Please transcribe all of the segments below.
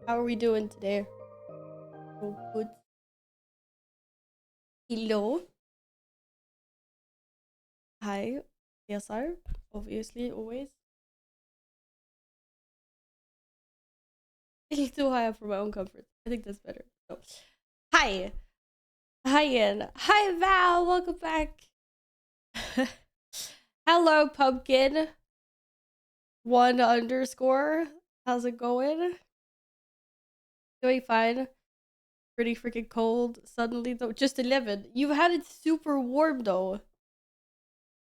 How are we doing today? Oh, good. Hello. Hi. Yes, sir. Obviously, always. A little too high up for my own comfort. I think that's better. So, hi. Hi, Ian. Hi, Val. Welcome back. Hello, Pumpkin. 1_. How's it going? Doing fine. Pretty freaking cold suddenly, though. Just 11. You've had it super warm, though.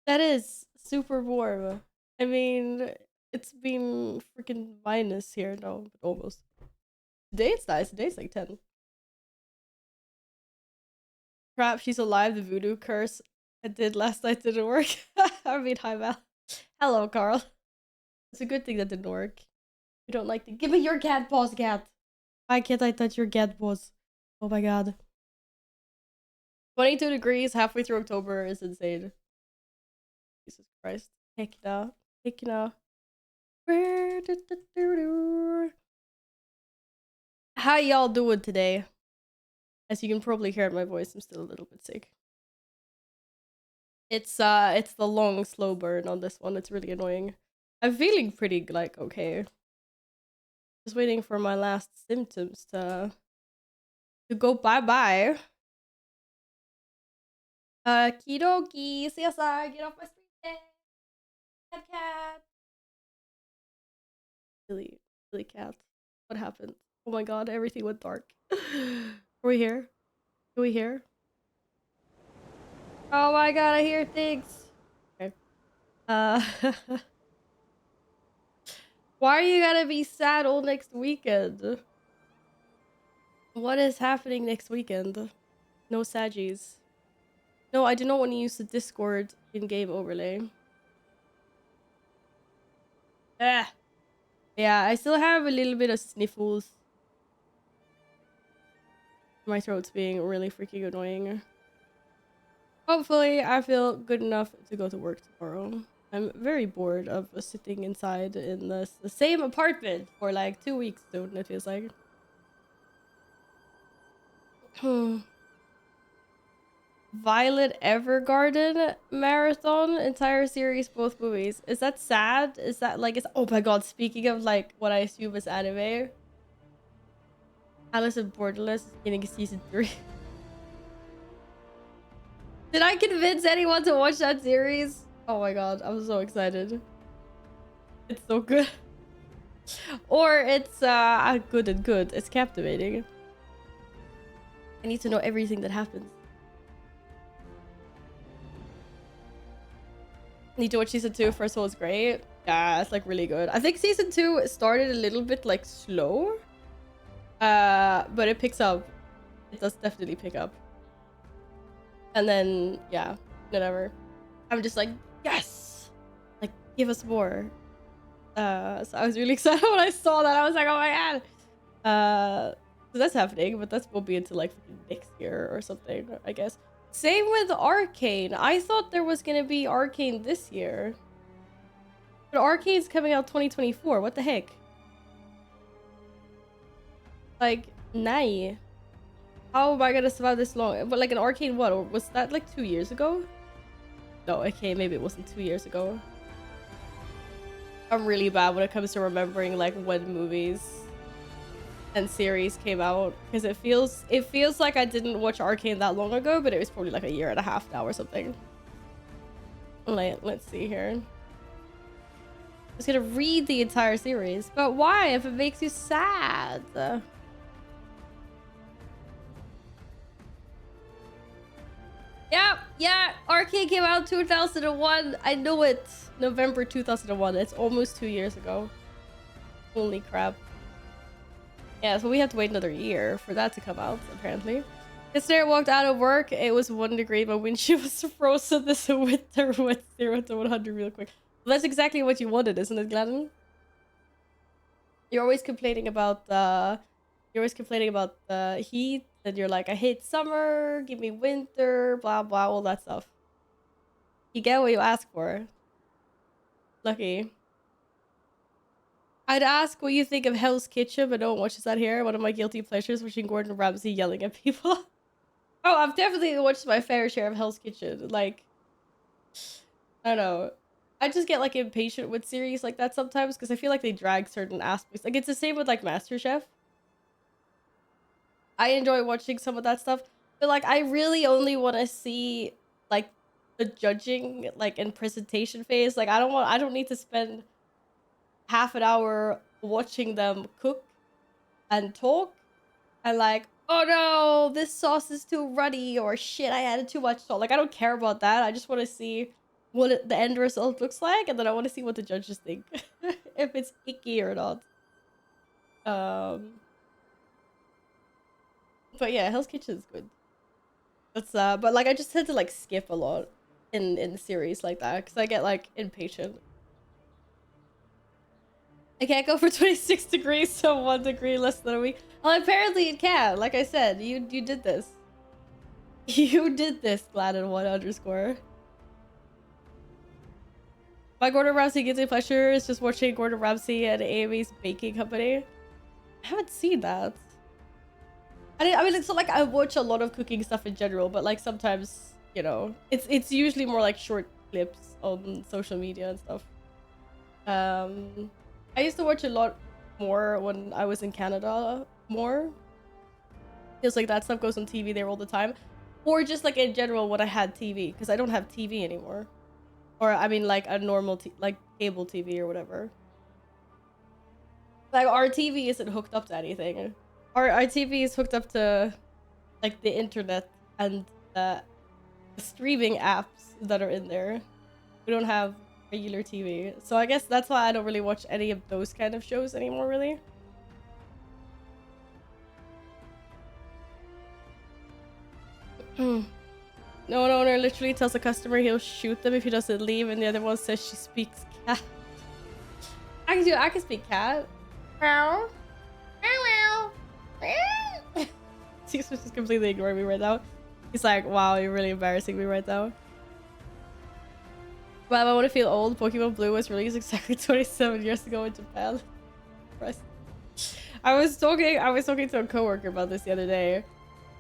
That is super warm. I mean, it's been freaking minus here now, but almost. Today it's nice. Today's like 10. Crap, she's alive. The voodoo curse I did last night didn't work. I mean, hi, Val. Hello, Carl. It's a good thing that didn't work. You don't like to give me your cat paws, cat. Why can't I touch your cat paws? Oh my god. 22 degrees halfway through October is insane. Jesus Christ. Heck no. Heck no. How y'all doing today? As you can probably hear in my voice, I'm still a little bit sick. It's the long slow burn on this one. It's really annoying. I'm feeling pretty like okay. Just waiting for my last symptoms to go bye-bye. Kidoki, CSI, get off my street. Cat. Really cat. What happened? Oh my god, everything went dark. Are we here? Are we here? Oh my god, I hear things. Okay. Why are you gonna be sad all next weekend? What is happening next weekend? No Saggies. No, I do not want to use the Discord in-game overlay. Ah. Yeah, I still have a little bit of sniffles. My throat's being really freaking annoying. Hopefully, I feel good enough to go to work tomorrow. I'm very bored of sitting inside in the same apartment for like 2 weeks soon, it feels like. Violet Evergarden marathon, entire series, both movies. Is that sad? Is that like, oh my god, speaking of like what I assume is anime, Alice in Borderlands is getting season 3. Did I convince anyone to watch that series? Oh my god, I'm so excited. It's so good. Or it's good and good. It's captivating. I need to know everything that happens. Need to watch season 2. First of all, it's great. Yeah, it's like really good. I think season 2 started a little bit like slow. But it picks up. It does definitely pick up. And then yeah, whatever. I'm just like, yes! Like, give us more. So I was really excited when I saw that. I was like, oh my god. So that's happening, but that's will be until like next year or something, I guess. Same with Arcane. I thought there was gonna be Arcane this year. But Arcane's coming out 2024. What the heck? Like, nay. How am I gonna survive this long? But like an Arcane what? Or was that like 2 years ago? No, okay, maybe it wasn't 2 years ago. I'm really bad when it comes to remembering like when movies and series came out, because it feels like I didn't watch Arcane that long ago, but it was probably like a year and a half now or something. Let's see here. I was gonna read the entire series, but why if it makes you sad? Yeah, Arcane came out 2001. I know it. November 2001. It's almost 2 years ago. Holy crap. Yeah, so we have to wait another year for that to come out, apparently. Yesterday I walked out of work. It was 1 degree. My windshield was frozen. This winter went 0 to 100 real quick. Well, that's exactly what you wanted, isn't it, Gladden? You're always complaining about the heat, and you're like, I hate summer, give me winter, blah blah, all that stuff. You get what you ask for. Lucky. I'd ask what you think of Hell's Kitchen, but no one watches that here. One of my guilty pleasures, watching Gordon Ramsay yelling at people. Oh, I've definitely watched my fair share of Hell's Kitchen. Like, I don't know. I just get like impatient with series like that sometimes because I feel like they drag certain aspects. Like it's the same with like MasterChef. I enjoy watching some of that stuff, but like I really only want to see like the judging like and presentation phase. Like I don't need to spend half an hour watching them cook and talk and like, oh no, this sauce is too runny, or shit, I added too much salt. Like I don't care about that. I just want to see what the end result looks like, and then I want to see what the judges think. If it's icky or not. But yeah, Hell's Kitchen is good. That's but like I just tend to like skip a lot in series like that because I get like impatient. I can't go for 26 degrees, so 1 degree less than a week. Well, apparently it can. Like I said, you did this. You did this, Gladden1_. My Gordon Ramsay guilty pleasure is just watching Gordon Ramsay and Amy's baking company. I haven't seen that. I mean, it's not like I watch a lot of cooking stuff in general, but like sometimes, you know, it's usually more like short clips on social media and stuff. I used to watch a lot more when I was in Canada more. Feels like that stuff goes on TV there all the time. Or just like in general when I had TV, because I don't have TV anymore. Or I mean like a normal like cable TV or whatever. Like our TV isn't hooked up to anything. Our TV is hooked up to like the internet and the streaming apps that are in there. We don't have regular TV. So I guess that's why I don't really watch any of those kind of shows anymore, really. No one owner literally tells a customer he'll shoot them if he doesn't leave, and the other one says she speaks cat. I can speak cat. Meow. Meow. Meow. He's just completely ignoring me right now. He's like, wow, you're really embarrassing me right now. Well, I want to feel old. Pokemon Blue was released exactly 27 years ago in Japan. Christ. I was talking to a coworker about this the other day,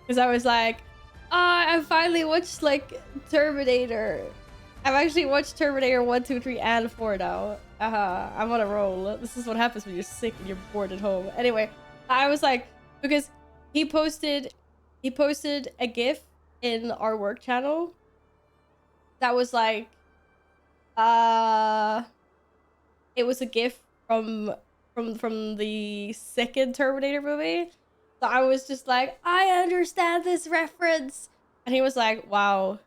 because I was like, I finally watched like Terminator. I've actually watched Terminator 1, 2, 3, and 4 now. I'm on a roll. This is what happens when you're sick and you're bored at home. Anyway, I was like, because he posted a GIF in our work channel that was like, it was a GIF from the second Terminator movie. So I was just like, I understand this reference. And he was like, wow,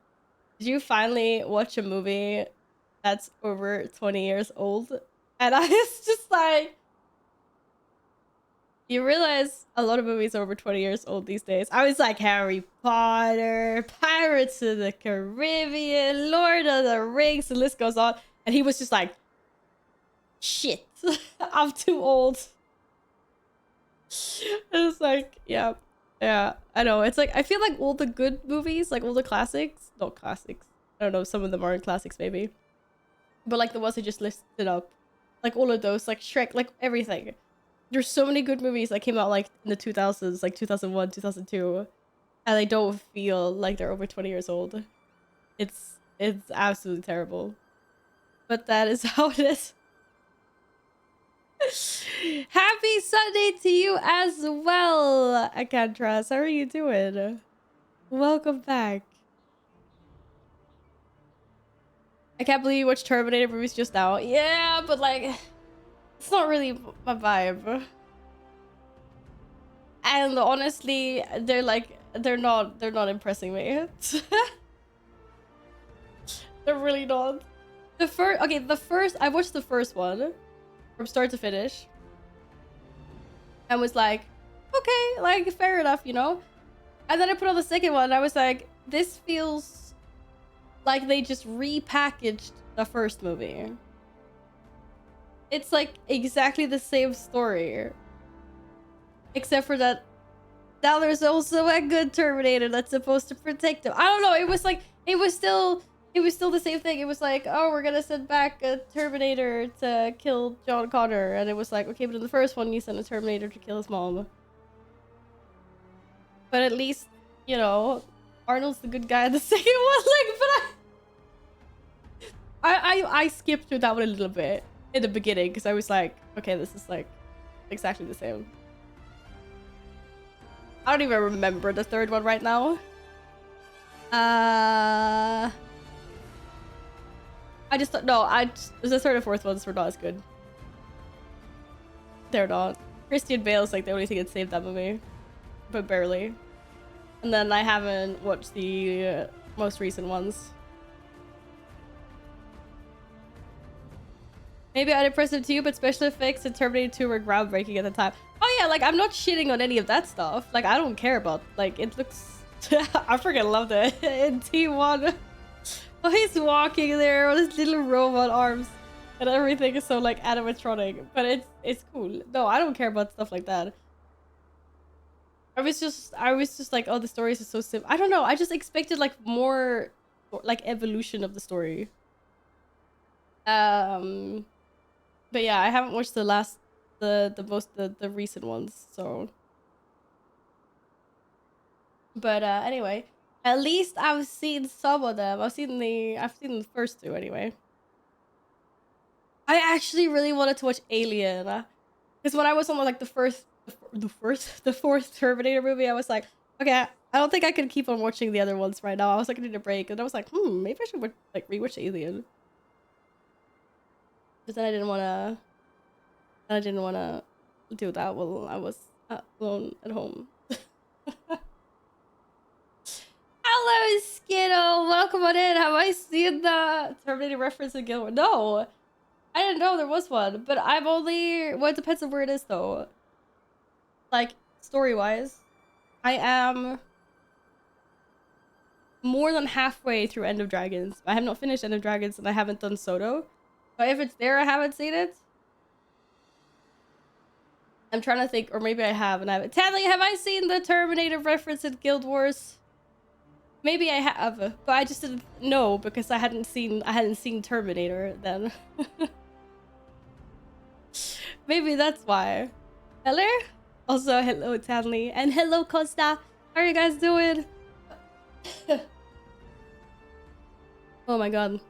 did you finally watch a movie that's over 20 years old? And I was just like, you realize a lot of movies are over 20 years old these days. I was like, Harry Potter, Pirates of the Caribbean, Lord of the Rings, the list goes on. And he was just like, shit, I'm too old. It's like, yeah, I know. It's like, I feel like all the good movies, like all the classics, not classics, I don't know, some of them aren't classics maybe, but like the ones I just listed up, like all of those, like Shrek, like everything. There's so many good movies that came out like in the 2000s, like 2001, 2002, and they don't feel like they're over 20 years old. It's absolutely terrible, but that is how it is. Happy Sunday to you as well, Akantras. How are you doing? Welcome back. I can't believe you watched Terminator movies just now. Yeah, but like, it's not really my vibe. And honestly, they're not impressing me. They're really not. I watched the first one from start to finish and was like, okay, like fair enough, you know. And then I put on the second one and I was like, this feels like they just repackaged the first movie. It's like exactly the same story, except for that now there's also a good Terminator that's supposed to protect him. I don't know, it was like, it was still it was still the same thing. It was like, oh, we're gonna send back a Terminator to kill John Connor, and it was like, okay, but in the first one, you sent a Terminator to kill his mom. But at least, you know, Arnold's the good guy in the second one. Like, but I skipped through that one a little bit in the beginning because I was like, okay, this is like exactly the same. I don't even remember the third one right now. I just don't know. The third and fourth ones were not as good. They're not. Christian Bale's like the only thing that saved that movie, but barely. And then I haven't watched the most recent ones. Maybe unimpressive to you, but special effects in Terminator 2 were groundbreaking at the time. Oh yeah, like I'm not shitting on any of that stuff. Like I don't care about. Like it looks. I freaking loved it in T1. Oh, he's walking there with his little robot arms, and everything is so like animatronic. But it's cool. No, I don't care about stuff like that. I was just like, oh, the stories are so simple. I don't know. I just expected like more, like evolution of the story. But yeah, I haven't watched the recent ones. So, but anyway, at least I've seen some of them. I've seen the first two anyway. I actually really wanted to watch Alien, because when I was on like the fourth Terminator movie, I was like, okay, I don't think I can keep on watching the other ones right now. I was like, I need a break, and I was like, maybe I should like rewatch Alien. But then I didn't wanna do that while I was alone at home. Hello, Skittle. Welcome on in. Have I seen the Terminator reference in Guild Wars? No, I didn't know there was one. But I've only. Well, it depends on where it is, though. Like story-wise, I am more than halfway through End of Dragons. I have not finished End of Dragons, and I haven't done Soto. But if it's there, I haven't seen it. I'm trying to think, or maybe I have and I haven't. Tadley, have I seen the Terminator reference in Guild Wars? Maybe I have, but I just didn't know because I hadn't seen Terminator then. Maybe that's why. Hello? Also, hello Tadley, and hello Costa. How are you guys doing? Oh my god.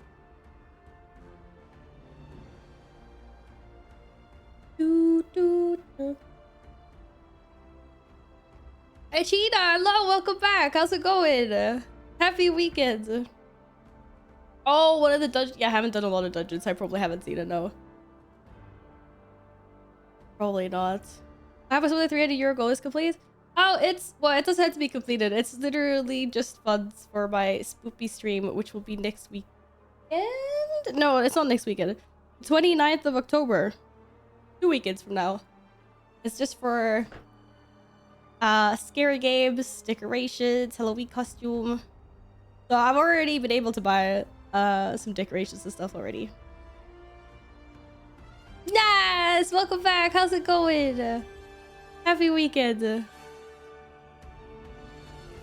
Hey Cheetah, hello, welcome back. How's it going? Happy weekend. Oh, one of the dungeons. Yeah, I haven't done a lot of dungeons. I probably haven't seen it, no. Probably not. How was the 300 euro goal is complete? Oh, it doesn't have to be completed. It's literally just funds for my spoopy stream, which will be next weekend. No, it's not next weekend. 29th of October. 2 weekends from now. It's just for scary games, decorations, Halloween costume. So I've already been able to buy some decorations and stuff already. Nice! Welcome back. How's it going? Happy weekend.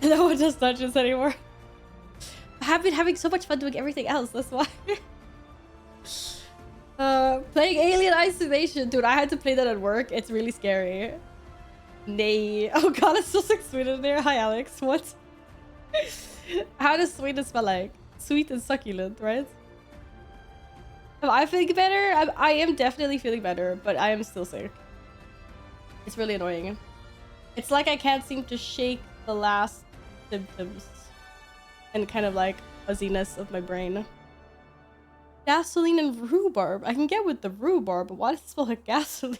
No one does dungeons anymore. I have been having so much fun doing everything else. That's why. Playing Alien Isolation. Dude, I had to play that at work. It's really scary. Nay. Oh god, it's so sweet in there. Hi, Alex. What? How does sweetness smell like? Sweet and succulent, right? Am I feeling better? I am definitely feeling better, but I am still sick. It's really annoying. It's like I can't seem to shake the last symptoms and kind of like fuzziness of my brain. Gasoline and rhubarb. I can get with the rhubarb, but why does it smell like gasoline?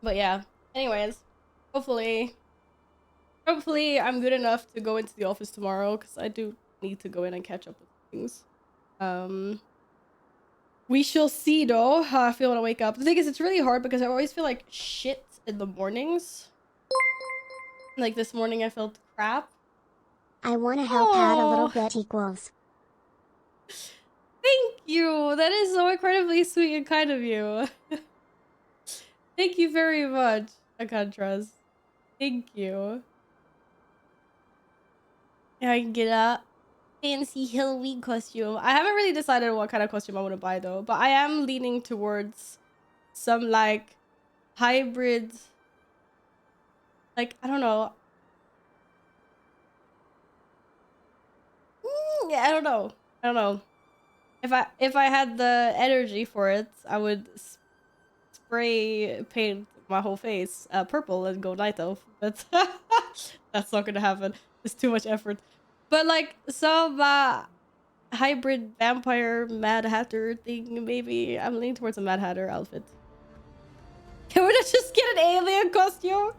But yeah. Anyways, hopefully I'm good enough to go into the office tomorrow because I do need to go in and catch up with things. We shall see though how I feel when I wake up. The thing is, it's really hard because I always feel like shit in the mornings. Like this morning I felt crap. I want to help out a little bit equals. Thank you. That is so incredibly sweet and kind of you. Thank you very much, Akantras. Thank you. I can get a fancy Halloween costume. I haven't really decided what kind of costume I want to buy though, but I am leaning towards some like hybrid, like I don't know. Yeah, I don't know. I don't know. If I had the energy for it, I would spray paint my whole face purple and go night elf, but that's not gonna happen. It's too much effort. But like some hybrid vampire Mad Hatter thing, maybe. I'm leaning towards a Mad Hatter outfit. Can we not just get an alien costume?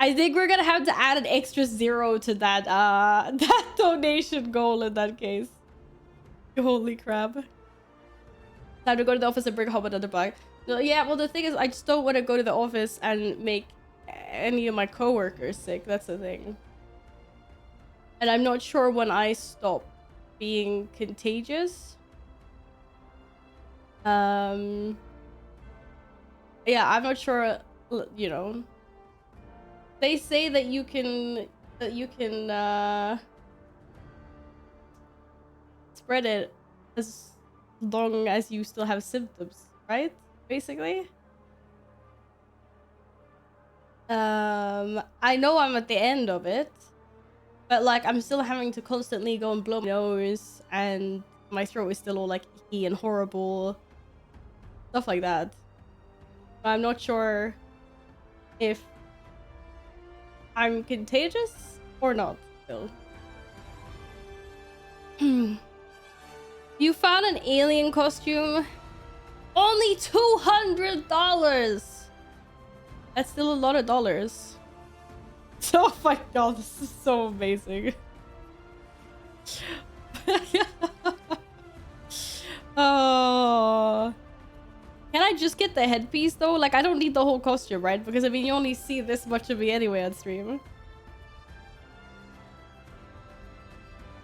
I think we're gonna have to add an extra 0 to that that donation goal in that case. Holy crap. Time to go to the office and bring home another bag. No, yeah, well the thing is I just don't want to go to the office and make any of my coworkers sick. That's the thing. And I'm not sure when I stop being contagious. Yeah, I'm not sure, you know. They say that you can spread it as long as you still have symptoms, right? Basically. I know I'm at the end of it, but like I'm still having to constantly go and blow my nose, and my throat is still all like icky and horrible, stuff like that. But I'm not sure if I'm contagious or not still. You found an alien costume? Only $200! That's still a lot of dollars. Oh my god, this is so amazing. Oh. Can I just get the headpiece though? Like, I don't need the whole costume, right? Because I mean, you only see this much of me anyway on stream.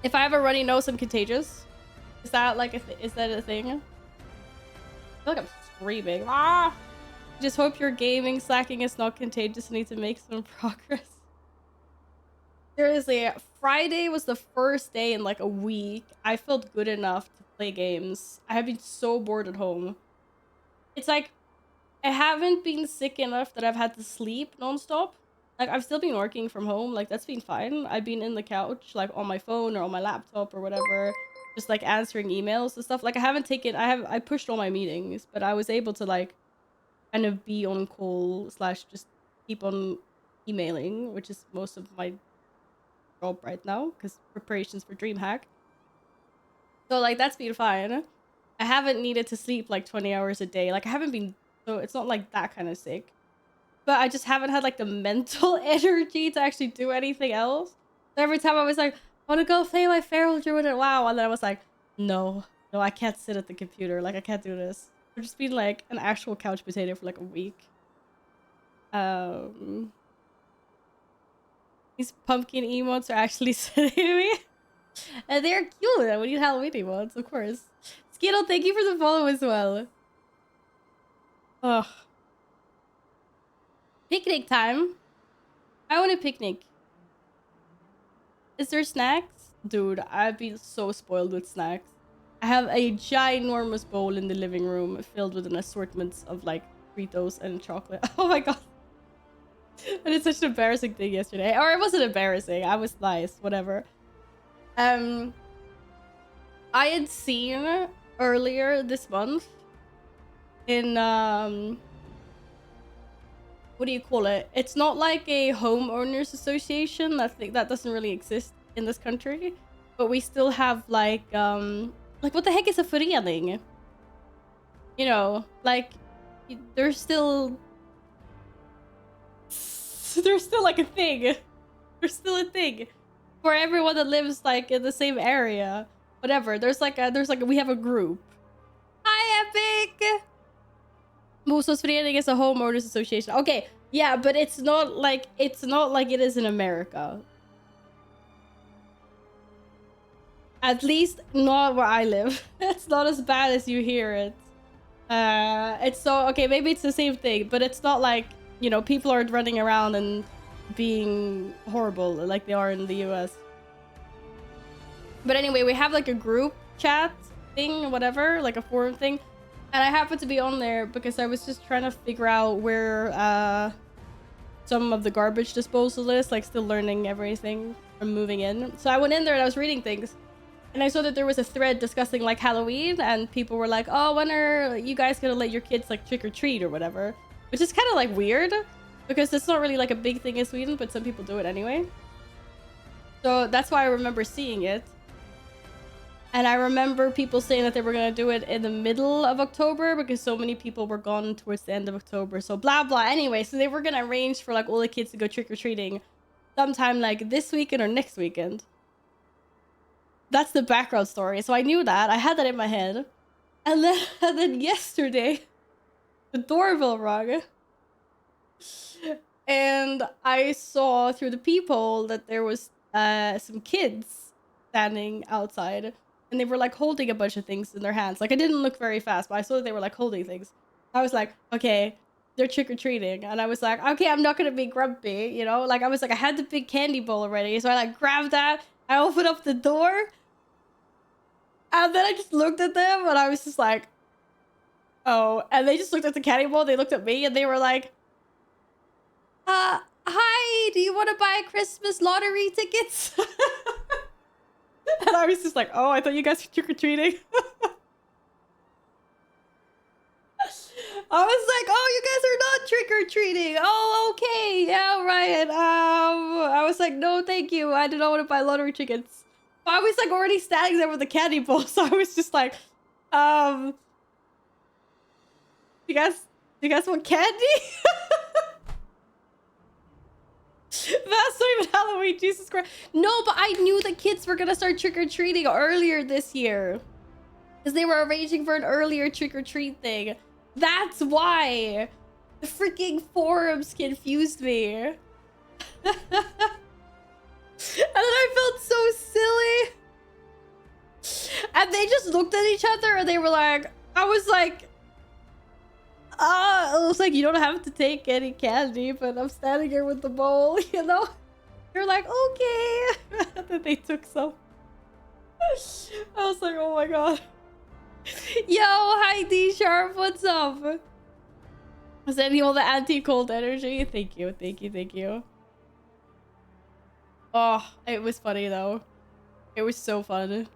If I have a runny nose, I'm contagious. Is that like is that a thing? I feel like I'm screaming. Ah! Just hope your gaming slacking is not contagious. I need to make some progress. Seriously, Friday was the first day in like a week I felt good enough to play games. I have been so bored at home. It's like I haven't been sick enough that I've had to sleep nonstop. Like I've still been working from home. Like that's been fine. I've been in the couch, like on my phone or on my laptop or whatever, just like answering emails and stuff. Like I haven't taken. I pushed all my meetings, but I was able to like kind of be on call / just keep on emailing, which is most of my job right now because preparations for DreamHack. So like that's been fine. I haven't needed to sleep like 20 hours a day. Like I haven't been, so it's not like that kind of sick. But I just haven't had like the mental energy to actually do anything else. So every time I was like, I want to go play my feral druid at WoW, and then I was like, no, I can't sit at the computer. Like I can't do this. I've just been like an actual couch potato for like a week. These pumpkin emotes are actually sitting me. And they're cute. We need Halloween emotes, of course. Skittle, thank you for the follow as well. Ugh. Picnic time. I want a picnic. Is there snacks? Dude, I've been so spoiled with snacks. I have a ginormous bowl in the living room filled with an assortment of like Fritos and chocolate. Oh my god. I did such an embarrassing thing yesterday. Or it wasn't embarrassing. I was nice. Whatever. I had seen earlier this month in what do you call it? It's not like a homeowners association. That doesn't really exist in this country, but we still have like what the heck is a förening? You know, like there's still like a thing. There's still a thing for everyone that lives like in the same area. Whatever. There's like we have a group. Hi, Epic. Bostadsförening is a homeowners association. Okay, yeah, but it's not like it is in America. At least not where I live. It's not as bad as you hear it. It's so okay. Maybe it's the same thing, but it's not like, you know, people aren't running around and being horrible like they are in the US. But anyway, we have like a group chat thing, whatever, like a forum thing. And I happened to be on there because I was just trying to figure out where some of the garbage disposal is, like still learning everything from moving in. So I went in there and I was reading things. And I saw that there was a thread discussing like Halloween, and people were like, oh, when are you guys gonna let your kids like trick or treat or whatever? Which is kind of like weird because it's not really like a big thing in Sweden, but some people do it anyway. So that's why I remember seeing it. And I remember people saying that they were gonna do it in the middle of October because so many people were gone towards the end of October. So blah, blah. Anyway, so they were gonna arrange for like all the kids to go trick or treating sometime like this weekend or next weekend. That's the background story. So I knew that. I had that in my head. And then yesterday, the doorbell rang. And I saw through the peephole that there was some kids standing outside. And they were like holding a bunch of things in their hands. Like I didn't look very fast, but I saw that they were like holding things. I was like, okay, they're trick-or-treating. And I was like, okay, I'm not gonna be grumpy, you know? Like I was like, I had the big candy bowl already. So I like grabbed that. I opened up the door. And then I just looked at them and I was just like, oh. And they just looked at the candy bowl. They looked at me and they were like, hi, do you want to buy Christmas lottery tickets? And I was just like, oh, I thought you guys were trick-or-treating. I was like, oh, you guys are not trick-or-treating. Oh, okay. Yeah, right. I was like, no, thank you. I did not want to buy lottery tickets. I was like already standing there with the candy bowl, so I was just like, you guys want candy? That's not even Halloween, Jesus Christ. No, but I knew the kids were gonna start trick-or-treating earlier this year. Because they were arranging for an earlier trick-or-treat thing. That's why. The freaking forums confused me. And then I felt so silly. And they just looked at each other and they were like, I was like, you don't have to take any candy, but I'm standing here with the bowl, you know? You're like, okay. And then they took some. I was like, oh my god. Yo, hi D-Sharp, what's up? Sending all the anti-cold energy. Thank you, thank you, thank you. Oh, it was funny though. It was so fun.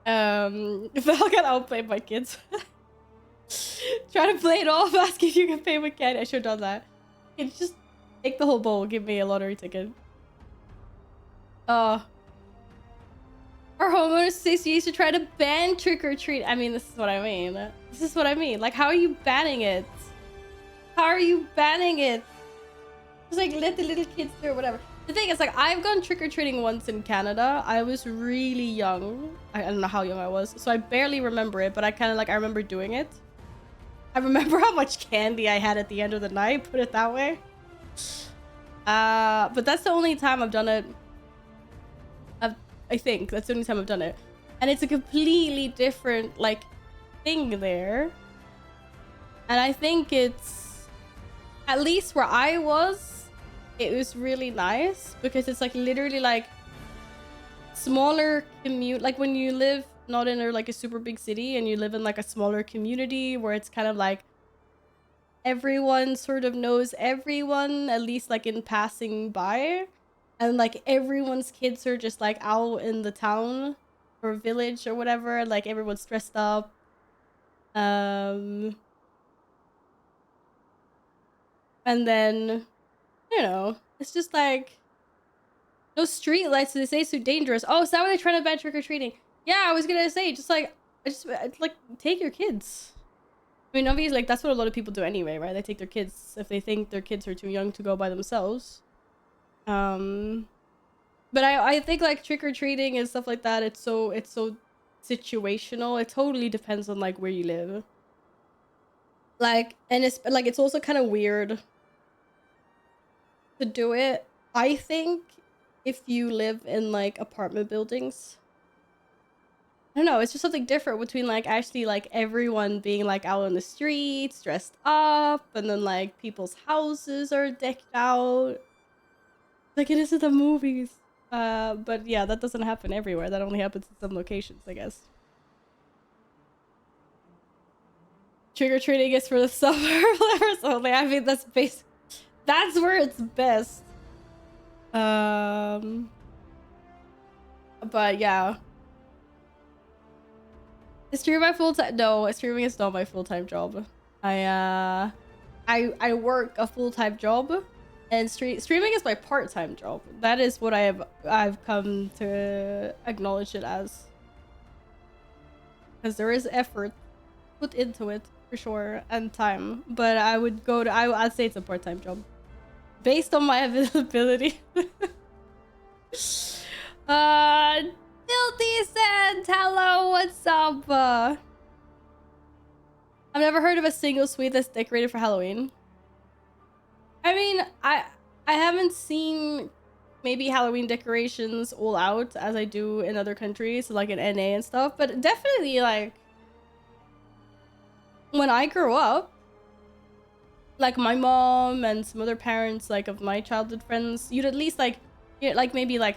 If I can outplay my kids. Try to play it off, ask if you can pay with candy. I should have done that. It's just take the whole bowl, give me a lottery ticket. Our homeowners association try to ban trick-or-treat. I mean, this is what I mean. This is what I mean. Like, how are you banning it? How are you banning it? Just like let the little kids do or whatever. The thing is, like, I've gone trick-or-treating once in Canada. I was really young. I don't know how young I was, so I barely remember it, but I kind of like, I remember doing it. I remember how much candy I had at the end of the night, put it that way. But that's the only time I've done it. I think that's the only time I've done it. And it's a completely different, like, thing there. And I think it's, at least where I was, it was really nice because it's like literally like smaller commute, like when you live not in like a super big city and you live in like a smaller community where it's kind of like everyone sort of knows everyone, at least like in passing by, and like everyone's kids are just like out in the town or village or whatever, like everyone's dressed up. And then, you know, it's just like those street lights, they say so dangerous. Oh, is that why they're trying to ban trick-or-treating? Yeah, I was gonna say, just like, like take your kids. I mean, obviously, like that's what a lot of people do anyway, right? They take their kids if they think their kids are too young to go by themselves. But I think like trick-or-treating and stuff like that, it's so situational. It totally depends on like where you live. Like, and it's like, it's also kind of weird to do it, I think, if you live in like apartment buildings. I don't know, it's just something different between like actually like everyone being like out on the streets dressed up, and then like people's houses are decked out like it is in the movies. But yeah, that doesn't happen everywhere. That only happens in some locations, I guess. Trick-or-treating is for the summer lovers only. I mean, that's basic. That's where it's best. But yeah. Is streaming my full-time? No, streaming is not my full-time job. I work a full-time job, and streaming is my part-time job. That is what I've come to acknowledge it as, because there is effort put into it for sure and time. But I would go to I'd say it's a part-time job based on my availability. Filthy Sand, hello, what's up? I've never heard of a single suite that's decorated for Halloween. I mean, I haven't seen maybe Halloween decorations all out as I do in other countries, like in NA and stuff, but definitely like when I grew up, like my mom and some other parents like of my childhood friends, you'd at least like maybe like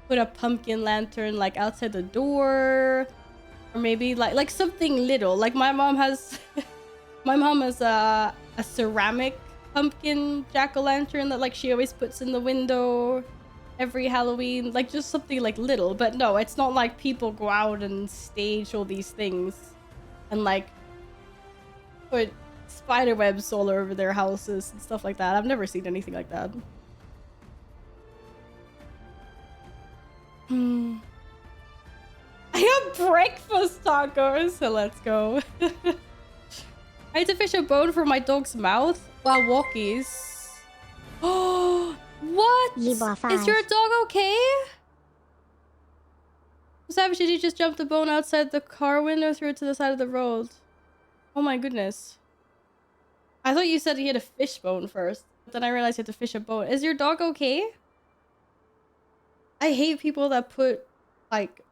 put a pumpkin lantern like outside the door, or maybe like something little. Like my mom has a ceramic pumpkin jack-o'-lantern that like she always puts in the window every Halloween, like just something like little. But no, it's not like people go out and stage all these things and like put spider webs all over their houses and stuff like that. I've never seen anything like that. I have breakfast tacos, so let's go. I had to fish a bone for my dog's mouth while walkies. Oh, what? Is your dog okay? Savage, did you just jump the bone outside the car window, threw it to the side of the road? Oh my goodness. I thought you said he had a fish bone first, but then I realized you had to fish a bone. Is your dog okay? I hate people that put, like,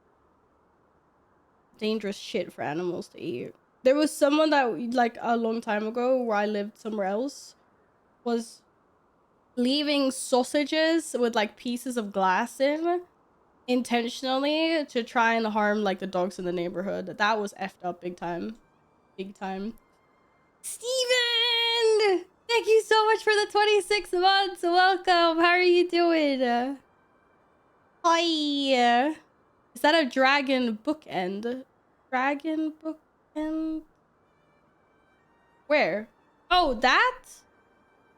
dangerous shit for animals to eat. There was someone that, like, a long time ago where I lived somewhere else was leaving sausages with, like, pieces of glass in intentionally to try and harm, like, the dogs in the neighborhood. That was effed up big time. Big time. Steven! Thank you so much for the 26 months. Welcome. How are you doing? Hi. Is that a dragon bookend? Dragon bookend? Where? Oh, that?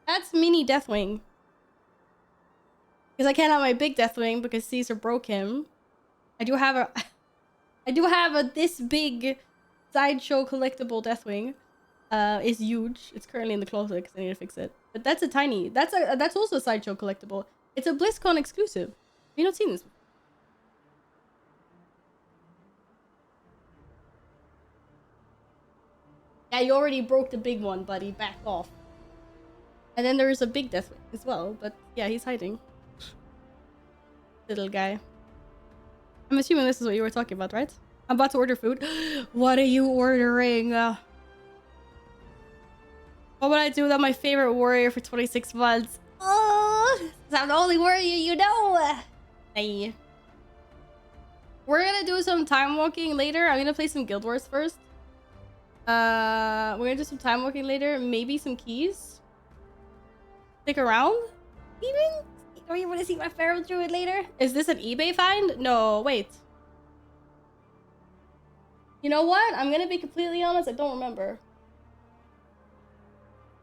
That's mini Deathwing. Because I can't have my big Deathwing because Caesar broke him. I do have a this big sideshow collectible Deathwing. It's huge. It's currently in the closet because I need to fix it. But that's a tiny. That's also a sideshow collectible. It's a BlizzCon exclusive. You don't seen this before. Yeah, you already broke the big one, buddy. Back off. And then there's a big Deathwing as well, but yeah, he's hiding. Little guy. I'm assuming this is what you were talking about, right? I'm about to order food. What are you ordering? What would I do without my favorite warrior for 26 months? Oh, I'm the only warrior you know. Hey. We're gonna do some time walking later. I'm gonna play some Guild Wars first. We're gonna do some time walking later. Maybe some keys. Stick around. Even? Don't you want to see my feral druid later? Is this an eBay find? No, wait. You know what? I'm gonna be completely honest. I don't remember.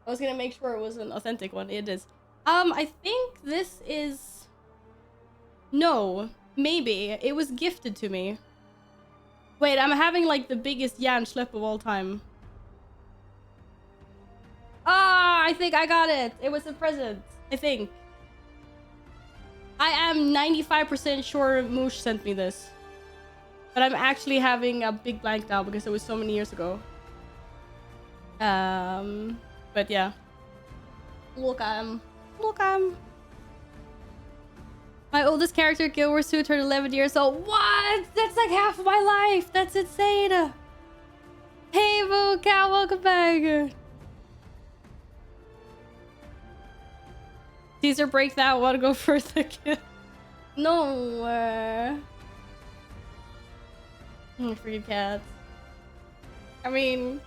I was gonna make sure it was an authentic one. It is. I think this is... No. Maybe. It was gifted to me. Wait, I'm having like the biggest Jan schlep of all time. Ah, I think I got it. It was a present. I think. I am 95% sure Moosh sent me this. But I'm actually having a big blank now because it was so many years ago. But yeah. Look, my oldest character, Guild Wars 2, turned 11 years old. What? That's like half of my life. That's insane. Hey, Vuka, welcome back. Caesar, break that one. Go for the kill. No. Freaking cats. I mean,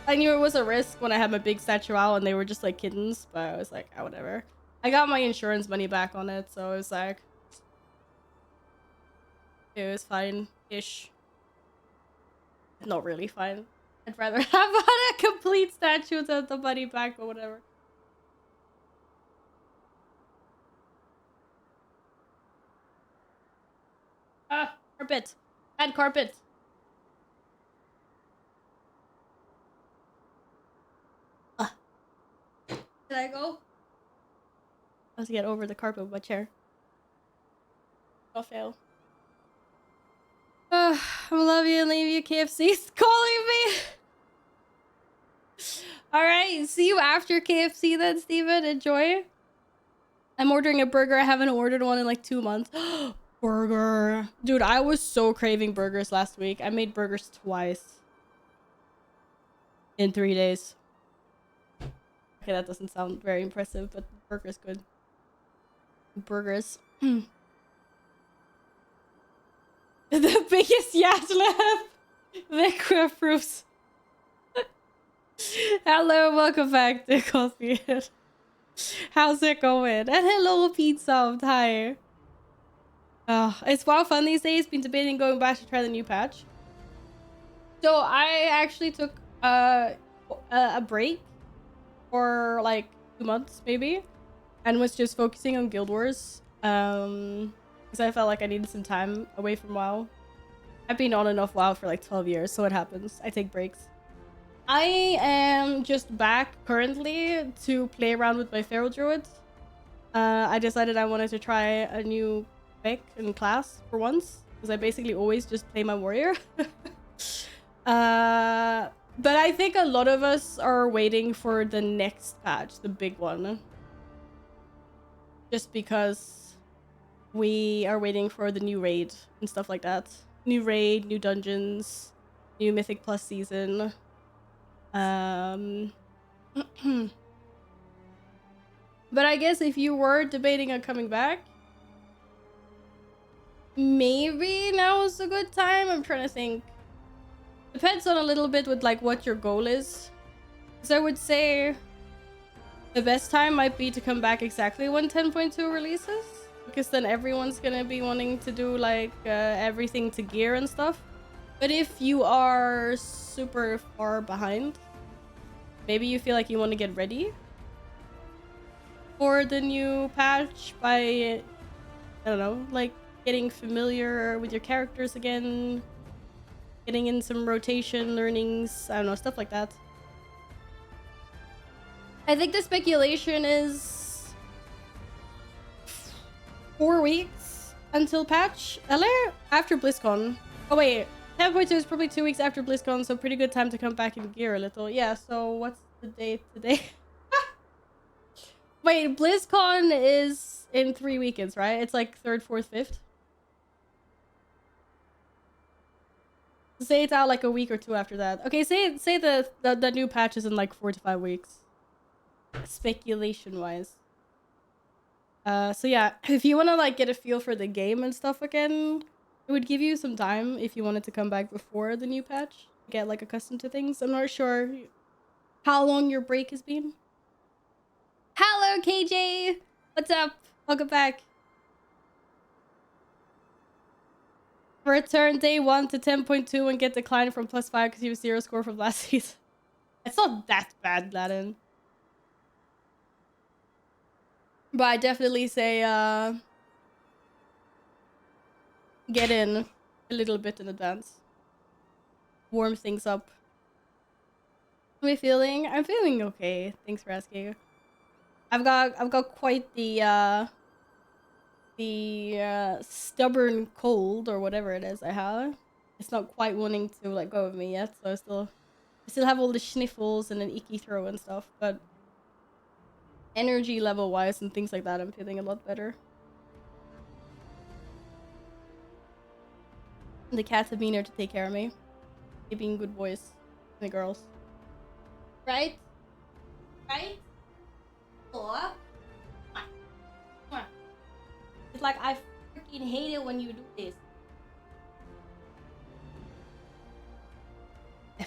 I knew it was a risk when I had my big statue out and they were just like kittens, but I was like, oh, whatever. I got my insurance money back on it, so it was like, it was fine-ish. Not really fine. I'd rather have a complete statue than the money back or whatever. Ah, carpet. Bad carpet. Did I go? I have to get over the carpet with my chair. I'll fail. I love you and leave you. KFC's calling me. All right, see you after KFC then, Steven. Enjoy. I'm ordering a burger. I haven't ordered one in like 2 months. Burger. Dude, I was so craving burgers last week. I made burgers twice. In 3 days. Okay, that doesn't sound very impressive, but burger's good. Burgers. The biggest yacht the proofs. Hello, welcome back to Coffee. How's it going? And hello, Pizza. Hi. It's WoW fun these days. Been debating going back to try the new patch. So I actually took a break for like 2 months maybe, and was just focusing on Guild Wars. Because I felt like I needed some time away from WoW. I've been on and off WoW for like 12 years, so it happens. I take breaks. I am just back currently to play around with my Feral Druid. I decided I wanted to try a new spec in class for once, because I basically always just play my warrior. But I think a lot of us are waiting for the next patch, the big one. Just because we are waiting for the new raid and stuff like that. New raid, new dungeons, new Mythic Plus season. But I guess if you were debating on coming back, maybe now is a good time. I'm trying to think. Depends on a little bit with like what your goal is. So I would say the best time might be to come back exactly when 10.2 releases, because then everyone's gonna be wanting to do like everything to gear and stuff. But if you are super far behind, maybe you feel like you want to get ready for the new patch by, I don't know, like getting familiar with your characters again, getting in some rotation learnings, I don't know, stuff like that. I think the speculation is 4 weeks until patch. After BlizzCon. Oh wait, 10.2 is probably 2 weeks after BlizzCon, so pretty good time to come back and gear a little. Yeah, so what's the date today? Wait, BlizzCon is in 3 weekends, right? It's like 3rd, 4th, 5th. Say it's out like a week or 2 after that. Okay, say the new patch is in like 4 to 5 weeks. Speculation wise. So yeah, if you want to like get a feel for the game and stuff again, it would give you some time if you wanted to come back before the new patch, get like accustomed to things. I'm not sure how long your break has been. Hello, KJ. What's up? Welcome back. Return day 1 to 10.2 and get declined from +5 because you have 0 score from last season. It's not that bad, Gladden. But I definitely say get in a little bit in advance. Warm things up. How am I feeling? I'm feeling okay. Thanks for asking. I've got quite the stubborn cold or whatever it is I have. It's not quite wanting to let go of me yet, so I still have all the sniffles and an icky throat and stuff, but energy level wise and things like that, I'm feeling a lot better. The cats have been here to take care of me. They've been good boys. The girls. Right? Right? Aw. It's like, I freaking hate it when you do this. I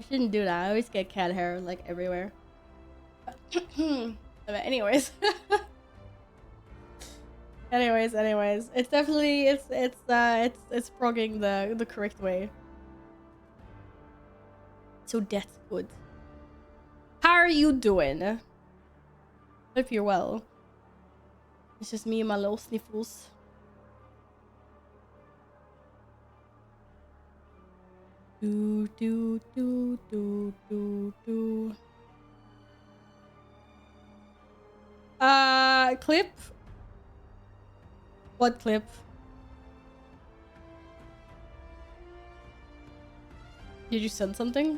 shouldn't do that. I always get cat hair like everywhere. But anyways. anyways. It's definitely it's progging the correct way. So that's good. How are you doing? Hope you're well. It's just me and my little sniffles. Do do do do do do. Clip? What clip? Did you send something?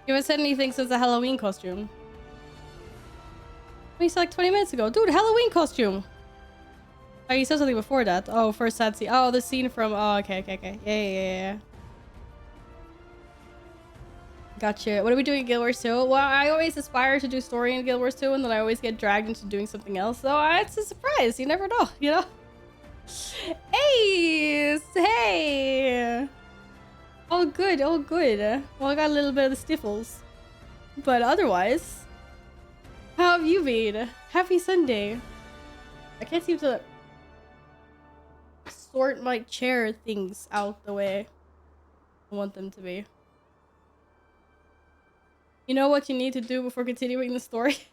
You haven't said anything since the Halloween costume. We said like 20 minutes ago. Dude, Halloween costume! Oh, you said something before that. Oh, first sad scene. Oh, the scene from... Oh, okay. Yeah. Gotcha. What are we doing in Guild Wars 2? Well, I always aspire to do story in Guild Wars 2, and then I always get dragged into doing something else. So it's a surprise. You never know, you know? Hey! Hey! All good. Well, I got a little bit of the sniffles. But otherwise... How have you been? Happy Sunday. I can't seem to sort my chair things out the way I want them to be. You know what you need to do before continuing the story?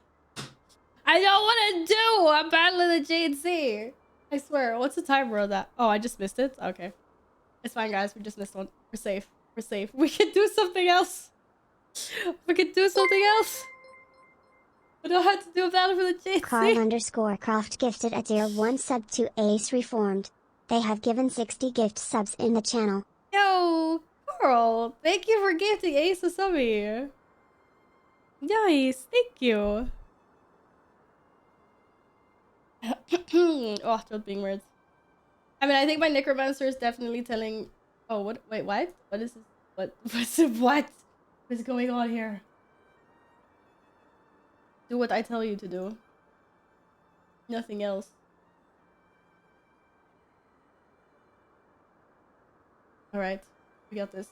I don't want to do a battle of the JNC. I swear. What's the timer on that? Oh, I just missed it? Okay. It's fine, guys. We just missed one. We're safe. We can do something else. I don't have to do a battle for the JNC. Carl_Croft gifted a tier 1 sub to Ace Reformed. They have given 60 gift subs in the channel. Yo, Carl, thank you for gifting Ace a subby. Nice, thank you. Oh, throat being weird. I mean, I think my necromancer is definitely telling... Oh, what? Wait, what? What is this? What is going on here? Do what I tell you to do. Nothing else. Alright, we got this.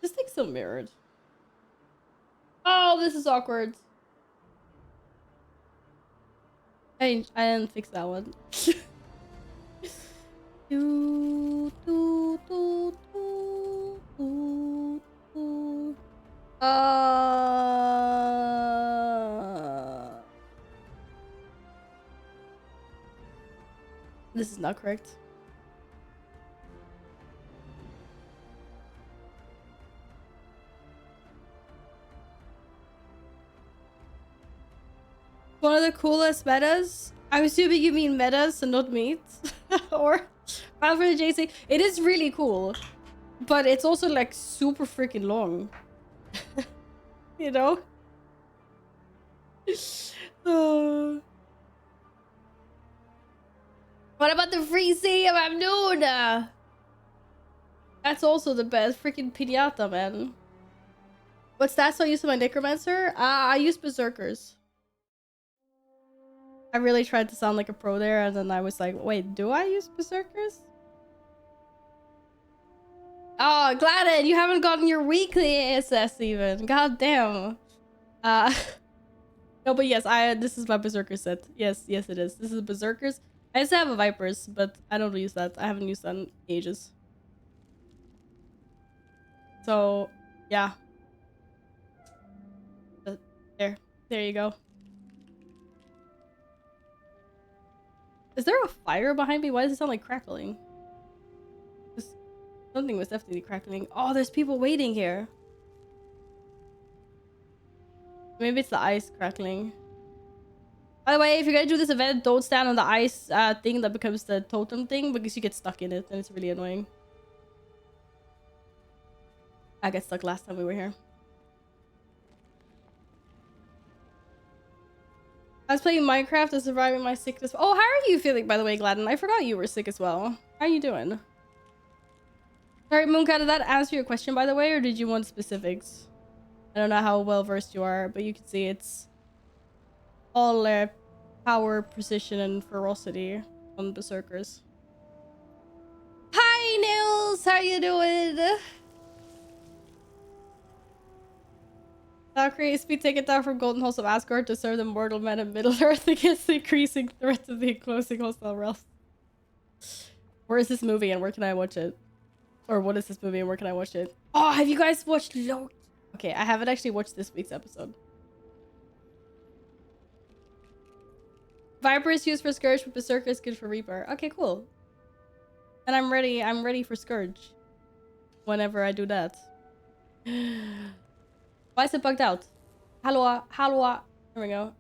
This thing's so mirrored. Oh, this is awkward. I didn't fix that one. Do, do, do, do, do, do. This is not correct. One of the coolest metas. I'm assuming you mean metas and not meat. Or Battle for the JC. It is really cool. But it's also like super freaking long. You know? What about the free city of Amnoon? That's also the best. Freaking Pinata, man. What stats do I use for my Necromancer? I use Berserkers. I really tried to sound like a pro there, and then I was like, wait, do I use Berserkers? Oh, Gladden, you haven't gotten your weekly ASS even. God damn. No, but yes, this is my Berserker set. Yes, it is. This is Berserkers. I just have a Vipers, but I don't use that. I haven't used that in ages. So, yeah. There you go. Is there a fire behind me? Why does it sound like crackling? Something was definitely crackling. Oh, there's people waiting here. Maybe it's the ice crackling. By the way, if you're gonna do this event, don't stand on the ice thing that becomes the totem thing, because you get stuck in it and it's really annoying. I got stuck last time we were here. I was playing Minecraft and surviving my sickness. Oh, how are you feeling, by the way, Gladden? I forgot you were sick as well. How are you doing? Sorry, Mooncat, did that answer your question, by the way, or did you want specifics? I don't know how well versed you are, but you can see it's all power, precision, and ferocity on Berserkers. Hi, Nils! How you doing? Now create speed take it down from Golden Halls of Asgard to serve the mortal men of Middle-earth against the increasing threat of the enclosing hostile realms. Where is this movie and where can I watch it? Or what is this movie and where can I watch it? Oh, have you guys watched Loki? Okay, I haven't actually watched this week's episode. Viper is used for Scourge, but Berserker is good for Reaper. Okay, cool. And I'm ready for Scourge. Whenever I do that. Why is it bugged out? Hello. There we go.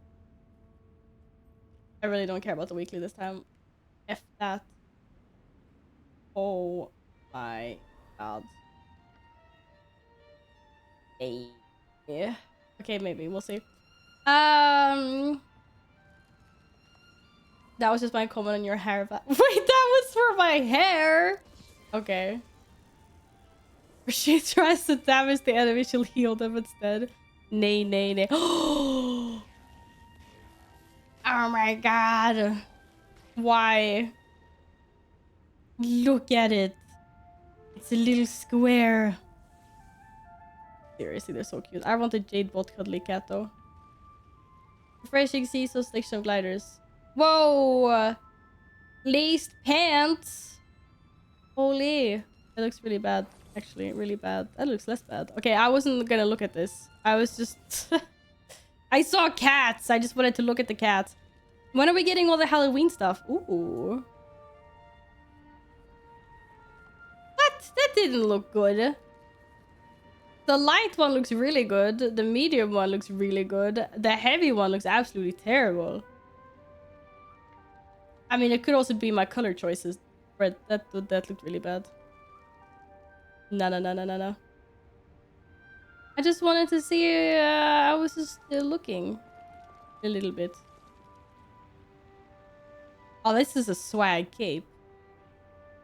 I really don't care about the weekly this time. F that. Oh my god. Hey. Yeah. Okay, maybe. We'll see. That was just my comment on your hair. Wait, that was for my hair? Okay. If she tries to damage the enemy, she'll heal them instead. Nay. Oh my god. Why? Look at it. It's a little square. Seriously, they're so cute. I want a jade bot cuddly cat though. Refreshing sea, so stick some gliders. Whoa! Laced pants! Holy. That looks really bad. Actually, really bad. That looks less bad. Okay, I wasn't gonna look at this. I was just... I saw cats! I just wanted to look at the cats. When are we getting all the Halloween stuff? Ooh. What? That didn't look good. The light one looks really good. The medium one looks really good. The heavy one looks absolutely terrible. I mean, it could also be my color choices. But that looked really bad. No. I just wanted to see. I was just looking a little bit. Oh, this is a swag cape.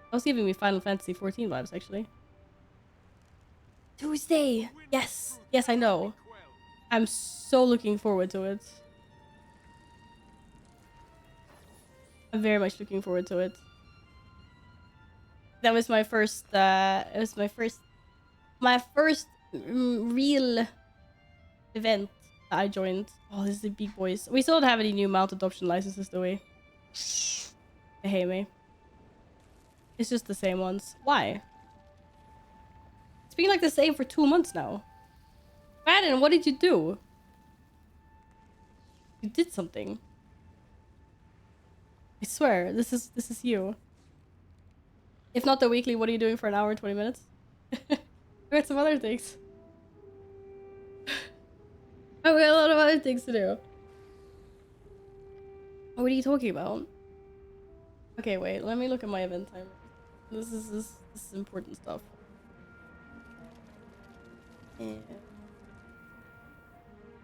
That was giving me Final Fantasy 14 vibes, actually. Tuesday! Yes! Yes, I know. I'm so looking forward to it. I'm very much looking forward to it. That was my first, it was my first real event that I joined. Oh, this is the big boys. We still don't have any new mount adoption licenses, do we? They hate me. It's just the same ones. Why? It's been like the same for 2 months now. Madden, what did you do? You did something. I swear, this is you. If not the weekly, what are you doing for an hour and 20 minutes? We had some other things. Oh, we got a lot of other things to do. What are you talking about? Okay, wait. Let me look at my event timer. This is important stuff. Yeah.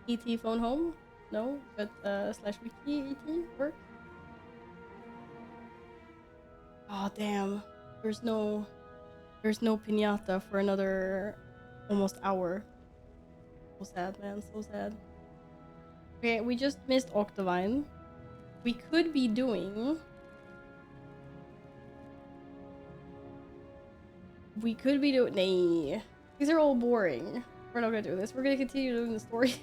ET phone home? No, but /wiki ET work. Oh damn. There's no piñata for another almost hour. So sad, man. So sad. Okay, we just missed Octavine. We could be doing... Nay. These are all boring. We're not gonna do this. We're gonna continue doing the story.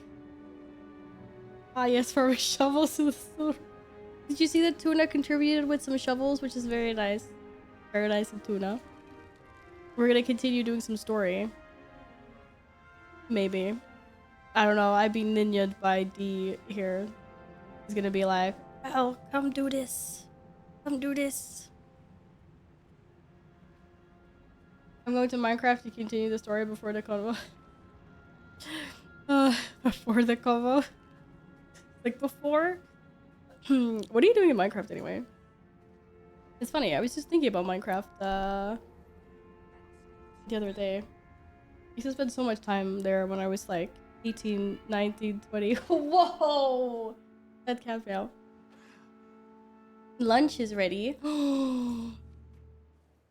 Ah yes, farming shovels in the store. Did you see that Tuna contributed with some shovels, which is very nice. Very nice of Tuna. We're gonna continue doing some story. Maybe. I don't know. I'd be ninja'd by D here. He's gonna be like, well, come do this. Come do this. I'm going to Minecraft to continue the story before the convo. Before the convo. Like before? What are you doing in Minecraft anyway? It's funny, I was just thinking about Minecraft the other day. I used to spend so much time there when I was like 18, 19, 20. Whoa! That can't fail. Lunch is ready.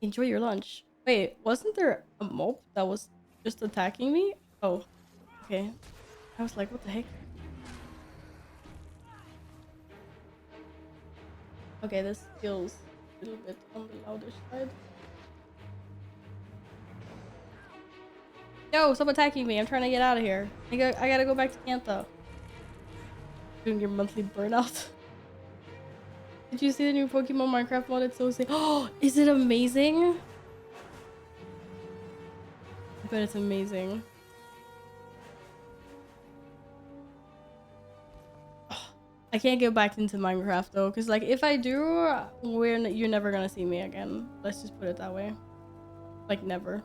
Enjoy your lunch. Wait, wasn't there a mob that was just attacking me? Oh, okay. I was like, what the heck? Okay, this feels a little bit on the loudish side. Yo, stop attacking me. I'm trying to get out of here. I gotta go back to Kanta. Doing your monthly burnout. Did you see the new Pokemon Minecraft mod? It's so sick. Oh, is it amazing? I bet it's amazing. Oh, I can't get back into Minecraft though, because like if I do, you're never gonna see me again. Let's just put it that way. Like never.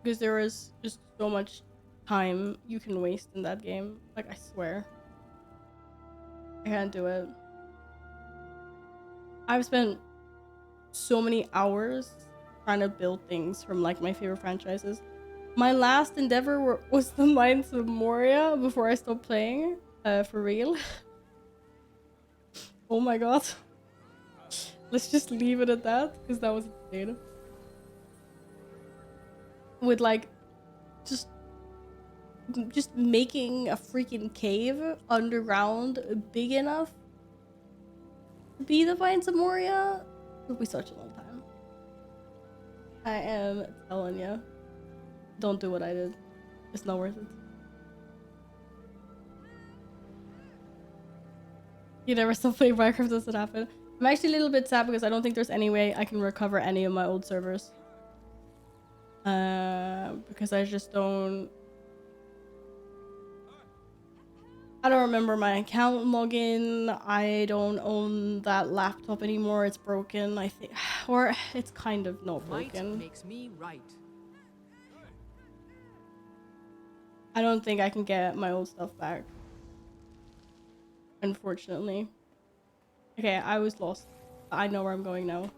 Because there is just so much time you can waste in that game. Like I swear. I can't do it. I've spent so many hours trying to build things from like my favorite franchises. My last endeavor was the Mines of Moria before I stopped playing. For real. Oh my god. Let's just leave it at that, because that was insane. With like just making a freaking cave underground big enough to be the Mines of Moria. It'll be such a long time. I am telling you. Don't do what I did. It's not worth it. You never stop playing Minecraft, does it happen? I'm actually a little bit sad because I don't think there's any way I can recover any of my old servers. Because I just don't... I don't remember my account login. I don't own that laptop anymore. It's broken, I think. Or it's kind of not broken. Makes me right. I don't think I can get my old stuff back. Unfortunately. Okay, I was lost. I know where I'm going now.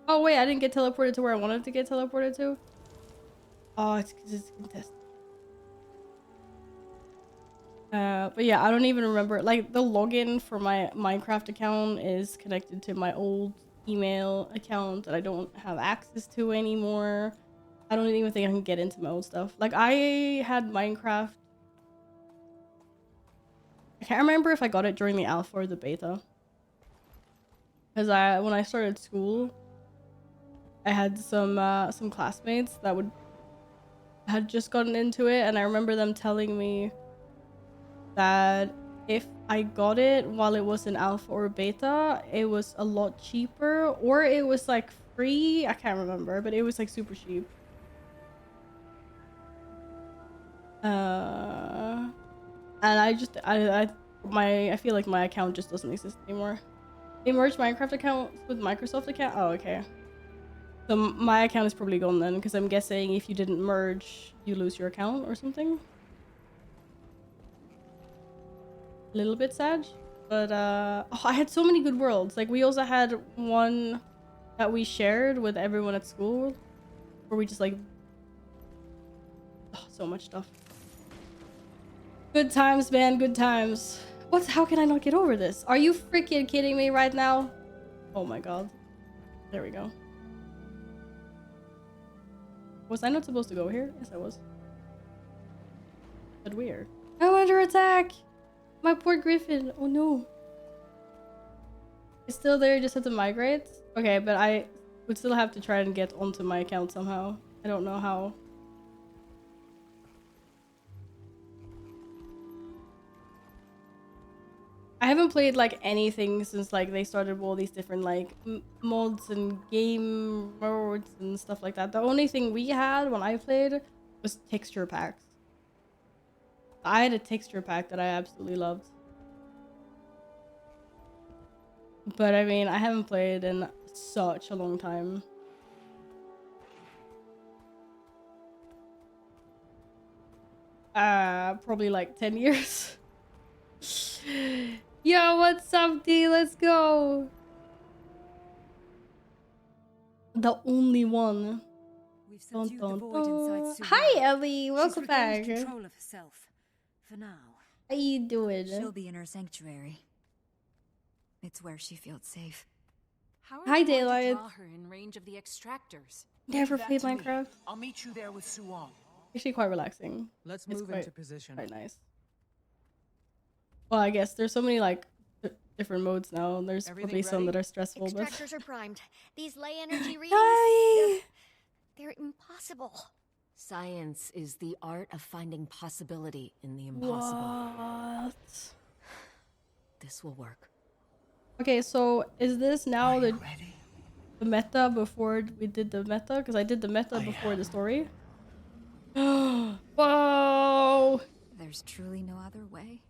Oh wait, I didn't get teleported to where I wanted to get teleported to. Oh, it's because it's contested. But yeah, I don't even remember. Like, the login for my Minecraft account is connected to my old email account that I don't have access to anymore. I don't even think I can get into my old stuff. Like, I had Minecraft. I can't remember if I got it during the alpha or the beta. Because when I started school, I had some classmates that had just gotten into it, and I remember them telling me that if I got it while it was in alpha or beta, it was a lot cheaper, or it was like free. I can't remember, but it was like super cheap. And I feel like my account just doesn't exist anymore. They merged Minecraft accounts with Microsoft account. Oh, okay. So my account is probably gone then, because I'm guessing if you didn't merge, you lose your account or something. A little bit sad, but oh, I had so many good worlds. Like, we also had one that we shared with everyone at school, where we just like, oh, so much stuff. Good times, man, good times. How can I not get over this? Are you freaking kidding me right now? Oh my god. There we go. Was I not supposed to go here? Yes, I was. But weird. I'm under attack! My poor griffin. Oh no. It's still there, just have to migrate? Okay, but I would still have to try and get onto my account somehow. I don't know how. I haven't played like anything since like they started with all these different like mods and game modes and stuff like that. The only thing we had when I played was texture packs. I had a texture pack that I absolutely loved. But I mean, I haven't played in such a long time. Probably like 10 years. Yo, what's up, D? Let's go. The only one. We've subdued the void inside Sue. Hi, Ellie. Welcome She's back. regained control of herself. For now. How you doing? She'll be in her sanctuary. It's where she feels safe. How are Hi, we going to Daylight. draw her in range of the extractors? Never Leave played that to me. Minecraft. I'll meet you there with Suong. Actually, quite relaxing. Let's It's move quite, into position. quite nice. Well, I guess there's so many like different modes now. And there's Everything probably some ready? that are stressful, but Extractors are primed. These lay energy readings, hi. they're impossible. Science is the art of finding possibility in the impossible. What? This will work. Okay, so is this now Are the you ready? meta before we did the meta? Because I did the meta before the story. Whoa! There's truly no other way.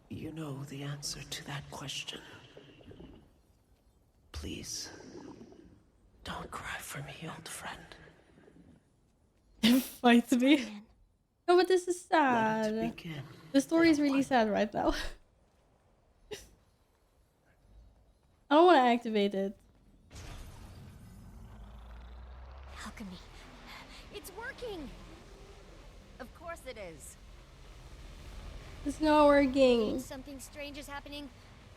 You know the answer to that question. Please, don't cry for me, old friend. Fight me. No, but this is Let sad. it begin. The story is really sad right now. I don't want to activate it. Alchemy. It's working. Of course it is. It's not working. Something strange is happening.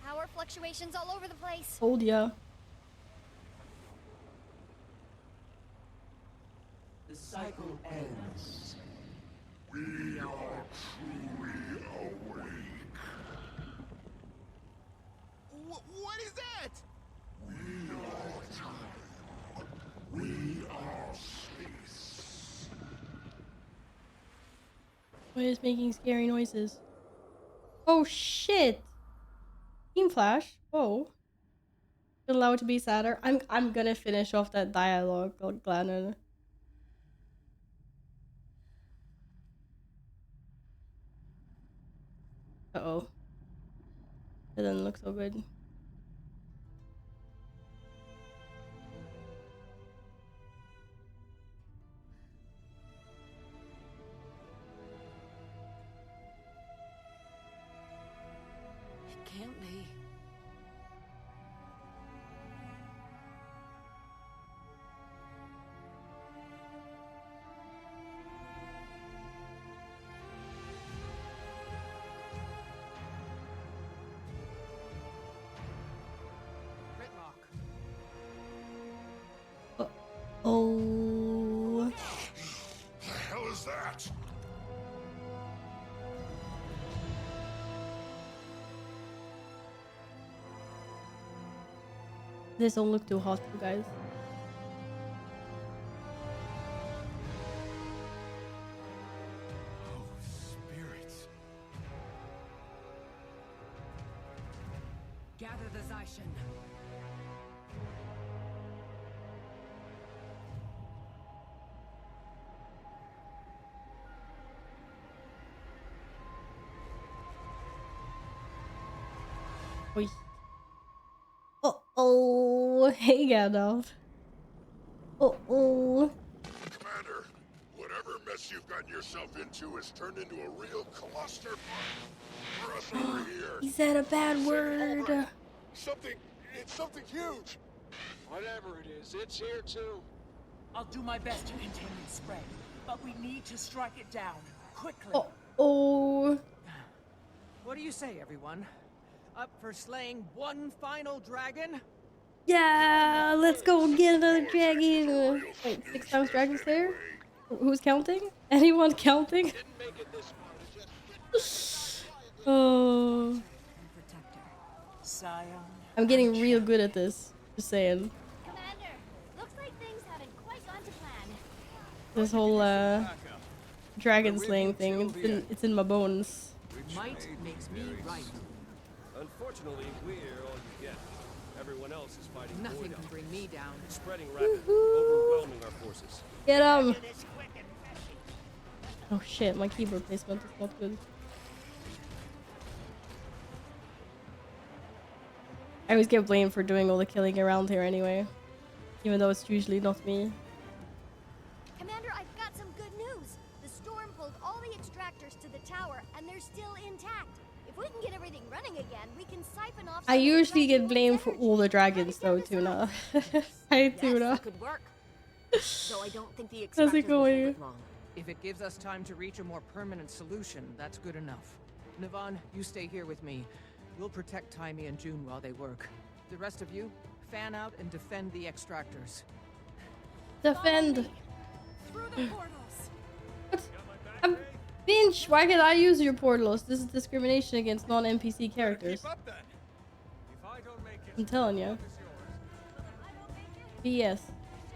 Power fluctuations all over the place. Told ya. The cycle ends. What is that? What is making scary noises? Oh shit! Team Flash. Oh. Allowed to be sadder. I'm gonna finish off that dialogue, Glennon. Uh-oh. It doesn't look so good. It can't be. Oh. The hell is that? This don't look too hot, you guys. Oh, spirits. Gather the Zaishin. Oi. Uh-oh. Hey, Gandalf. Uh-oh. Commander, whatever mess you've gotten yourself into has turned into a real cluster for us over here. He said a bad word. Alright. It's something huge. Whatever it is, it's here too. I'll do my best to contain the spread, but we need to strike it down quickly. Oh. What do you say, everyone? Up for slaying one final dragon? Yeah, let's go get another dragon. Wait, 6 times Dragon Slayer? Who's counting? Anyone counting? Didn't make it this far. Just Oh. Protector. Scion. I'm getting real good at this. Just saying. Commander, looks like things haven't quite gone to plan. This whole dragon slaying thing, it's in my bones. Might makes me right. Unfortunately, we're all you get. Everyone else is fighting Nothing void can out. bring me down. Spreading rapidly, overwhelming our forces. Get him! Oh shit, my keyboard placement is not good. I always get blamed for doing all the killing around here anyway. Even though it's usually not me. Commander, I've got some good news. The storm pulled all the extractors to the tower, and they're still intact. If we can get everything running again, we can siphon off. I usually get blamed for all the dragons though, Tuna. Hi, Tuna. That could work. Though I don't think the How's it extractors will hold going? it long. If it gives us time to reach a more permanent solution, that's good enough. Navon, you stay here with me. We'll protect Taimi and June while they work. The rest of you, fan out and defend the extractors. Defend. Through the portals. What? I'm Finch. Why can't I use your portals? This is discrimination against non-NPC characters. Keep up then. If I don't make it, I'm telling you. BS.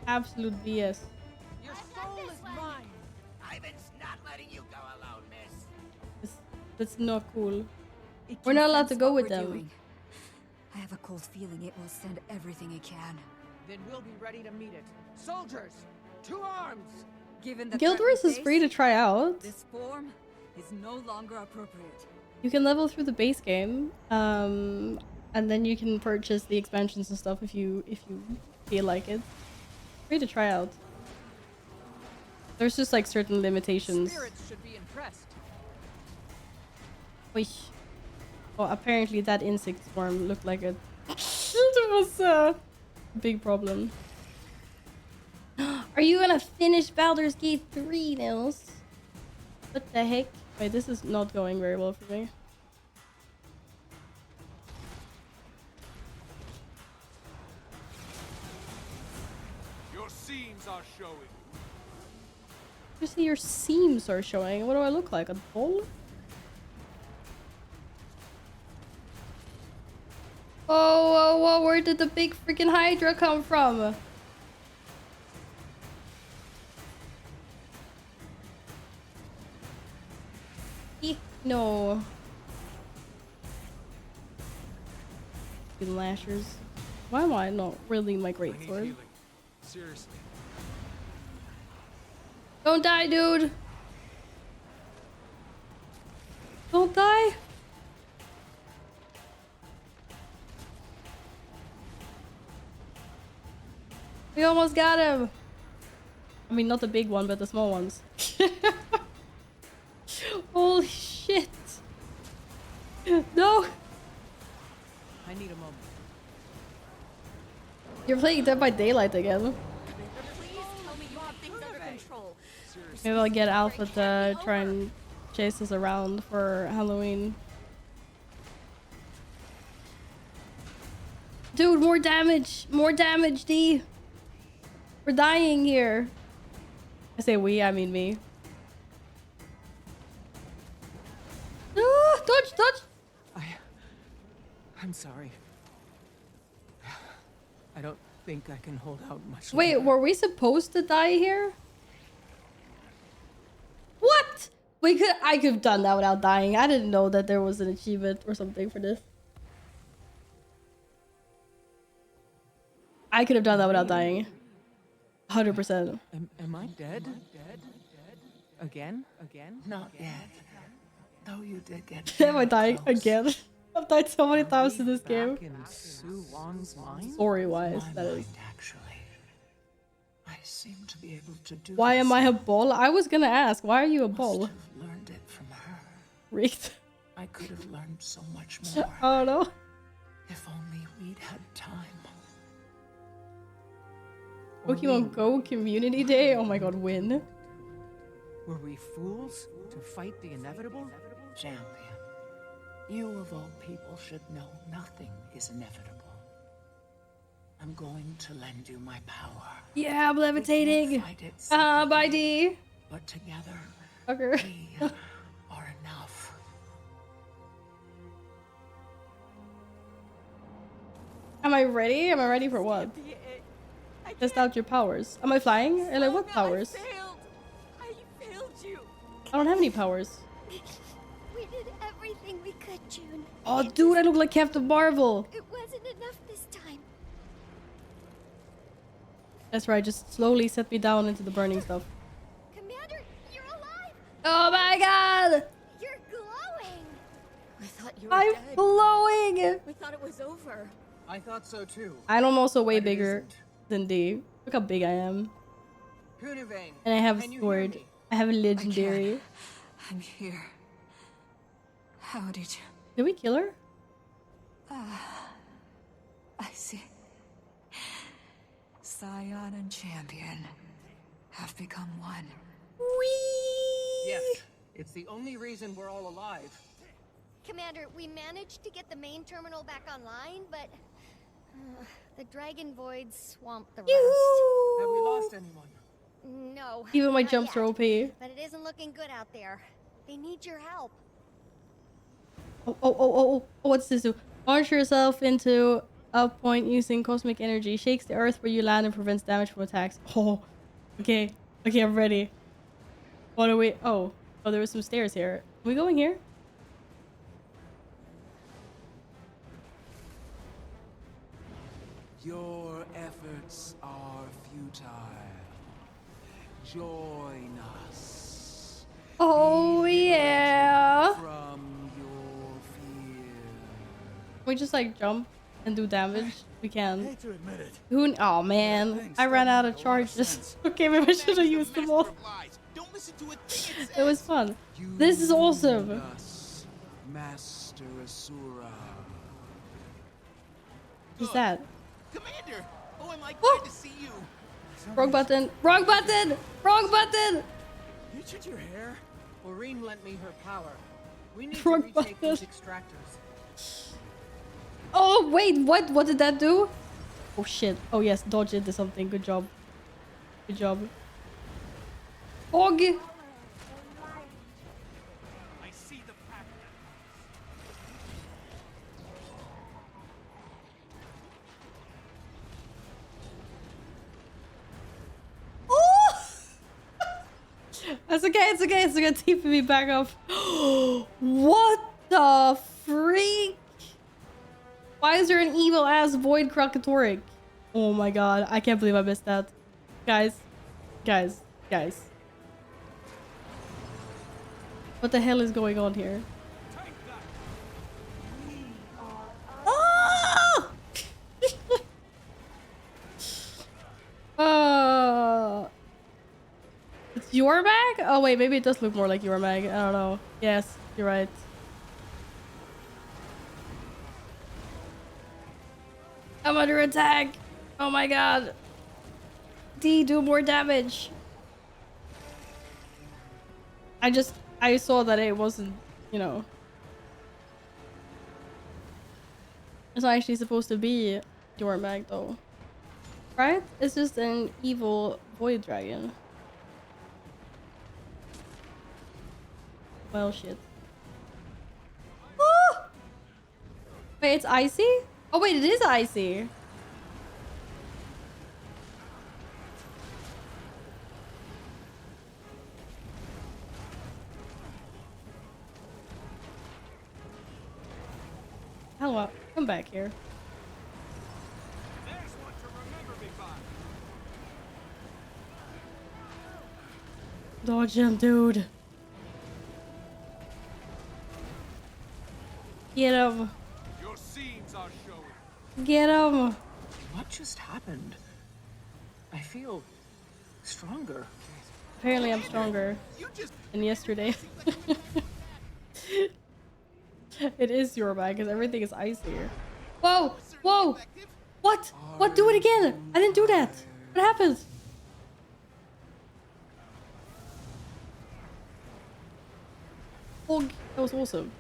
Absolute BS. Your soul is mine. Ivan's not letting you go alone, miss. That's not cool. It We're not allowed to confirms go what with we're them. doing. I have a cold feeling it will send everything it can. Then we'll be ready to meet it. Soldiers, to arms! Given the Guild threat we Wars is face, free to try out. This form is no longer appropriate. You can level through the base game, and then you can purchase the expansions and stuff if you feel like it. Free to try out. There's just like certain limitations. Spirits should be impressed. Wait. Oh, apparently that insect swarm looked like it. It was a big problem. Are you gonna finish Baldur's Gate 3, Nils? What the heck? Wait, this is not going very well for me. your seams are showing. You see your seams are showing. What do I look like? A bull? Oh, whoa, whoa, where did the big freaking Hydra come from? Eek, no. The lashers. Why am I not wielding my I need greatsword? healing. Seriously. Don't die, dude! Don't die! We almost got him! I mean, not the big one, but the small ones. Holy shit! No! I need a moment. You're playing Dead by Daylight again. Please tell me you have things under control. Maybe I'll get Alpha to try and chase us around for Halloween. Dude, more damage! More damage, D! We're dying here. I say we, I mean me. Ah, dodge, dodge! I'm sorry. I don't think I can hold out much Wait, longer. were we supposed to die here? What? I could have done that without dying. I didn't know that there was an achievement or something for this. I could have done that without dying. 100%. Am I dead? Again? Not yet. Though you did get Am I very dying close. again? I've died so many times in this Back game. in Sue Wong's mind? Story-wise, My that is. mind, actually. I seem to be able to do Why this. am I a bull? I was gonna ask, why are you a Must bull? have learned it from her. Rigged. I could have learned so much more. Oh no. If only we'd had time. Pokemon Go Community Day? Oh my god, win. Were we fools to fight the inevitable? Champion, you of all people should know nothing is inevitable. I'm going to lend you my power. Yeah, I'm We can't levitating. fight it Bye separately, D. but together Fucker. we are enough. Am I ready? Am I ready for what? Test out your powers. Am I flying? And like what powers? I failed you. I don't have any powers. We did everything we could, June. Oh dude, I look like Captain Marvel. It wasn't enough this time. That's right, just slowly set me down into the burning stuff. Commander, you're alive. Oh my god! You're glowing. We thought you were I'm dead. glowing! We thought it was over. I thought so too. I'm also way But it bigger isn't. than D. Look how big I am. Hunivane, And I have a can you hear sword. me? I have a legendary. I'm here. How did you... Did we kill her? I see. Scion and Champion have become one. Whee! Yes, it's the only reason we're all alive. Commander, we managed to get the main terminal back online, but The dragon void swamped the rest. Have we lost anyone? No. Even my not jumps are yet. OP. But it isn't looking good out there. They need your help. Oh, what's this do? Launch yourself into a point using cosmic energy. Shakes the earth where you land and prevents damage from attacks. Oh, okay. Okay, I'm ready. What are we? Oh, there were some stairs here. Are we going here? Your efforts are futile. Join us. Oh, yeah. From your fear. We just like jump and do damage. We can. Hate to admit it. Who? Oh man, I ran out of charges. Okay, maybe I should have used them all. It was fun. This is awesome. Us, Master Asura. Who's that? Commander! Oh, am I Oh! glad to see you! Wrong button. Wrong button. Wrong button. You did your hair? Maureen lent me her power. We need Wrong to retake button. these extractors. Oh wait, what? What did that do? Oh shit. Oh yes, dodge into something. Good job. Good job. Og. I see the pattern. Oh! That's okay. It's okay. It's gonna TP me back up. What the freak? Why is there an evil ass void Krakatoric? Oh my god, I can't believe I missed that. Guys. What the hell is going on here? Ah! It's your mag? Oh wait, maybe it does look more like your mag. I don't know. Yes, you're right. I'm under attack. Oh my god. D, do more damage. I saw that it wasn't, you know. It's not actually supposed to be your mag though. Right? It's just an evil void dragon. Well, shit. Ah! Wait, it's icy? Oh wait, it is icy. Hello, come back here. There's one to remember me by. Dodge him, dude. Get him. Your seams are showing. Get him. What just happened? I feel stronger. Apparently I'm stronger than yesterday. It is your bag because everything is icy. Whoa! Whoa! What? What? Do it again! I didn't do that! What happened? Oh, that was awesome.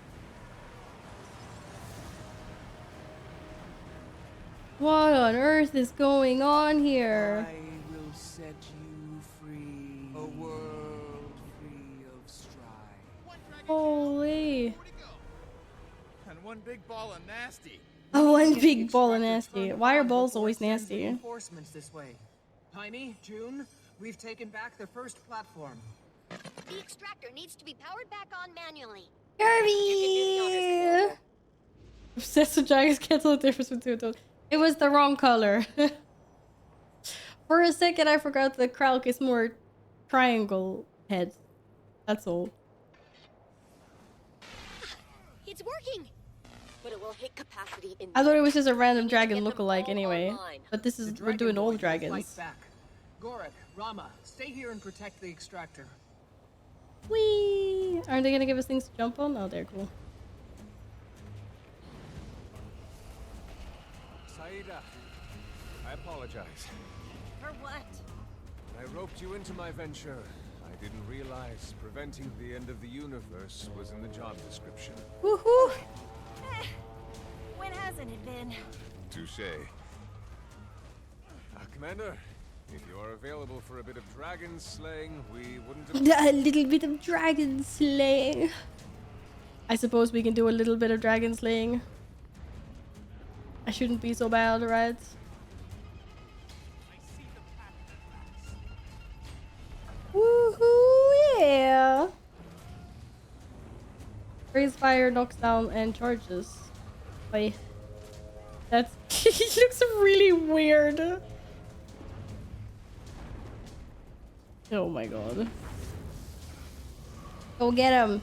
What on earth is going on here? I will set you free. A world free of strife. Holy. And one big ball of nasty. Oh, one big ball of nasty. Why are balls always nasty? Reinforcements this way. Piney, June, we've taken back the first platform. The extractor needs to be powered back on manually. Kirby! Obsessed with dragons, can't tell the difference between those. It was the wrong color. For a second, I forgot the Krauk is more triangle head. That's all. It's working. But it will hit capacity in I thought it was just a random We need to dragon get them lookalike all anyway. online. But this is, The we're doing dragon all boy will dragons. fight back. Gorik, Rama, stay here and protect the extractor. Whee! Aren't they gonna give us things to jump on? Oh, they're cool. Saida, I apologize. For what? When I roped you into my venture, I didn't realize preventing the end of the universe was in the job description. Woohoo! When hasn't it been? Touche. Commander, if you are available for a bit of dragon slaying, we wouldn't A little bit of dragon slaying. I suppose we can do a little bit of dragon slaying. I shouldn't be so bad, right? Woohoo! Yeah. Freeze fire, knocks down, and charges. Wait. That's. He looks really weird. Oh my god. Go get him.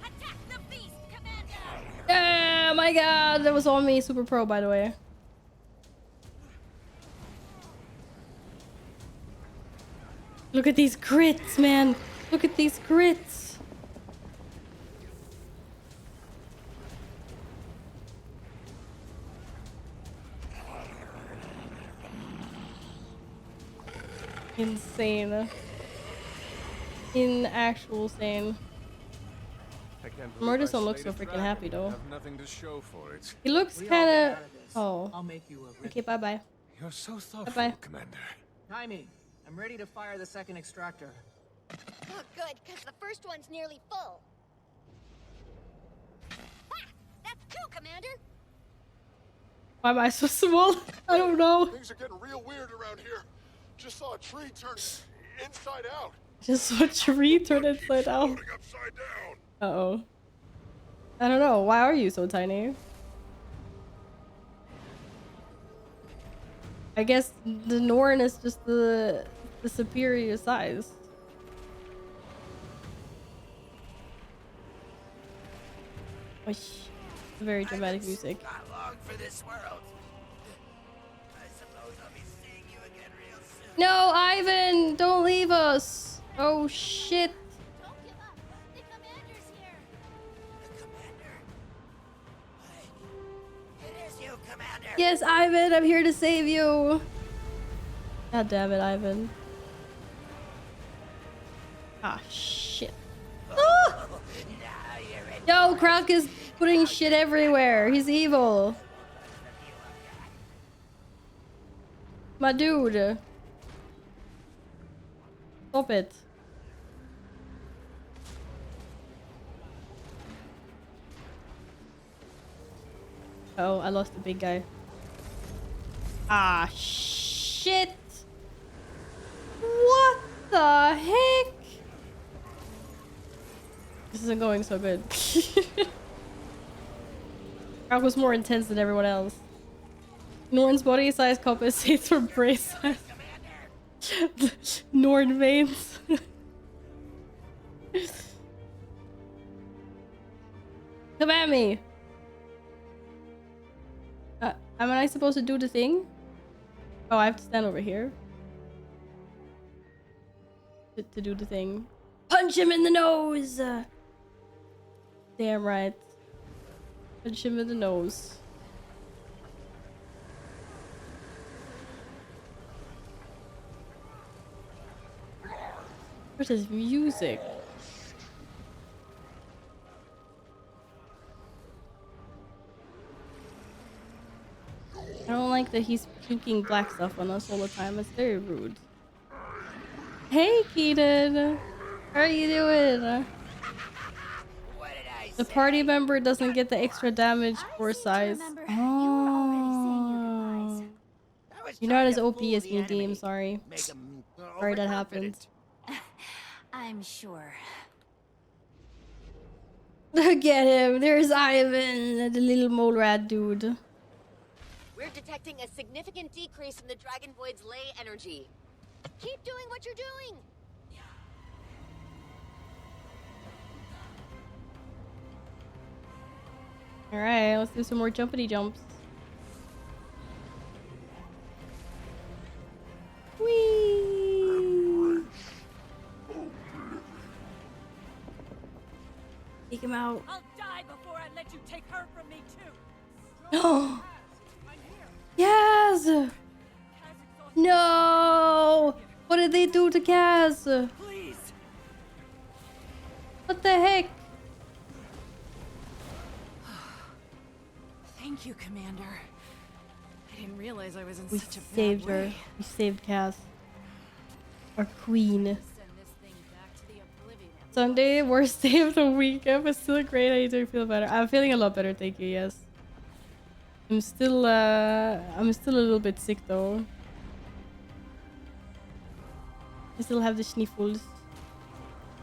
Attack the beast, Commander! Oh my god, that was on me. Super pro, by the way. Look at these crits, man. Look at these crits. Insane. In actual sane. Mortis don't look so freaking happy though. Have nothing to show for it. He looks kind of. Oh. I'll make you a Okay, bye bye. You're so thoughtful, Bye-bye. Commander. Timing. I'm ready to fire the second extractor. Oh, good, because the first one's nearly full. Ha! That's two, Commander! Why am I so small? I don't know. Things are getting real weird around here. Just saw a tree turn inside out. Just saw a tree turn inside out. Floating upside down. Uh-oh. I don't know. Why are you so tiny? I guess the Norn is just the superior size. Very dramatic music. Not long for this world. I suppose I'll be seeing you again real soon. No, Ivan! Don't leave us! Oh shit! Don't give up! The Commander's here! The Commander? Why, it is you, Commander! Yes, Ivan! I'm here to save you! God damn it, Ivan. Ah, shit. Ah! Yo, Kralk is putting shit everywhere. He's evil. My dude. Stop it. Oh, I lost the big guy. Ah, shit. What the heck? This isn't going so good. Kralk was more intense than everyone else. Norn's body size compensates for brace size. Norn veins. Come at me. Am I supposed to do the thing? Oh, I have to stand over here to do the thing. Punch him in the nose! Damn right. Punch him in the nose. Where's his music? I don't like that he's puking black stuff on us all the time. It's very rude. Hey, Keaton! How are you doing? The party member doesn't get the extra damage for size. Oh. You're not as OP as me, Deem. Sorry. Sorry that happened. I'm sure. Look at him. There's Ivan, the little mole rat dude. We're detecting a significant decrease in the Dragon Void's ley energy. Keep doing what you're doing! Alright, let's do some more jumpity jumps. Whee! Take him out. I'll die before I let you take her from me too. No! Yes! No! What did they do to Kaz? Please. What the heck? Thank you, Commander. I didn't realize I was in We such a bad saved her. way. We saved Cass. Our queen. Send this thing back to the oblivion. Sunday, worst day of the week. But still great. I do feel better. I'm feeling a lot better, thank you, yes. I'm still a little bit sick though. I still have the sniffles.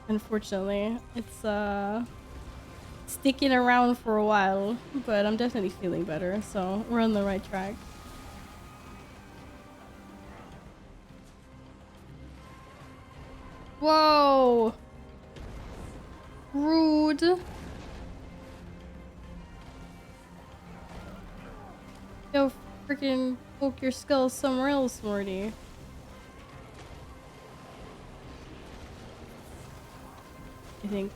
Unfortunately. It's sticking around for a while, but I'm definitely feeling better, so we're on the right track. Whoa! Rude. Go freaking poke your skull somewhere else, Morty. I think.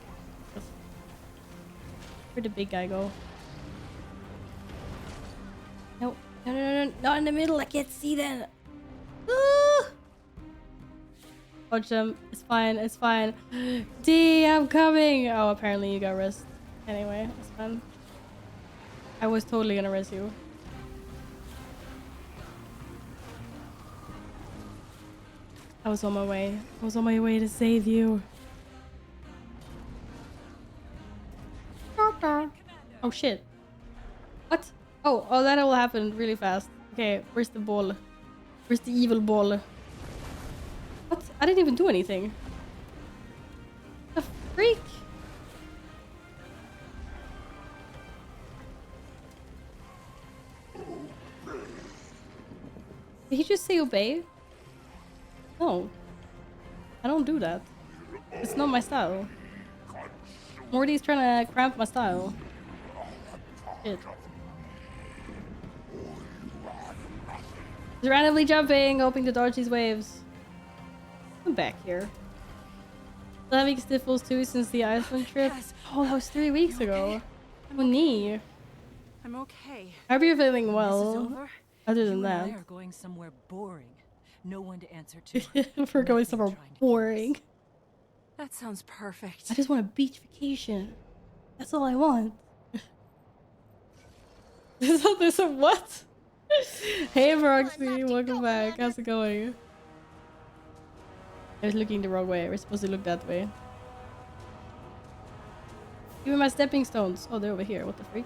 Where'd the big guy go? Nope. No, no, no, no, not in the middle. I can't see that. Ah! Watch him. It's fine. It's fine. D, I'm coming. Oh, apparently you got rest. Anyway, it's fine. I was totally gonna rest you. I was on my way. I was on my way to save you. Oh shit. What? Oh, that all happened really fast. Okay, where's the ball? Where's the evil ball? What? I didn't even do anything. The freak? Did he just say obey? No. I don't do that. It's not my style. Morty's trying to cramp my style. Shit. He's randomly jumping, hoping to dodge these waves. I'm back here. Still having sniffles too since the Iceland trip. Oh, that was 3 weeks ago. Oh, knee. I'm okay. I hope you're feeling This is well. over. Other You than and I that. are going somewhere boring. No one to answer to. We're going somewhere boring. That sounds perfect. I just want a beach vacation. That's all I want. This is what? Hey Roxy, welcome back. How's it going? I was looking the wrong way. We're supposed to look that way. Give me my stepping stones. Oh, they're over here. What the freak?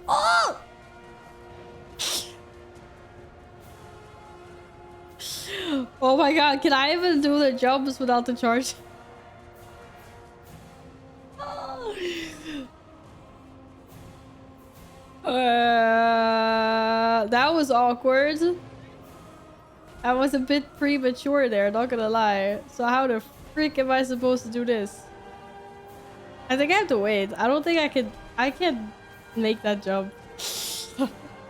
Oh! Oh my god, can I even do the jumps without the charge? That was awkward. I was a bit premature there, not gonna lie. So how the freak am I supposed to do this? I think I have to wait. I don't think I can't make that jump.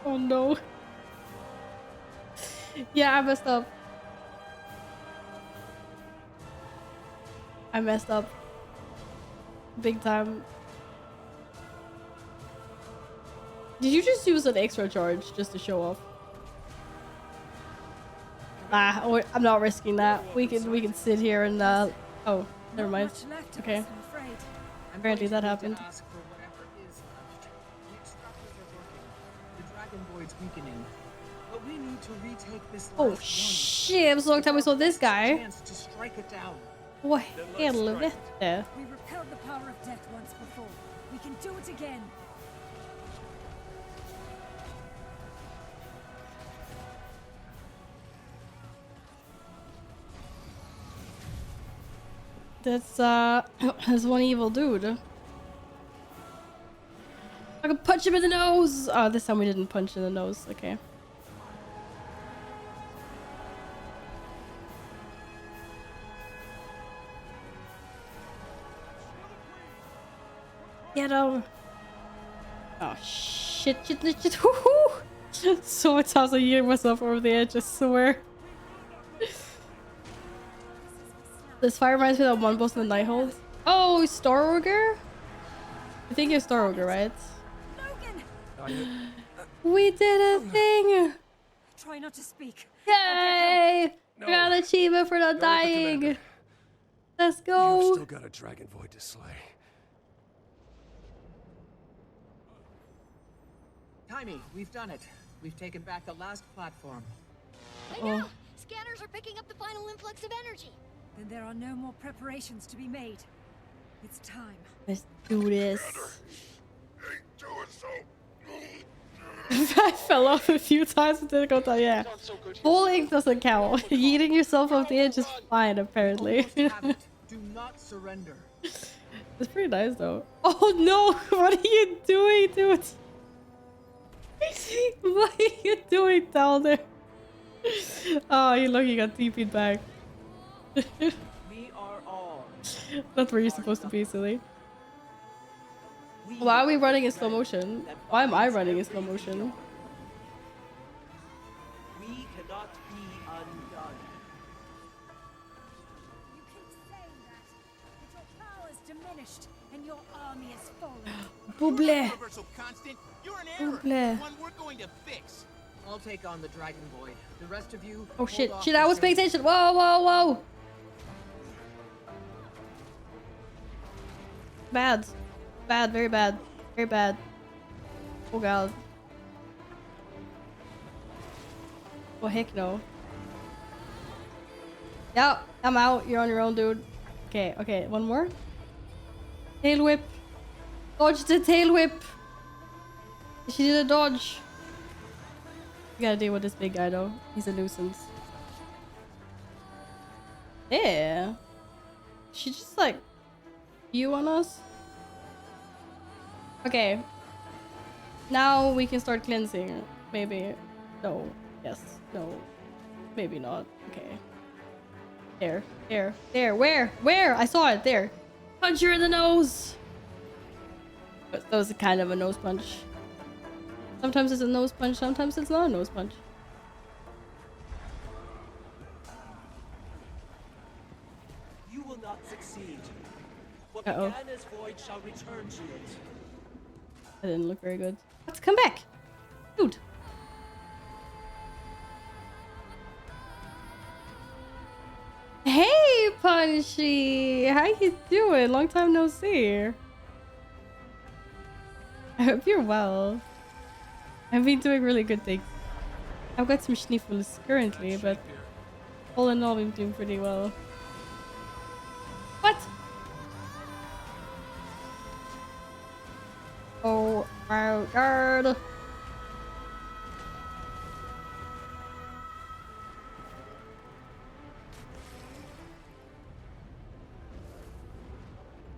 Oh no. Yeah, I messed up. I messed up. Big time. Did you just use an extra charge just to show off? Ah, I'm not risking that. We can sit here and oh, never mind. Okay. Apparently that happened. Oh shit, I'm so long time we saw this guy. What helvete? We repelled the power of death once before. We can do it again. That's one evil dude. I can punch him in the nose! Oh, this time we didn't punch in the nose. Okay. Get him! Oh shit, shit, shit, shit. Woohoo! So much times I hear myself over the edge, I swear. This fire reminds me of that one boss in the Nighthold. Oh, Star Ogre? I think you're Star Ogre, right? We did a thing! Try not to speak. Yay! We got an achievement for not dying! Let's You've go. still got a dragon void to slay. Timey, we've done it. We've taken back the last platform. I know! Scanners are picking up the final influx of energy. Then there are no more preparations to be made. It's time. Let's do this. Ain't doing so. I fell off a few times and didn't go down. Yeah. Falling doesn't count. Yeeting yourself off the edge is fine, apparently. Do not surrender. It's pretty nice, though. Oh no! What are you doing, dude? What are you doing down there? Oh, you look, you got TP'd back. We are all. That's where you're supposed to be, silly. Why are we running in slow motion? Why am I running in slow motion? We cannot be undone. You keep saying that, but your power is diminished and your army is falling. Bouble. Universal constant, you're an error. Bouble. One we're going to fix. I'll take on the Dragon Void. The rest of you. Oh shit! hold off Shit! the I was show. paying attention. Whoa! Whoa! Whoa! Bad. Bad. Very bad. Very bad. Oh god. Oh heck no. Yeah, I'm out. You're on your own, dude. Okay. Okay. One more. Tail whip. Dodge the tail whip. She did a dodge. We gotta deal with this big guy though. He's a nuisance. Yeah. She just like you on us. Okay. Now we can start cleansing. Maybe. No. Yes. No. Maybe not. Okay. There. There. There. Where? Where? I saw it. There. Punch her in the nose. That was kind of a nose punch. Sometimes it's a nose punch, sometimes it's not a nose punch. You will not succeed. What Uh-oh. began as void shall return to it. That didn't look very good. Let's come back! Dude! Hey, Punchy! How you doing? Long time no see. I hope you're well. I've been doing really good things. I've got some sniffles currently, but all in all, I'm doing pretty well. What? Oh my god.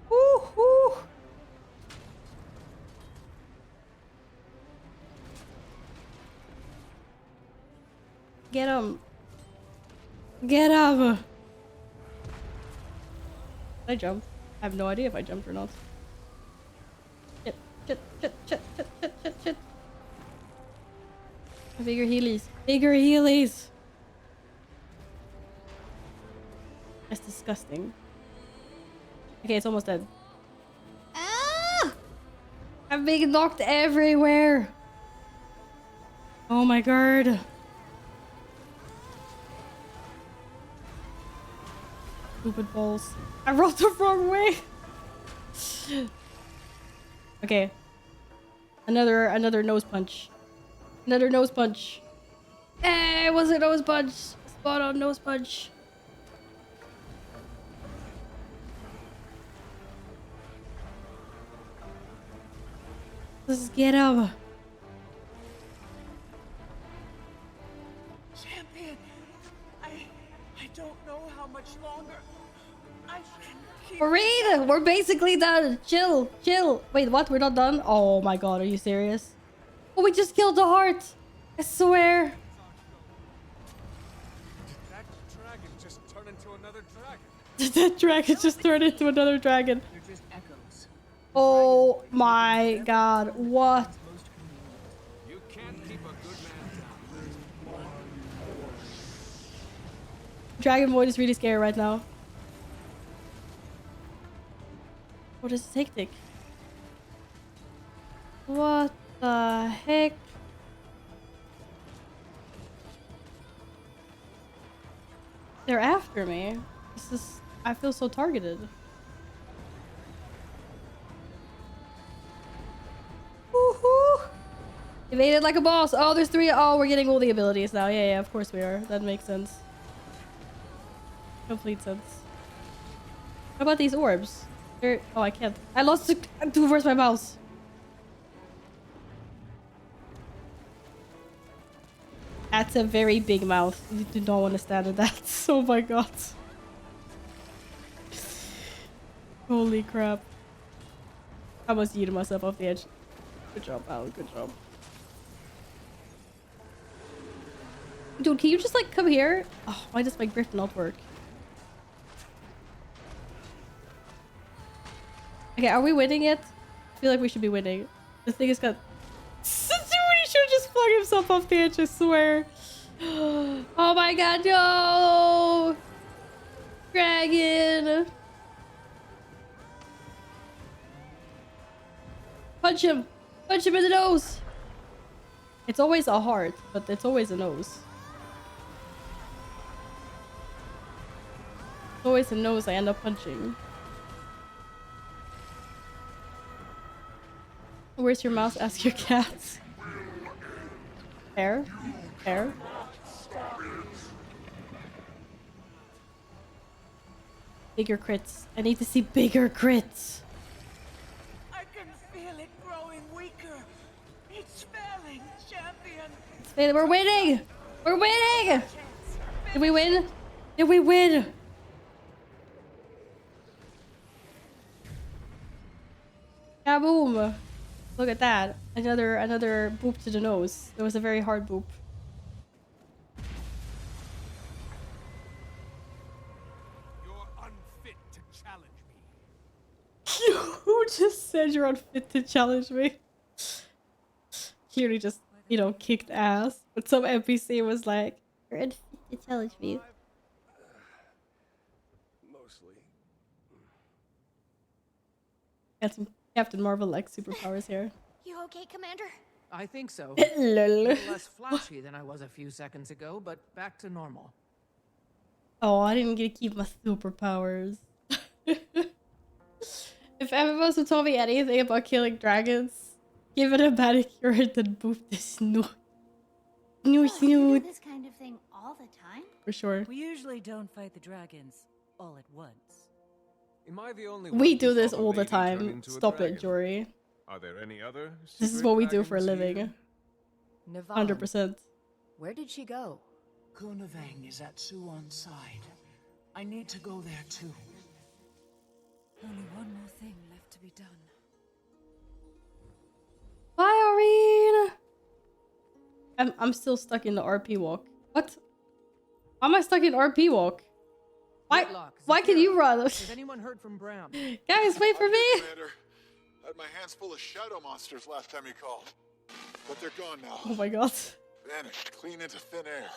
Woo-hoo. Get him. Get him. Did I jump? I have no idea if I jumped or not. Shit, shit, shit, shit, shit, shit, shit, shit. Bigger healies. Bigger healies. That's disgusting. Okay, it's almost dead. Ah! I'm being knocked everywhere. Oh my god. Stupid balls. I rolled the wrong way. Okay. Another nose punch. Another nose punch. Hey, it was a nose punch. Spot on nose punch. Let's get him. Champion, I don't know how much longer I can keep. Reed, we're basically done. Chill, chill. Wait, what? We're not done? Oh my god, are you serious? Oh, we just killed the heart. I swear. That dragon just turned into another dragon. That dragon just turned into another dragon. They're just echoes. Oh my god, what? You can't keep a good man down. Dragon Void is really scary right now. What is the tactic? What the heck? They're after me. This is I feel so targeted. Woohoo! Evaded like a boss. Oh, there's 3. Oh, we're getting all the abilities now. Yeah, of course we are. That makes sense. Complete sense. What about these orbs? They're... Oh, I can't. I lost the... Where's my mouse? That's a very big mouth. You do not want to stand at that. Oh my god. Holy crap. I almost yeeted myself off the edge. Good job, Alan. Good job. Dude, can you just like come here? Oh, why does my grip not work? Okay, are we winning it? I feel like we should be winning. This thing has got... He should have just flung himself off the edge, I swear. Oh my god, no! Dragon! Punch him! Punch him in the nose! It's always a heart, but it's always a nose. It's always a nose I end up punching. Where's your mouse? Ask your cat. Fair. Fair. Bigger crits. I need to see bigger crits. I can feel it growing weaker. It's failing, champion. It's failing. We're winning! We're winning! Did we win? Did we win? Kaboom! Look at that. Another boop to the nose. It was a very hard boop. You're unfit to challenge me. Who just said you're unfit to challenge me? Clearly just, you know, kicked ass. But some NPC was like, you're unfit to challenge me. Mostly. Got some Captain Marvel-like superpowers here. You okay, Commander? I think so. Lol. A little less flashy than I was a few seconds ago, but back to normal. Oh, I didn't get to keep my superpowers. If everyone would tell me anything about killing dragons, give it a manicure and then boop the snoot. Snoot, You do snoot. this kind of thing all the time? For sure. We usually don't fight the dragons all at once. Am I the only We one do who this saw a all the lady turn time. into a Stop it, dragon? Jory. Are there any other? This is secret what we do for a dragons living. here? Navon, 100%. where did she go? Kunavang is at Suwon's side. I need to go there too. Only one more thing left to be done. Bye, Aurene! I'm still stuck in the RP walk. What? Why am I stuck in RP walk? Why can you run? Has anyone heard from Brown? Guys, wait for me! Commander, I had my hands full of shadow monsters last time you called. But they're gone now. Oh my god. Vanished clean into thin air.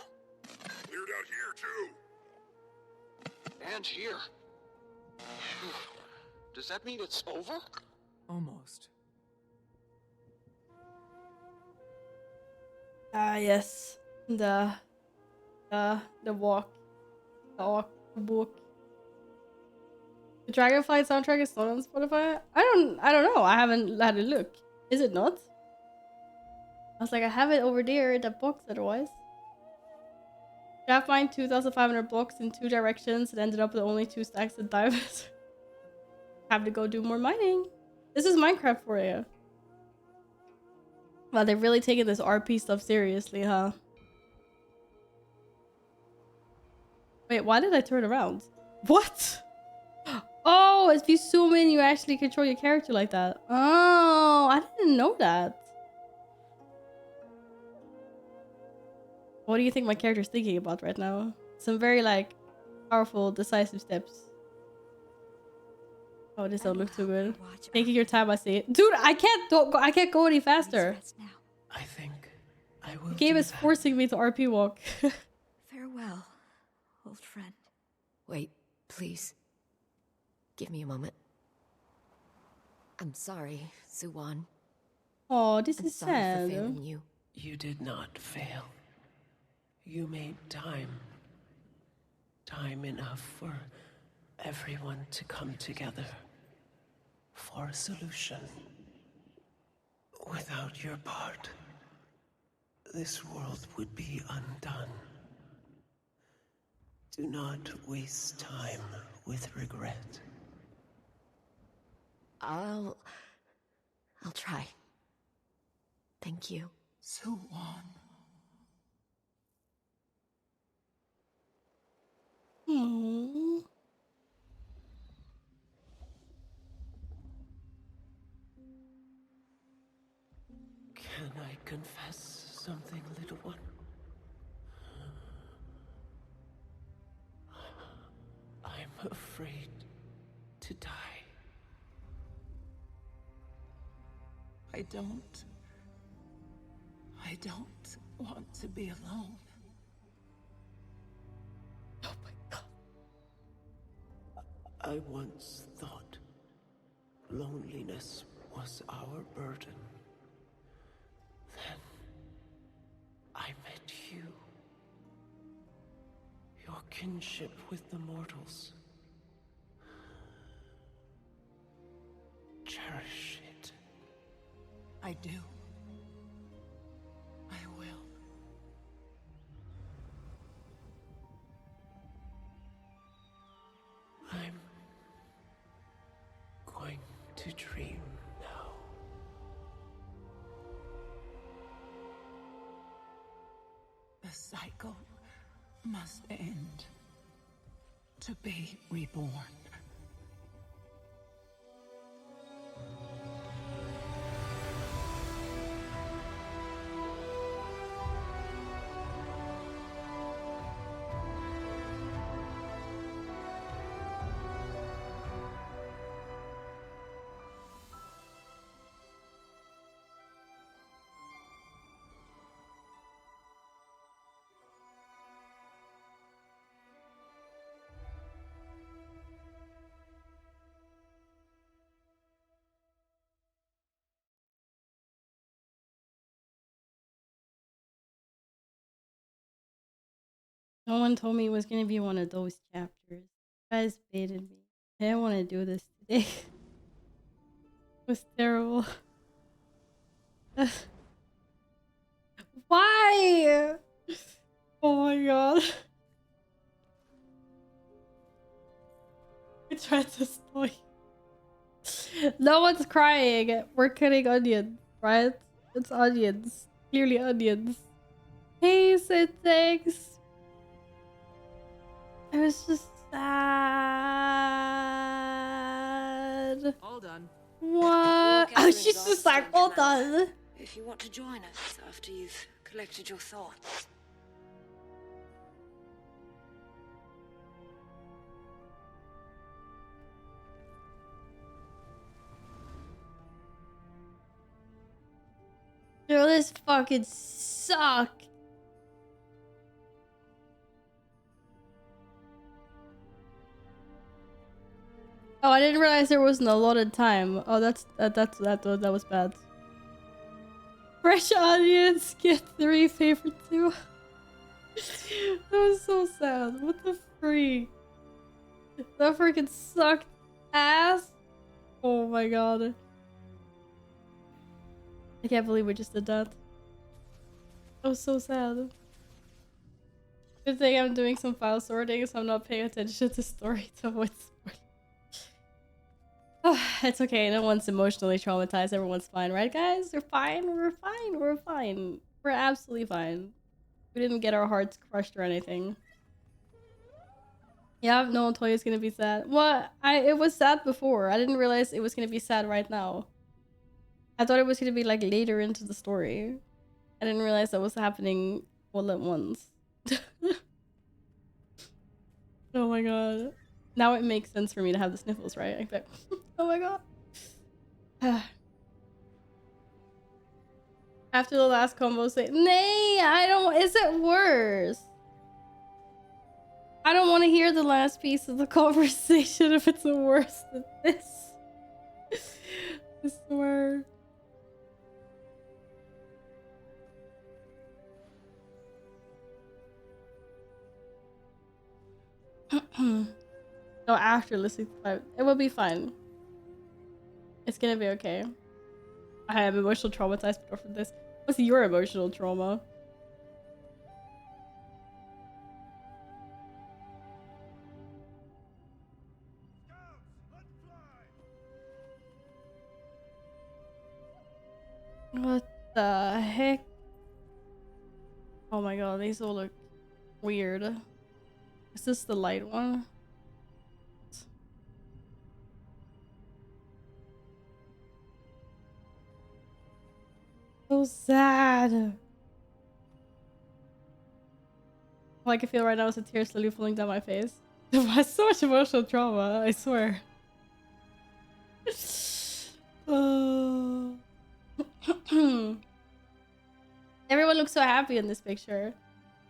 Cleared out here too. And here. Does that mean it's over? Almost. Ah, yes. The walk. The book. The Dragonflight soundtrack is not on Spotify? I don't know. I haven't had a look. Is it not? I was like, I have it over there in the box otherwise. Draft mine 2,500 blocks in 2 directions and ended up with only 2 stacks of diamonds. Have to go do more mining. This is Minecraft for you. Wow, they've really taken this RP stuff seriously, huh? Wait, why did I turn around? What? Oh, if you zoom in, you actually control your character like that. Oh, I didn't know that. What do you think my character's thinking about right now? Some very, like, powerful, decisive steps. Oh, this don't look too good. Taking your time, I see it. Dude, I can't go any faster. I think I will. The game is forcing me to RP walk. Farewell, old friend. Wait, please. Give me a moment. I'm sorry, Suwon. Oh, this I'm is sorry sad. for failing you. You did not fail. You made time. Time enough for everyone to come together for a solution. Without your part, this world would be undone. Do not waste time with regret. I'll try. Thank you. Suwon. Aww. Can I confess something, little one? I'm afraid to die. I don't want to be alone. Oh my god. I once thought loneliness was our burden. Then I met you. Your kinship with the mortals. Cherish it. I do. I will. I'm going to dream now. The cycle must end. To be reborn. No one told me it was gonna be one of those chapters. You guys baited me. I didn't want to do this today. It was terrible. Why? Oh my god. I tried to stall you. No one's crying. We're cutting onions, right? It's onions. Clearly onions. Hey, Syntax. I was just sad. All done. What? Oh, she's just like, hold on. If you want to join us after you've collected your thoughts. Girl, this fucking suck. Oh, I didn't realize there wasn't a lot of time. Oh, that was bad. Fresh onions, get 3, favorite 2. That was so sad. What the freak? That freaking sucked ass. Oh my god. I can't believe we just did that. That was so sad. Good thing I'm doing some file sorting, so I'm not paying attention to story to avoid spoilers. It's okay. No one's emotionally traumatized. Everyone's fine, right, guys? We're fine. We're fine. We're fine. We're absolutely fine. We didn't get our hearts crushed or anything. Yeah, no one told you it's gonna be sad. What? It was sad before. I didn't realize it was gonna be sad right now. I thought it was gonna be like later into the story. I didn't realize that was happening all at once. Oh my god. Now it makes sense for me to have the sniffles, right? I bet. Oh my god. After the last combo, say, nay, I don't. Is it worse? I don't want to hear the last piece of the conversation if it's worse than this. I swear. No, after listening to 5. It will be fine. It's gonna be okay. I am emotional traumatized from this. What's your emotional trauma? What the heck? Oh my god, these all look weird. Is this the light one? So sad. All I can feel right now is a tear slowly falling down my face. That's so much emotional trauma, I swear. Everyone looks so happy in this picture.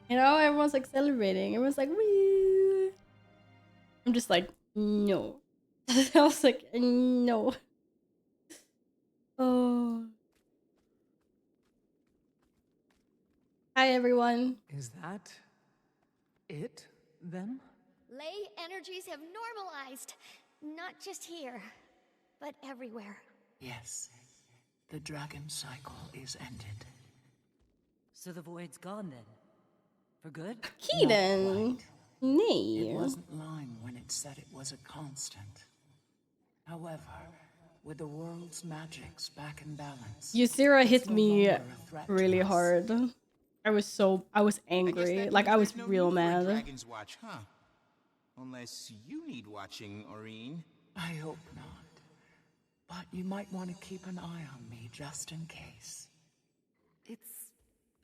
You know, everyone's like celebrating. Everyone's like, wee. I'm just like, no. I was like, no. Oh. Hi, everyone. Is that it, then? Ley energies have normalized. Not just here, but everywhere. Yes. The dragon cycle is ended. So the void's gone then? For good? Keaton. It Nee. wasn't lying when it said it was a constant. However, with the world's magics back in balance, Ysera hit it's no me longer a threat to really us. hard. I was angry. Like I was real mad. Dragon's Watch, huh? Unless you need watching, Aurene. I hope not. But you might want to keep an eye on me just in case. It's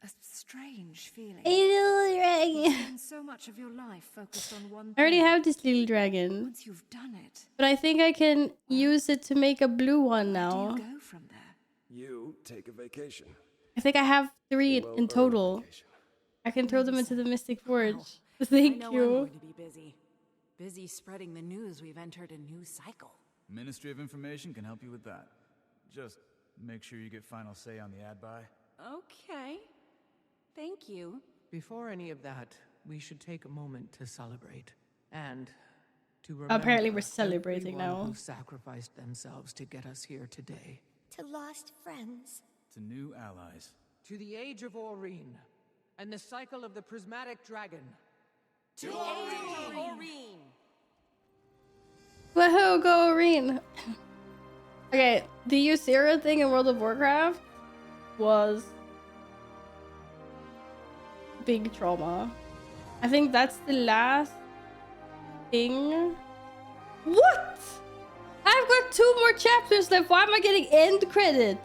a strange feeling. A little dragon. You spend so much of your life focused on one thing. I already have this little dragon. Once you've done it, But I think I can use it to make a blue one where now. do you go from there? You take a vacation. I think I have 3 Well in earned total. vacation. I can throw them into the Mystic Forge. Well, Thank I know you. I'm going to be busy. Busy spreading the news we've entered a new cycle. Ministry of Information can help you with that. Just make sure you get final say on the ad buy. Okay. Thank you. Before any of that, we should take a moment to celebrate. And to remember Apparently we're celebrating everyone now. who sacrificed themselves to get us here today. To lost friends. To new allies. To the Age of Aurene, and the cycle of the Prismatic Dragon. To Aurene! Woohoo, go Aurene! Okay, the Ysera thing in World of Warcraft was big trauma. I think that's the last thing. What? I've got 2 more chapters left. Why am I getting end credits?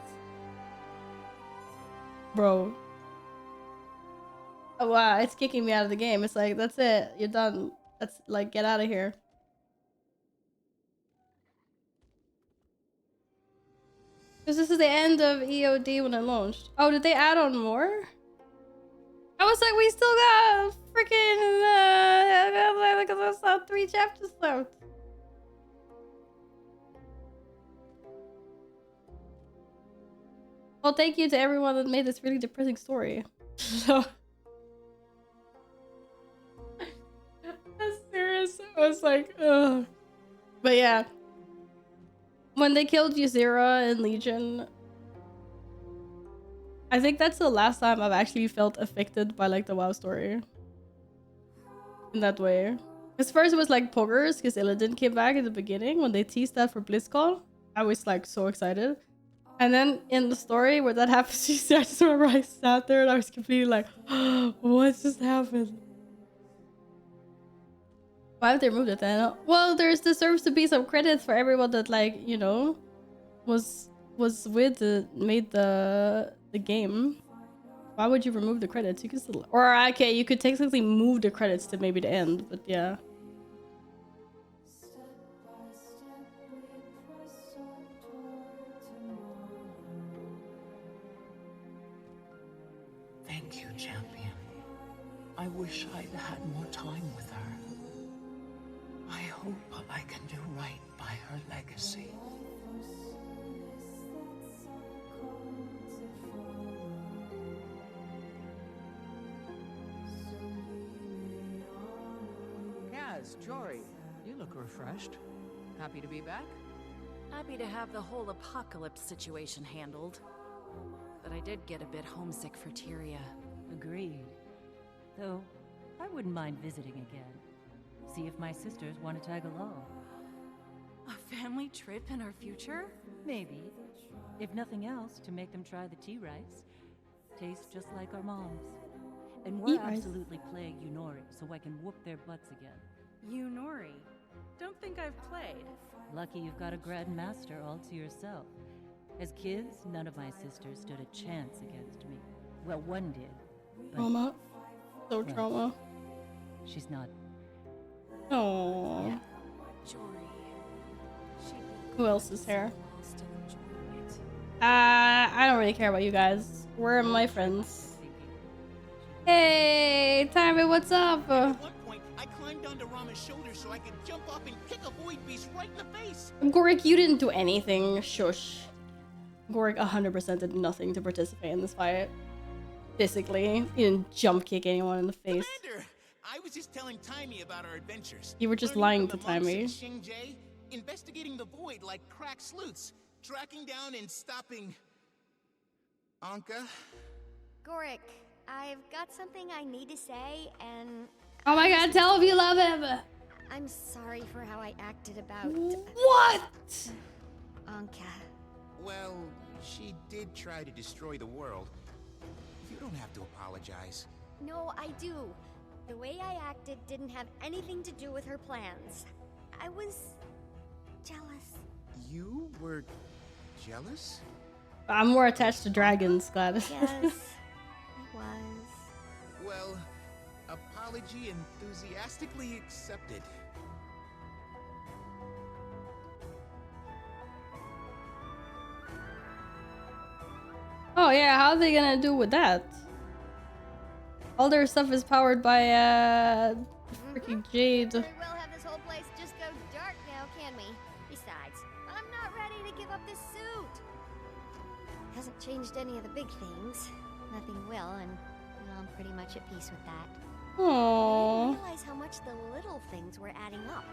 Bro. Oh wow, it's kicking me out of the game. It's like, that's it. You're done. That's like, get out of here. Because this is the end of EOD when it launched. Oh, did they add on more? I was like, we still got freaking because I saw 3 chapters left. Well, thank you to everyone that made this really depressing story. So that's serious. I was like, ugh. But yeah. When they killed Ysera in Legion, I think that's the last time I've actually felt affected by like the WoW story. In that way. Because first it was like poggers, because Illidan came back in the beginning when they teased that for BlizzCon. I was like so excited. And then in the story where that happens, I just remember I sat there and I was completely like, what just happened? Why have they removed it then? Well, there deserves to be some credit for everyone that, like, you know, was with made the game. Why would you remove the credits? You can still, or okay, you could technically move the credits to maybe the end, but yeah. Thank you, champion. I wish I'd had more time with her. I hope I can do right by her legacy. Kaz, Jory, you look refreshed. Happy to be back? Happy to have the whole apocalypse situation handled. But I did get a bit homesick for Tyria. Agreed. Though, I wouldn't mind visiting again. See if my sisters want to tag along. A family trip in our future? Maybe. If nothing else, to make them try the tea rice. Tastes just like our moms. And we're absolutely plague Yunori, so I can whoop their butts again. Yunori? Don't think I've played. Lucky you've got a grandmaster all to yourself. As kids, none of my sisters stood a chance against me. Well, one did. But, Trauma. So trauma. She's not. Oh. Yeah. Who else is here? I don't really care about you guys. Where are my friends? Hey, Tyra, what's up? At one point, I climbed onto Rama's shoulder so I could jump up and kick a void beast right in the face. Gorik, you didn't do anything. Shush. Gorik 100% did nothing to participate in this fight. Physically, you didn't jump kick anyone in the face. Commander, I was just telling Timey about our adventures. You were just lying to Timey. Investigating the void like crack sleuths, tracking down and stopping Anka. Gorik, I've got something I need to say, and oh my god, tell him you love him! I'm sorry for how I acted about... What? Anka. Well, she did try to destroy the world. You don't have to apologize. No, I do. The way I acted didn't have anything to do with her plans. I was... jealous. You were jealous? I'm more attached to dragons, Gladys. Yes, I was. Well, apology enthusiastically accepted. Oh yeah, how are they gonna do with that? All their stuff is powered by freaking Jade. We will have this whole place just go dark now, can we? Besides, I'm not ready to give up this suit. Hasn't changed any of the big things. Nothing will, and well, I'm pretty much at peace with that. Aww. I didn't realize how much the little things were adding up.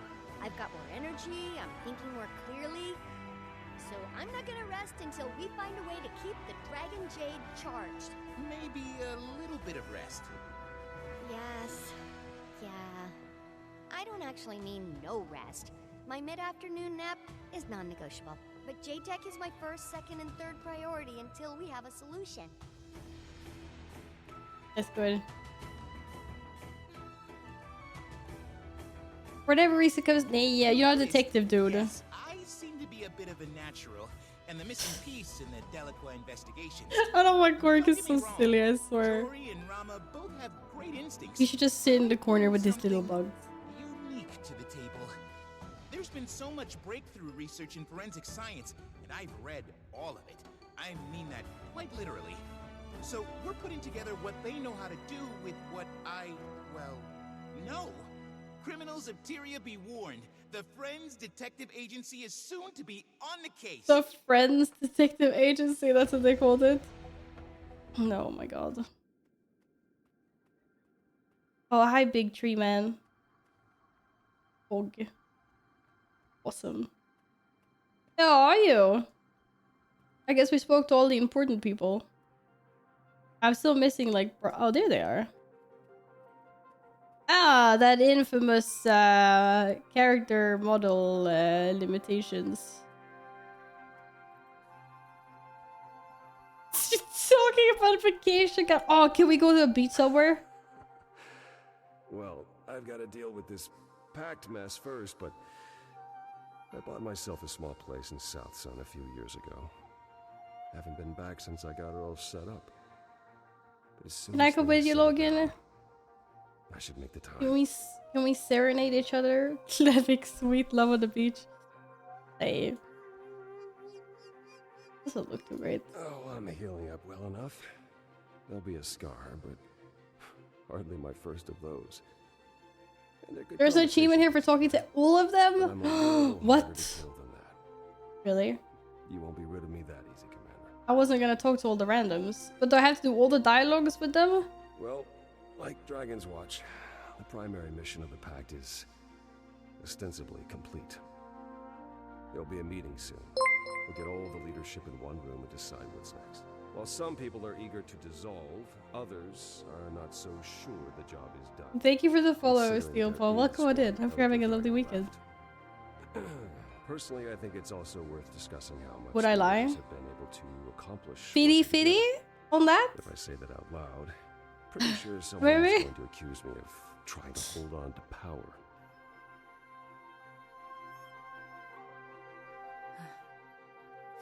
I've got more energy, I'm thinking more clearly. So I'm not gonna rest until we find a way to keep the Dragon Jade charged. Maybe a little bit of rest. Yes. Yeah. I don't actually mean no rest. My mid-afternoon nap is non-negotiable. But J-Tech is my first, second, and third priority until we have a solution. That's good. Whatever reason comes, yeah, you're not a detective, dude. Yes, I seem to be a bit of a natural, and the missing piece in the Delacroix investigation. I don't want Gorik is so silly, I swear. Tori and Rama both have great instincts. You should just sit in the corner with these little bugs. Unique to the table. There's been so much breakthrough research in forensic science, and I've read all of it. I mean that quite literally. So we're putting together what they know how to do with what I, well, know. Criminals of Tyria be warned. The Friends Detective Agency is soon to be on the case. The Friends Detective Agency, that's what they called it. No, oh my god. Oh, hi, Big Tree Man. Bog. Awesome. How are you? I guess we spoke to all the important people. I'm still missing, like, oh, there they are. Ah, that infamous character model limitations. Talking about vacation. Oh, can we go to a beach somewhere? Well, I've got to deal with this packed mess first, but I bought myself a small place in South Sun a few years ago. Haven't been back since I got it all set up. Can I come with you, Logan? I should make the time. Can we serenade each other? Like sweet love on the beach. Hey. Doesn't look too great. Oh, I'm healing up well enough. There'll be a scar, but hardly my first of those. There's an achievement here for talking to all of them? What? Really? You won't be rid of me that easy, Commander. I wasn't gonna talk to all the randoms. But do I have to do all the dialogues with them? Well, like Dragon's Watch, the primary mission of the Pact is ostensibly complete. There'll be a meeting soon. We'll get all the leadership in one room and decide what's next. While some people are eager to dissolve, others are not so sure the job is done. Thank you for the follow, Considering Steel there Paul. is Welcome on in. one Hope you're having a delicate lovely dragon weekend. Personally, I think it's also worth discussing how much Would I the lie? Raiders have been able to accomplish. Fitty fitty on that? If I say that out loud, pretty sure someone is Maybe? going to accuse me of trying to hold on to power.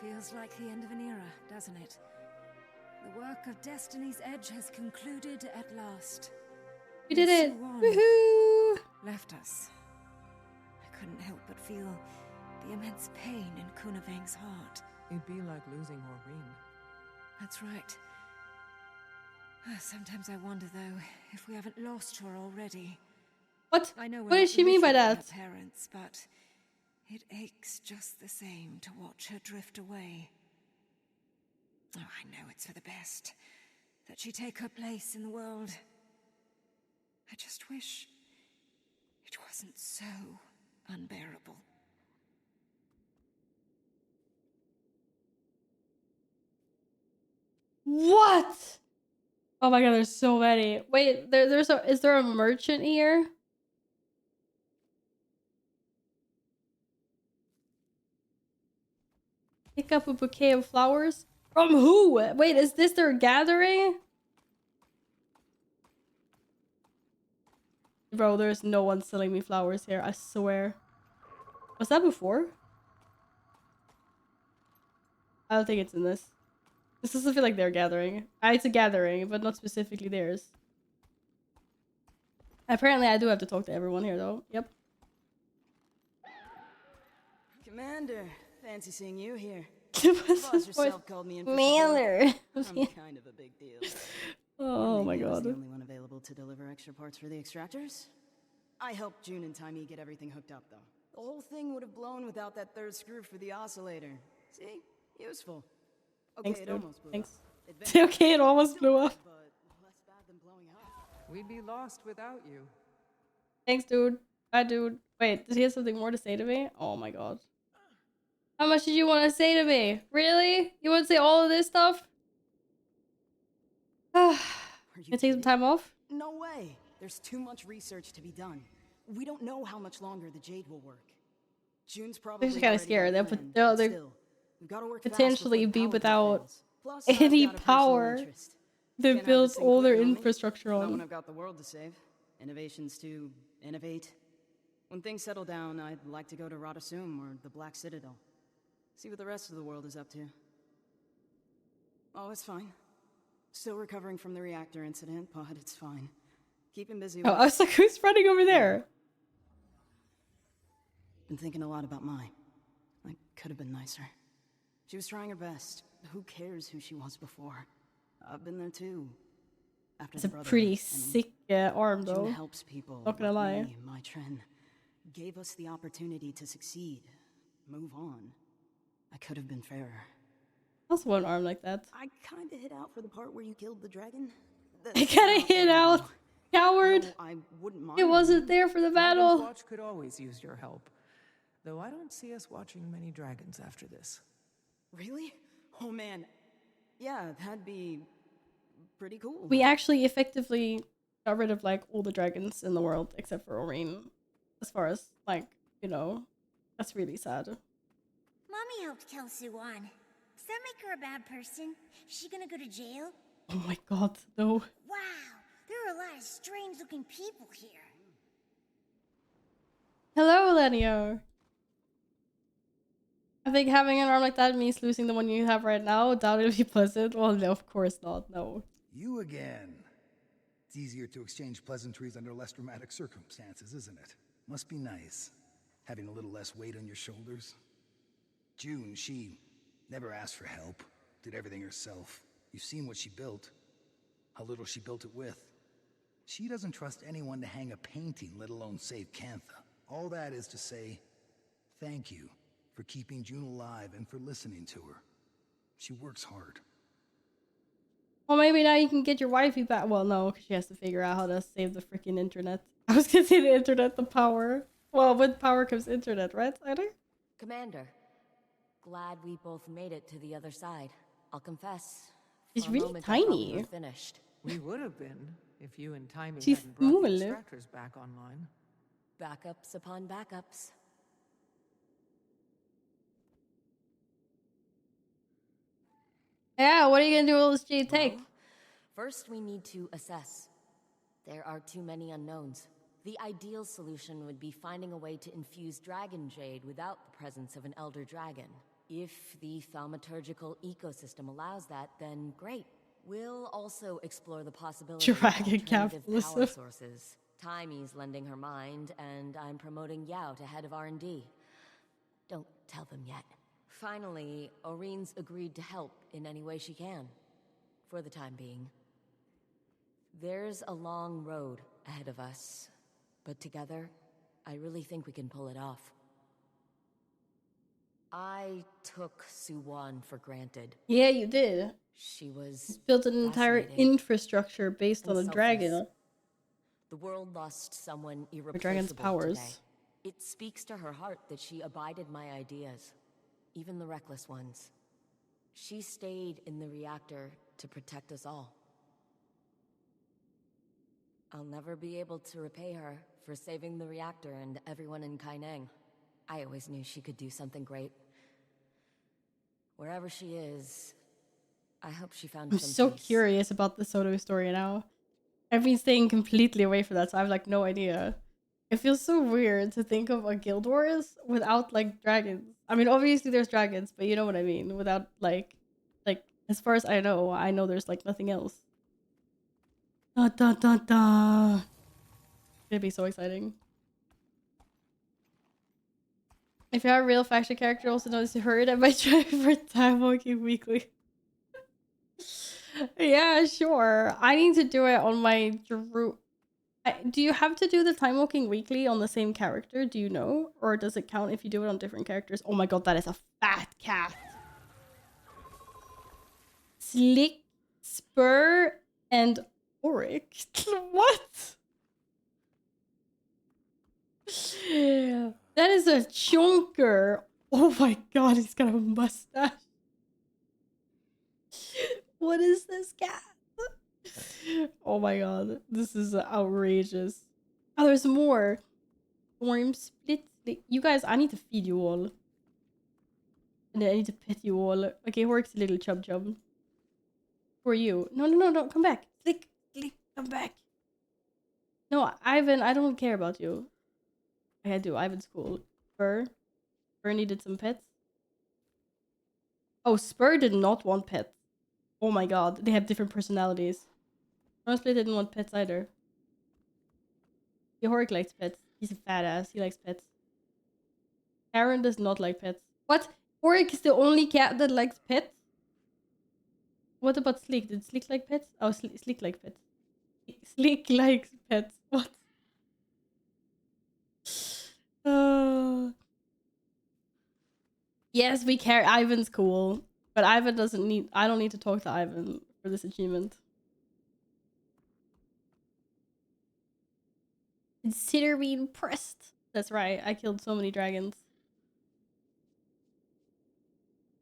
Feels like the end of an era, doesn't it? The work of Destiny's Edge has concluded at last. We did it! Yuan Woohoo! left us. I couldn't help but feel the immense pain in Kunavang's heart. It'd be like losing Maureen. That's right. Sometimes I wonder, though, if we haven't lost her already. What? I know What does she mean by that? Her parents, but it aches just the same to watch her drift away. Oh, I know it's for the best that she take her place in the world. I just wish it wasn't so unbearable. What? Oh my god, there's so many. Wait, is there a merchant here? Pick up a bouquet of flowers? From who? Wait, is this their gathering? Bro, there's no one selling me flowers here, I swear. Was that before? I don't think it's in this. This doesn't feel like their gathering. It's a gathering, but not specifically theirs. Apparently, I do have to talk to everyone here, though. Yep. Commander, fancy seeing you here. What's Boss his herself voice? called me in for Miller. support. I'm kind of a big deal. Oh my Maybe I was god. the only one available to deliver extra parts for the extractors. I helped June and Timey get everything hooked up, though. The whole thing would have blown without that third screw for the oscillator. See? Useful. Okay, Thanks, it dude. almost blew Thanks. up. Okay, it almost blew up. But less bad than blowing up. We'd be lost without you. Thanks, dude. Bye, dude. Wait, does he have something more to say to me? Oh my god. How much did you want to say to me? Really? You want to say all of this stuff? Can I take some time off? No way. There's too much research to be done. We don't know how much longer the Jade will work. June's probably I'm just kind of scared. They'll we've got to work potentially fast be before the without power fails. Plus, I've any got a personal power interest. to Can't have build this thing all their quitting on me. infrastructure Not when on. I've got the world to save. Innovations to innovate. When things settle down, I'd like to go to Radasum or the Black Citadel. See what the rest of the world is up to. Oh, it's fine. Still recovering from the reactor incident, but it's fine. Keep him busy. Oh, I was like, who's running over there? Been thinking a lot about Mai. I could have been nicer. She was trying her best. Who cares who she was before? I've been there too. After It's the a brotherhood, pretty and sick arm, though. June helps people. Not gonna like lie. me and my Tren. Gave us the opportunity to succeed. Move on. I could have been fairer. Also one arm like that. I kinda hit out for the part where you killed the dragon. I kinda hit out. Coward. No, I wouldn't mind. It wasn't there for the Dragon's battle. Watch could always use your help. Though I don't see us watching many dragons after this. Really? Oh man. Yeah, that'd be pretty cool. We actually effectively got rid of like all the dragons in the world except for Aurene. As far as like, you know, that's really sad. Mommy helped kill Suwan. Does that make her a bad person? Is she gonna go to jail? Oh my god, no. Wow, there are a lot of strange-looking people here. Hello, Lenio. I think having an arm like that means losing the one you have right now. Doubt it'll be pleasant. Well, no, of course not. No. You again. It's easier to exchange pleasantries under less dramatic circumstances, isn't it? Must be nice, having a little less weight on your shoulders. June, she never asked for help, did everything herself. You've seen what she built, how little she built it with. She doesn't trust anyone to hang a painting, let alone save Cantha. All that is to say, thank you for keeping June alive and for listening to her. She works hard. Well, maybe now you can get your wifey back. Well, no, because she has to figure out how to save the freaking internet. I was gonna say the internet, the power. Well, with power comes internet, right, Sider? Commander, glad we both made it to the other side. I'll confess, She's for a really moment I thought we tiny. were finished. We would have been if you and Timey She's hadn't brought the small. extractors back online. Backups upon backups. Yeah, what are you gonna do with all this J tech? Well, first we need to assess. There are too many unknowns. The ideal solution would be finding a way to infuse dragon jade without the presence of an elder dragon. If the thaumaturgical ecosystem allows that, then great. We'll also explore the possibility of Dragon alternative power capitalism. sources. Timey's lending her mind, and I'm promoting Yao to head of R&D. Don't tell them yet. Finally, Oreen's agreed to help in any way she can. For the time being. There's a long road ahead of us, but together, I really think we can pull it off. I took Suwan for granted. Yeah, you did. She was Built an entire fascinating infrastructure based on a and dragon. selfless. The world lost someone A dragon's irreplaceable powers. today. It speaks to her heart that she abided my ideas, even the reckless ones. She stayed in the reactor to protect us all. I'll never be able to repay her for saving the reactor and everyone in Kaineng. I always knew she could do something great. Wherever she is, I hope she found I'm some so peace. curious about the Soto story now. I've been staying completely away from that, so I have like no idea. It feels so weird to think of a Guild Wars without like dragons. I mean, obviously there's dragons, but you know what I mean. Without like as far as I know there's like nothing else. Da da da da. It'd be so exciting. If you have a real faction character, also notice you heard, I might try for time walking weekly. Yeah, sure. I need to do it on my do you have to do the time walking weekly on the same character? Do you know? Or does it count if you do it on different characters? Oh my god, that is a fat cat. Slick, Spur, and Auric. What? That is a chunker. Oh my god, he's got a mustache. What is this cat? Oh my god, this is outrageous. Oh, there's more. Storm split. You guys, I need to feed you all. And then I need to pet you all. Okay, works a little chub chub. For you. No, no, no, no, come back. Slick, come back. No, Ivan, I don't care about you. I do, Ivan's cool. Spur needed some pets. Oh, Spur did not want pets. Oh my god, they have different personalities. Honestly, didn't want pets either. Yorick likes pets. He's a fat ass. He likes pets. Aaron does not like pets. What? Oric is the only cat that likes pets? What about Slick? Did Slick like pets? Oh, Slick likes pets. Slick likes pets. What? Yes, we care. Ivan's cool. But Ivan doesn't need... I don't need to talk to Ivan for this achievement. Consider me impressed. That's right. I killed so many dragons.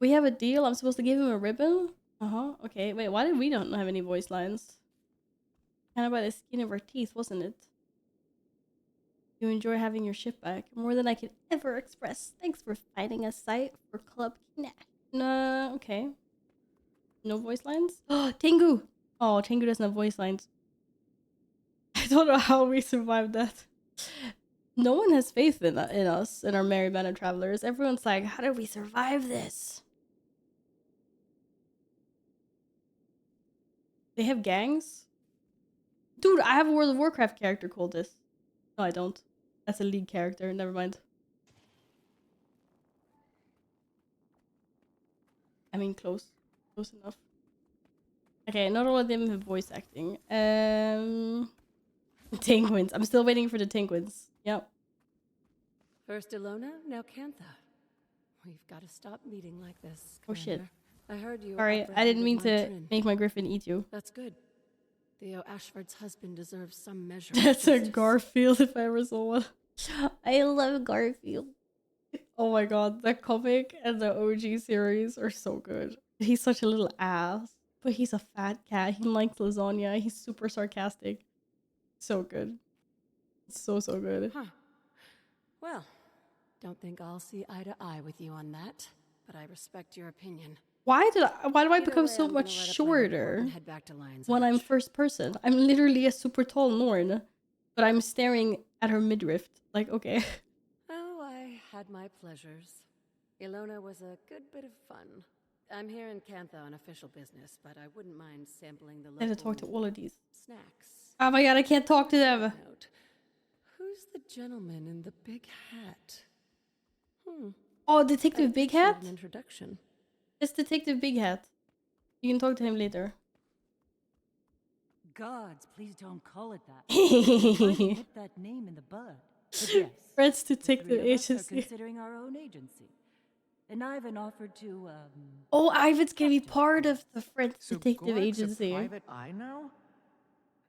We have a deal. I'm supposed to give him a ribbon? Uh-huh. Okay. Wait, why did we not have any voice lines? Kind of by the skin of our teeth, wasn't it? You enjoy having your ship back. More than I could ever express. Thanks for finding a site for Club Knack. No, okay. No voice lines? Oh, Tengu! Oh, Tengu doesn't have voice lines. I don't know how we survived that. No one has faith in us, in our merry band of travelers. Everyone's like, how did we survive this? They have gangs? Dude, I have a World of Warcraft character called this. No, I don't. That's a League character. Never mind. I mean, close. Close enough. Okay, not all of them have voice acting. Tinkwins. I'm still waiting for the Tinkwins. Yep. First Ilona, now Cantha. We've got to stop meeting like this, Oh shit. Commander. I heard you. Sorry, I didn't mean to apprehended my make my griffin eat you. That's good. Theo Ashford's husband deserves some measure. That's of a justice. Garfield if I ever saw one. I love Garfield. Oh my god, the comic and the OG series are so good. He's such a little ass, but he's a fat cat. He likes lasagna. He's super sarcastic. So good. So good. Huh. Well, don't think I'll see eye to eye with you on that, but I respect your opinion. Why do I Either become way, so I'm much gonna write up my report shorter and head back to Lion's when I'm Arch. first person? I'm literally a super tall Norn, but I'm staring at her midriff. Like, okay. Oh, I had my pleasures. Ilona was a good bit of fun. I'm here in Cantha on official business, but I wouldn't mind sampling the I local have to talk to all of these. snacks. Oh my god, I can't talk to them. Note. Who's the gentleman in the big hat? Oh, Detective Big Hat? An introduction. It's Detective Big Hat. You can talk to him later. Gods, please don't call it that. I'm trying to nip that name in the bud. But yes, Fred's the Detective three of us are Agency. considering our own agency. And Ivan offered to, Oh, Ivan's gonna be part of the Fred's So Detective Gork's Agency. a private eye now?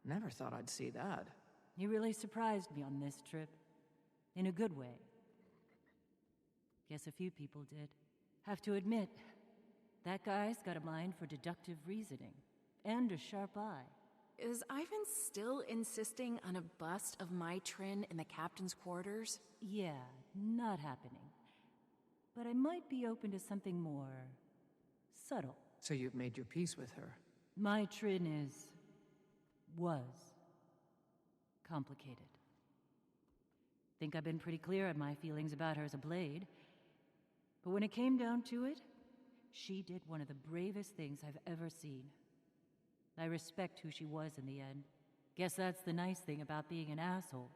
Never thought I'd see that. You really surprised me on this trip. In a good way. Guess a few people did. Have to admit, that guy's got a mind for deductive reasoning. And a sharp eye. Is Ivan still insisting on a bust of my Trin in the captain's quarters? Yeah, not happening. But I might be open to something more subtle. So you've made your peace with her? My Trin was complicated. Think I've been pretty clear on my feelings about her as a blade. But when it came down to it, she did one of the bravest things I've ever seen. I respect who she was in the end. Guess that's the nice thing about being an asshole.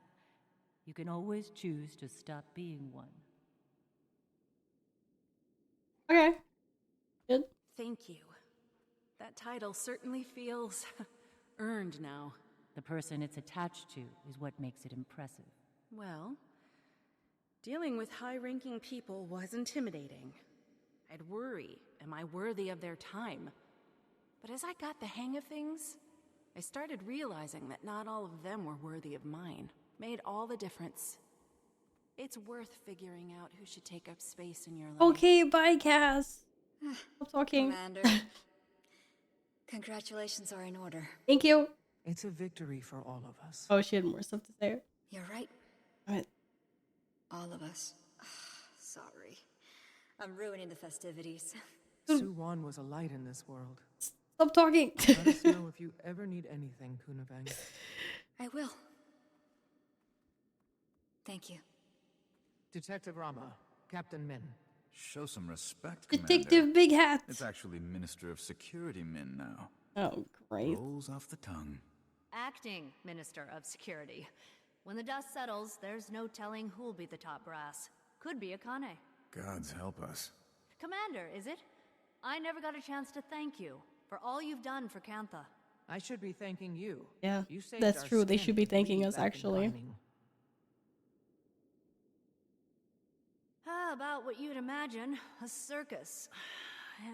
You can always choose to stop being one. Okay. Good. Thank you. That title certainly feels earned now. The person it's attached to is what makes it impressive. Well, dealing with high-ranking people was intimidating. I'd worry, am I worthy of their time? But as I got the hang of things, I started realizing that not all of them were worthy of mine. Made all the difference. It's worth figuring out who should take up space in your life. Okay, bye, Cass. Stop talking. Commander, congratulations are in order. Thank you. It's a victory for all of us. Oh, she had more stuff to say. You're right. Alright. All of us. Sorry. I'm ruining the festivities. Suwan was a light in this world. Stop talking. Let us know if you ever need anything, Kunavang. I will. Thank you. Detective Rama, Captain Min. Show some respect, Detective Commander. Big Hat. It's actually Minister of Security Min now. Oh, great. Rolls off the tongue. Acting Minister of Security. When the dust settles, there's no telling who'll be the top brass. Could be Akane. Gods help us. Commander, is it? I never got a chance to thank you for all you've done for Cantha. I should be thanking you. Yeah, You saved that's our true. They skin should be from thanking bleeding us, back and actually. grinding. About what you'd imagine, a circus.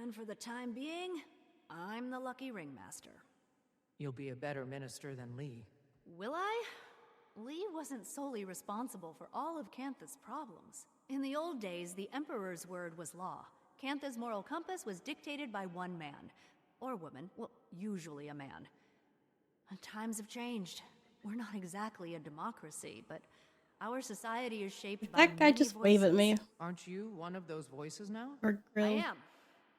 And for the time being, I'm the lucky ringmaster. You'll be a better minister than Lee. Will I? Lee wasn't solely responsible for all of Cantha's problems. In the old days, the Emperor's word was law. Cantha's moral compass was dictated by one man. Or woman. Well, usually a man. And times have changed. We're not exactly a democracy, but our society is shaped by That guy many just voices. waved at me. Aren't you one of those voices now? Or I grill. am.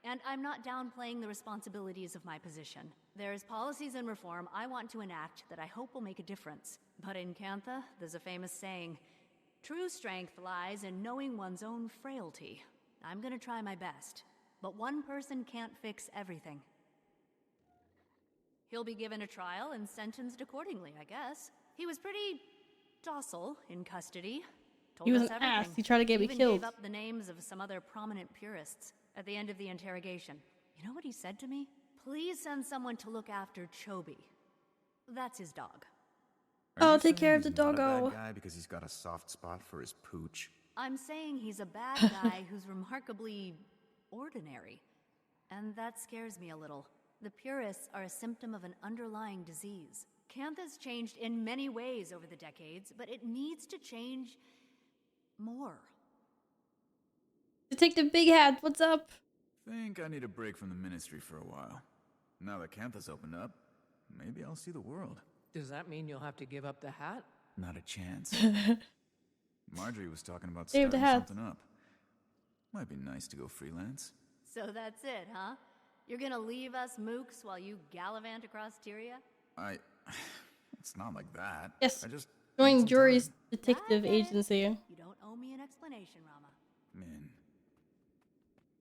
And I'm not downplaying the responsibilities of my position. There's policies and reform I want to enact that I hope will make a difference. But in Cantha, there's a famous saying, true strength lies in knowing one's own frailty. I'm gonna try my best. But one person can't fix everything. He'll be given a trial and sentenced accordingly, I guess. He was pretty docile in custody. Told He was us an everything. ass. He tried to get me Even killed. gave up the names of some other prominent purists at the end of the interrogation. You know what he said to me? Please send someone to look after Chobi. That's his dog. I'll take care of the doggo. Bad guy because he's got a soft spot for his pooch. I'm saying he's a bad guy who's remarkably ordinary. And that scares me a little. The purists are a symptom of an underlying disease. Cantha's changed in many ways over the decades, but it needs to change more. Detective Big Hat, what's up? Think I need a break from the ministry for a while. Now that Cantha's opened up, maybe I'll see the world. Does that mean you'll have to give up the hat? Not a chance. Marjorie was talking about Save the starting hat. something up. Might be nice to go freelance. So that's it, huh? You're gonna leave us mooks while you gallivant across Tyria? It's not like that. Yes. I just Join Jury's detective agency. You don't owe me an explanation, Rama. Man,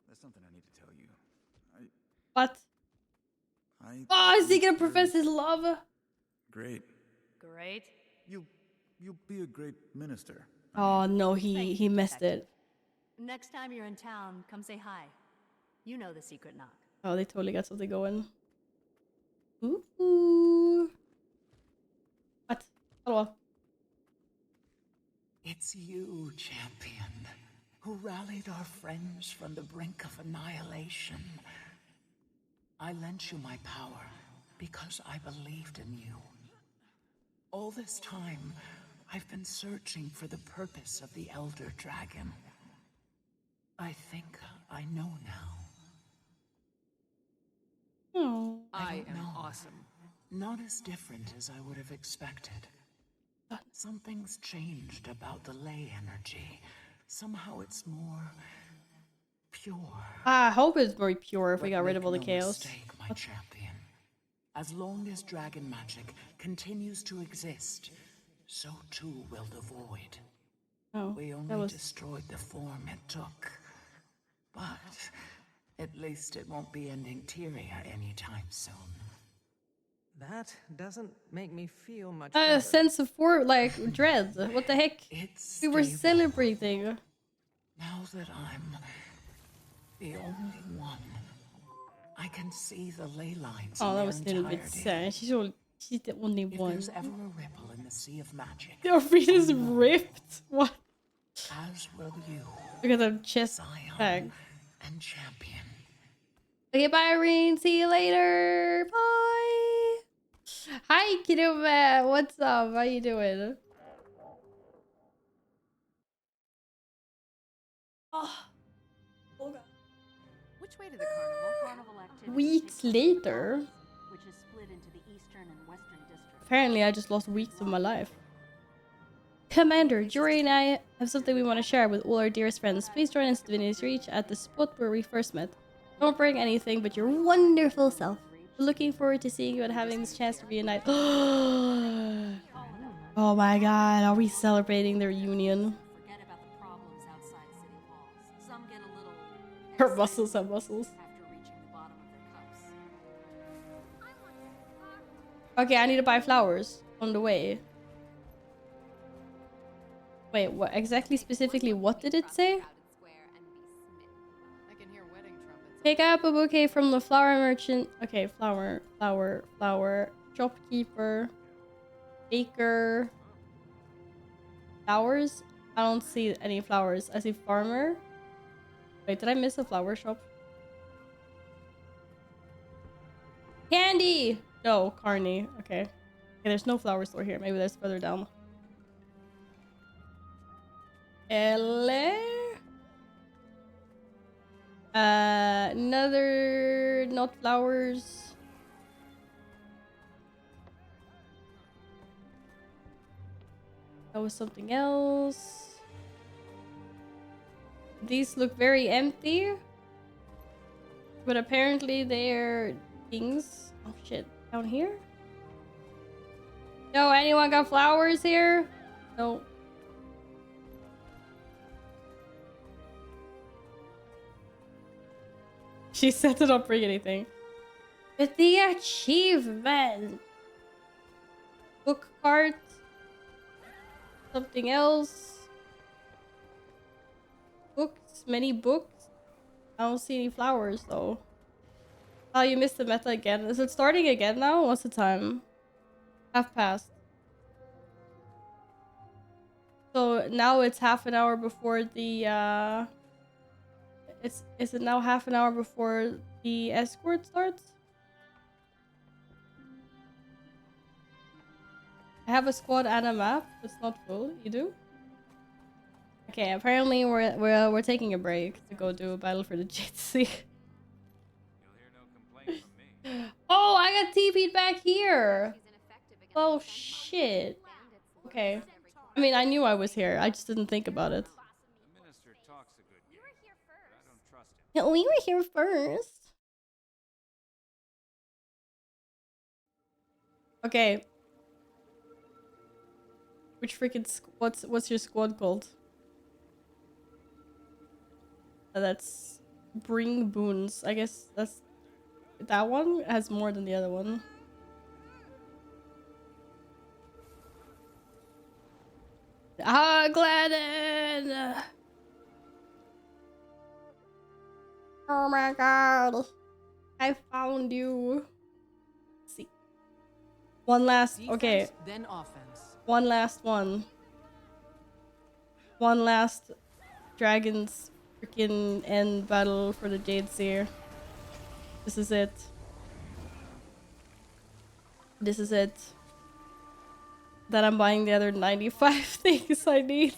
there's something I need to tell you. What? Oh, is he gonna profess his love? Great. Great. You'll be a great minister. Oh no, he messed it. Next time you're in town, come say hi. You know the secret knock. Oh, they totally got something going. Ooh. What? Hello. It's you, champion, who rallied our friends from the brink of annihilation. I lent you my power because I believed in you. All this time, I've been searching for the purpose of the Elder Dragon. I think I know now. Oh. I am awesome. Not as different as I would have expected. Something's changed about the ley energy. Somehow it's more pure. I hope it's more pure if we But got rid of make all the no chaos. mistake, my champion. As long as dragon magic continues to exist, so too will the void. Oh, We only destroyed the form it took. But at least it won't be ending Tyria anytime soon. That doesn't make me feel much better. A sense of dread. What the heck? We were celebrating. Now that I'm the only one, I can see the ley lines Oh, in that their was a little bit entirety. sad. She's the only If one. there's ever a ripple in the sea of magic, The arena's ripped. What? as will you. Look at the chest bag. And champion. Okay, bye, Irene. See you later. Bye. Hi, kiddo. What's up? How you doing? Oh. Which way to the carnival? Carnival activity Weeks later. which is split into the eastern and western districts. Apparently, I just lost weeks of my life. Commander, Jory and I have something we want to share with all our dearest friends. Please join us to Divinity's Reach at the spot where we first met. Don't bring anything but your wonderful self. We're looking forward to seeing you and having this chance to reunite. Oh my god, are we celebrating their union? Forget about the problems outside city walls. Some get a little Her muscles have muscles. after reaching the bottom of their cups. Okay, I need to buy flowers on the way. Wait, what exactly specifically what did it say? Pick up a bouquet from the flower merchant. Okay, flower, shopkeeper, baker, flowers. I don't see any flowers. I see farmer. Wait, did I miss a flower shop? Candy! No, Carney. Okay. Okay, there's no flower store here. Maybe there's further down. Another not flowers. That was something else. These look very empty. But apparently they're things. Oh shit. Down here? Yo, anyone got flowers here? No. She said it up bring anything. But the achievement. Book cart. Something else. Books. Many books. I don't see any flowers though. Oh, you missed the meta again. Is it starting again now? What's the time? Half past. So now it's half an hour before the is it now half an hour before the escort starts? I have a squad and a map. It's not full. You do? Okay, apparently we're taking a break to go do a battle for the GW2. Oh, I got TP'd back here. Oh shit. Okay. I mean, I knew I was here. I just didn't think about it. Yeah, we were here first. Okay. Which freaking what's your squad called? That's bring boons. I guess that's that one has more than the other one. Ah, Gladden! Oh my god. I found you. Let's see. One last okay. Defense, then offense. One last one. One last Dragon's freaking end battle for the Jade Seer. This is it. This is it. Then I'm buying the other 95 things I need.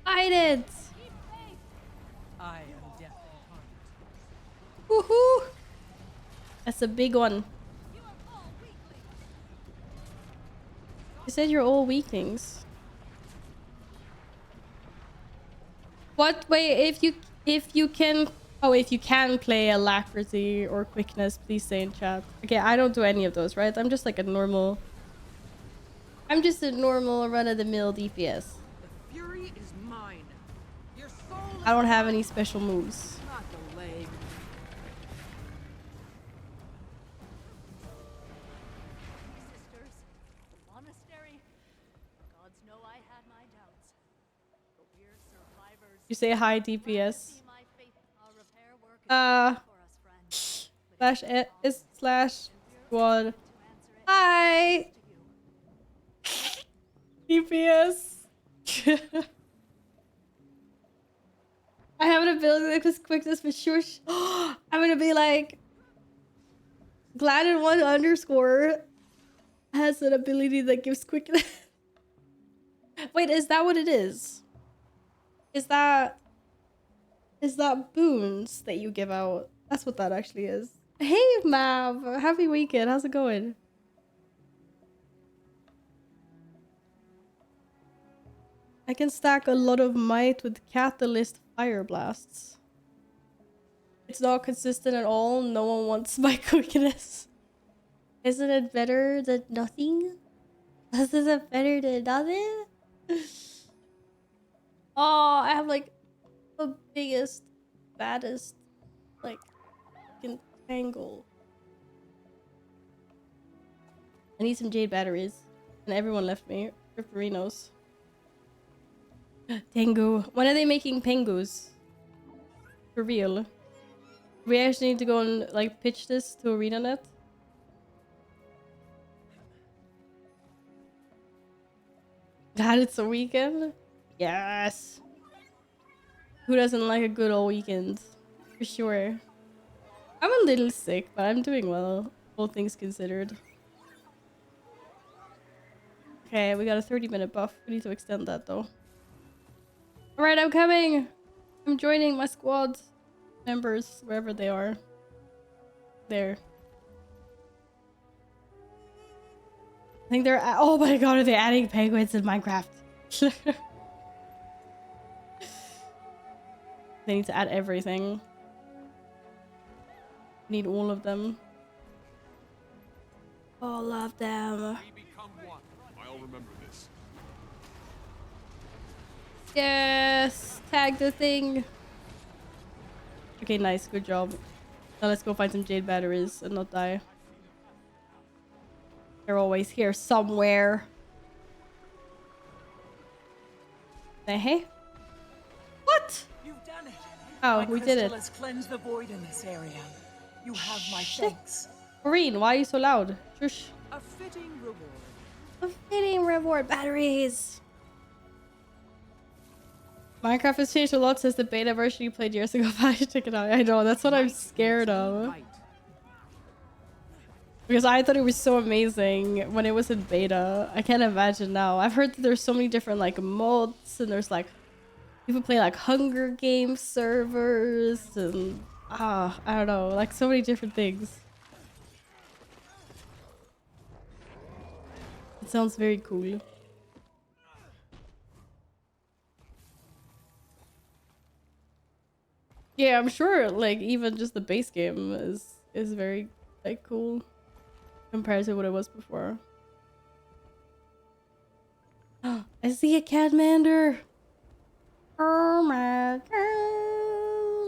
Fight it! I am death incarnate. Woohoo! That's a big one. You said you're all weaklings. What? Wait, if you can play alacrity or quickness, please say in chat. Okay, I don't do any of those, right? I'm just like a normal. I'm just a normal run-of-the-mill DPS. The fury is mine. Your soul is I don't have any special moves. not the leg. Sisters, the monastery. Gods know I had my doubts. But we're survivors. You say hi, DPS. /s/ squad. Hi. DPS. I have an ability that gives quickness, but sure. I'm gonna be like Gladden1_ has an ability that gives quickness. Wait, is that what it is? Is that boons that you give out? That's what that actually is. Hey, Mav. Happy weekend. How's it going? I can stack a lot of might with Catalyst Fire Blasts. It's not consistent at all. No one wants my quickness. Isn't it better than nothing? Isn't it better than nothing? Oh, I have like the biggest, baddest, like, fucking tangle. I need some jade batteries. And everyone left me. Ripperinos. Tengu. When are they making Pengus? For real. We actually need to go and like pitch this to ArenaNet. God, it's a weekend? Yes. Who doesn't like a good old weekend? For sure. I'm a little sick, but I'm doing well. All things considered. Okay, we got a 30-minute buff. We need to extend that though. Alright, I'm coming! I'm joining my squad members, wherever they are. There. I think they're... Oh my god, are they adding penguins in Minecraft? They need to add everything. Need all of them. All of them. I'll remember this. Yes! Tag the thing! Okay, nice. Good job. Now let's go find some jade batteries and not die. They're always here somewhere. Hey? What? You've done it. Oh, my we did it. crystal has cleansed the void in this area. You have my thanks. Maureen, why are you so loud? Shush. A fitting reward. A fitting reward. Batteries. Minecraft has changed a lot since the beta version you played years ago. I should check it out. I know, that's what I'm scared of. Because I thought it was so amazing when it was in beta. I can't imagine now. I've heard that there's so many different like mods, and there's like people play like Hunger Games servers, and I don't know, like so many different things. It sounds very cool. Yeah, I'm sure like even just the base game is very like cool compared to what it was before. I see a Catmander. Oh my god.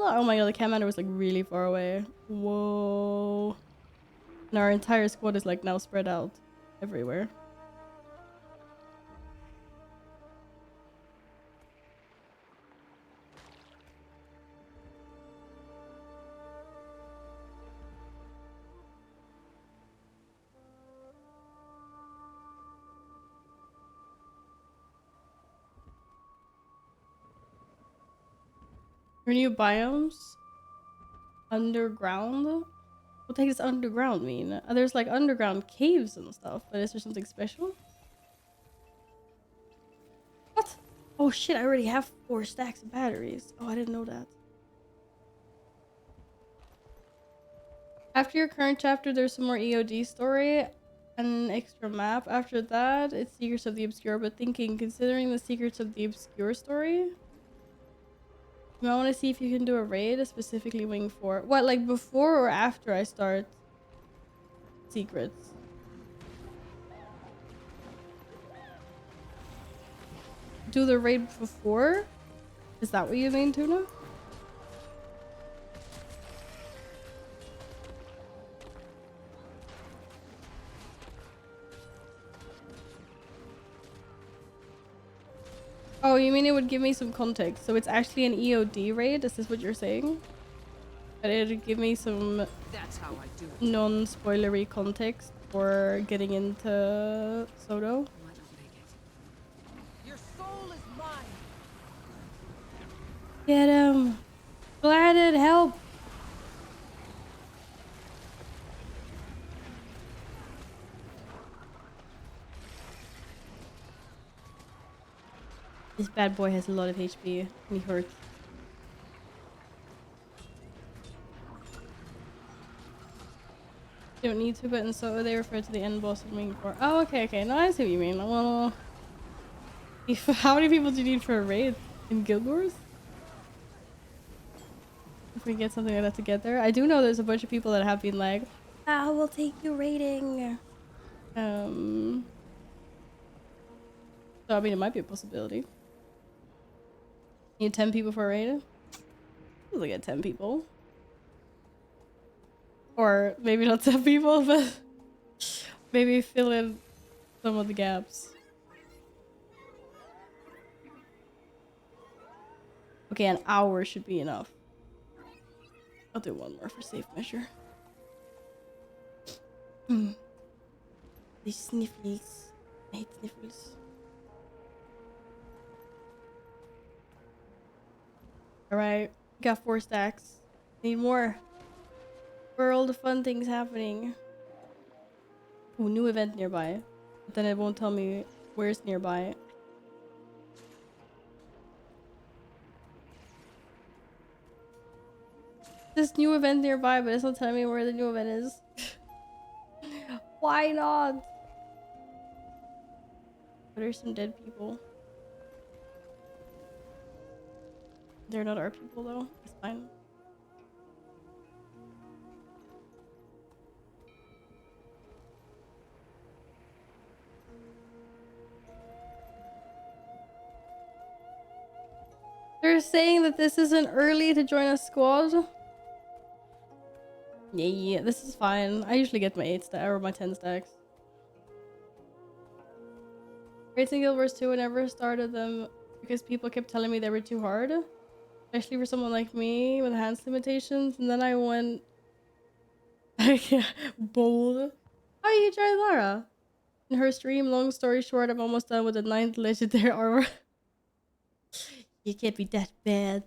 Oh my god, the Catmander was like really far away. Whoa. And our entire squad is like now spread out everywhere. Your new biomes? Underground? What the heck does underground mean? There's like underground caves and stuff, but is there something special? What? Oh shit, I already have 4 stacks of batteries. Oh, I didn't know that. After your current chapter, there's some more EOD story and an extra map. After that, it's Secrets of the Obscure, but considering the Secrets of the Obscure story, you might want to see if you can do a raid, specifically Wing 4. What, like before or after I start Secrets? Do the raid before? Is that what you mean, Tuna? Oh, you mean it would give me some context? So it's actually an EOD raid? Is this what you're saying? But it would give me some non-spoilery context for getting into Soto? Your soul is mine. Get him! Gladden, help! This bad boy has a lot of HP and he hurts. You don't need to, but in Soto they refer to the end boss of Wing 4. Oh, okay, okay. No, I see what you mean. Well, how many people do you need for a raid in Guild Wars? If we get something like that together. I do know there's a bunch of people that have been like, I will take you raiding. So I mean, it might be a possibility. Need 10 people for a raid? We'll get 10 people. Or maybe not 10 people, but maybe fill in some of the gaps. Okay, an hour should be enough. I'll do one more for safe measure. These sniffles. I hate sniffles. Alright, got 4 stacks. Need more. Where are all the fun things happening? Oh, new event nearby. But then it won't tell me where's nearby. This new event nearby, but it's not telling me where the new event is. Why not? There's some dead people. They're not our people though. It's fine. They're saying that this isn't early to join a squad. Yeah, this is fine. I usually get my 8 stacks or my 10 stacks. Raids in Guild Wars 2, I never started them because people kept telling me they were too hard. Especially for someone like me with hands limitations. And then I went bold. Oh, you tried Lara. In her stream, long story short, I'm almost done with the 9th legendary armor. You can't be that bad.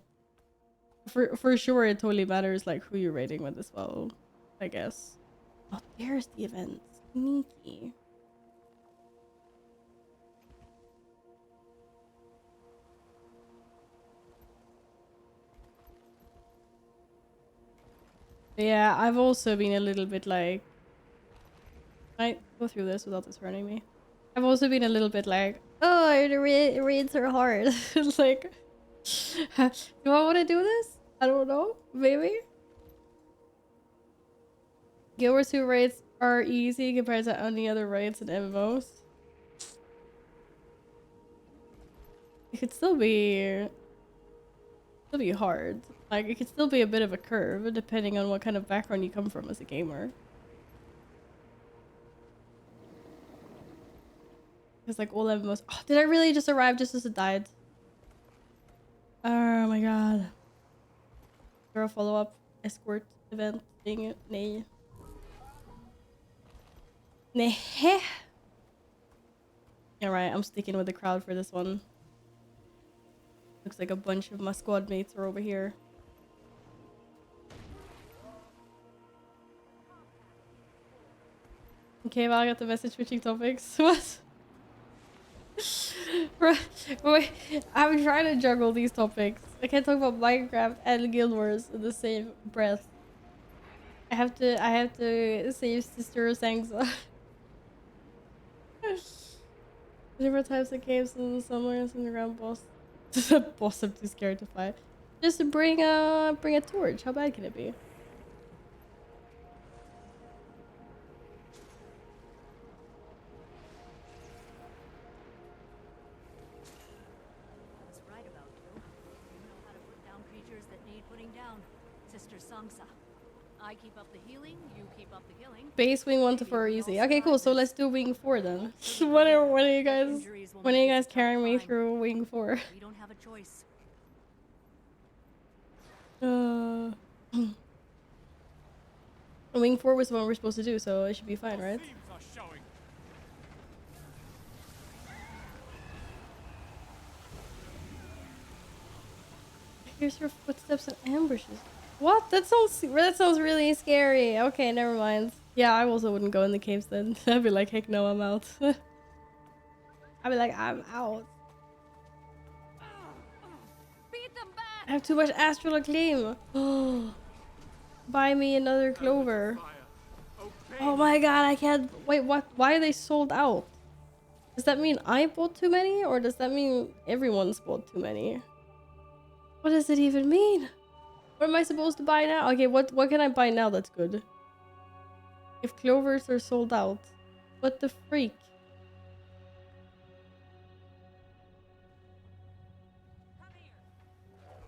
For sure, it totally matters like who you're raiding with as well, I guess. Oh, there's the event. Sneaky. Yeah, I've also been a little bit like... Can I go through this without this hurting me? I've also been a little bit like, oh, the raids are hard. It's like, do I want to do this? I don't know. Maybe? GW2 raids are easy compared to any other raids in MMOs. It could still be hard. Like, it could still be a bit of a curve depending on what kind of background you come from as a gamer. Because like all MMOs... Oh, did I really just arrive just as it died? Oh my god. Or a follow-up escort event thing? Nay. Nah. Alright, I'm sticking with the crowd for this one. Looks like a bunch of my squad mates are over here. Okay, well, I got the message switching topics. What? Wait, I'm trying to juggle these topics. I can't talk about Minecraft and Guild Wars in the same breath. I have to save Sister Sangsa. Different types of caves and somewhere in the ground boss. Boss, I'm too scared to fight. Just bring a torch. How bad can it be? I was right about you. You know how to put down creatures that need putting down. Sister Sangsa. I keep up the healing, you keep up the killing. Base wing 1 to 4 easy. Okay, cool. So let's do wing 4 then. when are you guys carrying me through wing 4? We don't have a choice. Wing 4 was the one we're supposed to do, so it should be fine, right? Here's your footsteps and ambushes. What? That sounds really scary. Okay, never mind. Yeah, I also wouldn't go in the caves then. I'd be like, heck no, I'm out. I'd be like, I'm out. Beat them back. I have too much astral acclaim. Buy me another clover. Oh my god, I can't... Wait, what? Why are they sold out? Does that mean I bought too many? Or does that mean everyone's bought too many? What does it even mean? What am I supposed to buy now? Okay, what can I buy now that's good? If clovers are sold out. What the freak?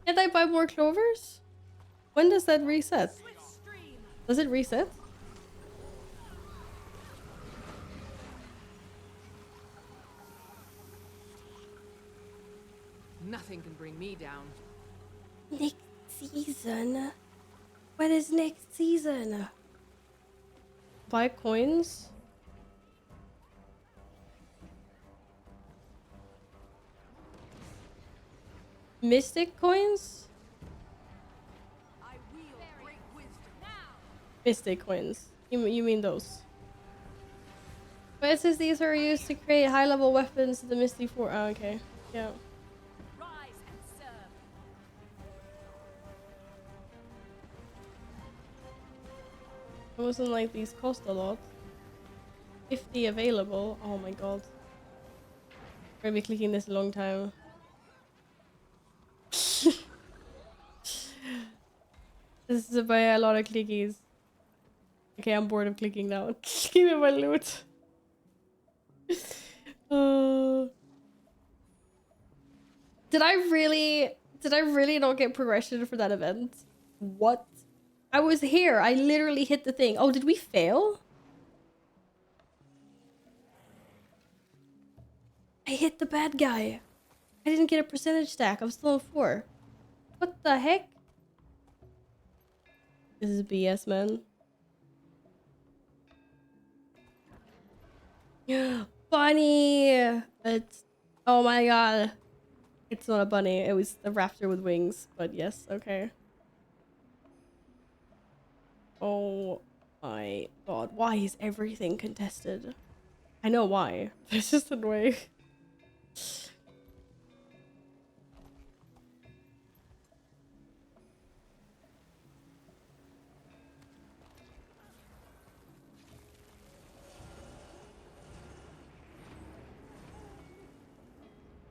Can't I buy more clovers? When does that reset? Does it reset? Nothing can bring me down. Next season? When is next season? Buy coins? Mystic coins? Mystic coins. You mean those? But it says these are used to create high-level weapons in the Mystic 4. Oh, okay. Yeah. It wasn't like these cost a lot. 50 available. Oh my god. We're gonna be clicking this a long time. This is by a lot of clickies. Okay, I'm bored of clicking now. Give me my loot. Did I really not get progression for that event? What? I was here. I literally hit the thing. Oh, did we fail? I hit the bad guy. I didn't get a percentage stack. I'm still on 4. What the heck? This is BS, man. Bunny! It's... Oh my god. It's not a bunny. It was the raptor with wings. But yes, okay. Oh My god, why is everything contested? I know why. It's just annoying.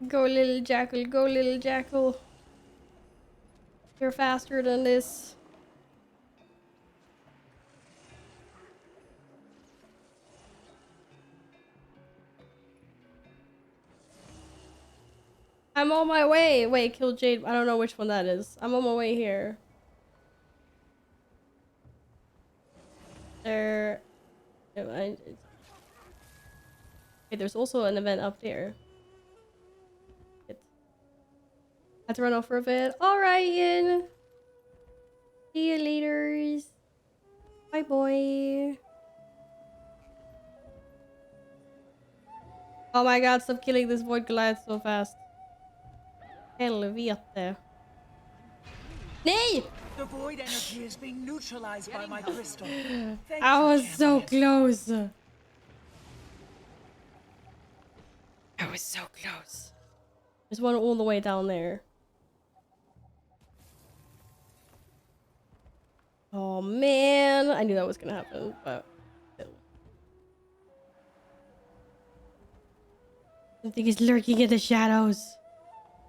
Go little jackal, go little jackal. You're faster than this. I'm on my way. Wait, kill Jade. I don't know which one that is. I'm on my way here. There. Okay, there's also an event up there. Had to run off for a bit. Alright, Ian. See you later. Bye, boy. Oh my god, stop killing this void Goliath so fast. Helvete. Nee! The void energy is being neutralized by my crystal. I was so close. I was so close. There's one all the way down there. Oh man, I knew that was gonna happen, but still. Something is lurking in the shadows.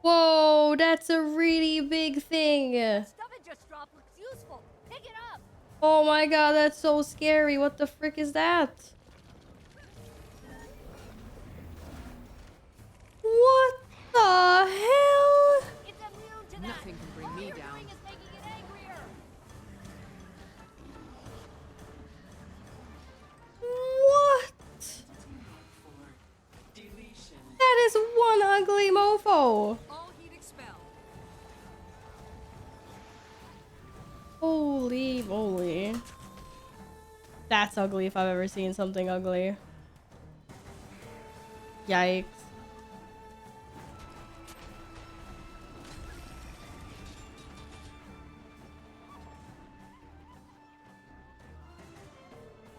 Whoa, that's a really big thing. Stuff it just dropped looks useful. Pick it up. Oh my god, that's so scary. What the frick is that? What the hell? It's immune to that. Nothing can bring me down. Is making it angrier. What? That is one ugly mofo. All heat expelled. Holy moly. That's ugly if I've ever seen something ugly. Yikes.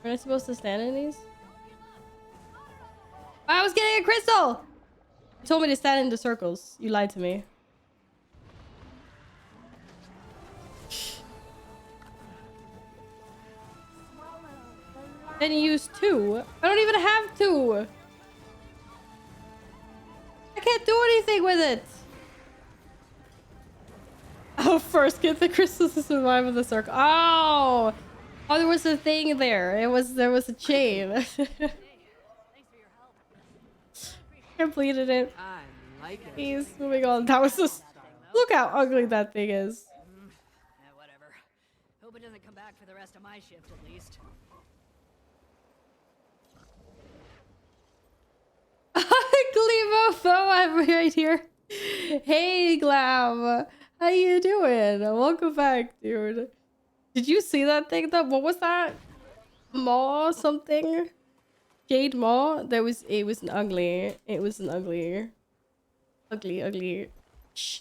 Am I supposed to stand in these? I was getting a crystal! You told me to stand in the circles. You lied to me. Then you use 2. I don't even have 2. I can't do anything with it. Oh, first get the crystals to survive in the circle. Oh! Oh, there was a thing there. There was a chain. Completed it. I like it. He's moving on. That was just... Look how ugly that thing is. Whatever. Hope it doesn't come back for the rest of my shift, at least. Glimofo, I'm right here. Hey, Glam. How you doing? Welcome back, dude. Did you see that thing though? What was that? Maw something? Jade Maw? It was an ugly. It was an ugly,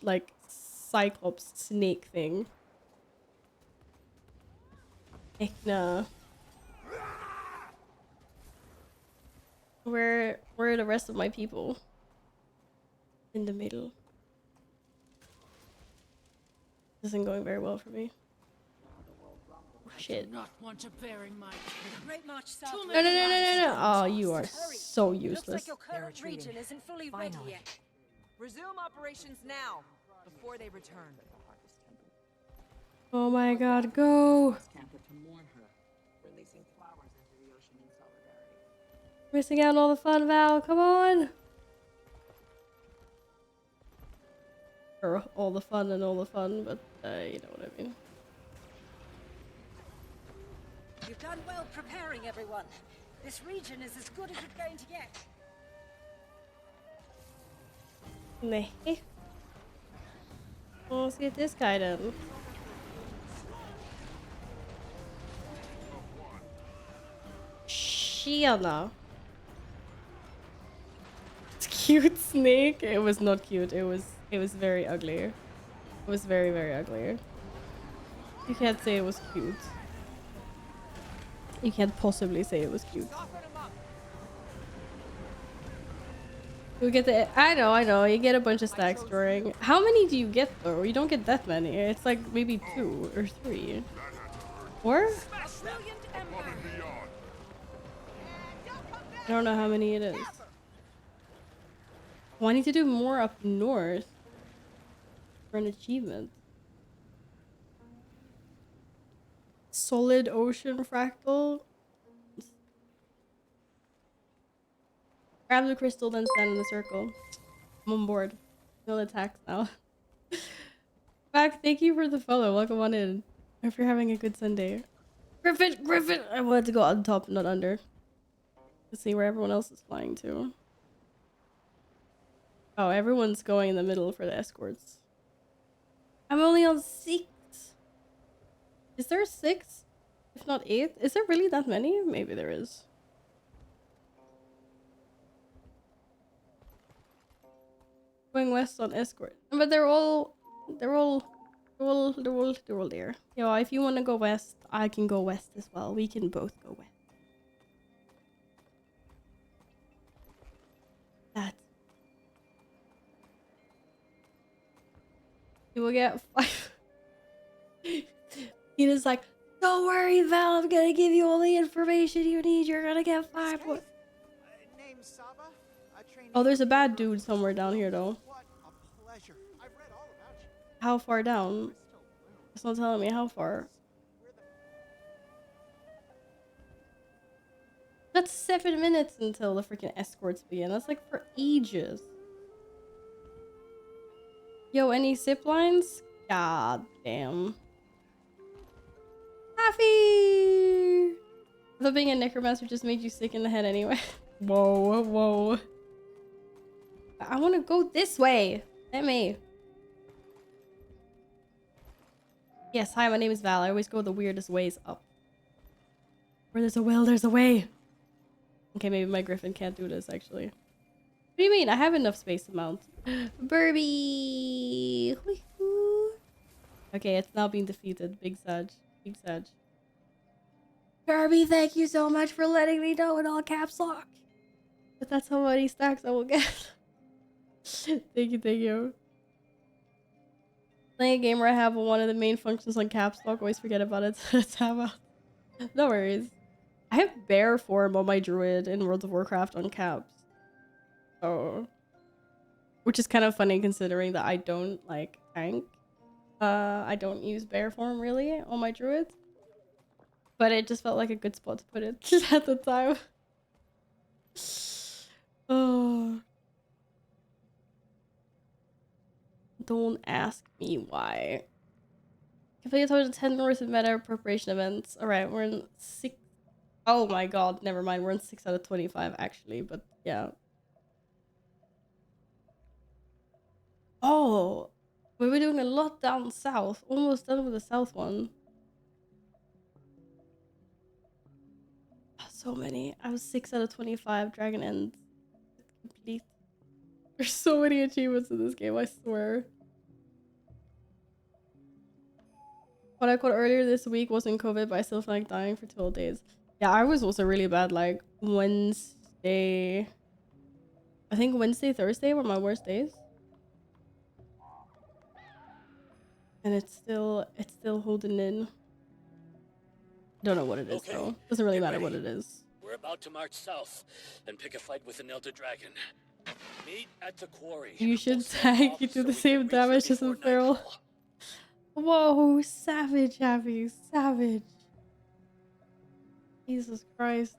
like cyclops snake thing. Heck nah. Where are the rest of my people? In the middle. This isn't going very well for me. Shit. Not want to bearing my great march south. No. Oh, you are so useless. Looks like your current region isn't fully ready yet. Resume operations now, before they return. Oh my god, go! Missing out on all the fun, Val. Come on! Or all the fun and all the fun, but you know what I mean. You've done well preparing everyone. This region is as good as it's going to get. Nah. Well, let's get this guy then. Shiana. It's cute snake. It was not cute. It was very ugly. It was very, very ugly. You can't say it was cute. You can't possibly say it was cute. You get the I know, you get a bunch of stacks during. How many do you get though? You don't get that many. It's like maybe 2 or 3. Or? I don't know how many it is. Oh, I need to do more up north for an achievement. Solid ocean fractal. Grab the crystal, then stand in the circle. I'm on board. No attacks now. Back, thank you for the follow. Welcome on in. Hope you're having a good Sunday. Griffin! I wanted to go on top, not under. To see where everyone else is flying to. Oh, everyone's going in the middle for the escorts. I'm only on 6. Is there 6? If not 8? Is there really that many? Maybe there is. Going west on escort. But they're all there. Yo, if you want to go west, I can go west as well. We can both go west. That's you will get 5. He is like, don't worry, Val, I'm gonna give you all the information you need. You're gonna get 5 more. Oh, there's a bad dude somewhere down here though. How far down? It's not telling me how far. That's 7 minutes until the freaking escorts begin. That's like for ages. Yo, any zip lines? God damn. Happy! I thought being a necromancer just made you sick in the head anyway. Whoa, whoa. I want to go this way. Let me. Yes, hi, my name is Val. I always go the weirdest ways up. Where there's a will, there's a way. Okay, maybe my griffin can't do this, actually. What do you mean? I have enough space to mount. Burby! Okay, it's now being defeated. Big Sag. Big Sag. Burby, thank you so much for letting me know in all caps lock. But that's how many stacks I will get. Thank you, thank you. Playing a game where I have one of the main functions on caps lock. Always forget about it. No worries. I have bear form on my druid in World of Warcraft on caps. Oh. Which is kind of funny considering that I don't like tank. I don't use bear form really on my druid. But it just felt like a good spot to put it at the time. Oh. Don't ask me why. Complete a total of 10 worth of meta preparation events. Alright, we're in 6. Oh my god, never mind. We're in 6 out of 25 actually, but yeah. Oh, we were doing a lot down south. Almost done with the south one. So many. I was 6 out of 25. Dragon End. Complete. There's so many achievements in this game, I swear. What I caught earlier this week wasn't COVID, but I still feel like dying for 2 whole days. Yeah, I was also really bad. Like Wednesday. I think Wednesday, Thursday were my worst days. And it's still holding in. Don't know what it is though. Doesn't really matter what it is. We're about to march south and pick a fight with an Elder Dragon. Meet at the quarry. You should tank. You do the same damage as a feral. Whoa, savage, Abby, savage. Jesus Christ.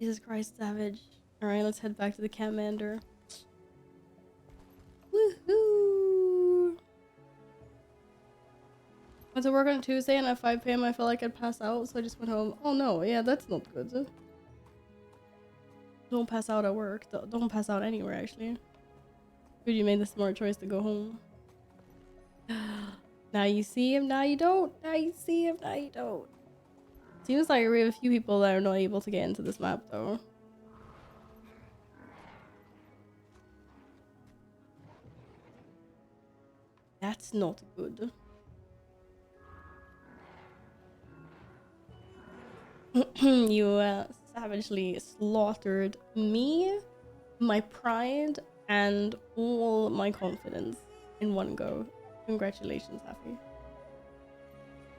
Jesus Christ, savage. Alright, let's head back to the commander. Woohoo! Went to work on Tuesday and at 5 p.m. I felt like I'd pass out, so I just went home. Oh no, yeah, that's not good. Don't pass out at work. Don't pass out anywhere, actually. Dude, you made the smart choice to go home. Now you see him, now you don't. Now you see him, now you don't. Seems like we have a few people that are not able to get into this map, though. That's not good. You savagely slaughtered me, my pride, and all my confidence in one go. Congratulations, Happy.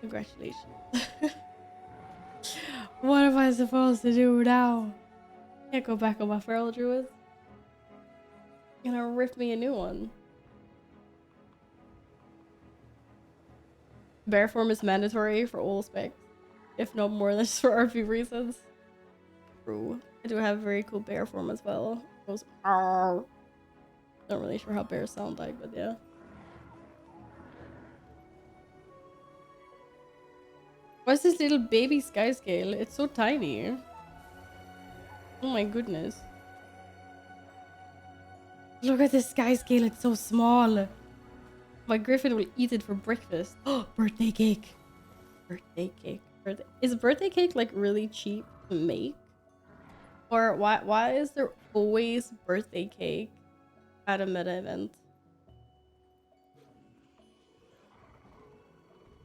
Congratulations. What am I supposed to do now? Can't go back on my feral druid. You're gonna rip me a new one. Bear form is mandatory for all specs, if not more than just for RP reasons. True. I do have a very cool bear form as well. It goes Arr. Not really sure how bears sound like, but yeah. What's this little baby sky scale? It's so tiny. Oh my goodness. Look at this sky scale, it's so small. My griffin will eat it for breakfast. Oh, birthday cake. Birthday cake. Is birthday cake like really cheap to make? Or why is there always birthday cake at a meta event?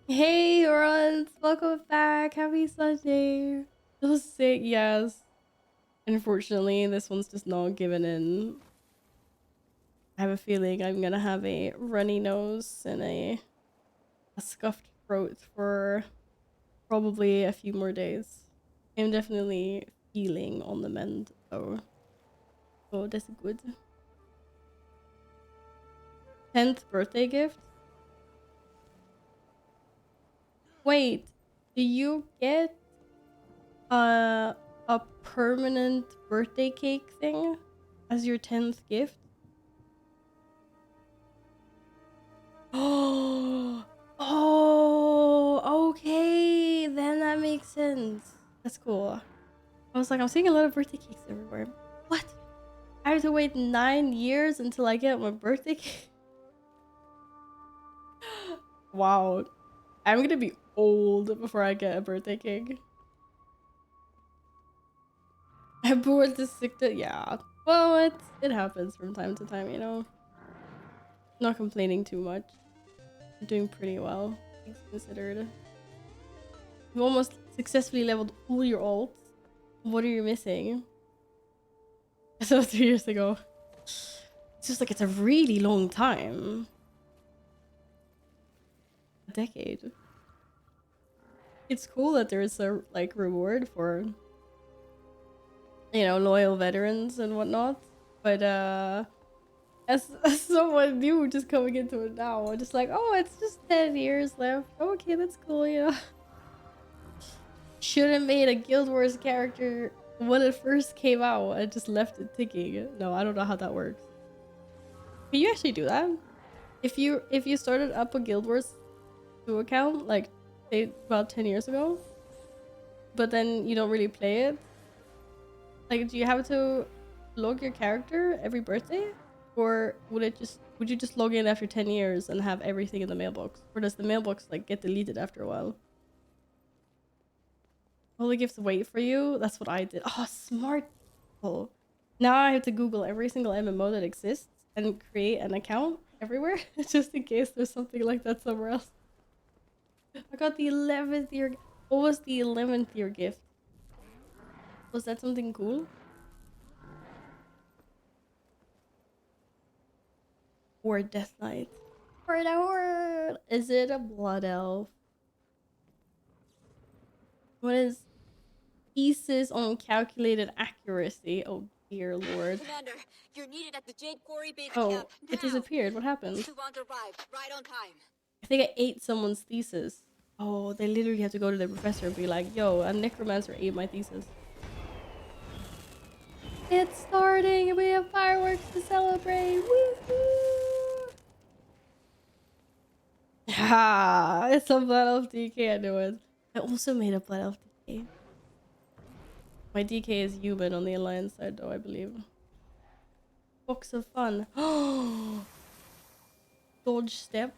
Hey, Runs! Welcome back. Happy Sunday. So sick, yes. Unfortunately, this one's just not giving in. I have a feeling I'm gonna have a runny nose and a scuffed throat for probably a few more days. I'm definitely feeling on the mend, though. So that's good. 10th birthday gift? Wait, do you get a permanent birthday cake thing as your 10th gift? Oh, okay, then that makes sense. That's cool. I was like, I'm seeing a lot of birthday cakes everywhere. What? I have to wait 9 years until I get my birthday cake? Wow. I'm gonna be old before I get a birthday cake. I'm bored to sick to, yeah. Well, it happens from time to time, you know. Not complaining too much. I'm doing pretty well, things considered. You've almost successfully leveled all your alts. What are you missing? So 3 years ago. It's just like it's a really long time. A decade. It's cool that there's a like reward for, you know, loyal veterans and whatnot. But as someone new just coming into it now, I'm just like, oh, it's just 10 years left. Okay, that's cool, you know. Should have made a Guild Wars character when it first came out and just left it ticking. No, I don't know how that works. Can you actually do that? If you started up a Guild Wars 2 account, like say about 10 years ago, but then you don't really play it, like do you have to log your character every birthday? Or would you just log in after 10 years and have everything in the mailbox? Or does the mailbox like get deleted after a while? All the gifts wait for you? That's what I did. Oh, smart people. Now I have to Google every single MMO that exists and create an account everywhere just in case there's something like that somewhere else. I got the 11th year. What was the 11th year gift? Was that something cool? Or Death Knight? Or the word? Is it a blood elf? What is thesis on calculated accuracy? Oh dear lord. Commander, you're needed at the Jade Quarry base Oh, camp. it disappeared. What happened? Suwon arrived right on time. I think I ate someone's thesis. Oh, they literally have to go to the professor and be like, yo, a necromancer ate my thesis. It's starting! We have fireworks to celebrate! Woohoo! Ha! It's a Blood Elf DK, I knew it. I also made a Blood Elf DK. My DK is human on the Alliance side, though, I believe. Box of fun. Dodge step.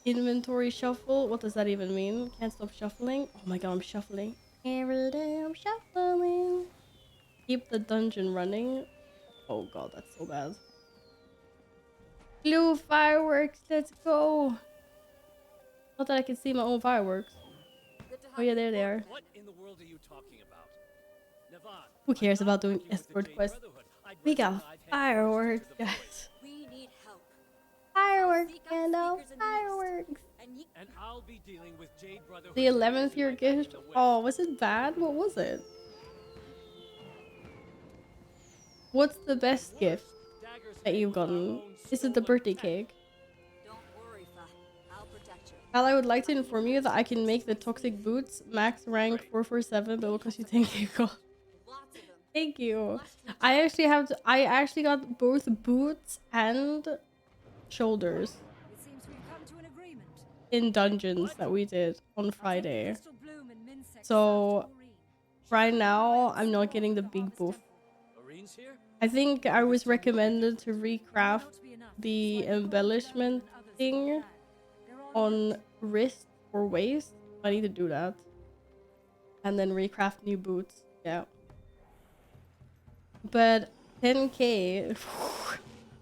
Inventory shuffle. What does that even mean? Can't stop shuffling. Oh my god, I'm shuffling. Every day I'm shuffling. Keep the dungeon running. Oh god, that's so bad. Blue fireworks, let's go. Not that I can see my own fireworks. Oh yeah, there they are. What in the world world are you talking about? Navan, Who cares about doing escort quests? We got fireworks, guys. We need help. Fireworks, Gandalf. Fireworks. and I'll be dealing with Jade Brotherhood. The 11th year gift. Oh, was it bad? What was it? What's the best gift that you've gotten? Is it the birthday cake? Don't worry, Fa. I'll protect you. Well, I would like to inform you that I can make the toxic boots max rank 447, but it will cost you 10k gold. Thank you. I actually got both boots and shoulders It seems we've come to an agreement. in dungeons that we did on Friday. So right now I'm not getting the big buff. I think I was recommended to recraft the embellishment thing on wrist or waist. I need to do that. And then recraft new boots. Yeah. But 10k.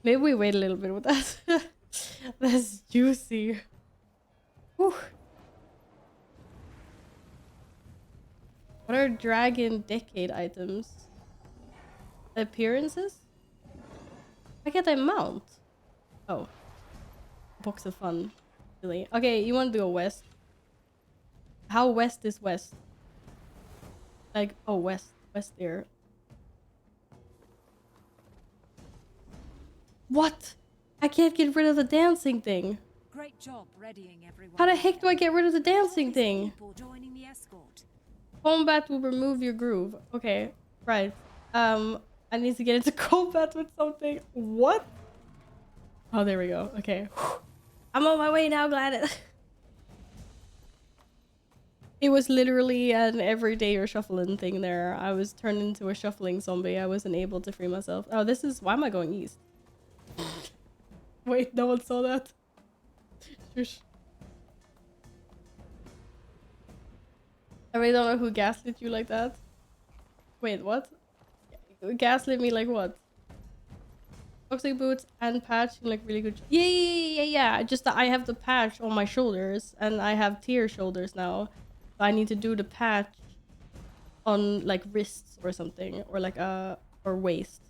Maybe we wait a little bit with that. That's juicy. Whew. What are dragon decade items? Appearances? Why can't I mount? Oh. Box of fun. Really? Okay, you want to go west. How west is west? Like, oh, west. West there. What? I can't get rid of the dancing thing. Great job readying everyone. How the heck do I get rid of the dancing thing? People joining the escort. Combat will remove your groove. Okay, right. I need to get into combat with something. What? Oh, there we go. Okay. I'm on my way now, Gladys. It was literally an everyday or shuffling thing there. I was turned into a shuffling zombie. I wasn't able to free myself. Oh, this is... Why am I going east? Wait, no one saw that. Shush. I really don't know who gaslit you like that. Wait, what? Gaslit me like what? Toxic boots and patch like really good. Yeah. Just that I have the patch on my shoulders and I have tier shoulders now. So I need to do the patch on like wrists or something or like or waist.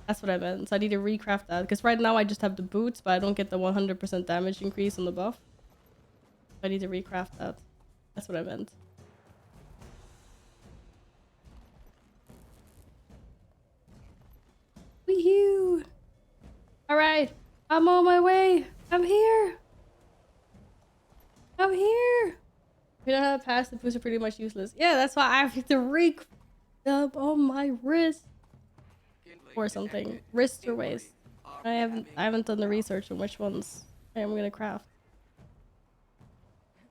That's what I meant. So I need to recraft that because right now I just have the boots, but I don't get the 100% damage increase on the buff. I need to recraft that. That's what I meant. Woohoo! Alright, I'm on my way. I'm here. I'm here. We don't have a patch. The boots are pretty much useless. Yeah, that's why I have to recraft up on my wrist. Or something. Wrist or waist. I haven't done the research on which ones I am gonna craft.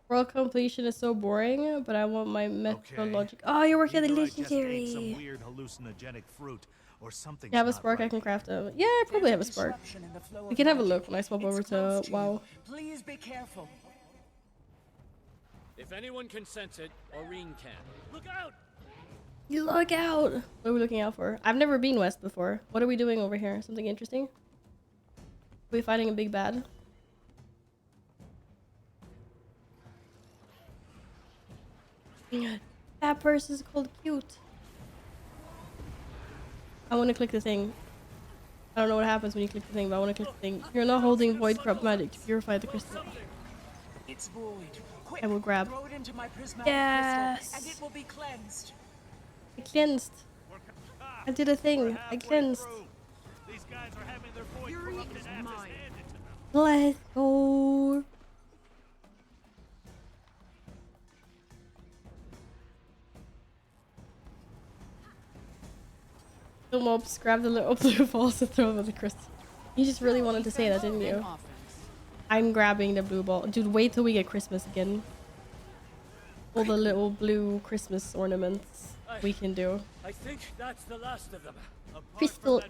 World completion is so boring, but I want my methodologic. Oh, you're working at the legendary. Some weird hallucinogenic fruit or something. You have a spark, I can craft them. Yeah, I probably have a spark. We can have a look when I swap over to WoW. Please be careful. If anyone can sense it, Aurene can. Look out! You look out! What are we looking out for? I've never been west before. What are we doing over here? Something interesting? Are we fighting a big bad? That person's called cute. I want to click the thing. I don't know what happens when you click the thing, but I want to click the thing. You're not holding void crop magic to purify the crystal. It's void. Quick, I will grab. throw it into my prismatic crystal, and it will be cleansed. I cleansed. I did a thing. I cleansed. These guys are having their void corrupted asses handed to them. Let's go. The mobs grab the little blue balls and throw them at the crystal. You just really wanted to say that, didn't you? I'm grabbing the blue ball. Dude, wait till we get Christmas again. All the little blue Christmas ornaments we can do. I think that's the last of them. Crystal,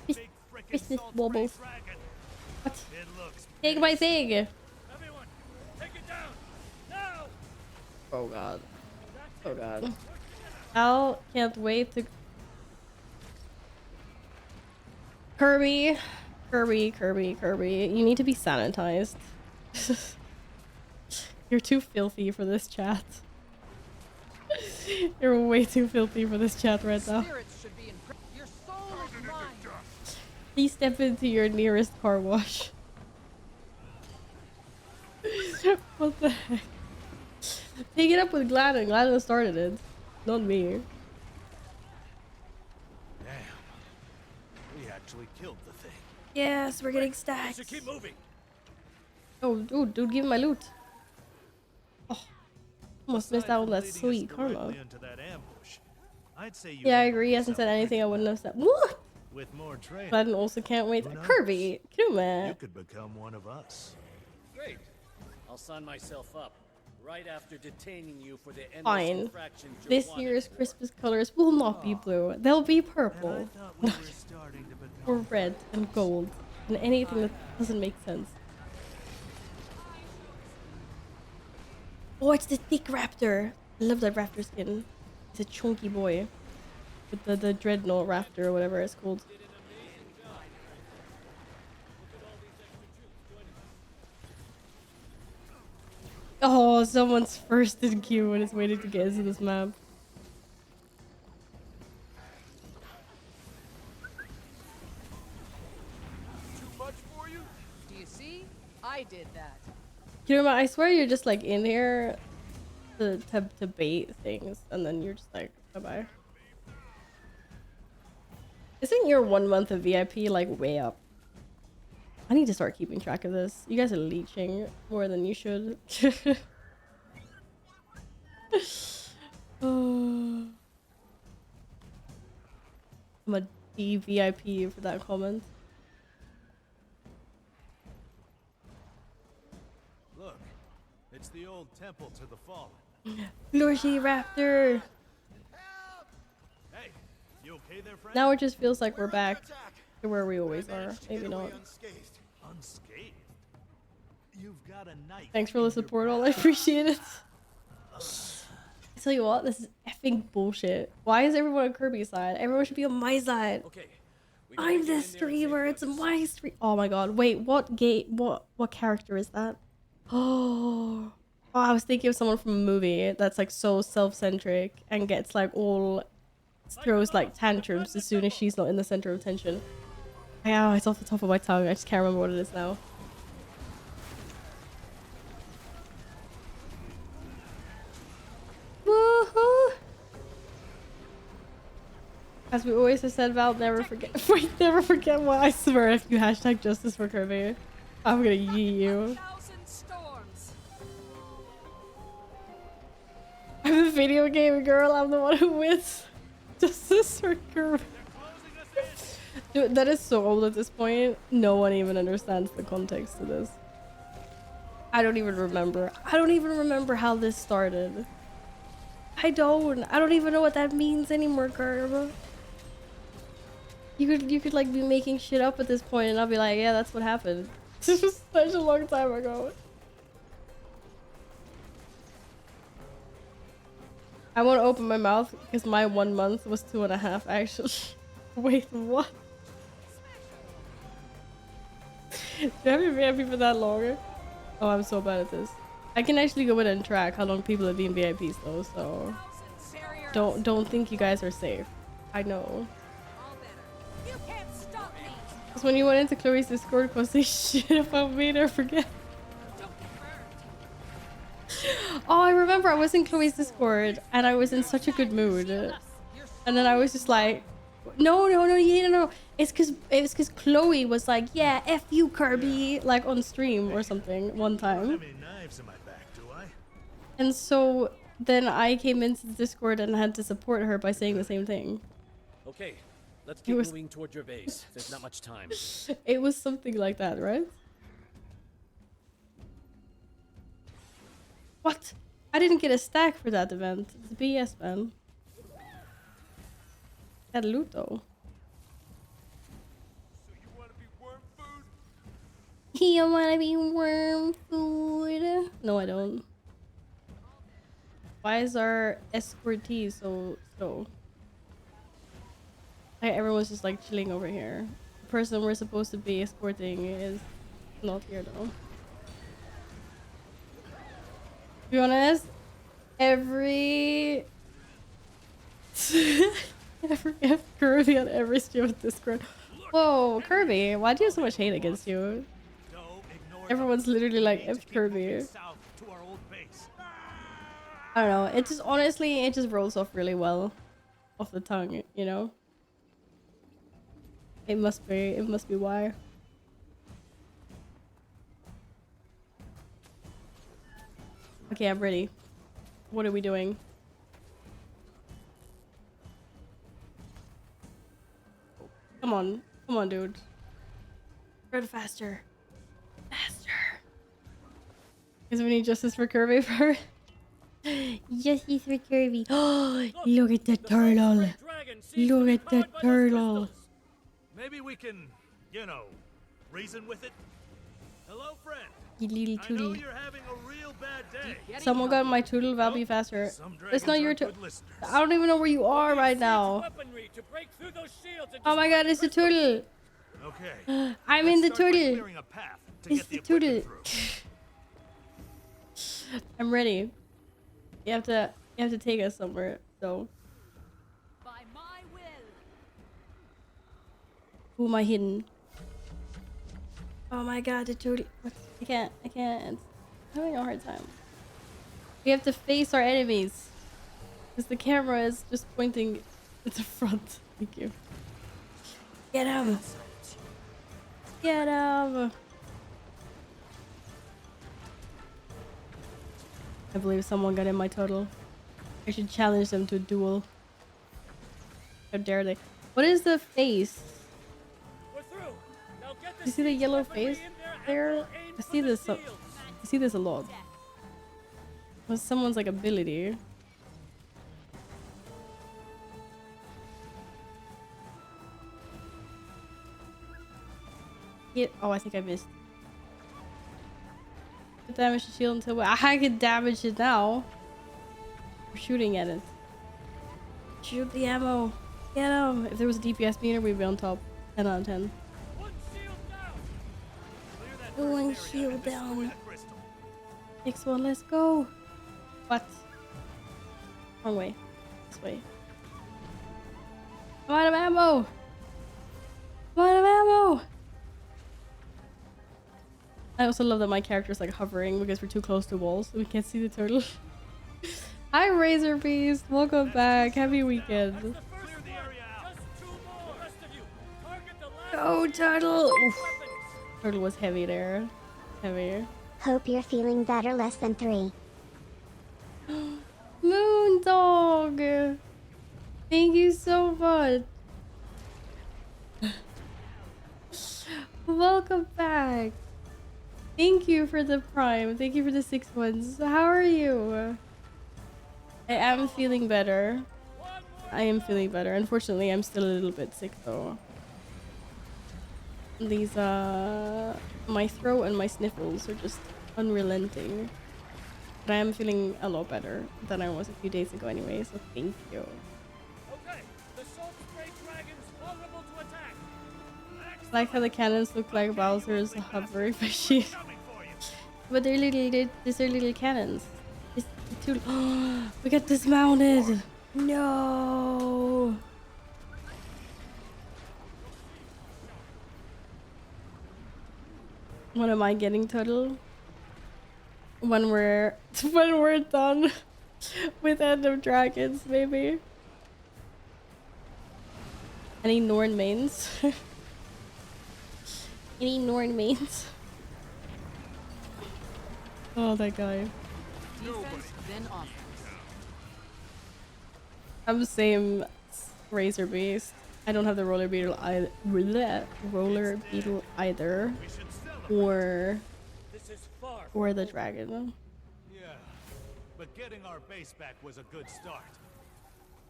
Christmas baubles. What? Take my thing! Everyone, take it down! Now! Oh god. Oh god. Al can't wait to... Kirby. You need to be sanitized. You're too filthy for this chat. You're way too filthy for this chat right now. Your soul is mine. Please step into your nearest car wash. What the heck? Take it up with Gladden. Gladden started it, not me. Damn. We actually killed the thing. Yes, we're getting stacks. So keep moving. Oh, dude, give me my loot. Oh, almost missed out on that sweet karma. Yeah, I agree. He hasn't said anything I wouldn't have said. What? With more training. Gladden also can't wait. Kirby, come on. You could become one of us. Great. I'll sign myself up right after detaining you for the endless Fine. infractions you're This wanted year's for. Christmas colors will not be blue. They'll be purple. Or red and gold. And anything that doesn't make sense. Oh, it's the thick raptor. I love that raptor skin. It's a chunky boy. With the dreadnought raptor or whatever it's called. Oh, someone's first in queue and is waiting to get into this map. Too much for you? Do you see? I did that. Kiruma, I swear you're just like in here to bait things and then you're just like, bye-bye. Isn't your 1 month of VIP like way up? I need to start keeping track of this. You guys are leeching more than you should. I'm a DVIP for that comment. Look, it's the old temple to the fallen. Lurgy Raptor! Hey, you okay there, friend? Now it just feels like we're back to where we always are. Maybe not. Unscathed. You've got a knife. Thanks for the support, all. I appreciate it. I tell you what, this is effing bullshit. Why is everyone on Kirby's side? Everyone should be on my side. Okay. I'm the streamer. It's my stream. Oh my god. Wait, what game? What character is that? Oh, I was thinking of someone from a movie that's like so self-centric and gets like all throws like tantrums as soon as she's not in the center of attention. Yeah, it's off the top of my tongue. I just can't remember what it is now. Woohoo! As we always have said, Val, never forget. Wait, never forget what I swear. If you hashtag justice for Kirby, I'm gonna yeet you. I'm a video game girl. I'm the one who wins. Justice for Kirby. Dude, that is so old at this point. No one even understands the context to this. I don't even remember. I don't even remember how this started. I don't even know what that means anymore, Curb. You could like be making shit up at this point and I'll be like, yeah, that's what happened. This was such a long time ago. I want to open my mouth because my 1 month was 2.5 actually. Wait, what? Do I have been VIP for that longer? Oh, I'm so bad at this. I can actually go in and track how long people have been VIPs though, so don't think you guys are safe. I know. Because when you went into Chloe's Discord, because they shit about me, I forget. Oh, I remember I was in Chloe's Discord and I was in such a good mood, and then I was just like, no. It's because Chloe was like, yeah, F you, Kirby, like on stream or something one time. And so then I came into the Discord and had to support her by saying the same thing. Okay, let's keep moving toward your base. There's not much time. It was something like that, right? What? I didn't get a stack for that event. It's BS, man. Had loot though. You wanna be worm food? No, I don't. Why is our escortee so slow? Like, everyone's just like chilling over here. The person we're supposed to be escorting is not here though. To be honest, every F Kirby on every stream of Discord. Whoa, Kirby, why do you have so much hate against you? Everyone's literally like F Kirby. I don't know. It just honestly, it just rolls off really well, off the tongue. You know. It must be. It must be why. Okay, I'm ready. What are we doing? Come on. Come on, dude. Run faster. Faster. Because we need justice for Kirby for... Justice for Kirby. Oh, look at the turtle. Look at the turtle. Maybe we can, you know, reason with it. Hello, friend. You little I know toodle. you're having a real bad day. Someone got my toodle, that'll be faster. It's not your toodle. I don't even know where you are right now. Oh my god, it's the turtle. Okay. I'm in the turtle. It's the turtle. I'm ready. You have to take us somewhere, so. By my will. Who am I hidden? Oh my god, the turtle. I can't. I'm having a hard time. We have to face our enemies. Because the camera is just pointing at the front. Thank you. Get him! Get him! I believe someone got in my total. I should challenge them to a duel. How dare they? What is the face? You see the yellow face there? I see this. I see this a lot. Was someone's like ability? Oh, I think I missed. Damage the shield until I can damage it now. We're shooting at it. Shoot the ammo. Get him. If there was a DPS meter, we'd be on top. 10 out of 10. One shield down. Next one, let's go. What? Wrong way. This way. I'm out of ammo. I'm out of ammo. I also love that my character's like hovering because we're too close to walls, so we can't see the turtle. Hi, Razor Beast. Welcome back. Happy weekend. Go, turtle. Oof. Turtle was heavy there. Heavy. Hope you're feeling better. Less than 3. Moondog. Thank you so much. Welcome back. Thank you for the prime. Thank you for the 6 months. How are you? I am feeling better. I am feeling better. Unfortunately, I'm still a little bit sick though. These my throat and my sniffles are just unrelenting. But I am feeling a lot better than I was a few days ago anyway, so thank you. Okay, the Salt Spray Dragon's vulnerable to attack. I like how the cannons look like Bowser's hovering machine. But they're little, these are little cannons. It's too. We got dismounted. No. What am I getting total? When we're done with End of Dragons, maybe. Any Norn mains? Any Norn mains? Oh, that guy. Defense, then offense. I'm the same Razor Beast. I don't have the roller beetle either. Or the dragon. Yeah, but getting our base back was a good start.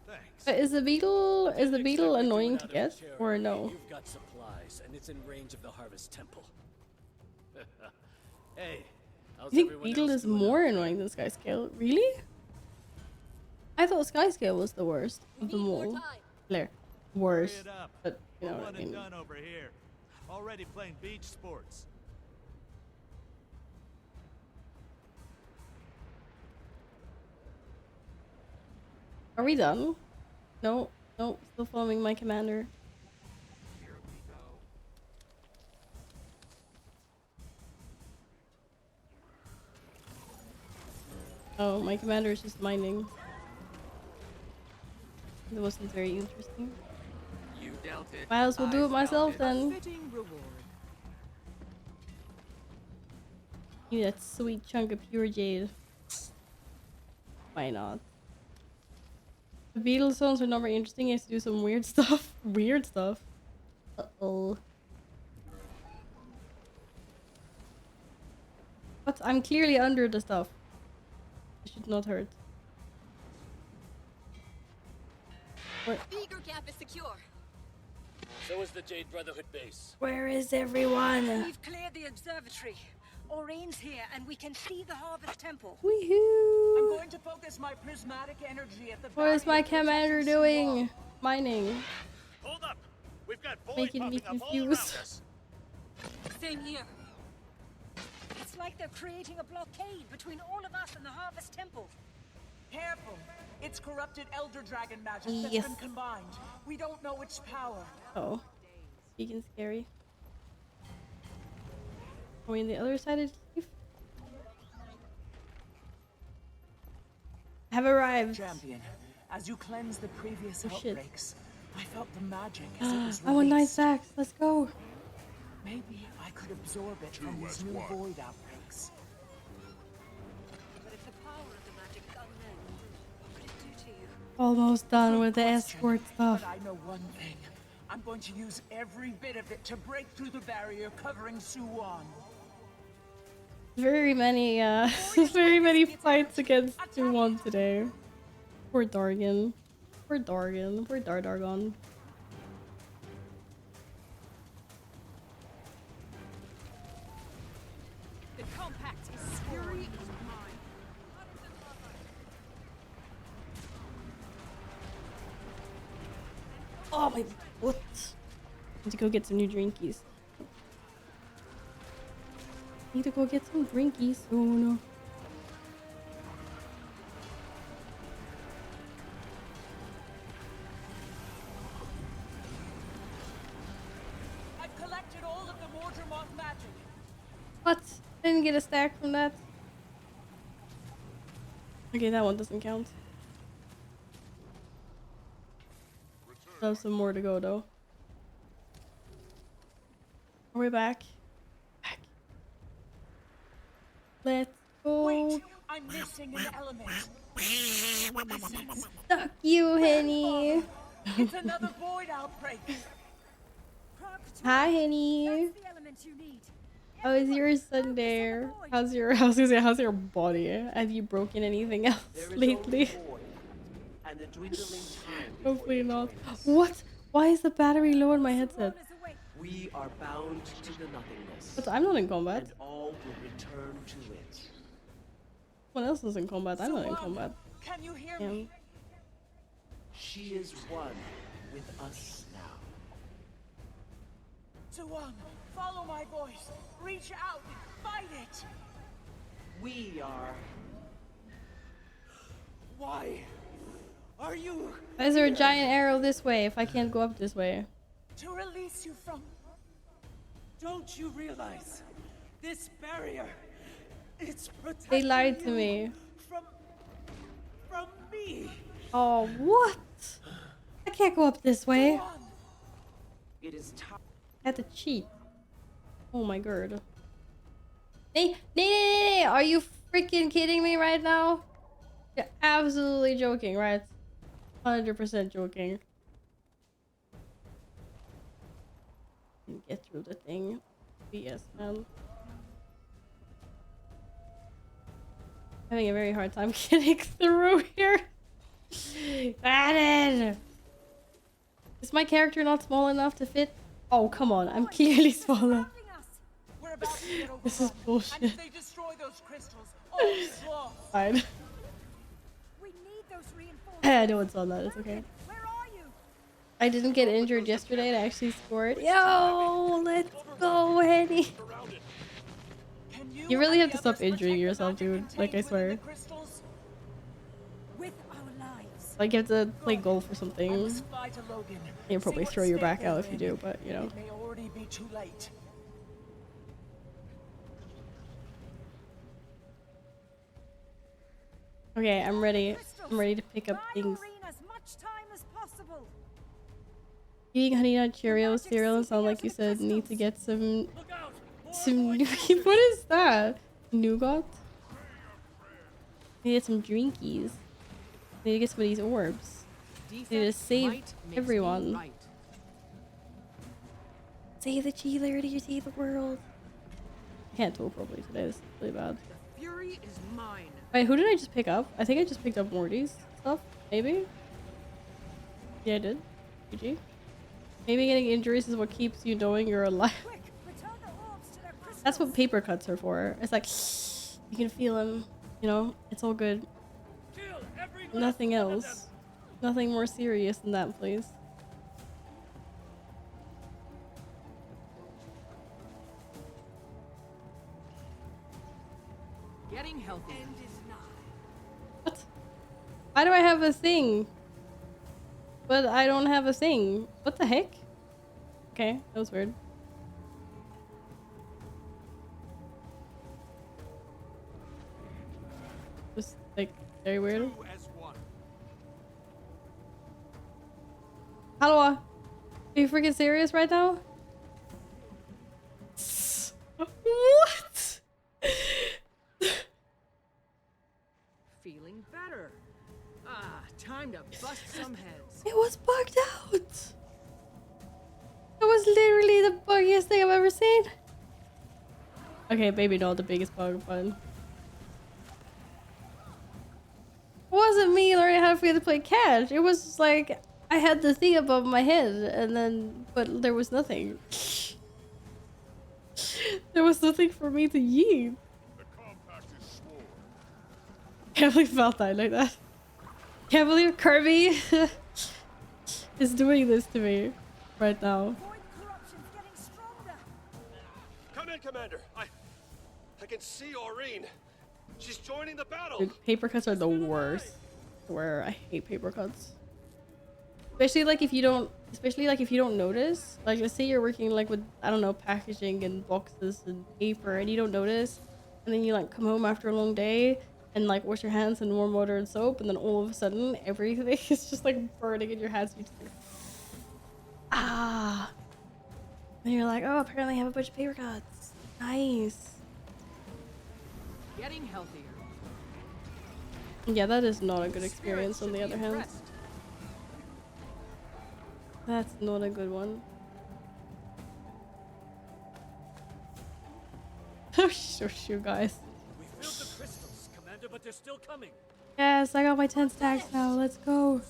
Thanks. But is the beetle annoying to get or no? You've got supplies, and it's in range of the Harvest Temple. Hey, I think beetle is more annoying than Skyscale. Really? I thought Skyscale was the worst of them all. Blair. Worst. But you know what I mean. Done over here. Already playing beach sports. Are we done? No, no, still following my commander. Oh, my commander is just mining. It wasn't very interesting. You dealt it. Might as well do it myself then. Give me that sweet chunk of pure jade. Why not? The Beatles songs are not very interesting. He has to do some weird stuff. Weird stuff. Uh-oh. But I'm clearly under the stuff. It should not hurt. Where? Beaker Gap is secure. So is the Jade Brotherhood base. Where is everyone? We've cleared the observatory. Orion's here, and we can see the Harvest Temple. Woohoo! I'm going to focus my prismatic energy at the What is my commander doing? Mining. Hold up. We've got Making me confused. Same here. It's like they're creating a blockade between all of us and the Harvest Temple. Careful. It's corrupted Elder Dragon magic that's Yes. been combined. We don't know its power. Oh. Speaking scary. Are we on the other side of the cave? I have arrived. Champion, as you cleanse the previous Oh, shit. outbreaks, I felt the magic as it was I want 9 released. stacks. Let's go. Maybe I could absorb it from these new void outbreaks. But if the power of the magic is unknown, what could it do to you? Almost done with the escort stuff. But I know one thing. I'm going to use every bit of it to break through the barrier covering Suwon. Very many, very many fights against 2-1 today. Poor Dargon. Poor Dargon. Poor Dargon. The compact is fury is mine. Oh my, what? Need to go get some new drinkies. Need to go get some drinkies. Oh no. I've collected all of the Mordramoth magic. What? Didn't get a stack from that. Okay, that one doesn't count. Still have some more to go though. Are we back? Back. Let's go. Wait, I'm missing an element. Fuck you, Henny. It's another void outbreak. Hi, Henny. How is your Sunday? How's your body? Have you broken anything else lately? Hopefully not. What? Why is the battery low in my headset? We are bound to the nothingness. But I'm not in combat. And all will return to it. Someone else is in combat. I'm not in combat. Can you hear me? She is one with us now. Suwon, follow my voice. Reach out. Fight it. We are... Why are you... Why is there a giant arrow this way if I can't go up this way? To release you from... Don't you realize this barrier? It's protecting They lied to you me. From me. Oh, what? I can't go up this way. It is time. I had to cheat. Oh my god. Nay, are you freaking kidding me right now? You're absolutely joking, right? 100% joking. Get through the thing. BS, man. Having a very hard time getting through here. Added! Is my character not small enough to fit? Oh, come on. I'm clearly small enough. This is bullshit. And if they destroy those crystals, all is lost. Fine. We need those reinforcements. I know it's on that. It's okay. Where are you? I didn't get injured yesterday and I actually scored. Yo, let's go, Henny. You really have to stop injuring yourself, dude. Like, I swear. With our lives. Like you have to play golf or something. Fly to Logan. You'll probably throw your back out if you do, but you know. It may already be too late. Okay, I'm ready. I'm ready to pick up things. As much time as possible. Eating Honey Nut Cheerios cereal sound like you said need to get some what is that? Nougat? Need to get some drinkies. Need to get some of these orbs. Need to save everyone. Save the cheerleader, save the world. I can't talk properly today, this is really bad. Fury is mine. Wait, who did I just pick up? I think I just picked up Morty's stuff, maybe? Yeah, I did. GG. Maybe getting injuries is what keeps you knowing you're alive. That's what paper cuts are for. It's like, you can feel them, you know? It's all good. Nothing else. Nothing more serious than that, please. Getting healthy. What? Why do I have a thing? But I don't have a thing. What the heck? Okay, that was weird. Just like very weird. Hello? Are you freaking serious right now? What? Feeling better. Ah, time to bust some heads. It was bugged out. It was literally the buggiest thing I've ever seen. Okay, maybe not the biggest bug, but it wasn't me learning how to play catch. It was just like I had the thing above my head, and then but there was nothing. There was nothing for me to yeet. Can't believe Val died like that. Can't believe Kirby is doing this to me right now. Come in, Commander. I can see Aurene. She's joining the battle. Dude, paper cuts are the worst. Where I hate paper cuts. Especially like if you don't notice. Like let's say you're working like with, I don't know, packaging and boxes and paper and you don't notice, and then you like come home after a long day and like wash your hands in warm water and soap, and then all of a sudden everything is just like burning in your hands. You just like, ah. And you're like, oh, apparently I have a bunch of paper cuts. Nice. Getting healthier. Yeah, that is not a good experience on the other hand. That's not a good one. Oh, shush, you guys. We filled the crystals, Commander, but they're still coming. Yes, I got my 10 stacks now. Let's go.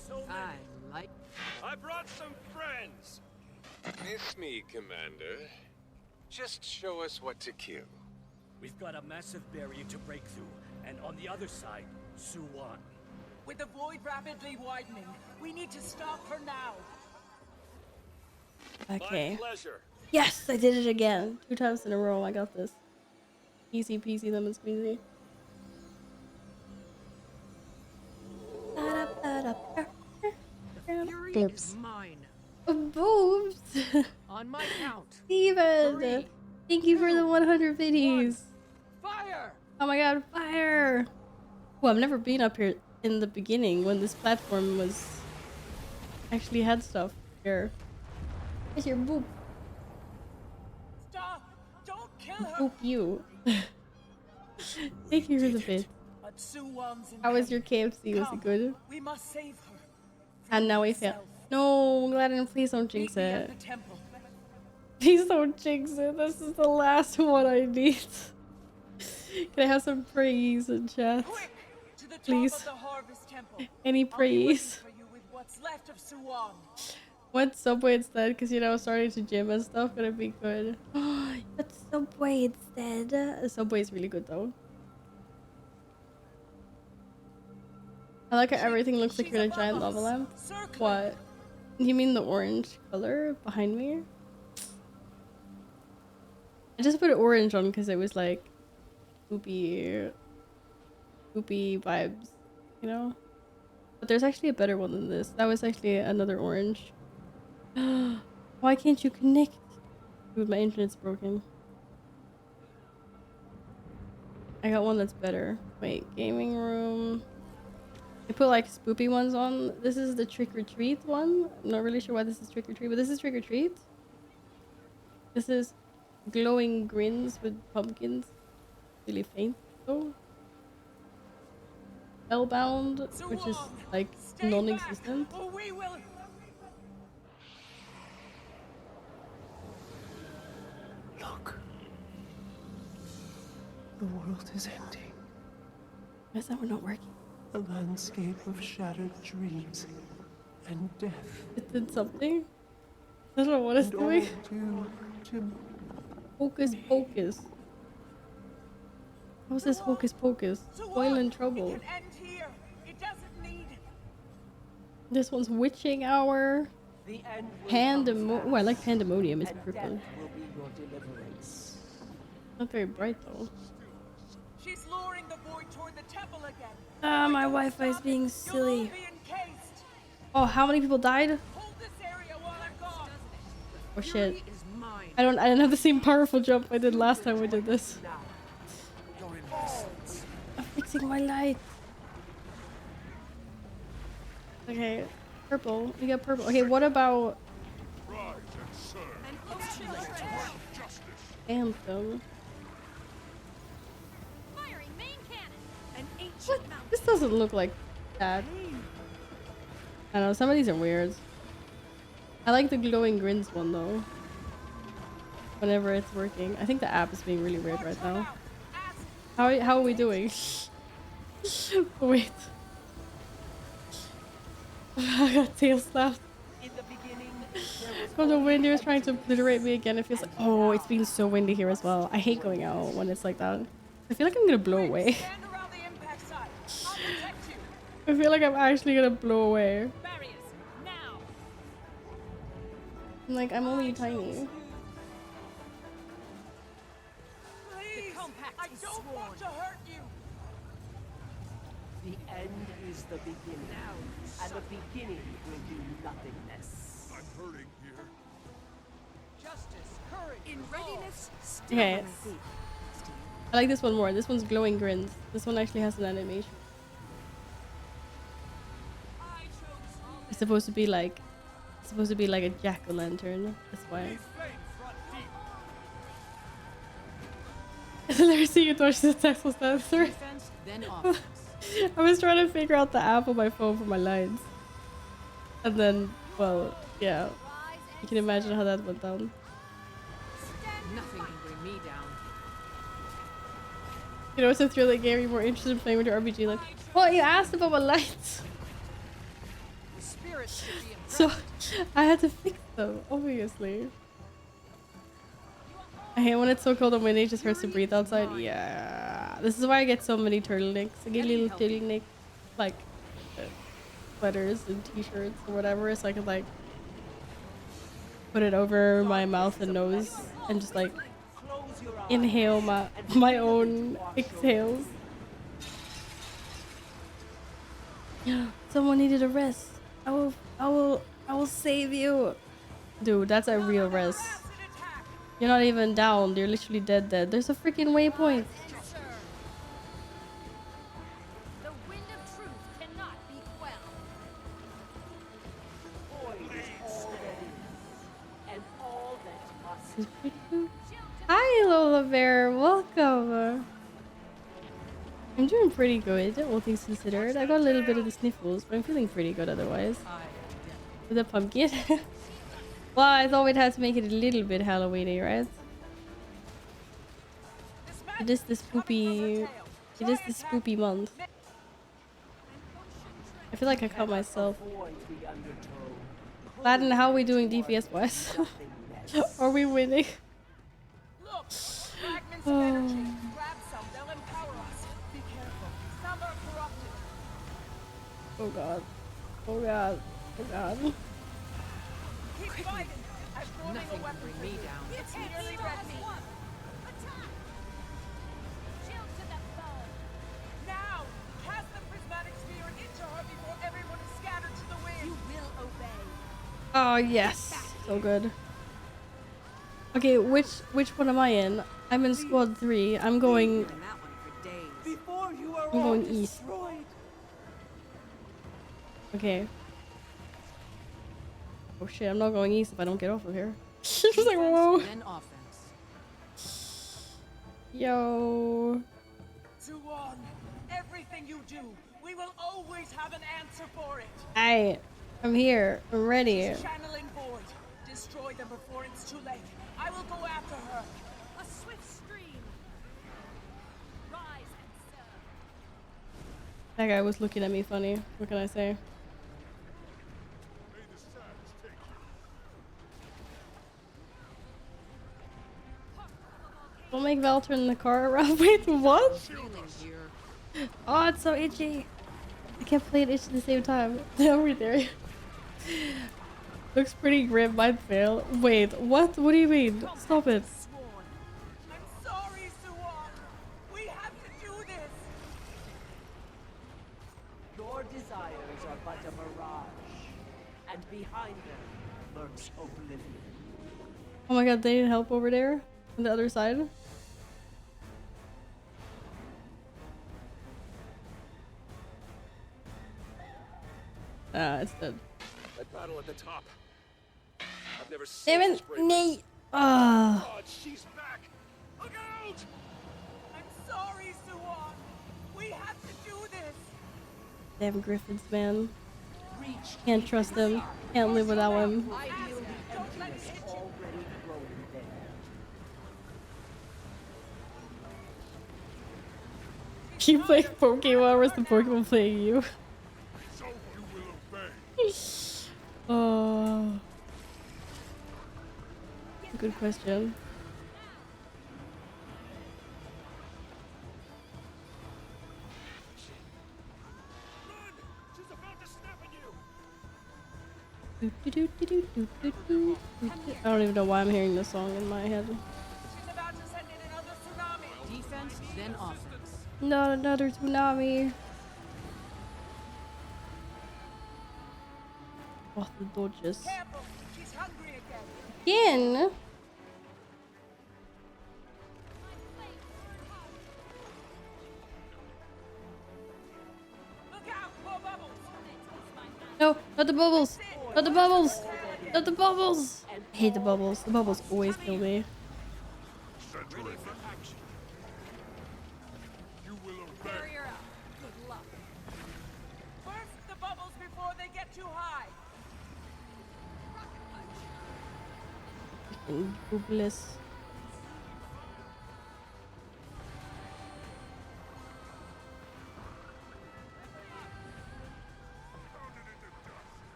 I brought some friends. Miss me, Commander. Just show us what to kill. We've got a massive barrier to break through, and on the other side, Suwan. With the void rapidly widening, we need to stop her now. Okay. My pleasure. Yes, I did it again. 2 times in a row. I got this. Easy peasy lemon squeezy. Boobs. Boobs. On my count. Steven, 3, thank you for the 100 biddies. Fire! Oh my god, fire! Well, I've never been up here in the beginning when this platform was actually had stuff here. Where's your boop? Stop! Don't kill her! Boop you. Thank you for the bit. But Suwan's in How was pain. your KFC? Was Come, it good? We must save her. And now we fail. No, Gladden, please don't jinx Meet me it. at the temple. Please don't jinx it. This is the last one I need. Can I have some praise in chat? To the top Please. of the Harvest Temple. Any I'll be praise? waiting for you with what's left of Suwan. Went Subway instead because, you know, starting to gym and stuff. Gonna be good. But Subway instead. Subway is really good though. I like how everything looks like you're in a giant lava lamp. What? You mean the orange color behind me? I just put orange on because it was like poopy vibes, you know? But there's actually a better one than this. That was actually another orange. Why can't you connect? Dude, my internet's broken. I got one that's better. Wait, gaming room. They put like spoopy ones on. This is the trick or treat one. I'm not really sure why this is trick or treat, but this is trick or treat. This is glowing grins with pumpkins. Really faint though. Spellbound, which is like non-existent. We will. Look. The world is empty. Why is that we're not working? A landscape of shattered dreams and death. It did something? I don't know what it's doing. Hocus pocus. How's this hocus pocus? Spoil in trouble. This one's witching hour. Pandemonium. Oh, I like pandemonium. It's purple. Not very bright though. She's luring the void toward the temple again. Ah, my Wi-Fi is being silly. Oh, how many people died? Oh shit. I didn't have the same powerful jump I did last time we did this. I'm fixing my light. Okay, purple. We got purple. Okay, what about Anthem? What? This doesn't look like that. I don't know, some of these are weird. I like the glowing grins one though. Whenever it's working. I think the app is being really weird right now. How are we doing? Wait. I got tail slapped. Oh, the wind is trying to obliterate me again. It feels like, oh, it's been so windy here as well. I hate going out when it's like that. I feel like I'm gonna blow away. I feel like I'm actually gonna blow away. I'm like, I'm only tiny. I don't want to hurt you. The end is the beginning, and the beginning will be nothingness. I'm hurting here. Justice, courage, in readiness. Okay. I like this one more. This one's glowing grins. This one actually has an animation. It's supposed to be like a jack-o'-lantern. That's why. Never see you dodge the text was that through. I was trying to figure out the app on my phone for my lines. And then, well, yeah. You can imagine how that went down. Nothing can bring me down. You know, it's a thrilling game. You're more interested in playing with your RPG. Like, well, you asked about my lights. So, I had to fix them, obviously. I hate when it's so cold and windy, it just hurts to breathe outside. Yeah. This is why I get so many turtlenecks. I get little turtleneck, like, sweaters and t-shirts or whatever, so I can, like, put it over my mouth and nose and just, like, inhale my own exhales. Someone needed a rest. I will save you. Dude, that's a real rest. You're not even down. You're literally dead. There's a freaking waypoint. The wind of truth cannot be quelled. Hi, Lola Bear. Welcome. I'm doing pretty good, all things considered. I got a little bit of the sniffles, but I'm feeling pretty good otherwise. With the pumpkin. Well, I thought we'd have to make it a little bit Halloweeny, right? It is the spoopy month. I feel like I caught myself. Latin, how are we doing DPS wise? Are we winning? Oh. Oh god. Oh god. Oh god. Nothing can bring me down. It's nearly ready. Now, cast the prismatic sphere into her before everyone Oh yes, so good. Okay, which one am I in? I'm in squad 3. I'm going east. Okay. Oh shit, I'm not going east if I don't get off of here. Just like whoa. Yo. Zuan, everything you do, we will always have an answer for it. I'm here. I'm ready. She's channeling void. Destroy them before it's too late. I will go after her. A swift stream. Rise and serve. That guy was looking at me funny. What can I say? Don't make Val turn the car around. Wait, what? Oh, it's so itchy. I can't play and itch at the same time. Over there. Looks pretty grim. Might fail. Wait, what? What do you mean? Stop it. I'm sorry, Zuan. We have to do this. Your desires are but a mirage, and behind them lurks oblivion. Oh my god, they need help over there? On the other side? Ah, it's dead. That battle at the top. I've never seen Damn this it, brave. Nate. Ah. God, she's back. Look out! I'm sorry, Zuan. We have to do this. Damn Griffins, man. Can't trust them. Can't live without him. I feel the emptiness already growing there. You play Pokemon, or is the Pokemon playing you? So you will obey. Oh. Good question. She's about to snap at you. I don't even know why I'm hearing this song in my head. She's about to send in another tsunami. Defense, then offense. Not another tsunami. Oh, the dodges. Careful, she's hungry again. Again? Look out, more bubbles. No, not the bubbles. Not the bubbles. Not the bubbles. I hate the bubbles. The bubbles always kill me. Ready for action. You will obey. Barrier up. Good luck. Burst the bubbles before they get too high. Boobless.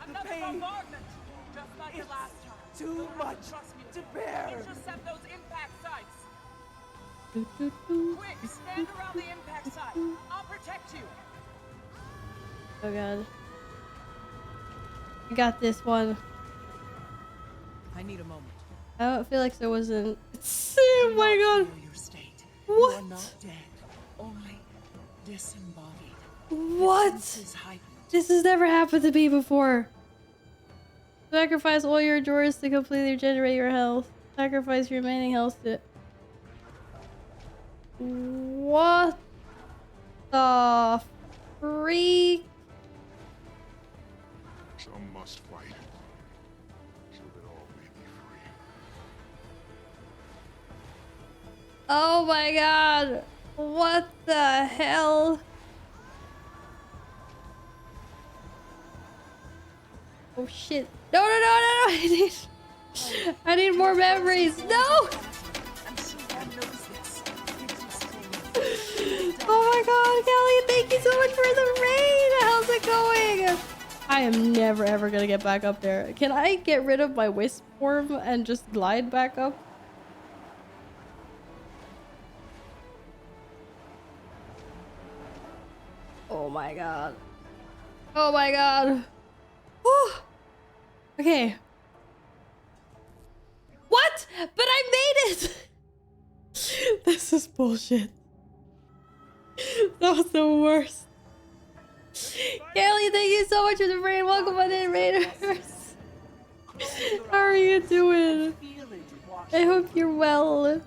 Another bombardment. Just like the last time. Too much Trust me. to bear. Intercept those impact sites. Quick, Quick, stand around the impact site. I'll protect you. Oh god. I got this one. I need a moment. I don't feel like there wasn't. Oh my god. Your state. What? You are not dead, only disembodied. What? Your senses heightened. This has never happened to me before. Sacrifice all your drawers to completely regenerate your health. Sacrifice your remaining health to... What the freak? Some must fight, so that all may be free. Oh my god. What the hell? Oh shit. No, no, no, no, no. I need more memories. No! Oh my god, Kelly, thank you so much for the raid. How's it going? I am never ever gonna get back up there. Can I get rid of my wisp form and just glide back up? Oh my god. Oh my god. Whew. Okay. What? But I made it! This is bullshit. That was the worst. Kelly, thank you so much for the raid. Welcome on in, Raiders. How are you doing? I hope you're well.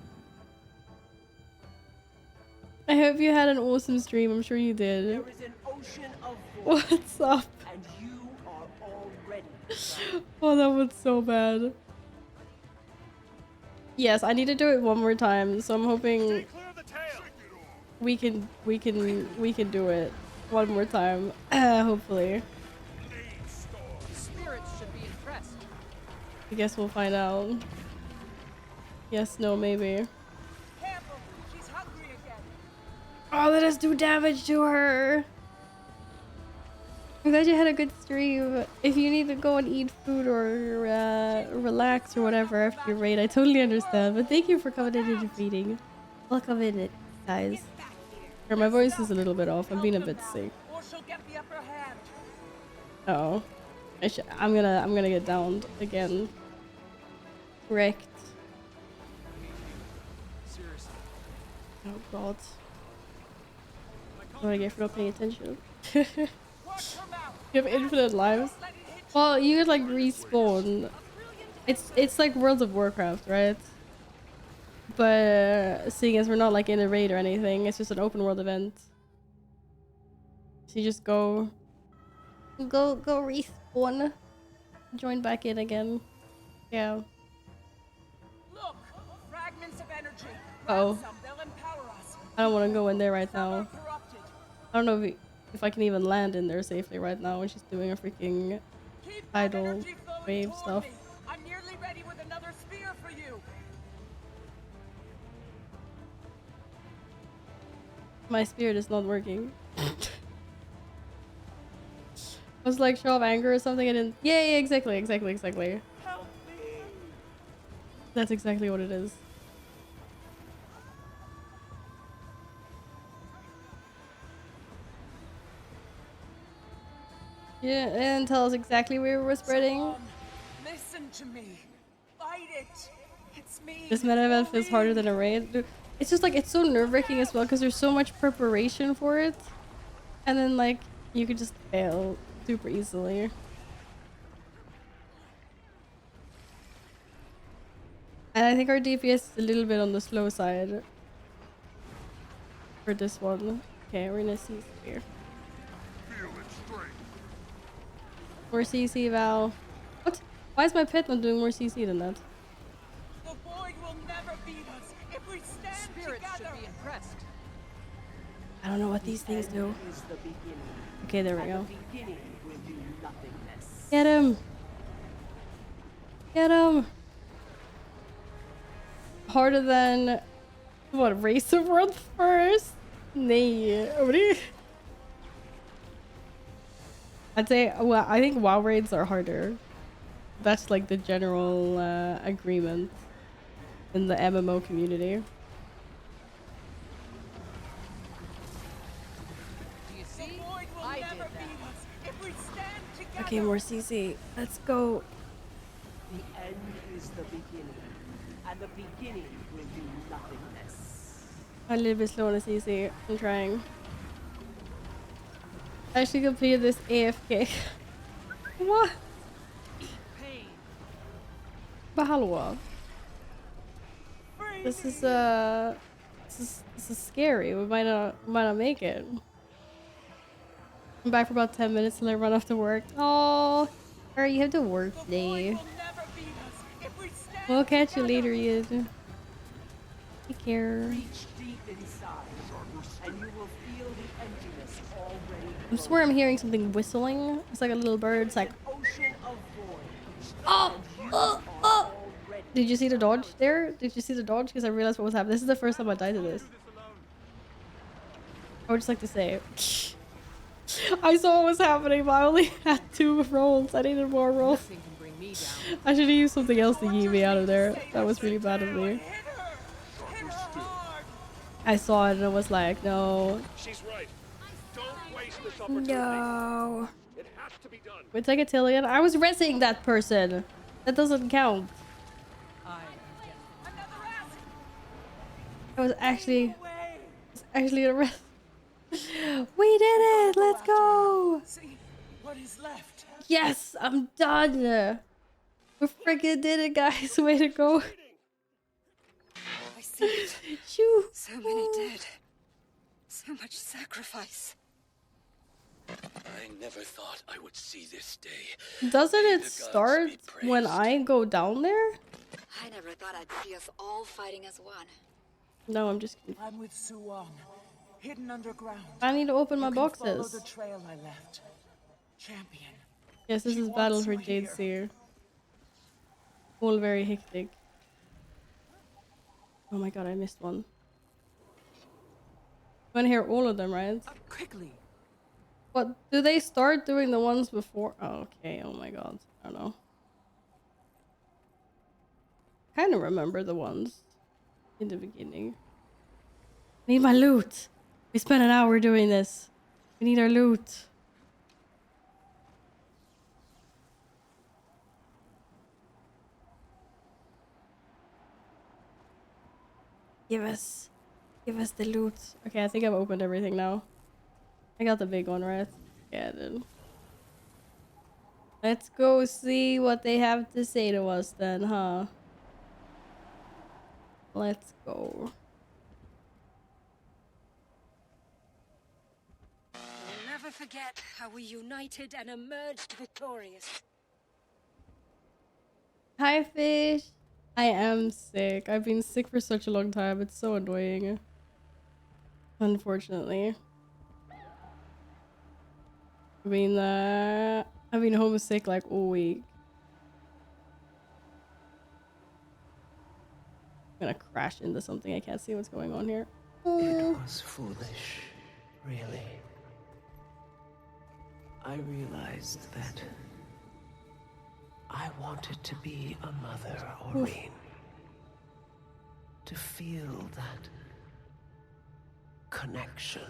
I hope you had an awesome stream. I'm sure you did. There is an ocean of void, What's up? and you are already. Oh, that was so bad. Yes, I need to do it one more time, so I'm hoping we can do it one more time. Hopefully. Spirits should be impressed. I guess we'll find out. Yes, no, maybe. Careful, she's hungry again. Oh, let us do damage to her. I'm glad you had a good stream. If you need to go and eat food or relax or whatever after your raid, I totally understand. But thank you for coming in and defeating. Welcome in it, guys. Or my voice is a little bit off. I'm being a bit sick. Or she'll get the upper hand. Uh oh, I'm gonna get downed again. Wrecked. Seriously. Oh god. What do I get for not paying attention? You have infinite lives. Well, you could like respawn. It's like World of Warcraft, right? But seeing as we're not like in a raid or anything, it's just an open world event. So you just go respawn, join back in again. Yeah. Look, fragments of energy. Uh-oh. Grab some, they'll empower us. I don't want to go in there right Some are now. corrupted. I don't know if I can even land in there safely right now when she's doing a freaking tidal wave stuff. Me. I'm nearly ready with another spear for you. My spirit is not working. I was like, show of anger or something. I didn't. Yeah, exactly. Help me. That's exactly what it is. Yeah, and tell us exactly where we're spreading. Listen to me. Fight it. It's me. This meta event feels harder than a raid. Dude, it's just like, it's so nerve-wracking as well because there's so much preparation for it. And then like, you could just fail super easily. And I think our DPS is a little bit on the slow side for this one. Okay, we're gonna see here. More CC, Val. What? Why is my pet not doing more CC than that? The void will never beat us if we stand Spirits together. should be impressed. I don't know what these things do. Okay, there we go. Get him! Get him! Harder than what? Race of World first? Nee. What do you? I'd say, well, I think WoW raids are harder. That's like the general agreement in the MMO community. Do you see? I did that. If we stand together. Okay, more CC. Let's go. The end is the beginning, and the beginning will be nothingness. I'm a little bit slow on the CC. I'm trying. I actually completed this AFK. What? But hello. This is scary. We might not make it. I'm back for about 10 minutes till I run off to work. Oh, alright, you have to work today. We'll catch you later, Ian. Take care. Reach deep inside, and you will feel the emptiness already. I swear I'm hearing something whistling. It's like a little bird. It's like. Ocean of void. Oh! Did you see the dodge there? Did you see the dodge? Because I realized what was happening. This is the first time I died to this. I would just like to say. I saw what was happening, but I only had 2 rolls. I needed more rolls. I should have used something else to yeet me out of there. That was really bad of me. I saw it and I was like, no. She's right. Don't waste this opportunity. No. It has to be done. Wait, take a Tillian. I was resing that person. That doesn't count. I was actually a rest. We did it! Let's go! See what is left. Yes, I'm done. We freaking did it, guys. Way to go. I see it. Shoo. So many dead. So much sacrifice. I never thought I would see this day. Doesn't May it the gods start be when praised. I go down there? I never thought I'd see us all fighting as one. No, I'm just kidding. I'm with Suan, hidden underground. I need to open my You can follow boxes. the trail I left. Champion. Yes, this She is Battle wants for you here. Jadeseer. All very hectic. Oh my god, I missed one. You wanna hear all of them, right? Quickly. What do they start doing the ones before? Oh, okay, oh my god. I don't know. Kinda remember the ones in the beginning. Need my loot. We spent an hour doing this. We need our loot. Give us the loot. Okay, I think I've opened everything now. I got the big one, right? Yeah, I did. Let's go see what they have to say to us then, huh? Let's go. We'll never forget how we united and emerged victorious. Hi, fish. I am sick. I've been sick for such a long time. It's so annoying. Unfortunately. I've been homesick like all week. I'm gonna crash into something. I can't see what's going on here. It was foolish, really. I realized that I wanted to be a mother, Aureen. To feel that connection.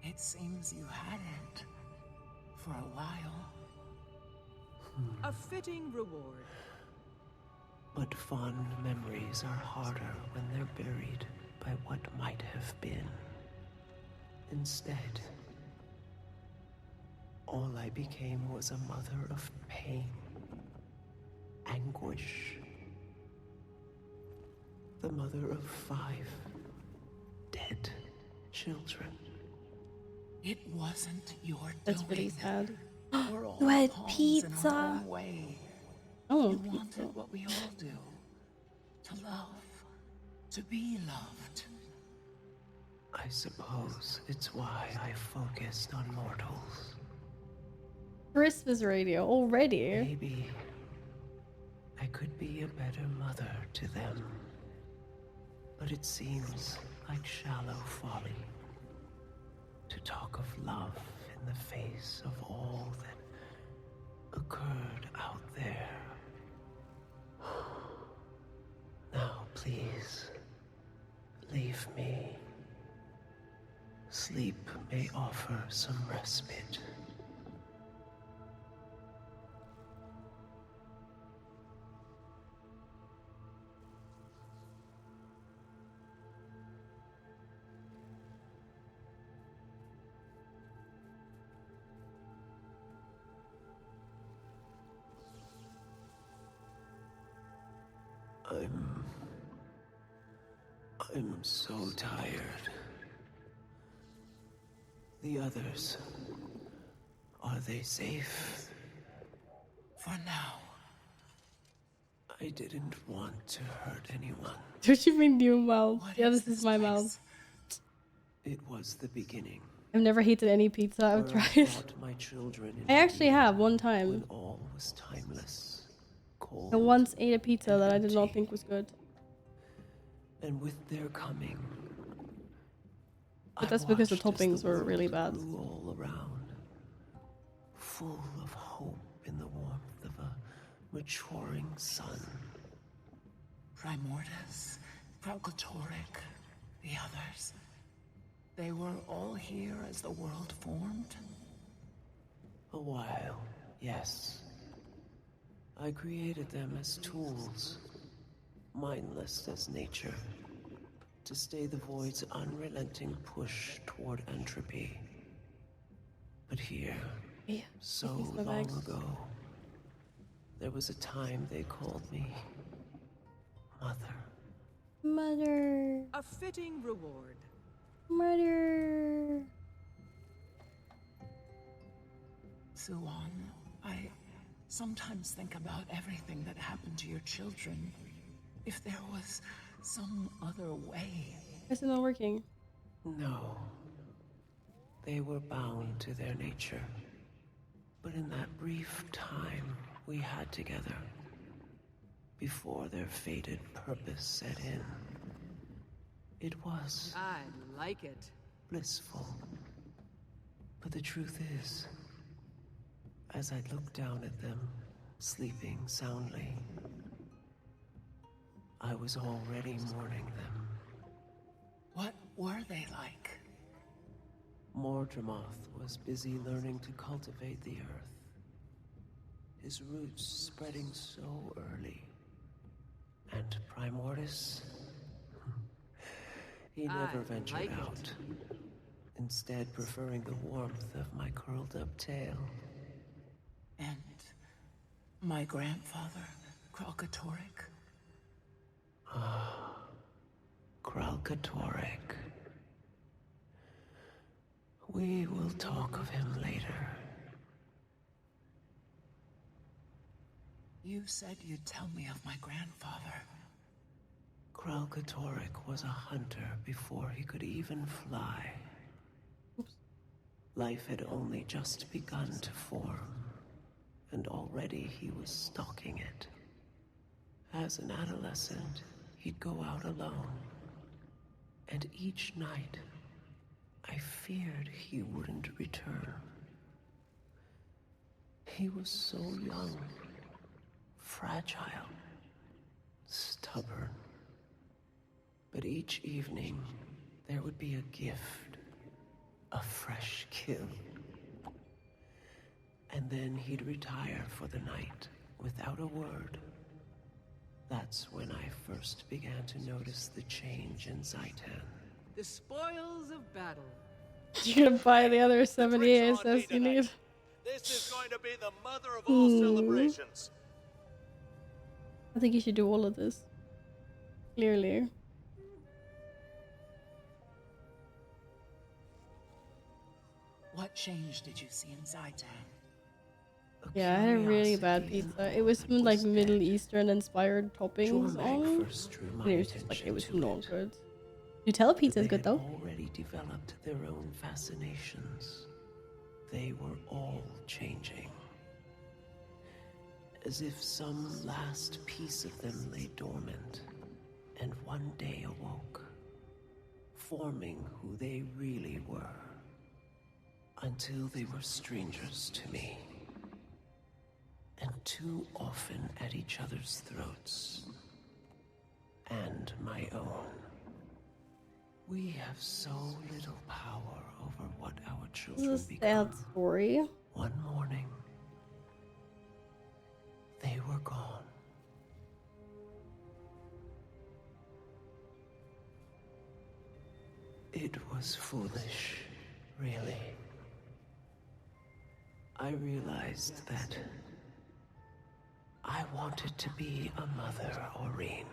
It seems you had it. For a while. A fitting reward. But fond memories are harder when they're buried by what might have been. Instead, all I became was a mother of pain, anguish. The mother of 5 dead children. It wasn't your That's doing. really sad. We're all You had pawns pizza. in our own way. Oh, You pizza. wanted what we all do. To love. To be loved. I suppose it's why I focused on mortals. Christmas radio already. Maybe I could be a better mother to them. But it seems like shallow folly to talk of love in the face of all that occurred out there. Now, please, leave me. Sleep may offer some respite. I'm so tired. The others, are they safe? For now. I didn't want to hurt anyone. What you mean new mouth? Yeah, this is my mouth. It was the beginning. I've never hated any pizza I've Where I tried. brought my children I actually have one when time. all was timeless, cold, I once ate a pizza that I did not think was good. and with their coming, But that's because the toppings were really bad. all around, full of hope in the warmth of a maturing sun. Primordus, Proclatoric, the others. They were all here as the world formed? A while, yes. I created them as tools, mindless as nature, to stay the void's unrelenting push toward entropy. But here, so long ago, There was a time they called me Mother. Mother. A fitting reward. Mother. Suan, I sometimes think about everything that happened to your children. If there was some other way. Is it not working? No. They were bound to their nature. But in that brief time we had together, before their fated purpose set in, it was... I like it. blissful. But the truth is, as I looked down at them, sleeping soundly, I was already mourning them. What were they like? Mordramoth was busy learning to cultivate the earth, his roots spreading so early. And Primordus? He never ventured out, instead preferring the warmth of my curled-up tail. And my grandfather, Kralkatorrik? Ah, Kralkatorrik. We will talk of him later. You said you'd tell me of my grandfather. Kralkatorrik was a hunter before he could even fly. Life had only just begun to form, and already he was stalking it. As an adolescent, he'd go out alone, and each night, I feared he wouldn't return. He was so young, fragile, stubborn. But each evening, there would be a gift, a fresh kill. And then he'd retire for the night, without a word. That's when I first began to notice the change in Zaitan. The spoils of battle. You're gonna buy the other 70 ASS you need. This is going to be the mother of all celebrations. I think you should do all of this. Clearly. What change did you see in Zaitan? Yeah, I had a really bad pizza. It was some like Middle Eastern inspired toppings on. And it was just like, it was not good. Nutella pizza is good though. Already developed their own fascinations. They were all changing. As if some last piece of them lay dormant, and one day awoke, forming who they really were. Until they were strangers to me. And too often at each other's throats. And my own. We have so little power over what our children This is a become. sad story. One morning, they were gone. It was foolish, really. I realized that I wanted to be a mother, Aurene.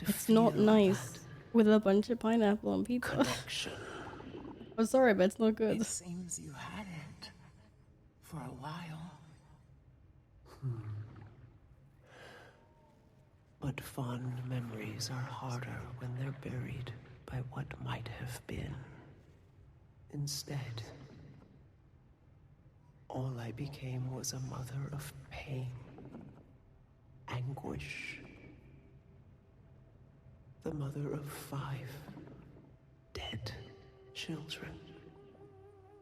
It's not nice with a bunch of pineapple on pizza. Connection. I'm sorry, but it's not good. It seems you had it. For a while. But fond memories are harder when they're buried by what might have been. Instead, all I became was a mother of pain, anguish. The mother of 5 dead children.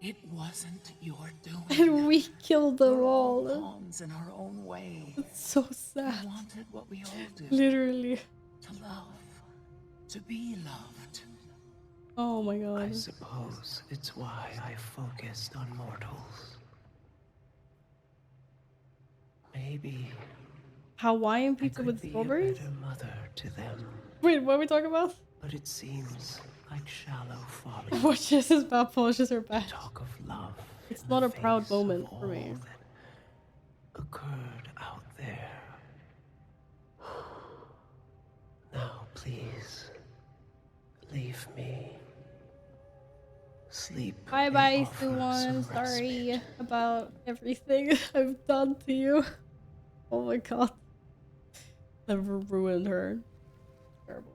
It wasn't your doing. And we killed them We're all. pawns in our own way. It's so sad. We wanted what we all do. Literally. To love. To be loved. Oh my god. I suppose it's why I focused on mortals. Maybe Hawaiian pizza with be a strawberries? better mother to them. Wait, what are we talking about? But it seems like shallow folly. Watch this as Val polishes her back. Talk of love. It's not a proud moment for me. occurred out there. Now, please, leave me. Sleep. Bye may bye, offer Suwon. some Sorry about everything I've done to you. Oh my god. I've ruined her. Terrible.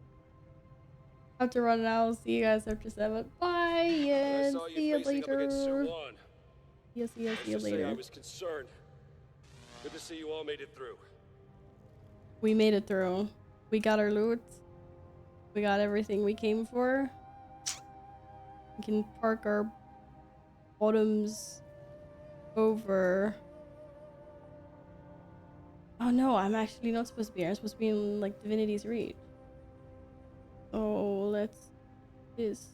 I have to run now. See you guys after 7. Bye, Ian. See you later. See you I later. was concerned. Good to see you all made it through. We made it through. We got our loot. We got everything we came for. We can park our bottoms over. Oh no, I'm actually not supposed to be here. I'm supposed to be in like Divinity's Reach. Oh, let's do this.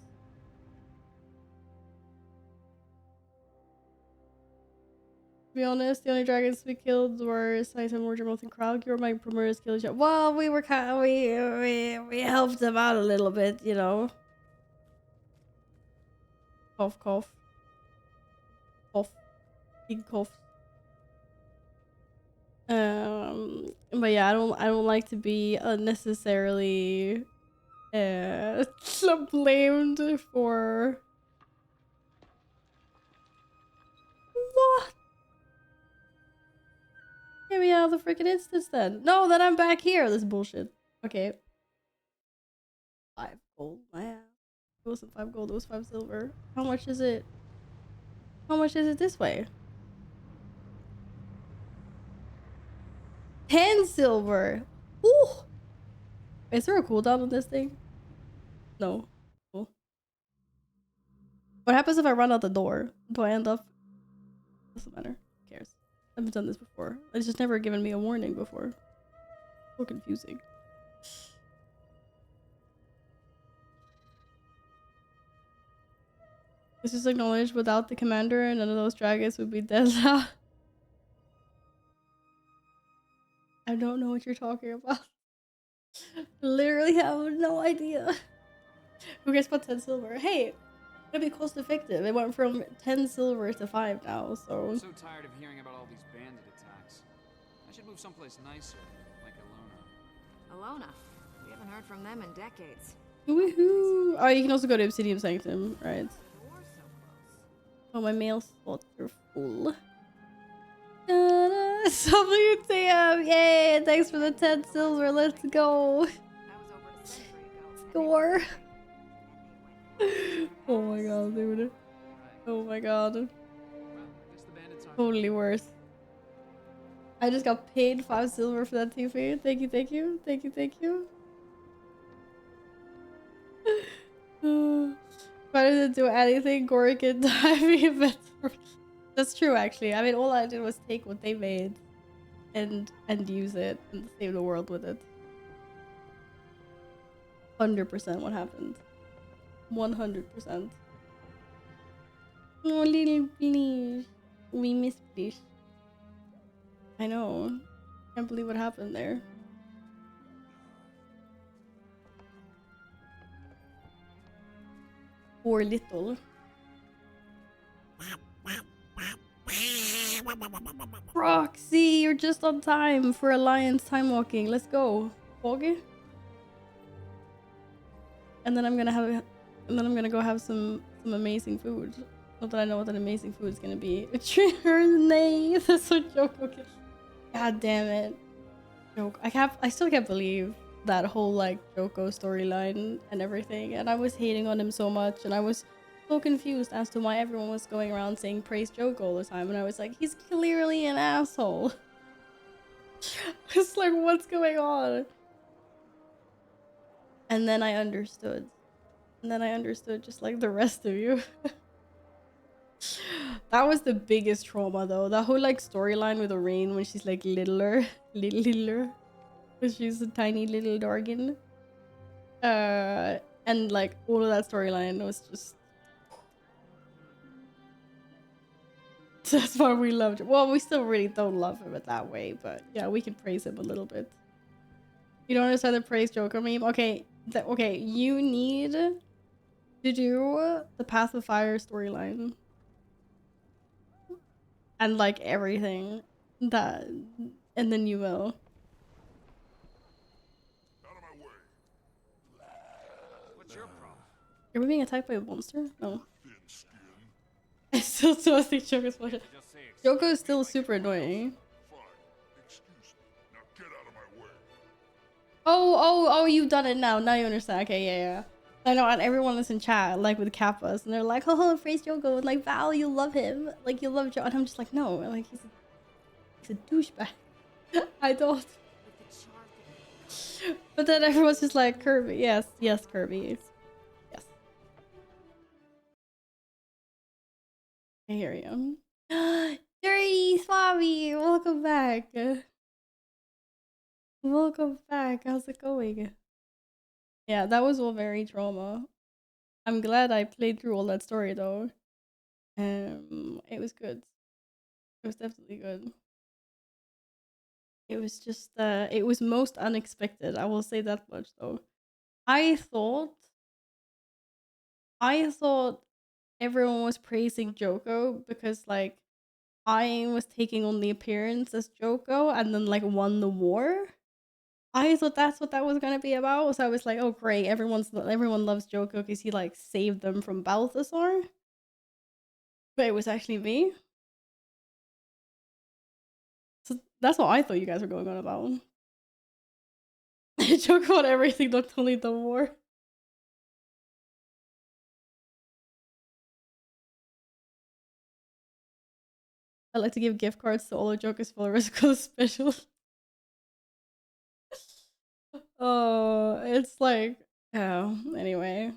To be honest, the only dragons we killed were Saito, Mordremoth, and Kralk. You were my promoters killed each other. Well, we were kind of, we helped them out a little bit, you know. Cough, cough. Cough. Big cough. But yeah, I don't like to be unnecessarily blamed for what? Get me out of the freaking instance then. No, then I'm back here. This bullshit. Okay. 5 gold. Man. It wasn't 5 gold, it was 5 silver. How much is it? How much is it this way? 10 silver. Ooh. Is there a cooldown on this thing? No. Cool. What happens if I run out the door? Do I end up? Doesn't matter. Who cares? I haven't done this before. It's just never given me a warning before. So confusing. This is acknowledged without the commander, none of those dragons would be dead now. I don't know what you're talking about. Literally have no idea. Who gets about 10 silver? Hey, it'll be cost effective. It went from 10 silver to 5 now, so. I'm so tired of hearing about all these bandit attacks. I should move someplace nicer, like Alona. Alona? We haven't heard from them in decades. Woohoo! Oh, you can also go to Obsidian Sanctum, right? Oh, my mail slots are full. WTM! Yay! Thanks for the 10 silver. Let's go. Score. Oh my god, dude. Oh my god. Totally worth. I just got paid 5 silver for that TV. Thank you, thank you. Thank you, thank you. Why did it do anything? Gorik and diving better. That's true, actually. I mean, all I did was take what they made and use it and save the world with it. 100% what happened. 100%. Oh, little Bleach. We miss Bleach. I know. Can't believe what happened there. Poor little. Roxy, you're just on time for Alliance time walking. Let's go. Foggy. And then I'm gonna go have some amazing food. Not that I know what that amazing food is gonna be. A nay. That's so joke. Okay. God damn it. Joke. I still can't believe that whole like Joko storyline and everything. And I was hating on him so much, and I was so confused as to why everyone was going around saying praise Joko all the time. And I was like, he's clearly an asshole. It's like, what's going on? And then I understood. And then I understood just like the rest of you. That was the biggest trauma though. That whole like storyline with Aurene when she's like littler. Because she's a tiny little Dargan. And like all of that storyline was just... That's why we loved it. Well, we still really don't love him in that way, but yeah, we can praise him a little bit. You don't understand the praise Joker meme? Okay, okay, you need to do the Path of Fire storyline. And like everything. That, and then you will. What's your problem? Are we being attacked by a monster? No. I still think Joko's funny. Joko is still super annoying. Oh, you've done it now. Now you understand. Okay, yeah. I know, and everyone is in chat, like with Kappas, and they're like, oh, praise Joko. And like, Val, you love him. Like, you love Joe. And I'm just like, no. Like, he's a douchebag. I don't. But then everyone's just like, Kirby. Yes, Kirby. Yes. I hear you. Dirty Swabby, welcome back. Welcome back. How's it going? Yeah, that was all very trauma. I'm glad I played through all that story though. It was good. It was definitely good. It was just it was most unexpected. I will say that much though. I thought everyone was praising Joko because like I was taking on the appearance as Joko and then like won the war. I thought that's what that was gonna be about. So I was like, oh great, everyone loves Joko because he like saved them from Balthasar. But it was actually me. So that's what I thought you guys were going on about. Joko on everything, not only the war. I like to give gift cards to all of Joker's followers because special. Oh, it's like, oh, anyway.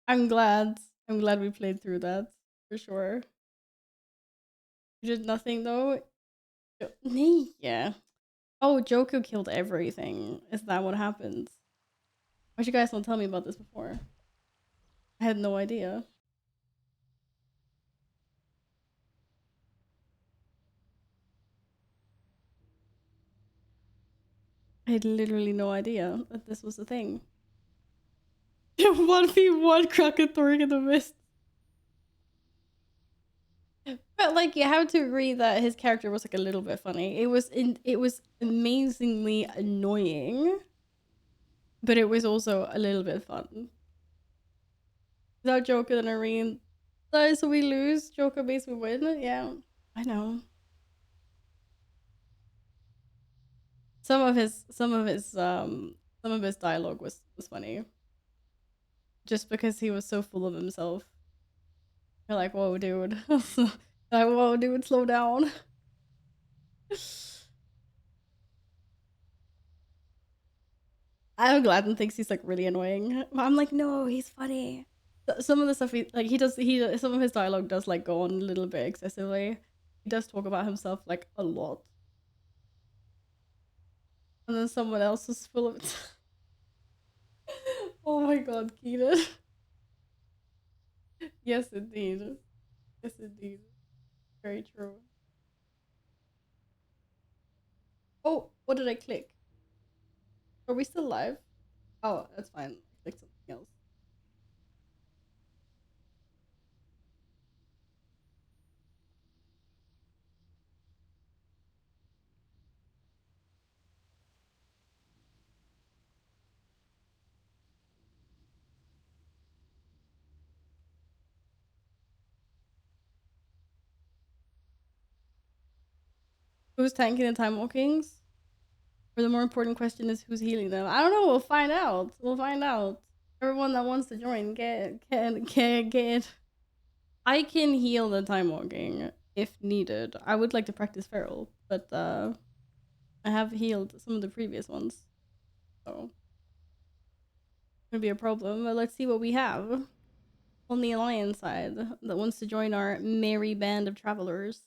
I'm glad we played through that for sure. You did nothing though. Yeah. Oh, Joko killed everything. Is that what happens? Why'd you guys not tell me about this before? I had no idea. I had literally no idea that this was a thing. 1v1 Krakatorik in the mist. But like you have to agree that his character was like a little bit funny. It was amazingly annoying. But it was also a little bit fun. Without Joker and Irene. So we lose, Joker base we win. Yeah. I know. Some of his dialogue was funny. Just because he was so full of himself. You're like, whoa, dude. Like, whoa, dude, slow down. I'm glad and thinks he's like really annoying. But I'm like, no, he's funny. Some of the stuff some of his dialogue does like go on a little bit excessively. He does talk about himself like a lot. And then someone else is full of it. Oh my god, Keenan. Yes, indeed. Yes, indeed. Very true. Oh, what did I click? Are we still live? Oh, that's fine. I clicked something else. Who's tanking the time walkings? Or the more important question is who's healing them? I don't know. We'll find out. We'll find out. Everyone that wants to join, get. I can heal the time walking if needed. I would like to practice feral, but I have healed some of the previous ones, so gonna be a problem. But let's see what we have on the alliance side that wants to join our merry band of travelers.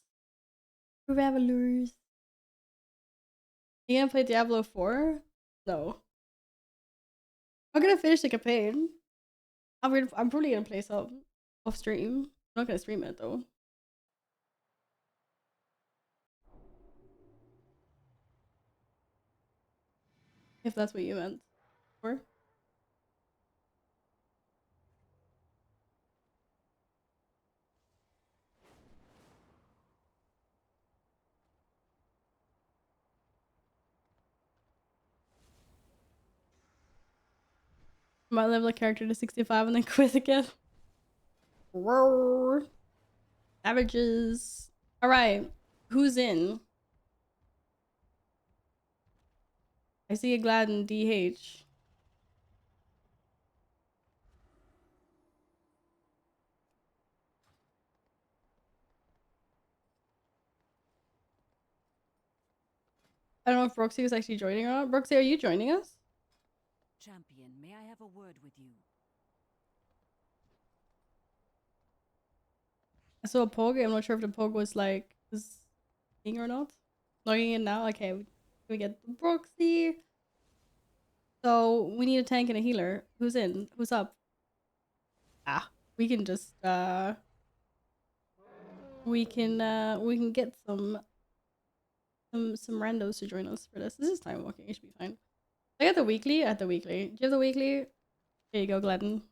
Travelers. You gonna play Diablo 4? No. I'm gonna finish the campaign. I'm probably gonna play some off stream. I'm not gonna stream it though. If that's what you meant. Or Might level a character to 65 and then quit again. Roar. Savages. Alright. Who's in? I see a Glad in DH. I don't know if Roxy is actually joining or not. Roxy, are you joining us? Champion, may I have a word with you? I saw a Pog. I'm not sure if the Pog was like this thing or not. Logging in now. Okay, we get Roxy. So we need a tank and a healer. Who's in? Who's up? Ah, we can just we can get some randos to join us for this. This is time walking. It should be fine. I got the weekly at the weekly. Do you have the weekly? Here you go, Gladden.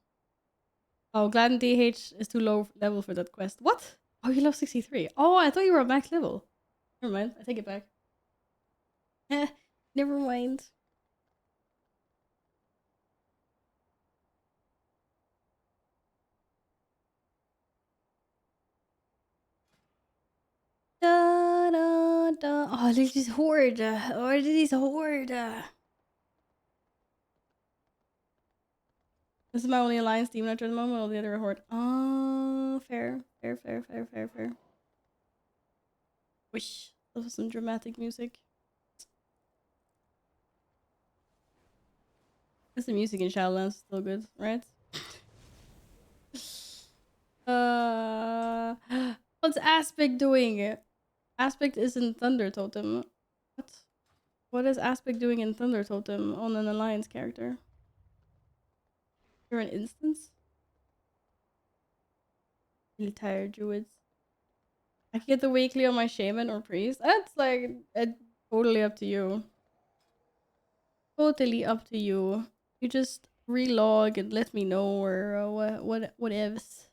Oh, Gladden DH is too low level for that quest. What? Oh, you love 63. Oh, I thought you were a max level. Never mind. I take it back. Eh, never mind. Da, da, da. Oh, this is horde. Oh, this is horde. This is my only alliance demon after the moment. All the other are horde. Oh, fair. Fair, fair, fair, fair, fair. Wish. That was some dramatic music. Is the music in Shadowlands still good, right? What's Aspect doing? Aspect is in Thunder Totem. What? What is Aspect doing in Thunder Totem on an alliance character? You're an instance? Really tired druids. I can get the weekly on my shaman or priest. That's like totally up to you. Totally up to you. You just relog and let me know or whatevs.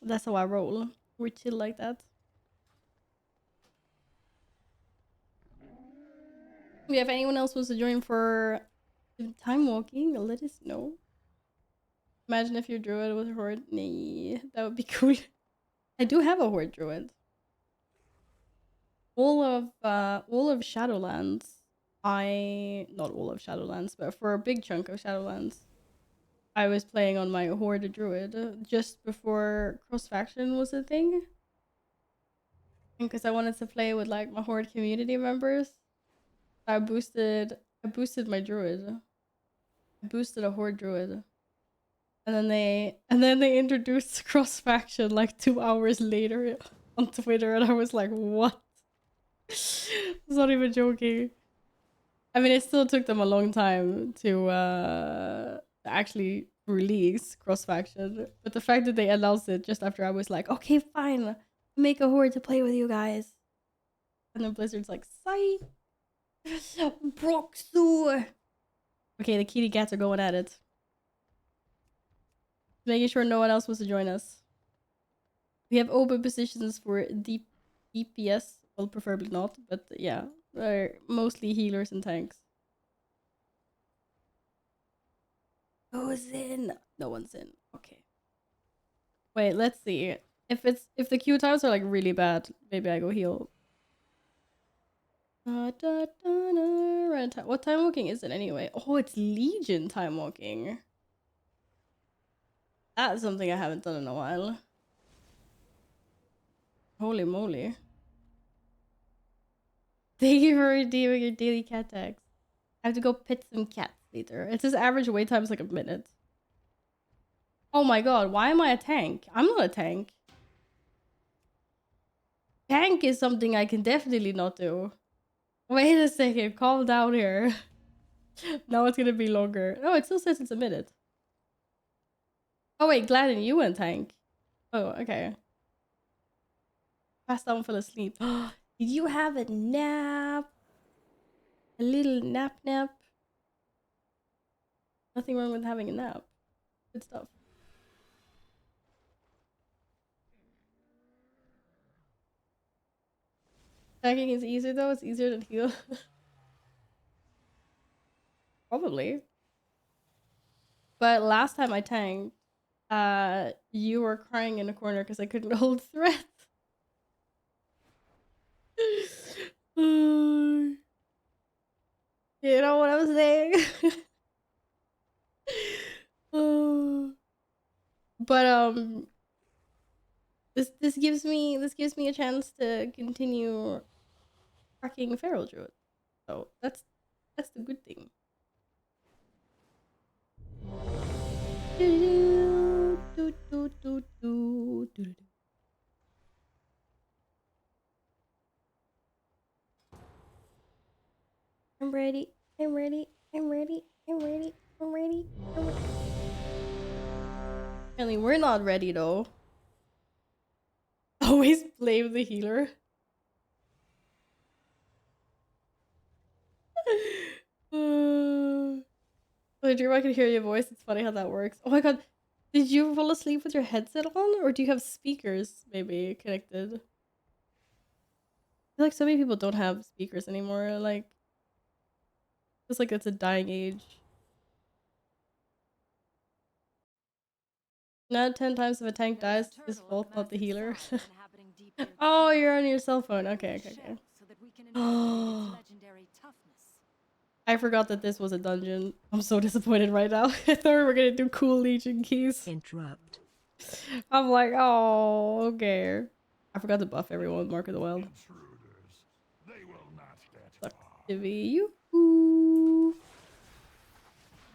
That's how I roll. We chill like that. Yeah, if anyone else wants to join for time walking, let us know. Imagine if you're druid with a horde. Nah, that would be cool. I do have a horde druid. All of Shadowlands. Not all of Shadowlands, but for a big chunk of Shadowlands, I was playing on my horde druid just before cross faction was a thing. And because I wanted to play with like my horde community members, I boosted my druid. I boosted a horde druid. And then they introduced cross faction like 2 hours later on Twitter, and I was like, what? It's not even joking. I mean, it still took them a long time to actually release cross faction, but the fact that they announced it just after I was like, okay, fine, make a horde to play with you guys, and then Blizzard's like, "Sai, Broxu." Okay, the kitty cats are going at it. Making sure no one else wants to join us. We have open positions for deep DPS. Well, preferably not, but yeah, they're mostly healers and tanks. Who's in? No one's in. Okay. Wait, let's see. If the queue times are like really bad, maybe I go heal. What time walking is it anyway? Oh, it's Legion time walking. That's something I haven't done in a while. Holy moly. Thank you for redeeming your daily cat tags. I have to go pet some cats later. It says average wait time is like a minute. Oh my god, why am I a tank? I'm not a tank. Tank is something I can definitely not do. Wait a second, calm down here. Now it's gonna be longer. No, it still says it's a minute. Oh wait, Gladden, you went tank. Oh, okay. Passed out and fell asleep. Did you have a nap? A little nap? Nothing wrong with having a nap. Good stuff. Tanking is easier though. It's easier than heal. Probably. But last time I tanked, you were crying in a corner because I couldn't hold threat. You know what I'm saying? But this gives me a chance to continue cracking Feral Druid. So that's the good thing. I'm ready. I'm ready. I'm ready. I'm ready. I'm ready. I'm ready. Apparently, we're not ready though. Always blame the healer. I dream I could hear your voice. It's funny how that works. Oh my god. Did you fall asleep with your headset on? Or do you have speakers maybe connected? I feel like so many people don't have speakers anymore. Like, it's like it's a dying age. Not 10 times if a tank dies, it's his fault, not the healer. Oh, you're on your cell phone. Okay. Oh. I forgot that this was a dungeon. I'm so disappointed right now. I thought we were gonna do cool Legion keys. Interrupt. I'm like, oh, okay. I forgot to buff everyone, Mark of the Wild. Sucks to be you.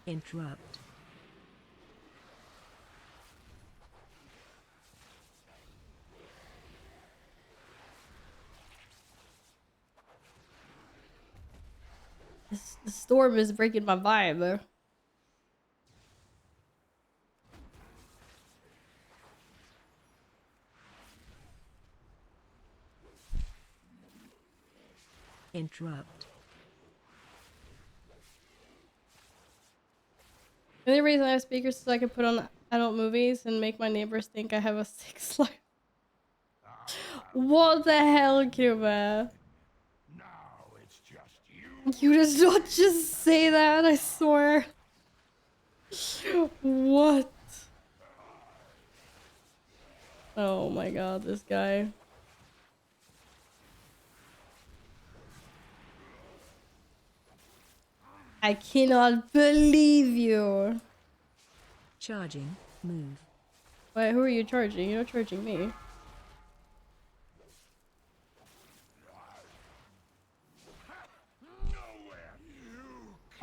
Interrupt. The storm is breaking my vibe. Interrupt. The only reason I have speakers is so I can put on adult movies and make my neighbors think I have a sick life. What the hell, Cuba? You did not just say that, I swear. What? Oh my god, this guy. I cannot believe you. Charging. Move. Wait, who are you charging? You're not charging me.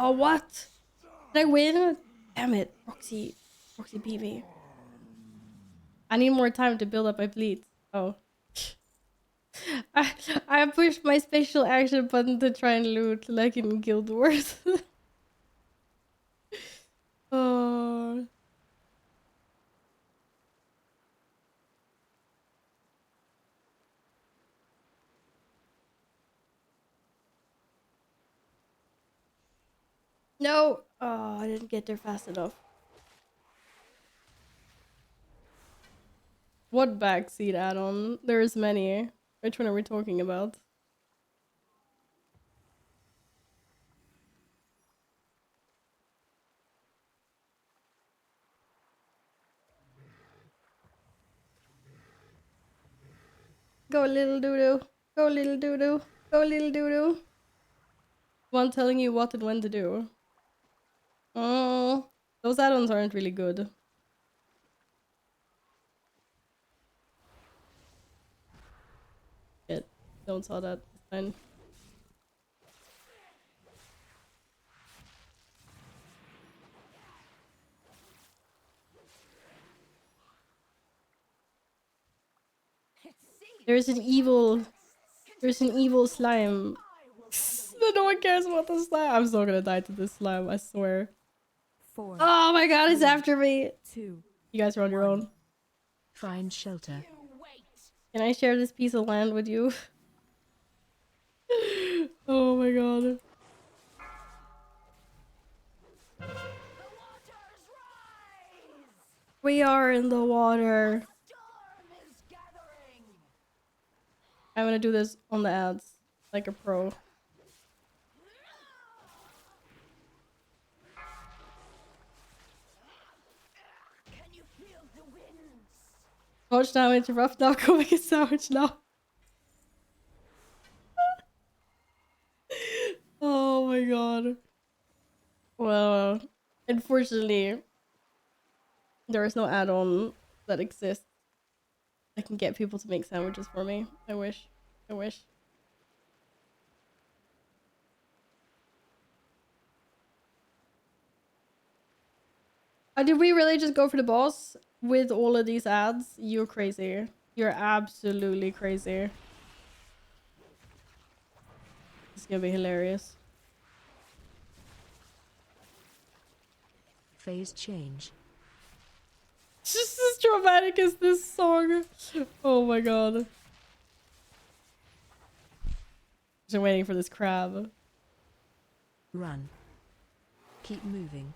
Oh, what? Did I win? Damn it, Roxy PB. I need more time to build up my fleet. Oh. I pushed my special action button to try and loot like in Guild Wars. Oh. No! Oh, I didn't get there fast enough. What backseat add-on? There's many. Which one are we talking about? Go little doo-doo. Go little doo-doo. Go little doo-doo. One telling you what and when to do. Oh, those add-ons aren't really good. Shit, don't saw that. It's fine. There's an evil slime. No one cares about the slime. I'm still gonna die to this slime, I swear. 4. Oh my god, it's after me. 2. You guys are on your own. Find shelter. Can I share this piece of land with you? Oh my god. We are in the water. I'm gonna do this on the ads like a pro. Watch now, interrupt now, go make a sandwich now. Oh my god. Well, unfortunately, there is no add-on that exists that can get people to make sandwiches for me. I wish. I wish. Did we really just go for the boss with all of these ads? You're crazy. You're absolutely crazy. It's gonna be hilarious. Phase change. It's just as dramatic as this song. Oh my god. Just waiting for this crab. Run. Keep moving.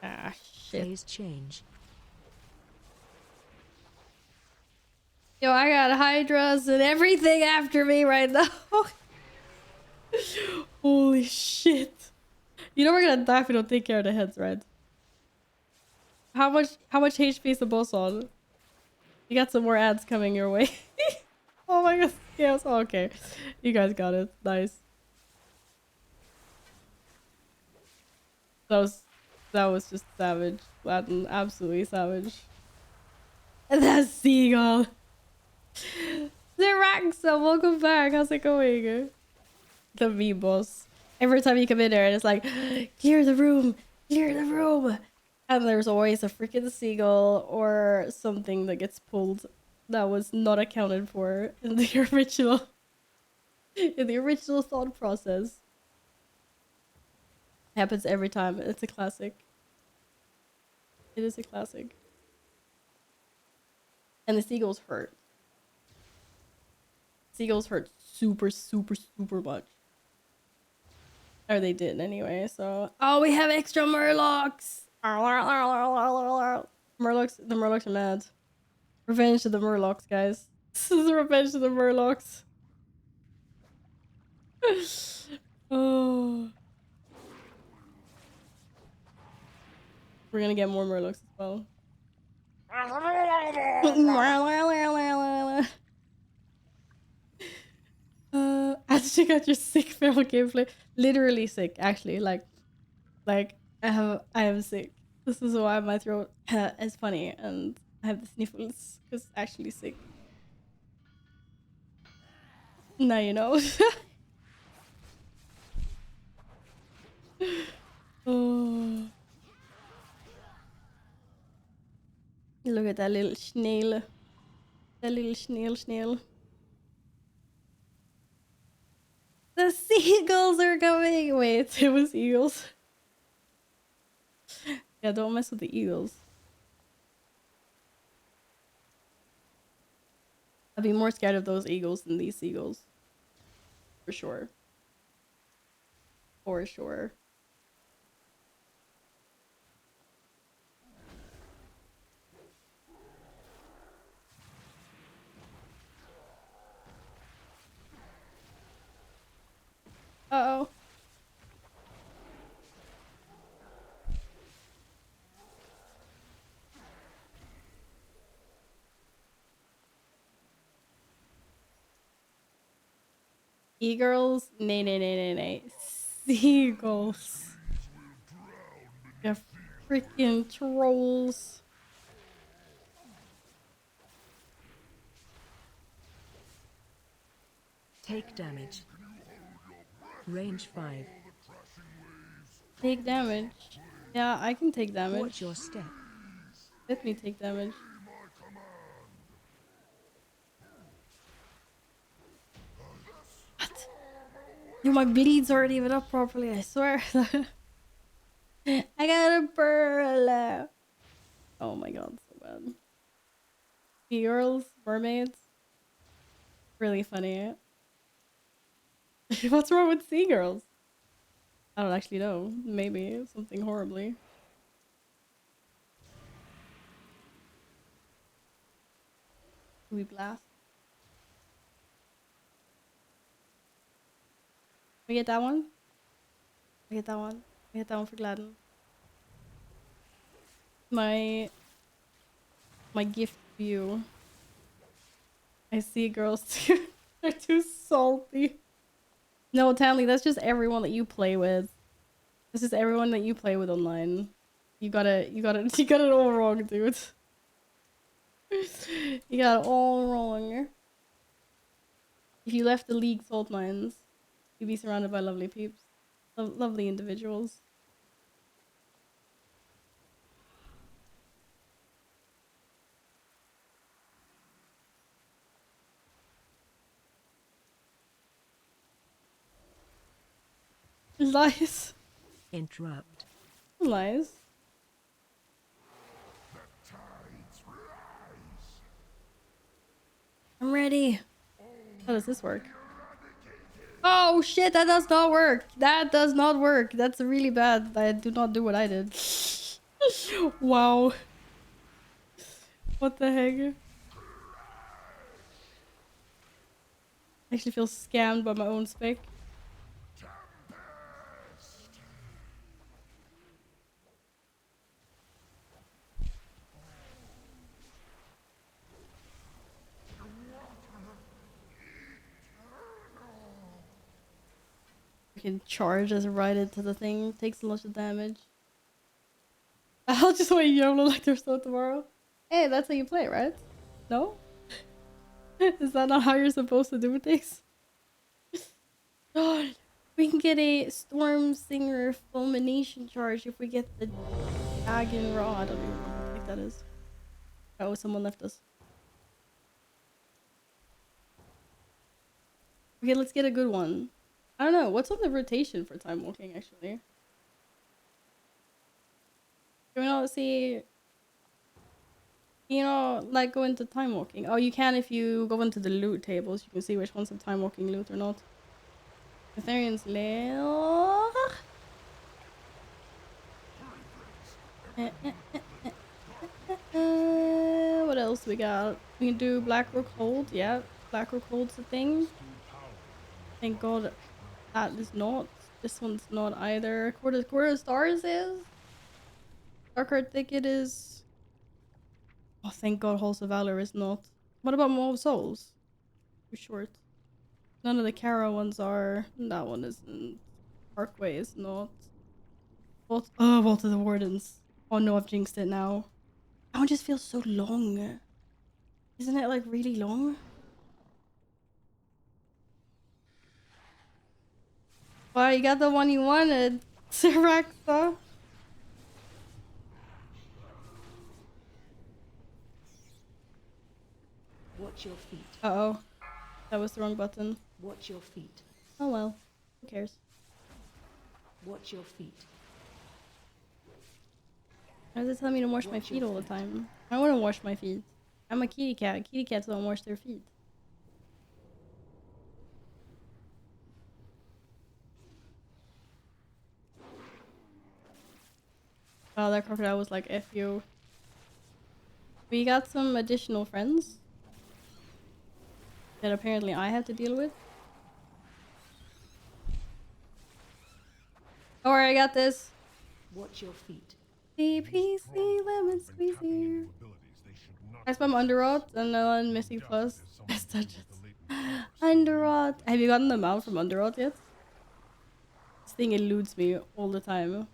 Ah, shit. Phase change. Yo, I got hydras and everything after me right now. Holy shit. You know we're gonna die if we don't take care of the heads, right? How much HP is the boss on? You got some more ads coming your way. Oh my god, yes. Oh, okay. You guys got it. Nice. That was just savage. Latin, absolutely savage. And that's Seagull. Zeraxa, welcome back. How's it going? The V boss. Every time you come in there, it's like, clear the room, clear the room. And there's always a freaking seagull or something that gets pulled that was not accounted for in the original thought process. Happens every time. It's a classic. It is a classic. And the seagulls hurt. Seagulls hurt super, super, super much. Or they did anyway, so... Oh, we have extra Murlocs! Murlocs, the Murlocs are mad. Revenge of the Murlocs, guys. This is the revenge of the Murlocs. Oh. We're gonna get more Murlocs as well. I check out your sick feral gameplay. Literally sick, actually. Like I am sick. This is why my throat is funny and I have the sniffles because it's actually sick. Now you know. Oh. Look at that little snail. That little snail. The seagulls are coming! Wait, it was eagles. Yeah, don't mess with the eagles. I'd be more scared of those eagles than these seagulls. For sure. For sure. Uh-oh. E-girls? Nay. Seagulls. They're freaking trolls. Take damage. Range 5. Take damage. Yeah, I can take damage. Watch your step. Let me take damage. What? Yo, my bleeds aren't even up properly, I swear. I got a pearl. Oh my god, so bad. Girls, mermaids. Really funny. What's wrong with seagulls? I don't actually know. Maybe something horribly. We blast. We get that one? We get that one. We get that one for Gladden. My My gift to you. I see girls too. They're too salty. No, Tanley, that's just everyone that you play with. This is everyone that you play with online. You got it all wrong, dude. You got it all wrong. If you left the League salt mines, you'd be surrounded by lovely peeps. Lovely individuals. Lies. Interrupt. Lies. I'm ready. How does this work? Oh shit, that does not work. That does not work. That's really bad. I do not do what I did. Wow. What the heck? I actually feel scammed by my own spec. You can charge as right into the thing. Takes a lot of damage. I'll just wait YOLO like there's no tomorrow. Hey, that's how you play, right? No? Is that not how you're supposed to do things? God, we can get a Storm Singer fulmination charge if we get the Dragon Raw. I don't even know what the heck that is. Oh, someone left us. Okay, let's get a good one. I don't know. What's on the rotation for time walking, actually? Do we not see... You know, like go into time walking. Oh, you can if you go into the loot tables. You can see which ones have time walking loot or not. Ethereum's Lail. What else we got? We can do Blackrock Hold. Yeah, Blackrock Hold's a thing. Thank God that is not. This one's not either. Quarter of Stars is. Darkheart Thicket is. Oh, thank God Halls of Valor is not. What about Maw of Souls? Too short. None of the Kara ones are. That one isn't. Parkway is not. Vault of the Wardens. Oh no, I've jinxed it now. That one just feels so long. Isn't it like really long? Well, you got the one you wanted. Syraxa. Watch your feet. Uh-oh. That was the wrong button. Watch your feet. Oh well. Who cares? Watch your feet. Why does it tell me to wash my feet all the time? I want to wash my feet. I'm a kitty cat. Kitty cats don't wash their feet. Oh, that crocodile was like, F you. We got some additional friends that apparently I have to deal with. Don't worry, I got this. Watch your feet. DPC lemon squeezy. I spam Underrot and then Missing Plus. Underrot. Have you gotten them out from Underrot yet? This thing eludes me all the time.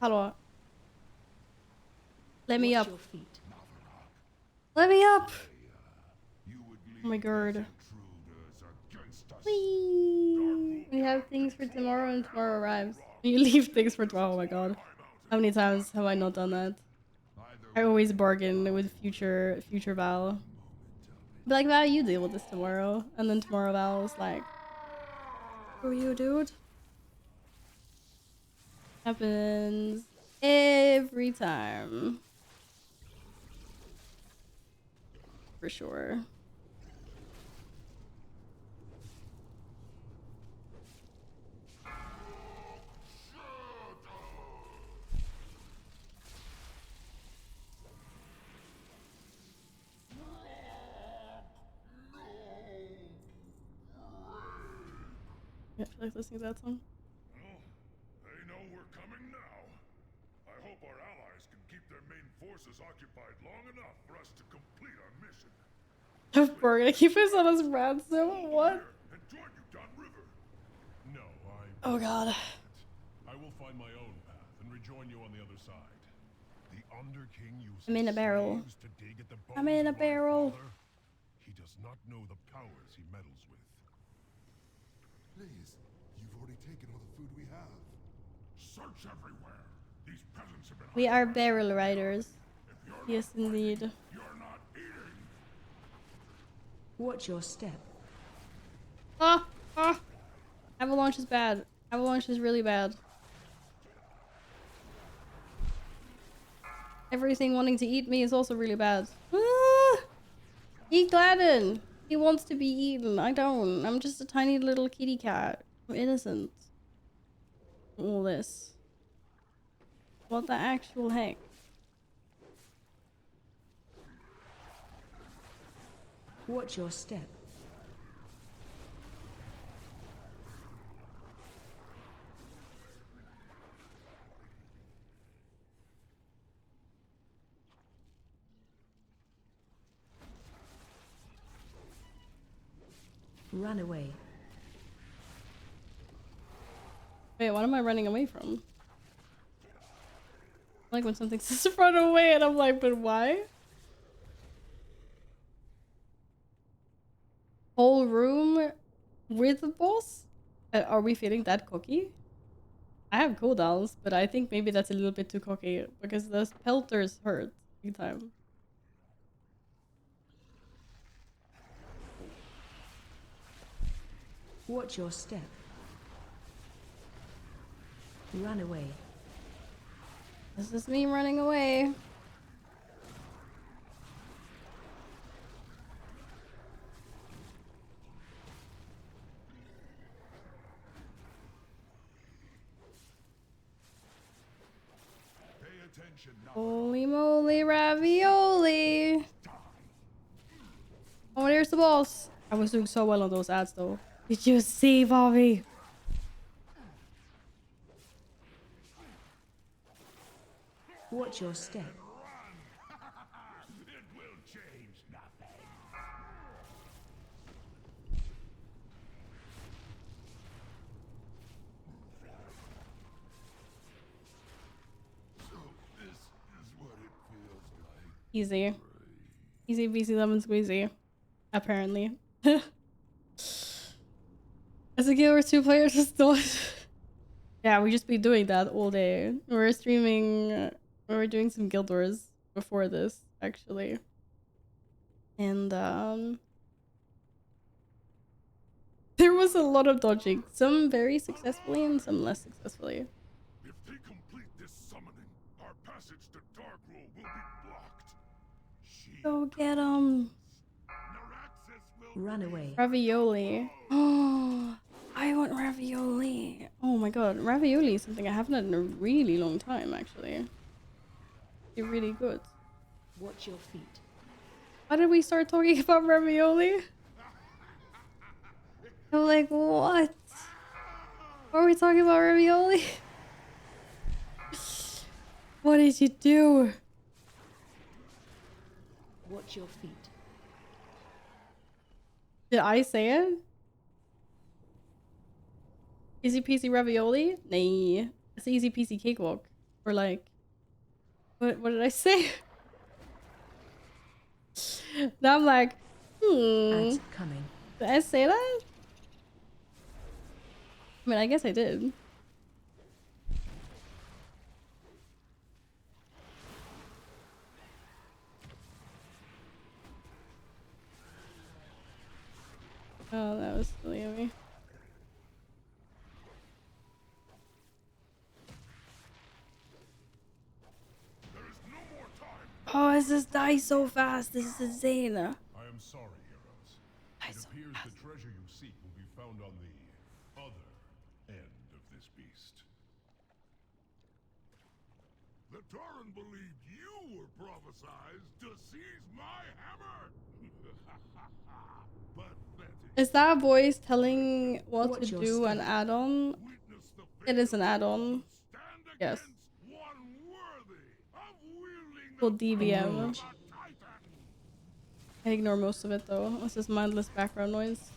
Hello. Let me up. Let me up. Oh my god. Whee! We have things for tomorrow and tomorrow arrives. You leave things for tomorrow. Oh my god. How many times have I not done that? I always bargain with future Val. Be like, Val, you deal with this tomorrow. And then tomorrow Val's like, who are you, dude? Happens every time. For sure. Yeah, I feel like listening to that song. Well, they know we're coming now. I hope our allies forces occupied long enough for us to complete our mission. We're gonna keep us on as ransom? What? And join you downriver. No, Oh god. I will find my own path and rejoin you on the other side. The Underking used I'm in a barrel. slaves to dig at the bones I'm in a of my barrel. father. He does not know the powers he meddles with. Please, you've already taken all the food we have. Search everywhere. These peasants have been We are barrel riders. Yes, indeed. You're not eating. Watch your step. Ah! Ah! Avalanche is bad. Avalanche is really bad. Everything wanting to eat me is also really bad. Ah! Eat Gladden! He wants to be eaten. I don't. I'm just a tiny little kitty cat. I'm innocent. All this. What the actual heck? Watch your step. Run away. Wait, what am I running away from? Like when something says run away and I'm like, but why? Whole room with the boss? Are we feeling that cocky? I have cooldowns, but I think maybe that's a little bit too cocky because those pelters hurt big time. Watch your step. Run away. This is me running away. Pay attention now. Holy moly ravioli! Oh, there's the boss. I was doing so well on those ads though. Did you see, Bobby? Watch your step. It will change nothing. So this is what it feels like. Easy. Easy peasy lemon squeezy. Apparently. As a Guild Wars 2 player, just don't. Yeah, we just be doing that all day. We were streaming. We were doing some Guild Wars before this, actually. And, there was a lot of dodging. Some very successfully and some less successfully. If they complete this summoning, our passage to Darkroll will be blocked. Go get 'em. Run away. Ravioli. Oh, I want ravioli. Oh my god, ravioli is something I haven't had in a really long time, actually. They're really good. Watch your feet. Why did we start talking about ravioli? I'm like, what? Why are we talking about ravioli? What did you do? Watch your feet. Did I say it? Easy peasy ravioli? Nah. It's easy peasy cakewalk. Or like... What did I say? Now I'm like, Ads coming. Did I say that? I mean, I guess I did. Oh, that was silly of me. Oh, this just dies so fast. This is insane. I am sorry, heroes. It appears the treasure you seek will be found on the other end of this beast. The Tauren believed you were prophesized to seize my hammer. Is that voice telling what to do an add-on? It is an add-on. Yes. One worthy of wielding called DBM. I ignore most of it though. It's just mindless background noise.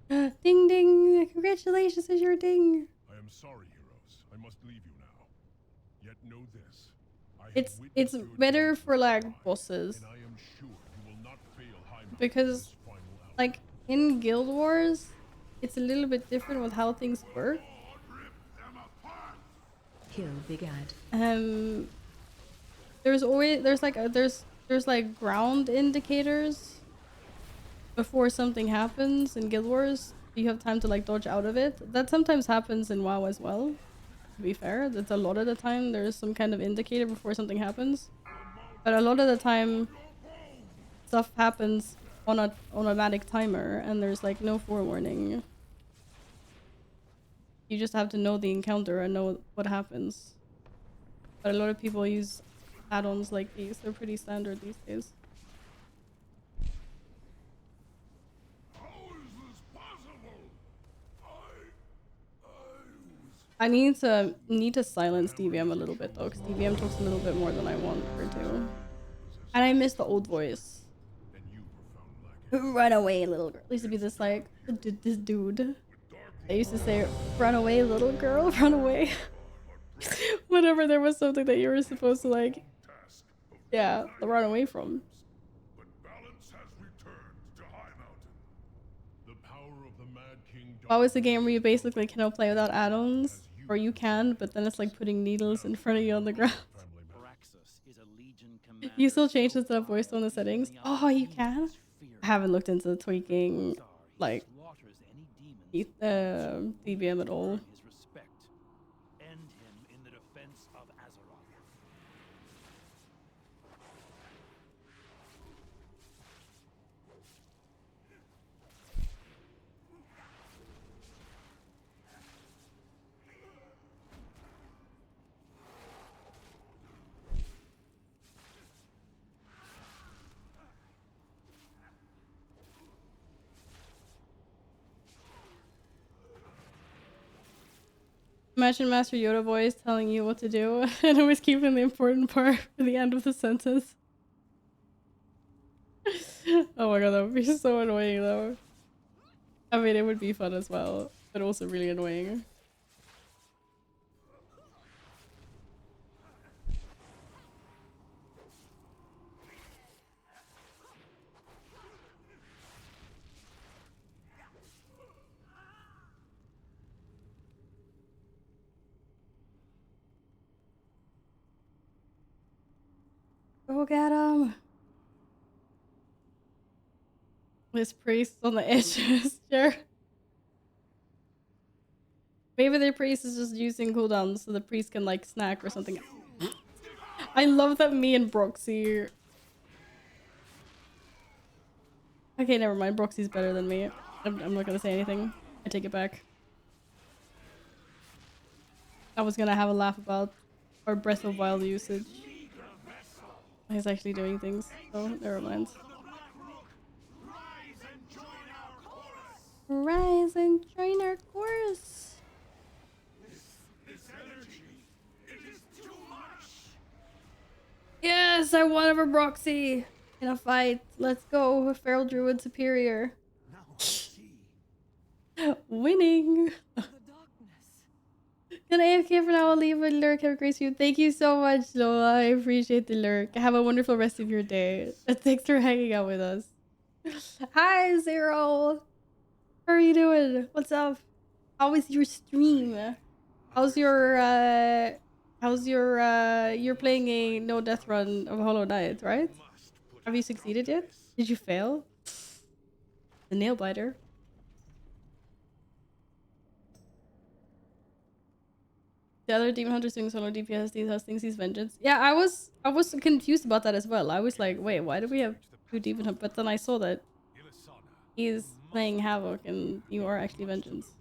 Ding ding! Congratulations, it's your ding. I am sorry, heroes. I must leave you now. Yet know this. It's better for like bosses. Because like in Guild Wars, it's a little bit different with how things work. Kill Big Ad. There's like ground indicators before something happens in Guild Wars. You have time to like dodge out of it. That sometimes happens in WoW as well. To be fair, that's a lot of the time there's some kind of indicator before something happens. But a lot of the time stuff happens on an automatic timer and there's like no forewarning. You just have to know the encounter and know what happens. But a lot of people use add-ons like these. They're pretty standard these days. I need to silence DVM a little bit though, because DVM talks a little bit more than I want her to. And I miss the old voice. Run away, little girl. It used to be this like this dude. I used to say, "Run away, little girl, run away." Whenever there was something that you were supposed to like, yeah, run away from. WoW is a game where you basically cannot play without add-ons, or you can, but then it's like putting needles in front of you on the ground. You still change the stuff voice tone the settings. Oh, you can? I haven't looked into the tweaking, like, DBM at all. Imagine Master Yoda voice telling you what to do and always keeping the important part for the end of the sentence. Oh my god, that would be so annoying though. I mean, it would be fun as well, but also really annoying. Go get him! This priest on the edge of his chair. Maybe the priest is just using cooldowns so the priest can like snack or something. I love that me and Broxy. Okay, never mind. Broxy's better than me. I'm not gonna say anything. I take it back. I was gonna have a laugh about our Breath of Wild usage. He's actually doing things, so never mind. Rise and join our chorus. Yes, I won over Broxy in a fight. Let's go, Feral Druid Superior. Winning. Can AFK for now? I'll leave a lurk. Have a great stream. Thank you so much, Lola. I appreciate the lurk. Have a wonderful rest of your day. Thanks for hanging out with us. Hi, Zero. How are you doing? What's up? How was your stream? How's your you're playing a no death run of Hollow Knight, right? Have you succeeded yet? Did you fail? The nail biter. The other demon hunter's doing solo DPS, these thinks he's vengeance. Yeah, I was confused about that as well. I was like, wait, why do we have two demon hunters? But then I saw that he's playing Havoc and you are actually vengeance.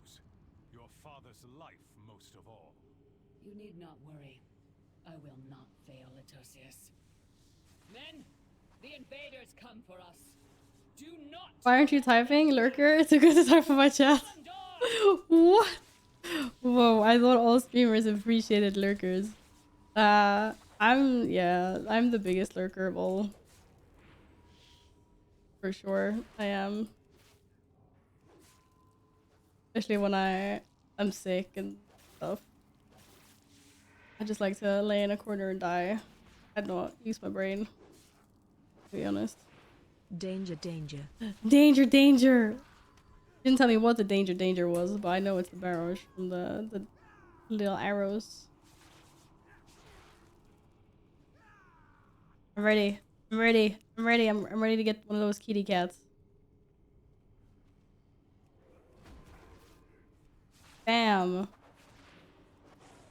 Your father's life most of all. You need not worry. I will not fail, Atosius. Men, the invaders come for us. Do not. Why aren't you typing, Lurker? It's a good time for my chat. What? Whoa, I thought all streamers appreciated lurkers. I'm the biggest lurker of all. For sure, I am. Especially when I'm sick and stuff. I just like to lay in a corner and die. I don't use my brain, to be honest. Danger, danger. Danger, danger! Didn't tell me what the danger was, but I know it's the barrage from the little arrows. I'm ready. I'm ready. I'm ready. I'm ready to get one of those kitty cats. Bam!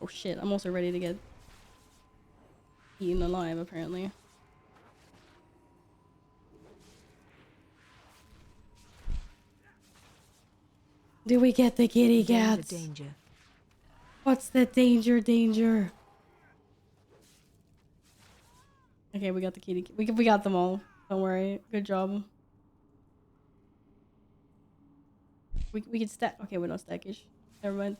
Oh shit, I'm also ready to get eaten alive, apparently. Do we get the kitty cats? Danger, danger. What's the danger? Okay, we got the kitty. We got them all. Don't worry. Good job. We can stack. Okay, we're not stackish. Never mind.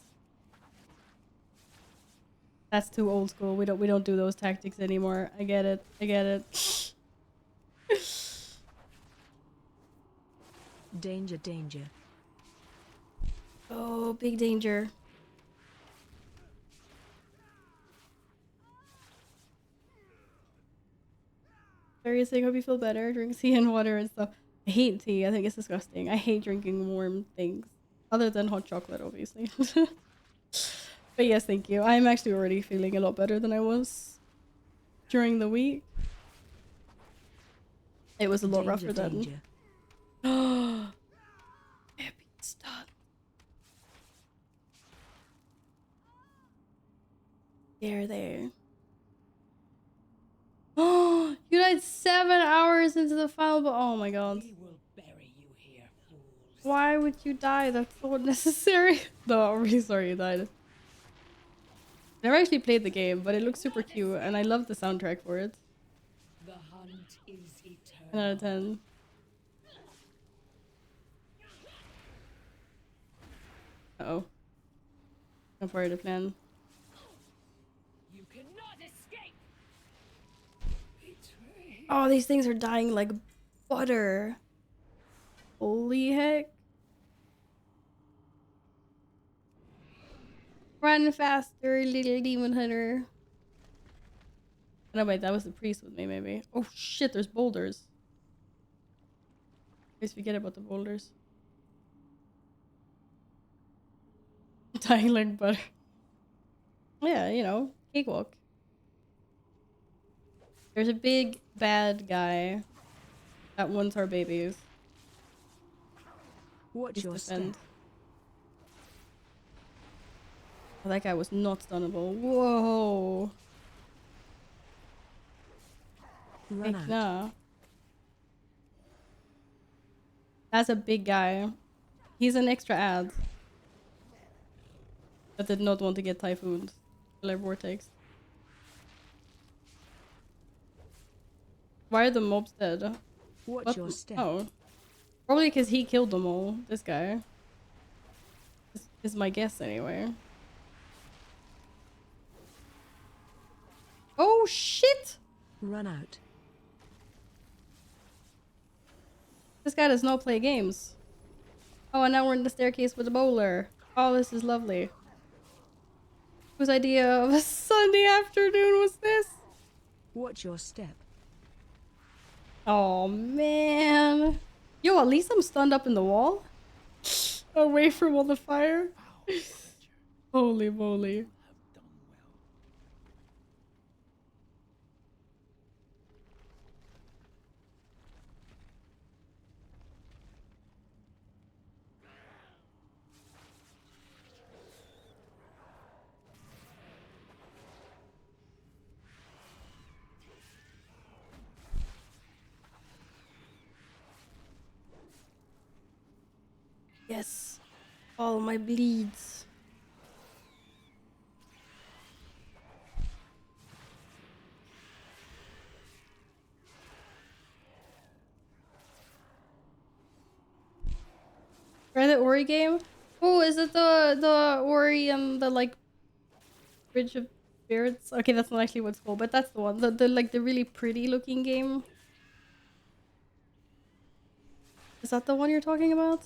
That's too old school. We don't do those tactics anymore. I get it. I get it. Danger, danger. Oh, big danger. Seriously, hope you feel better. Drink tea and water and stuff. I hate tea. I think it's disgusting. I hate drinking warm things. Other than hot chocolate, obviously. But yes, thank you. I'm actually already feeling a lot better than I was during the week. It was a lot rougher then. Oh, epic stuff. There. Oh, you died 7 hours into the final, but oh my god. Why would you die? That's so unnecessary. No, I'm really sorry you died. Never actually played the game, but it looks super cute, and I love the soundtrack for it. The hunt is eternal. 10 out of 10. Uh-oh. Not part of the plan. You cannot escape. Betray. Oh, these things are dying like butter. Holy heck. Run faster, little demon hunter. No, wait, that was the priest with me, maybe. Oh shit, there's boulders. Please forget about the boulders. Dying like butter. Yeah, you know, cakewalk. There's a big bad guy that wants our babies. Watch your step. Oh, that guy was not stunnable. Whoa. Run out. Nah. That's a big guy. He's an extra ad. That did not want to get typhooned. Killer vortex. Why are the mobs dead? Watch your step. Oh. Probably because he killed them all. This guy. This is my guess anyway. Oh shit! Run out. This guy does not play games. Oh, and now we're in the staircase with the bowler. Oh, this is lovely. Whose idea of a Sunday afternoon was this? Watch your step. Oh, man. Yo, at least I'm stunned up in the wall. Away from all the fire. Holy moly. Yes. All my bleeds. Try the Ori game? Oh, is it the Ori and the like bridge of Spirits. Okay, that's not actually what it's called, but that's the one. The like the really pretty looking game. Is that the one you're talking about?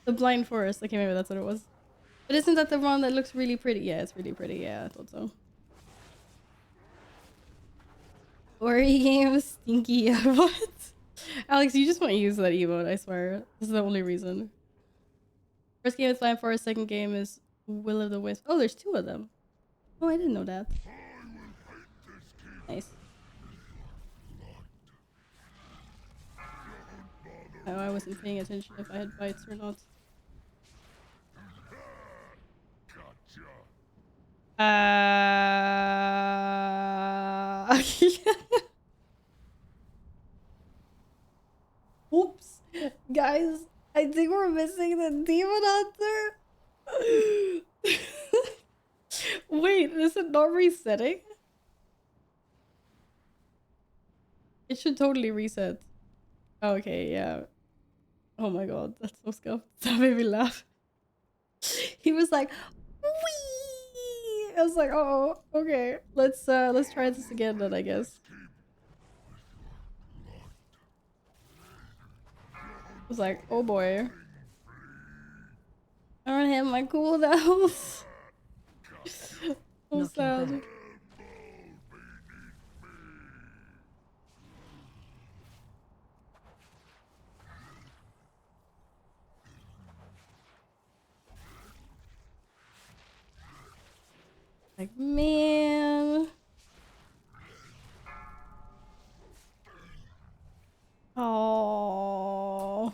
The Blind Forest. Okay, maybe that's what it was. But isn't that the one that looks really pretty? Yeah, it's really pretty. Yeah, I thought so. Ori game stinky. What? Alex, you just want to use that emote, I swear. This is the only reason. First game is Blind Forest, second game is Will of the Wisp. Oh, there's two of them. Oh, I didn't know that. Nice. Oh, I wasn't paying attention if I had bites or not. Oops. Guys, I think we're missing the Demon Hunter. Wait, is it not resetting? It should totally reset. Okay, yeah. Oh my god, that's so scuffed. That made me laugh. He was like, wee! I was like, oh, okay. Let's try this again then, I guess. I was like, oh boy. I don't have my cooldowns. So sad. Like, man. Oh.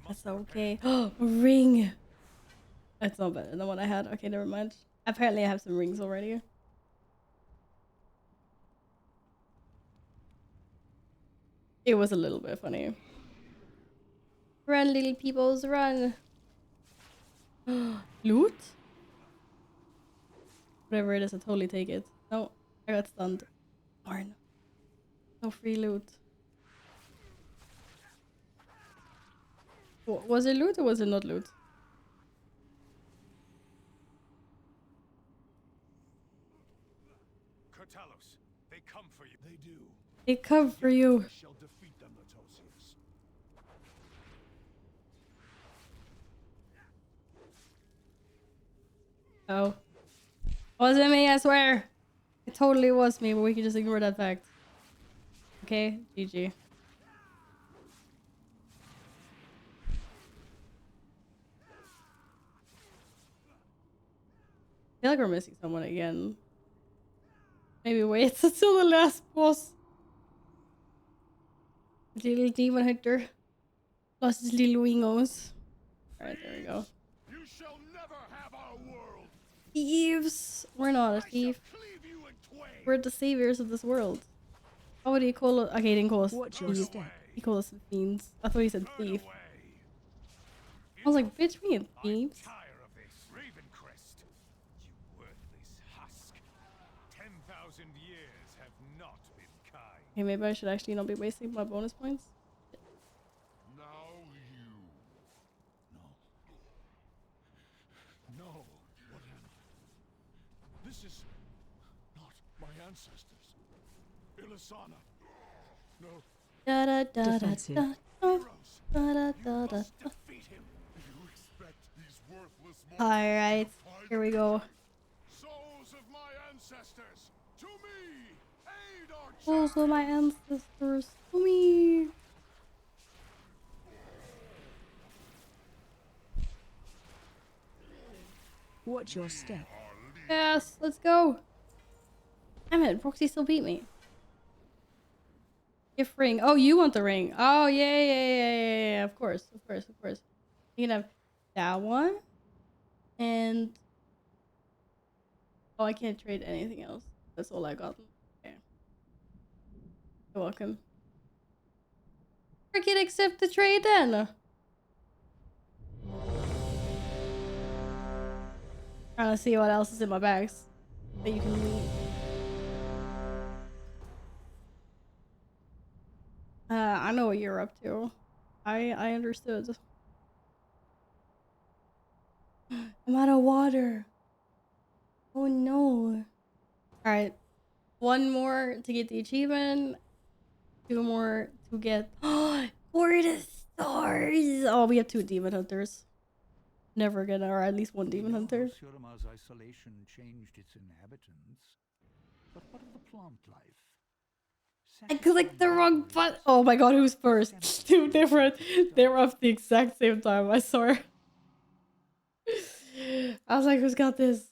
That's okay. Oh, ring. That's not better than the one I had. Okay, never mind. Apparently I have some rings already. It was a little bit funny. Run, little peoples, run. Loot? Whatever it is, I totally take it. No, I got stunned. Darn. No free loot. Was it loot or was it not loot? Kurtalos, they come for you. They do. They come for you. Shall defeat them, Latosius. Oh. Wasn't me, I swear. It totally was me, but we can just ignore that fact. Okay, GG. I feel like we're missing someone again. Maybe wait until the last boss. Little demon hunter. Lost his little wingos. Alright, there we go. You shall never have our world. Thieves! We're not a thief. We're the saviors of this world. How would he call us? Okay, he didn't call us thieves. He called us fiends. I thought he said thief. I was like, bitch, we ain't thieves. Okay, maybe I should actually not be wasting my bonus points. Now you. No. What happened? This is not my ancestors. Ilisana. No. Da da da da da. Da da da da. Alright, here we go. Souls of my ancestors, to me! Aid our Souls of my ancestors, to me! Watch your step. Yes, let's go! Damn it, Roxy still beat me. Gift ring. Oh, you want the ring. Oh, yeah. Of course. You can have that one. And... oh, I can't trade anything else. That's all I got. Okay. You're welcome. I can accept the trade then. Trying to see what else is in my bags that you can leave. I know what you're up to. I understood. I'm out of water. Oh no. Alright. One more to get the achievement. 2 more to get for the stars. Oh, we have 2 demon hunters. Never gonna, or at least 1 demon hunter. Shurama's isolation changed its inhabitants. But what of the plant life? I clicked the wrong button. Oh my god, who's first? 2 different. They were up the exact same time, I swear. I was like, who's got this?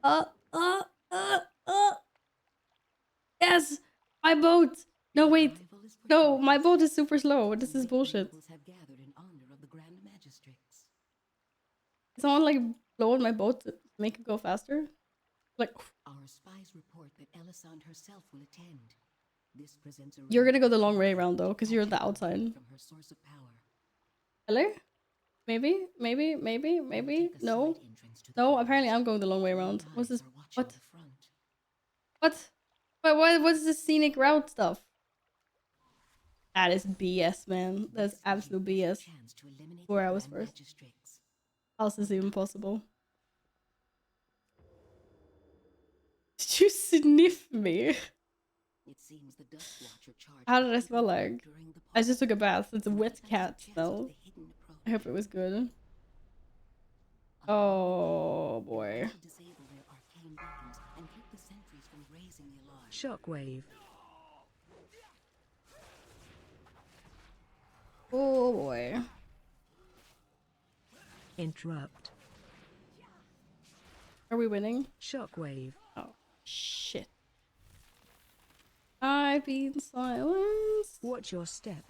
Uh, uh, uh, uh. Yes! My boat! No, wait. No, my boat is super slow. This is bullshit. Is someone like blowing my boat to make it go faster? Like, our spies report that Elisande herself will attend. This presents a you're gonna go the long way around though, because you're at the outside. from her source of power. Hello? Maybe? Maybe? Maybe? Maybe? No? No, apparently I'm going the long way around. What's this? What? What? What's this scenic route stuff? That is BS, man. That's absolute BS. 4 hours first. How is this even possible? Did you sniff me? It seems the Dust Watcher charged How did I smell like? I just took a bath. It's a wet cat smell. I hope it was good. Oh boy. Shockwave. Oh boy. Interrupt. Are we winning? Shockwave. Oh shit. I've been silenced. Watch your step.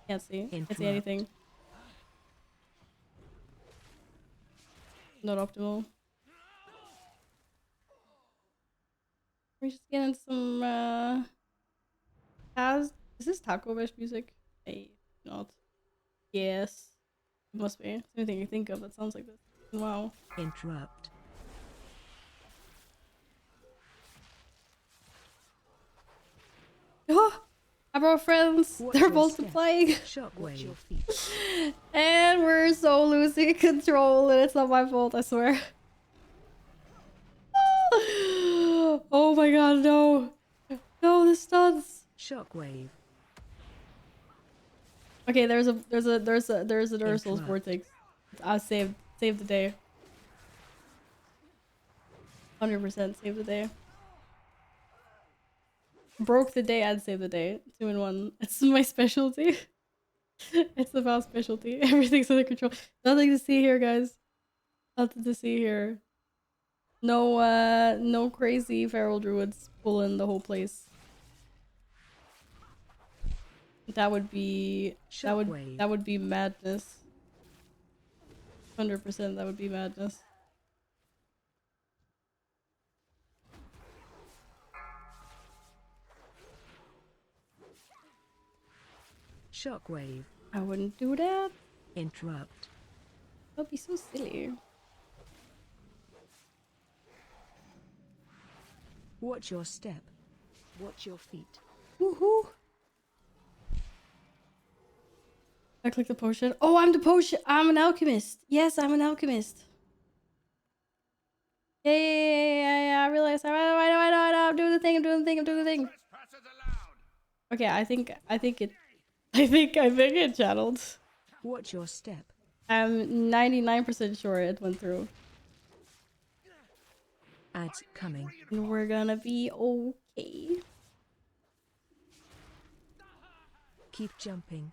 Can't see. Can't see anything. Not optimal. We're just getting some is this Taco Bell music? Hey, not. Yes. It must be. It's the only thing I think of that sounds like this. Wow. Interrupt. Oh, I brought friends. They're multiplying. Shockwave. And we're so losing control, and it's not my fault, I swear. Oh my god, no. No, the stuns. Shockwave. Okay, there's a Dark Souls vortex. I saved the day. 100% saved the day. Broke the day and saved the day. 2 in 1. It's my specialty. It's about specialty. Everything's under control. Nothing to see here, guys. Nothing to see here. No crazy feral druids pulling the whole place. That would be that would be madness. 100% that would be madness. Shockwave. I wouldn't do that. Interrupt. That'd be so silly. Watch your step. Watch your feet. Woohoo! I clicked the potion. Oh, I'm the potion. I'm an alchemist. Yes, I'm an alchemist. Yeah. I realized. I know. I'm doing the thing. I'm doing the thing. Okay, I think it channeled. Watch your step. I'm 99% sure it went through. Ads coming. And we're gonna be okay. Keep jumping.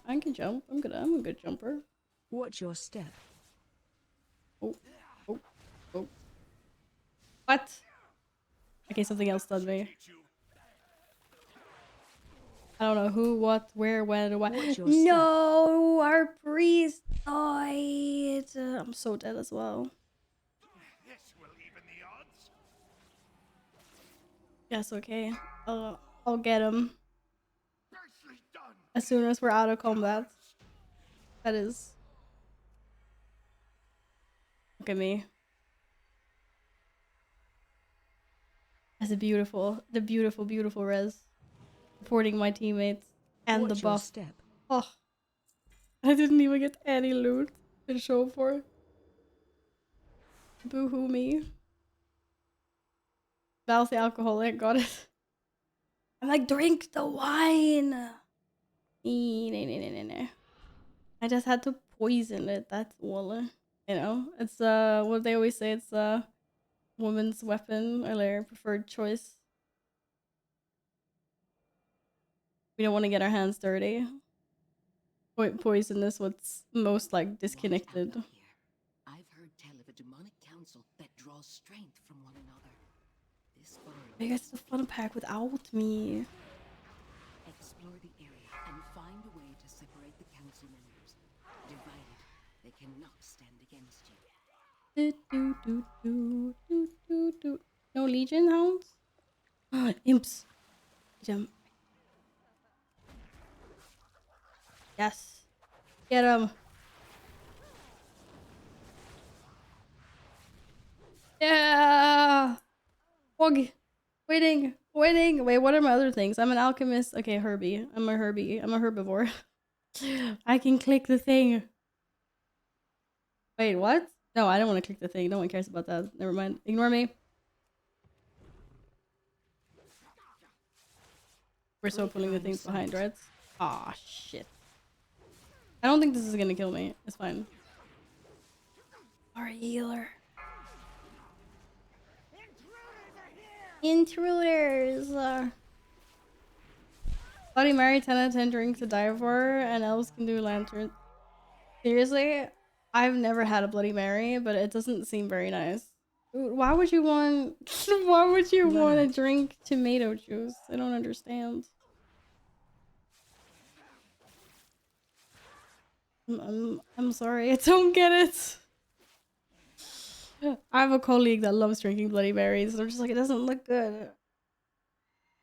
I can jump. I'm a good jumper. Watch your step. Oh. What? Okay, something else stunned me. I don't know who, what, where, when, or what. No, our priest died. I'm so dead as well. This will even the odds. Yes, okay. I'll get him. As soon as we're out of combat. That is. Look at me. That's the beautiful res. Supporting my teammates and Watch the buff. step. Oh, I didn't even get any loot to show for. Boo-hoo me. Val's the alcoholic, got it. I'm like, drink the wine. No. I just had to poison it, that's all. You know, it's what they always say, it's a woman's weapon or their preferred choice. We don't want to get our hands dirty. Poison is what's most like disconnected. I've heard tell of a demonic council that draws strength from one another. This You guys the fun pack without me. Explore the area and find a way to separate the council members. Divided, they cannot stand against you. No Legion hounds? Imps. Get 'em. Yes. Get 'em. Yeah. Wog. Waiting. Wait, what are my other things? I'm an alchemist. Okay, Herbie. I'm a herbivore. I can click the thing. Wait, what? No, I don't want to click the thing. No one cares about that. Never mind. Ignore me. We're still pulling the things behind, right? Aw, shit. I don't think this is gonna kill me. It's fine. Our healer. Intruders! Bloody Mary 10 out of 10 drinks to die for, and elves can do lanterns. Seriously? I've never had a Bloody Mary, but it doesn't seem very nice. Why would you want why would you want to drink tomato juice? I don't understand. I'm sorry, I don't get it. I have a colleague that loves drinking Bloody Marys, and I'm just like, it doesn't look good.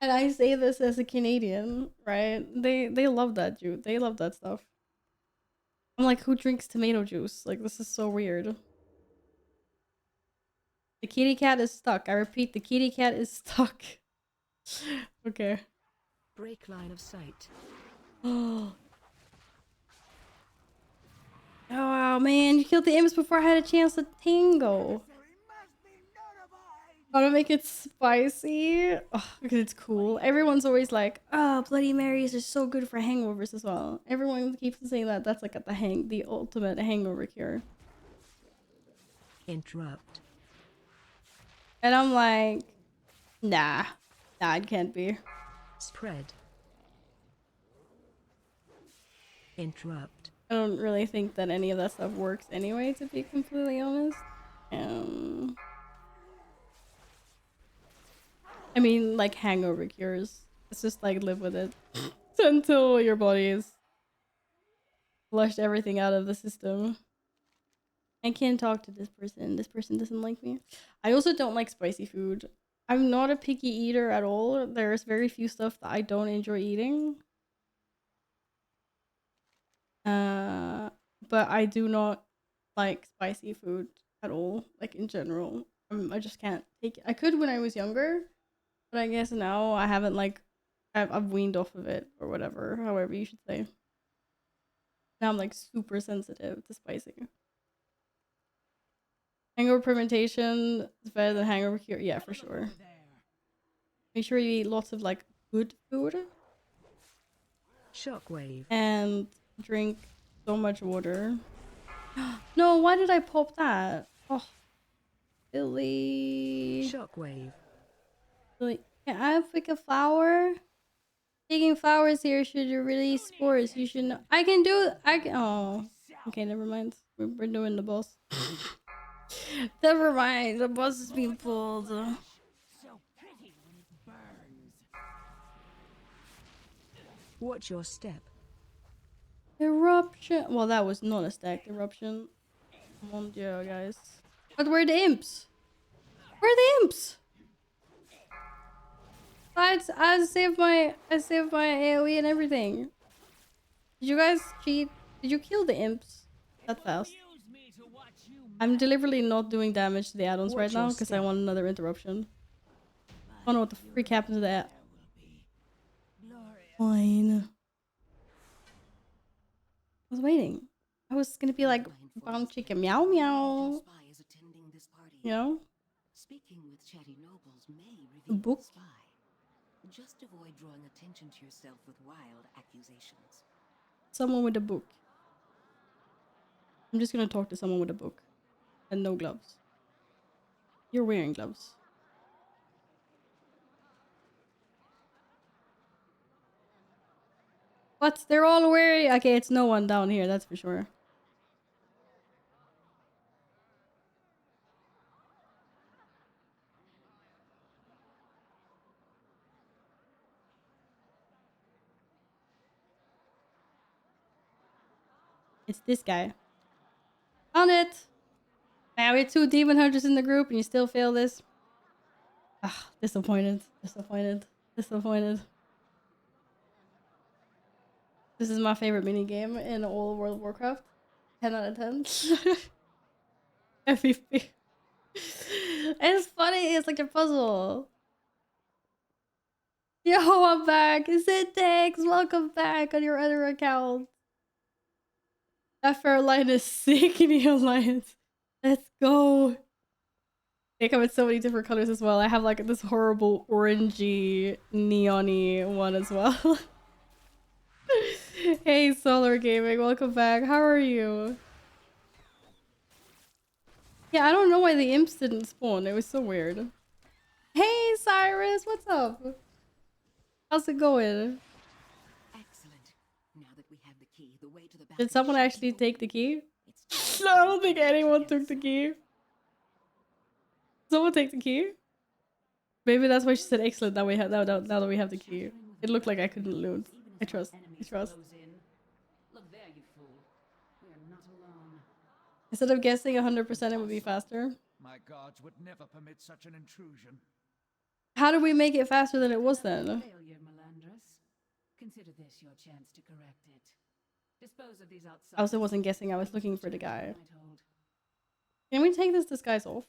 And I say this as a Canadian, right? They love that juice. They love that stuff. I'm like, who drinks tomato juice? Like, this is so weird. The kitty cat is stuck. I repeat, the kitty cat is stuck. Okay. Break line of sight. Oh man, you killed the imps before I had a chance to tingle. Gotta make it spicy. Oh, because it's cool. Everyone's always like, oh, Bloody Marys are so good for hangovers as well. Everyone keeps saying that. That's like at the ultimate hangover cure. Interrupt. And I'm like, nah, it can't be. Spread. Interrupt. I don't really think that any of that stuff works anyway, to be completely honest. I mean, like hangover cures. It's just like live with it until your body is flushed everything out of the system. I can't talk to this person. This person doesn't like me. I also don't like spicy food. I'm not a picky eater at all. There's very few stuff that I don't enjoy eating. But I do not like spicy food at all, like in general. I just can't take it. I could when I was younger, but I guess now I haven't like I've weaned off of it or whatever, however you should say. Now I'm like super sensitive to spicy. Hangover fermentation is better than hangover cure. Yeah, for sure. Make sure you eat lots of like good food. Shockwave. And drink so much water. No, why did I pop that? Oh, Billy. Shockwave. Billy, can I pick a flower? Taking flowers here should you release spores. You should know. I can do. Oh, okay. Never mind. We're doing the boss. Never mind. The boss is being pulled. So pretty when it burns. Watch your step. Eruption. Well, that was not a stacked eruption. Mon Dieu, guys. But where are the imps? Where are the imps? I saved my AoE and everything. Did you guys cheat? Did you kill the imps that fast? I'm deliberately not doing damage to the add-ons right now because I want another interruption. I don't know what the freak happened to that. Fine. was waiting. I was gonna be like, brown chicken, meow meow. You know? Speaking with chatty nobles may A reveal book? the spy. Just avoid drawing attention to yourself with wild accusations. Someone with a book. I'm just gonna talk to someone with a book. And no gloves. You're wearing gloves. What? They're all wearing... Okay, it's no one down here, that's for sure. It's this guy. On it! Now we have 2 demon hunters in the group and you still fail this. Ah, disappointed. Disappointed. Disappointed. This is my favorite minigame in all World of Warcraft. 10 out of 10. MVP. It's funny, it's like a puzzle. Yo, I'm back. Syntax, welcome back on your other account. That fair line is sick in the alliance. Let's go. They come in so many different colors as well. I have like this horrible orangey, neon-y one as well. Hey, Solar Gaming, welcome back. How are you? Yeah, I don't know why the imps didn't spawn. It was so weird. Hey, Cyrus, what's up? How's it going? Excellent. Now that we have the key, the way to the Did someone actually take the key? No, I don't think anyone took the key. Someone take the key? Maybe that's why she said excellent. Now we have now that we have the key. It looked like I couldn't loot. I trust. I trust. Look there, you fool. We are not alone. Instead of guessing 100%, it would be faster. My guards would never permit such an intrusion. How do we make it faster than it was then? Failure, Melandrus. Consider this your chance to correct it. Dispose of these outside. I also wasn't guessing. I was looking for the guy. Can we take this disguise off?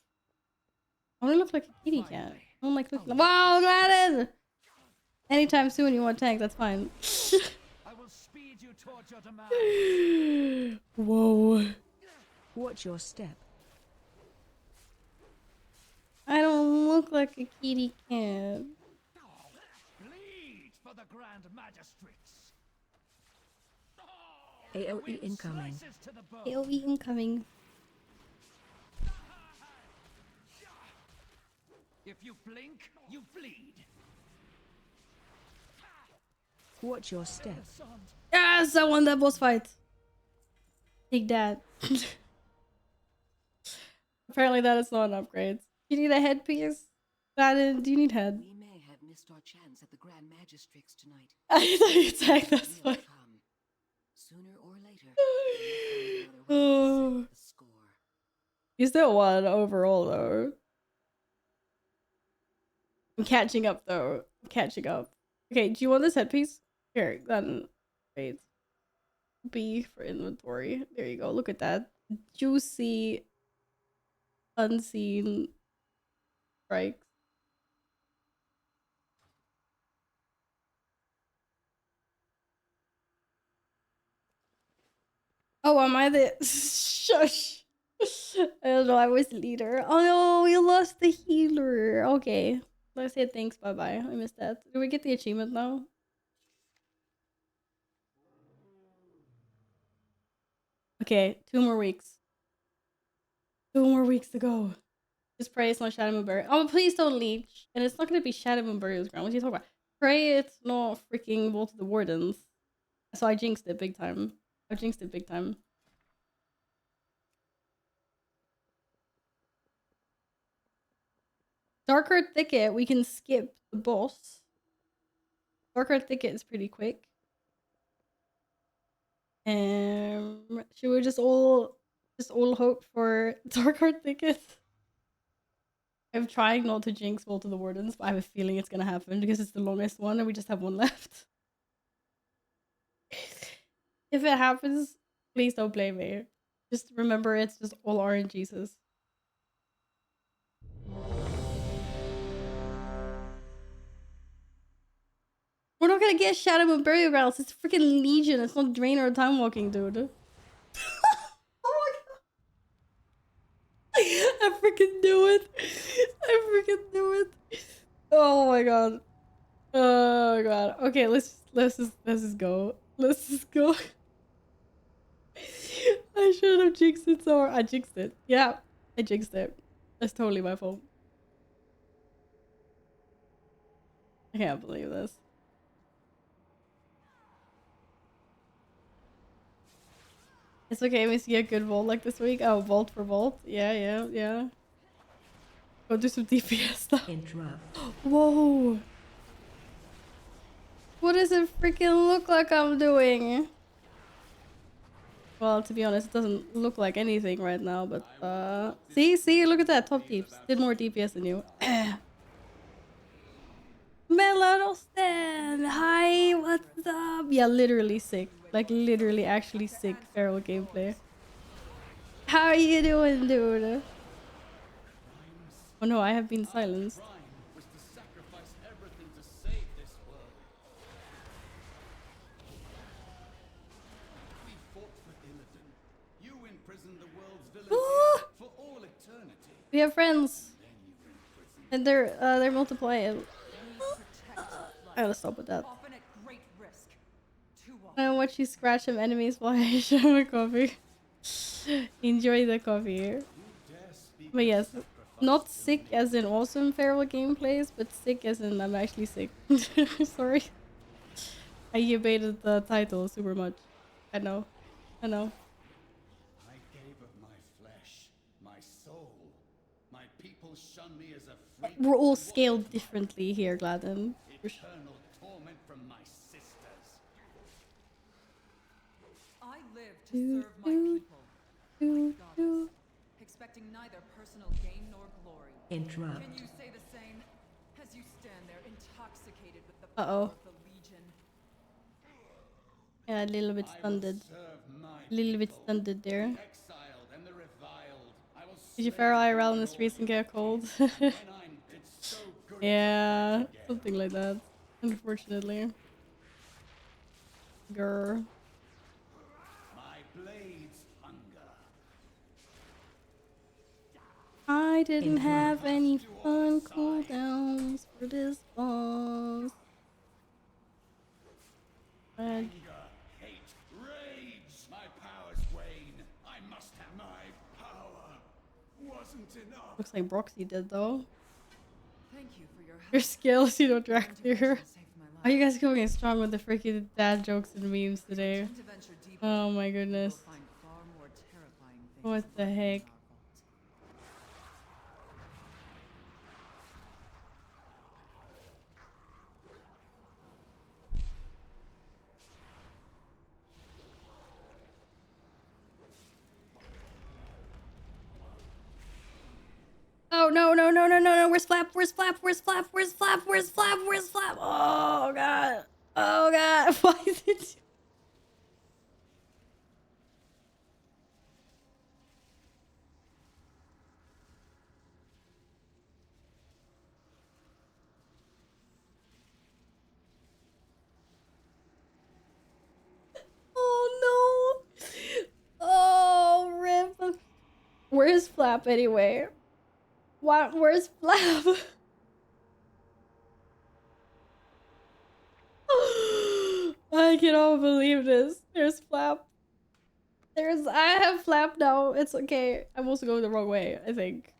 I want to look like a kitty cat. I don't like looking. Wow, Gladys! Anytime soon you want tank, that's fine. I will speed you towards your demise. Whoa. Watch your step. I don't look like a kitty cat. Bleed for the Grand Magistrates. AOE incoming. AOE incoming. If you blink, you bleed. Watch your step. Yes, I won that boss fight. Take that. Apparently that is not an upgrade. You need a headpiece? Do you need head? We may have missed our chance at the Grand Magistrix tonight. I thought you attacked this one. Sooner or later. Oh. You still won overall though. I'm catching up though. I'm catching up. Okay, do you want this headpiece? Here, then wait. B for inventory. There you go. Look at that. Juicy unseen strikes. Oh, am I the shush? I don't know, I was the leader. Oh no, we lost the healer. Okay. Let's say thanks, bye bye. I missed that. Do we get the achievement now? Okay, 2 more weeks. 2 more weeks to go. Just pray it's not Shadow Moon Burial. Oh, please don't leech. And it's not gonna be Shadow Moon Burial's ground. What are you talking about? Pray it's not freaking Vault of the Wardens. So I jinxed it big time. I jinxed it big time. Darkheart Thicket, we can skip the boss. Darkheart Thicket is pretty quick. Should we just all hope for Darkheart Thicket? I'm trying not to jinx Vault of the Wardens, but I have a feeling it's gonna happen because it's the longest one and we just have one left. If it happens, please don't blame me. Just remember it's just all RNGs. We're not gonna get Shadow and Burial Grounds. It's freaking Legion. It's not Drain or Time Walking, dude. Oh my god. I freaking knew it. I freaking knew it. Oh my god. Oh god. Okay, let's just go. Let's just go. I should have jinxed it so I jinxed it. Yeah, I jinxed it. That's totally my fault. I can't believe this. It's okay, we see a good vault like this week. Oh, vault for vault. Yeah. Go do some DPS stuff. Interrupt. Whoa. What does it freaking look like I'm doing? Well, to be honest, it doesn't look like anything right now, but see, look at that. Top deeps. Did more DPS than you. Melodostan! Hi, what's up? Yeah, literally sick. Like, literally actually sick feral gameplay. How are you doing, dude? Oh no, I have been silenced. We have friends, and they're multiplying. I gotta stop with that. I watch you scratch some enemies while I share my coffee. Enjoy the coffee. But yes, not sick as in awesome feral gameplays, but sick as in I'm actually sick. Sorry. I debated the title super much. I know. I gave of my flesh, my soul. My people shun me as a freak. We're all scaled differently here, Gladden. Eternal torment from my sisters. I live to serve my people, my goddess, expecting neither personal gain nor glory. Interrupt. Can you say the same as you stand there intoxicated with the Uh-oh. power of the Legion? Yeah, a little bit stunned. There. Did you feral IRL in the streets and get cold? Yeah, something like that. Unfortunately. Grr. I didn't have any fun cooldowns for this boss. Anger, hate, rage. My powers wane. I must have my power. Wasn't enough. Looks like Broxy did though. Thank you for your help. Your skills, you don't drag through. Are you guys going strong with the freaking dad jokes and memes today? Oh my goodness. What the heck? Oh no, where's Flap? Where's Flap? Where's Flap? Where's Flap? Where's Flap? Where's Flap? Oh god. Oh god. Why did you? Oh no. Oh rip. Where's Flap anyway? Where's Flap? I cannot believe this. There's Flap. I have Flap now. It's okay. I'm also going the wrong way, I think.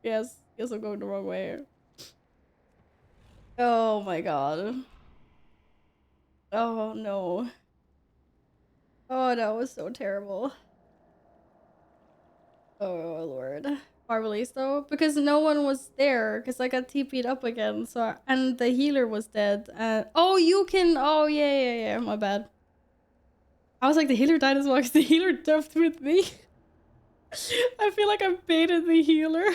Yes, I'm going the wrong way. Oh my god. Oh no. Oh, that was so terrible. Oh lord. Marvelous though, because no one was there, because I got TP'd up again, so and the healer was dead. Oh, you can. Oh yeah. My bad. I was like, the healer died as well, because the healer duffed with me. I feel like I baited the healer.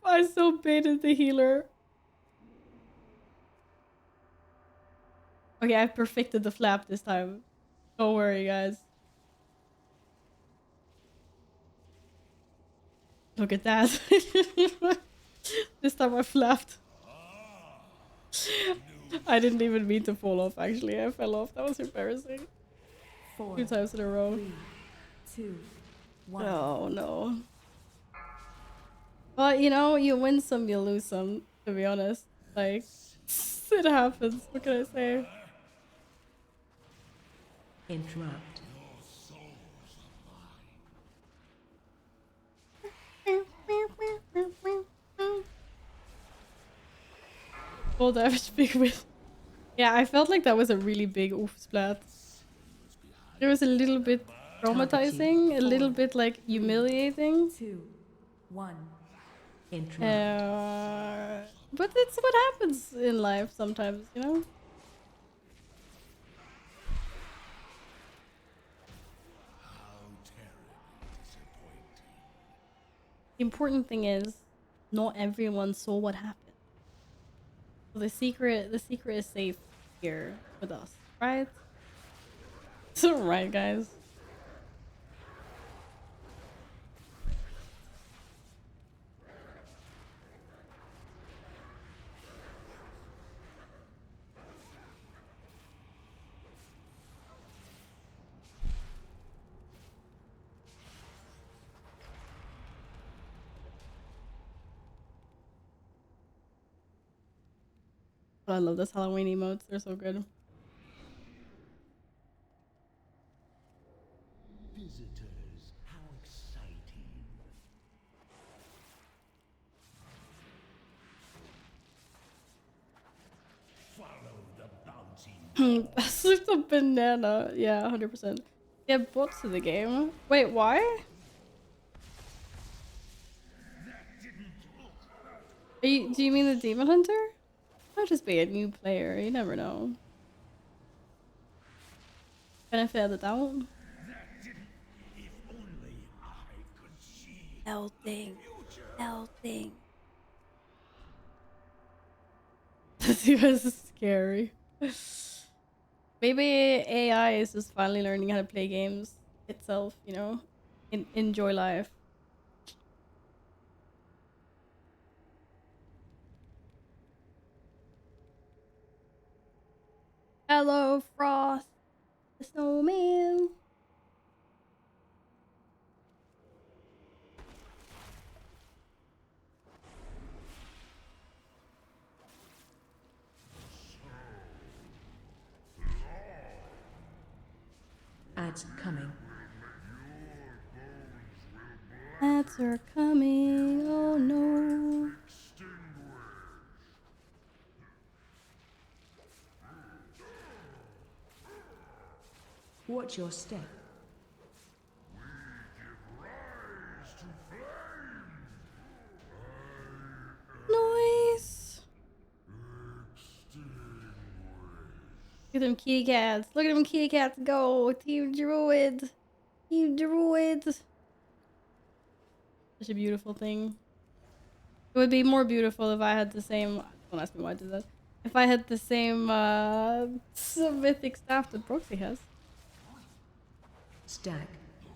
I so baited the healer. Okay, I perfected the Flap this time. Don't worry, guys. Look at that. This time I flapped. I didn't even mean to fall off, actually. I fell off. That was embarrassing. 4, 2 times in a row. 3, 2, 1. Oh, no. Well, you know, you win some, you lose some, to be honest. Like, it happens. What can I say? Interrupt. Full damage, big win. Yeah, I felt like that was a really big oof splat. It was a little bit traumatizing, a little bit like humiliating. 2, 1. Interrupt. But it's what happens in life sometimes, you know? The important thing is, not everyone saw what happened. So the secret is safe here with us, right? It's alright, guys. I love those Halloween emotes. They're so good. Visitors, how exciting. Follow the bounty. Slipped a banana. Yeah, 100%. Yeah, bots to the game. Wait, why? Do you mean the Demon Hunter? Might just be a new player. You never know. Benefit of the doubt. Melting. Melting. This is scary. Maybe AI is just finally learning how to play games itself, you know? Enjoy life. Hello, Frost, the snowman. Ads coming. Ads are coming. Oh no. Watch your step. Nice. Look at them kitty cats. Look at them kitty cats go. Team Druid. Team Druid. Such a beautiful thing. It would be more beautiful if I had the same... Don't ask me why I did that. If I had the same mythic staff that Proxy has. Stack.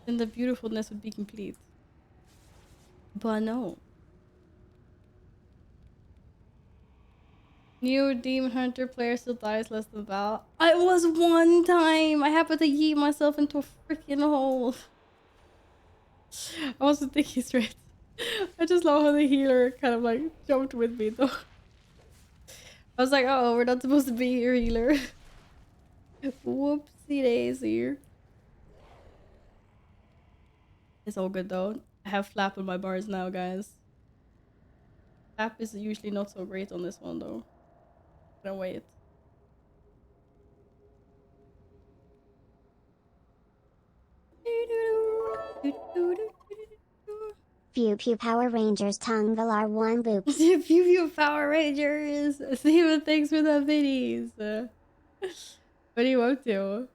Then the beautifulness would be complete. But no. New Demon Hunter player still dies less than Val. It was one time! I happened to yeet myself into a freaking hole. I wasn't thinking straight. I just love how the healer kind of like jumped with me though. I was like, oh, we're not supposed to be here, healer. Whoopsie daisy. It's all good though. I have flap on my bars now, guys. Flap is usually not so great on this one though. Gonna wait. Pew Pew Power Rangers Tongue Valar 1 Boops. Pew Pew Power Rangers! Steven, thanks for the minis! What are you up to? Are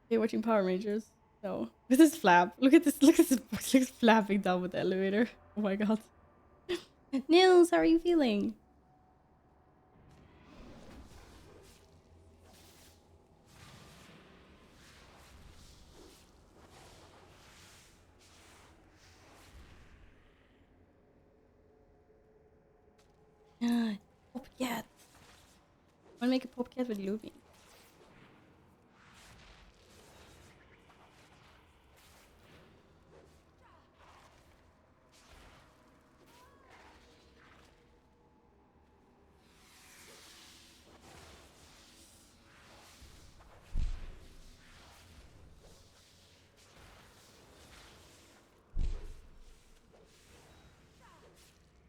you watching Power Rangers? No. Look at this flap. Look at this box. Looks flapping down with the elevator. Oh my god. Nils, how are you feeling? Copycat. Wanna make a podcast with Luby?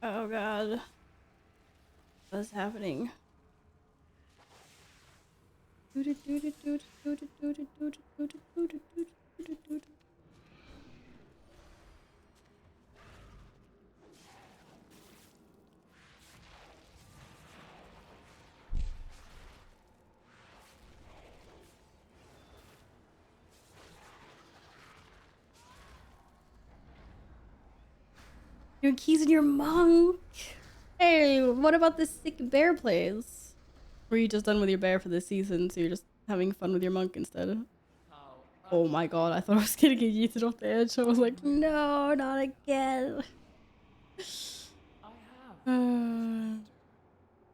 Oh god. What's happening? Your keys and your monk. Hey, what about this sick bear plays? Were you just done with your bear for this season, so you're just having fun with your monk instead? Oh my god, I thought I was gonna get yeeted off the edge. I was like, no, not again.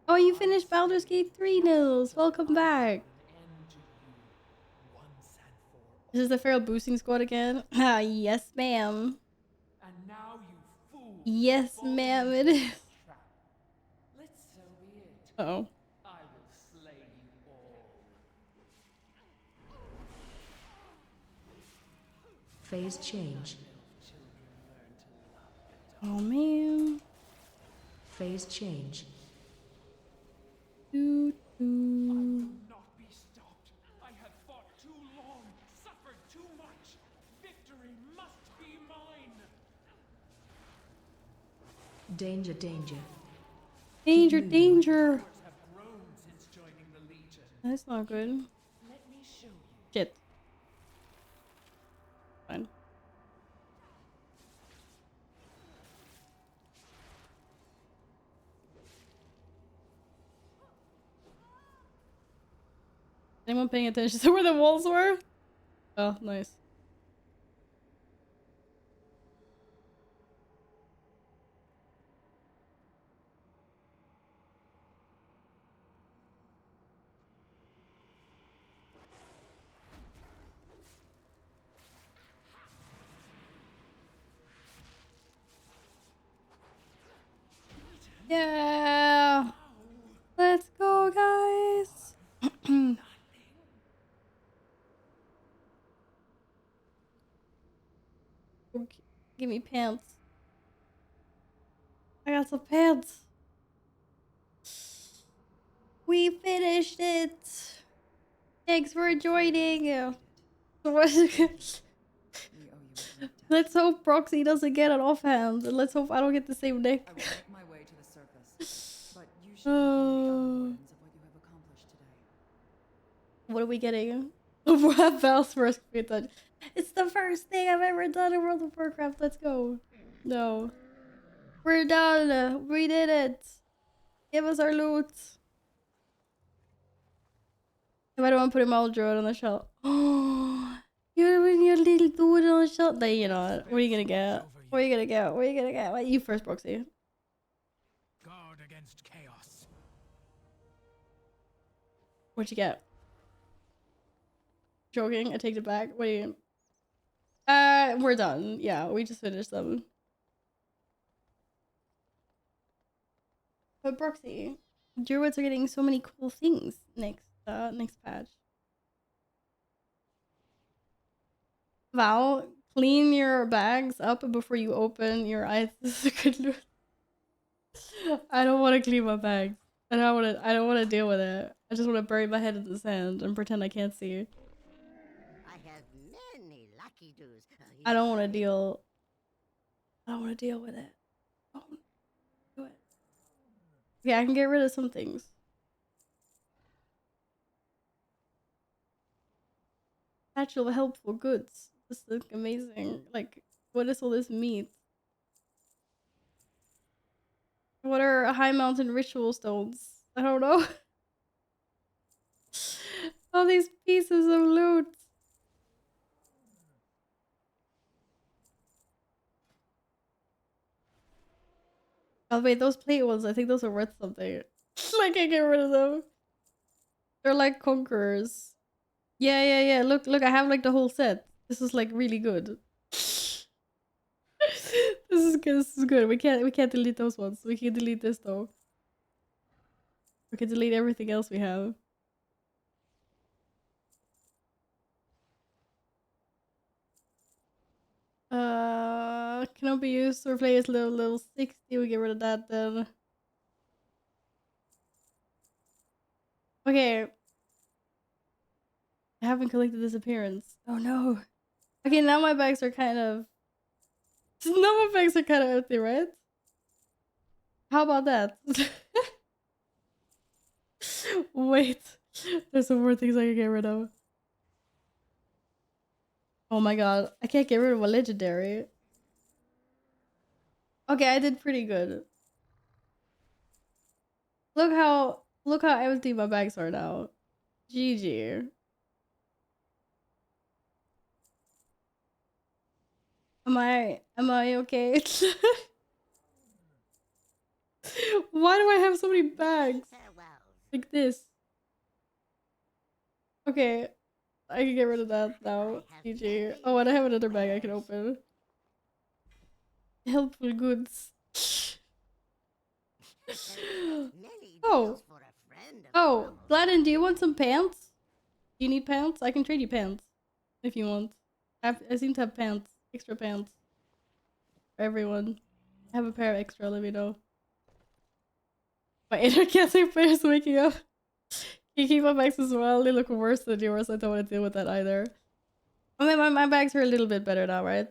Oh, you finished Baldur's Gate 3, Nils. Welcome back. This is the Feral Boosting Squad again? Ah, yes, ma'am. And now you fool. Yes, ma'am, it is. Let so be it. Uh-oh. I will slay you all. Phase change. Oh, man. Phase change. Doo, doo. Not be stopped. I have fought too long, suffered too much. Victory must be mine. Danger, danger. Danger, danger. Have grown since joining the Legion. That's not good. Let me show you. Shit. Fine. Anyone paying attention to where the walls were? Oh, nice. Yeah. Let's go, guys. Okay. Give me pants. I got some pants. We finished it. Thanks for joining. Let's hope Proxy doesn't get an offhand, and let's hope I don't get the same nick. I will make my way to the surface, but you should inform the other wardens of what you have accomplished today. What are we getting? Val's first complete touch. It's the first thing I've ever done in World of Warcraft. Let's go. No. We're done. We did it. Give us our loot. If I don't want to put him all druid on the shelf. Oh, you're with your little dude on the shelf. Then you know what? What are you gonna get? What are you gonna get? What are you gonna get? What, you first, Proxy. Guard against chaos. What'd you get? Joking. I take it back. What are you? We're done. Yeah, we just finished them. But Proxy, druids are getting so many cool things next patch. Val, clean your bags up before you open your eyes. This is a good loot. I don't want to clean my bags. I don't want to deal with it. I just want to bury my head in the sand and pretend I can't see it. I have many lucky doos. I don't want to deal. I don't want to deal with it. Don't do it. Yeah, I can get rid of some things. Actual helpful goods. This is amazing. Like, what is all this meat? What are high mountain ritual stones? I don't know. All these pieces of loot. Oh wait, those plate ones, I think those are worth something. I can't get rid of them. They're like conquerors. Yeah, yeah, yeah. Look, I have like the whole set. This is like really good. This is good. This is good. We can't delete those ones. We can delete this though. We can delete everything else we have. Cannot be used to replace level 60. We get rid of that then. Okay. I haven't collected this appearance. Oh no. Okay, now my bags are kind of... Now my bags are kind of empty, right? How about that? Wait. There's some more things I can get rid of. Oh my god. I can't get rid of a legendary. Okay, I did pretty good. Look how empty my bags are now. GG. Am I okay? Why do I have so many bags? Like this. Okay. I can get rid of that now. GG. Oh, and I have another bag I can open. Helpful goods. Oh. Oh, Gladden, do you want some pants? Do you need pants? I can trade you pants. If you want. I seem to have pants. Extra pants. For everyone. I have a pair of extra, let me know. My inner cancer player is waking up. Can you keep my bags as well? They look worse than yours. I don't want to deal with that either. I mean, my bags are a little bit better now, right?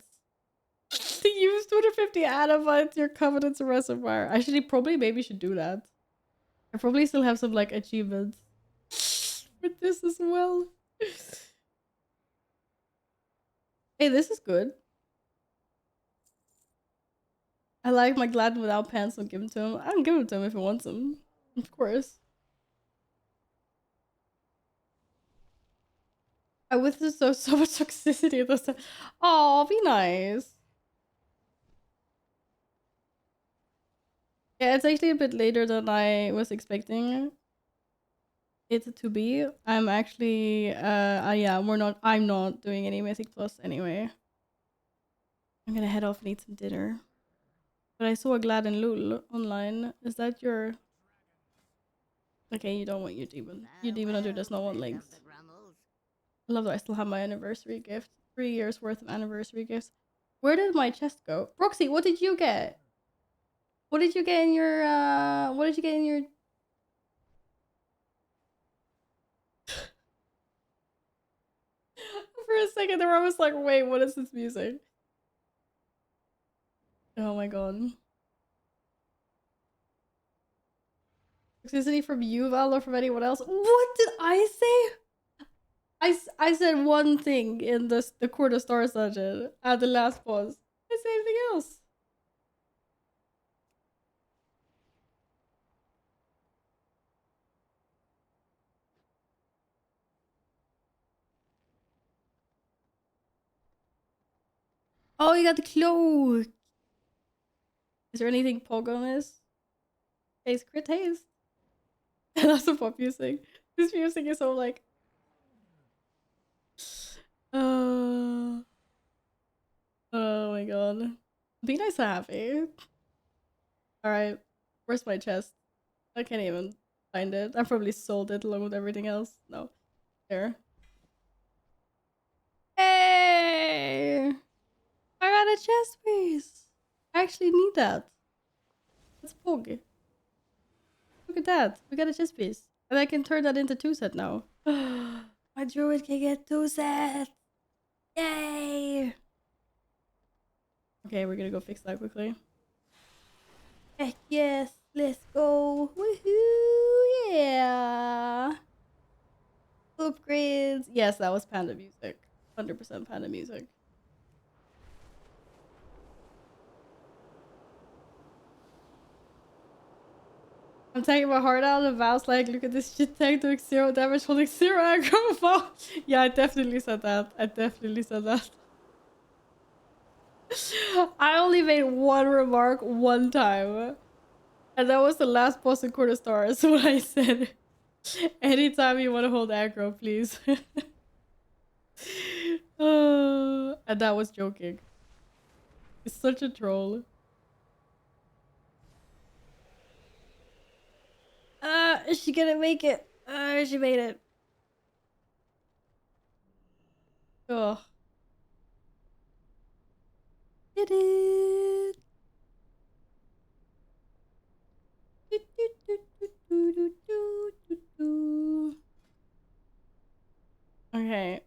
Use 250 Adavites, your Covenant's reservoir. Actually, probably maybe should do that. I probably still have some, like, achievements with this as well. Hey, this is good. I like my Gladden without pants, I'll give them to him. I can give them to him if he wants them. Of course. I witnessed so much toxicity at this time. Oh, be nice. Yeah, it's actually a bit later than I was expecting it to be. I'm actually yeah, I'm not doing any Mythic Plus anyway. I'm gonna head off and eat some dinner. But I saw a Gladden Lul online. Is that your... Okay, you don't want your demon. Your demon hunter does not want links. I love that I still have my anniversary gift. 3 years worth of anniversary gifts. Where did my chest go? Roxy, what did you get? What did you get in your what did you get in your... For a second there I was like, wait, what is this music? Oh my god. Toxicity from you, Val, or from anyone else? What did I say? I said one thing in the Court of Stars dungeon at the last boss. I said anything else. Oh, you got the cloak. Is there anything Pog on this? Taste crit taste. That's the pop music. This music is so like... Oh my god. Be nice and happy. Alright. Where's my chest? I can't even find it. I probably sold it along with everything else. No. There. Hey! I got a chest piece! I actually need that. That's Pog. Look at that. We got a chest piece. And I can turn that into 2 set now. My druid can get 2 sets! Yay! Okay, we're gonna go fix that quickly. Heck yes! Let's go! Woohoo! Yeah! Upgrades! Yes, that was Panda music. 100% Panda music. I'm taking my heart out and Val's like, look at this shit tank doing 0 damage holding 0 aggro. Yeah, I definitely said that. I definitely said that. I only made one remark one time. And that was the last boss in Court of Stars, what I said. Anytime you want to hold aggro, please. And that was joking. He's such a troll. Is she gonna make it? She made it. Oh. Did it. Okay.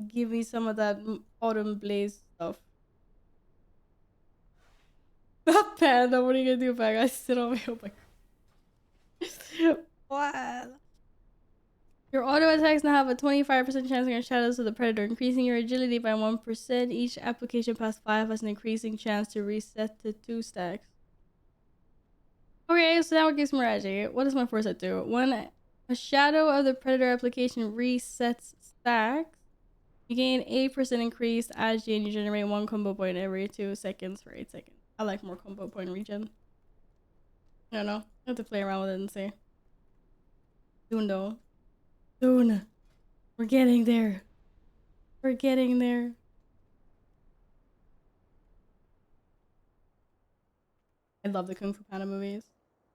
Give me some of that autumn blaze stuff. Panda, what are you gonna do back? I sit on me. Oh my god. What? Your auto attacks now have a 25% chance against shadows of the predator, increasing your agility by 1%. Each application past 5 has an increasing chance to reset to 2 stacks. Okay, so now it gives me Miraji. What does my foresight do? When a shadow of the predator application resets stacks, you gain 8% increased AG and you generate 1 combo point every 2 seconds for 8 seconds. I like more combo point regen. I don't know. I have to play around with it and see. Soon though. Soon. We're getting there. We're getting there. I love the Kung Fu Panda movies.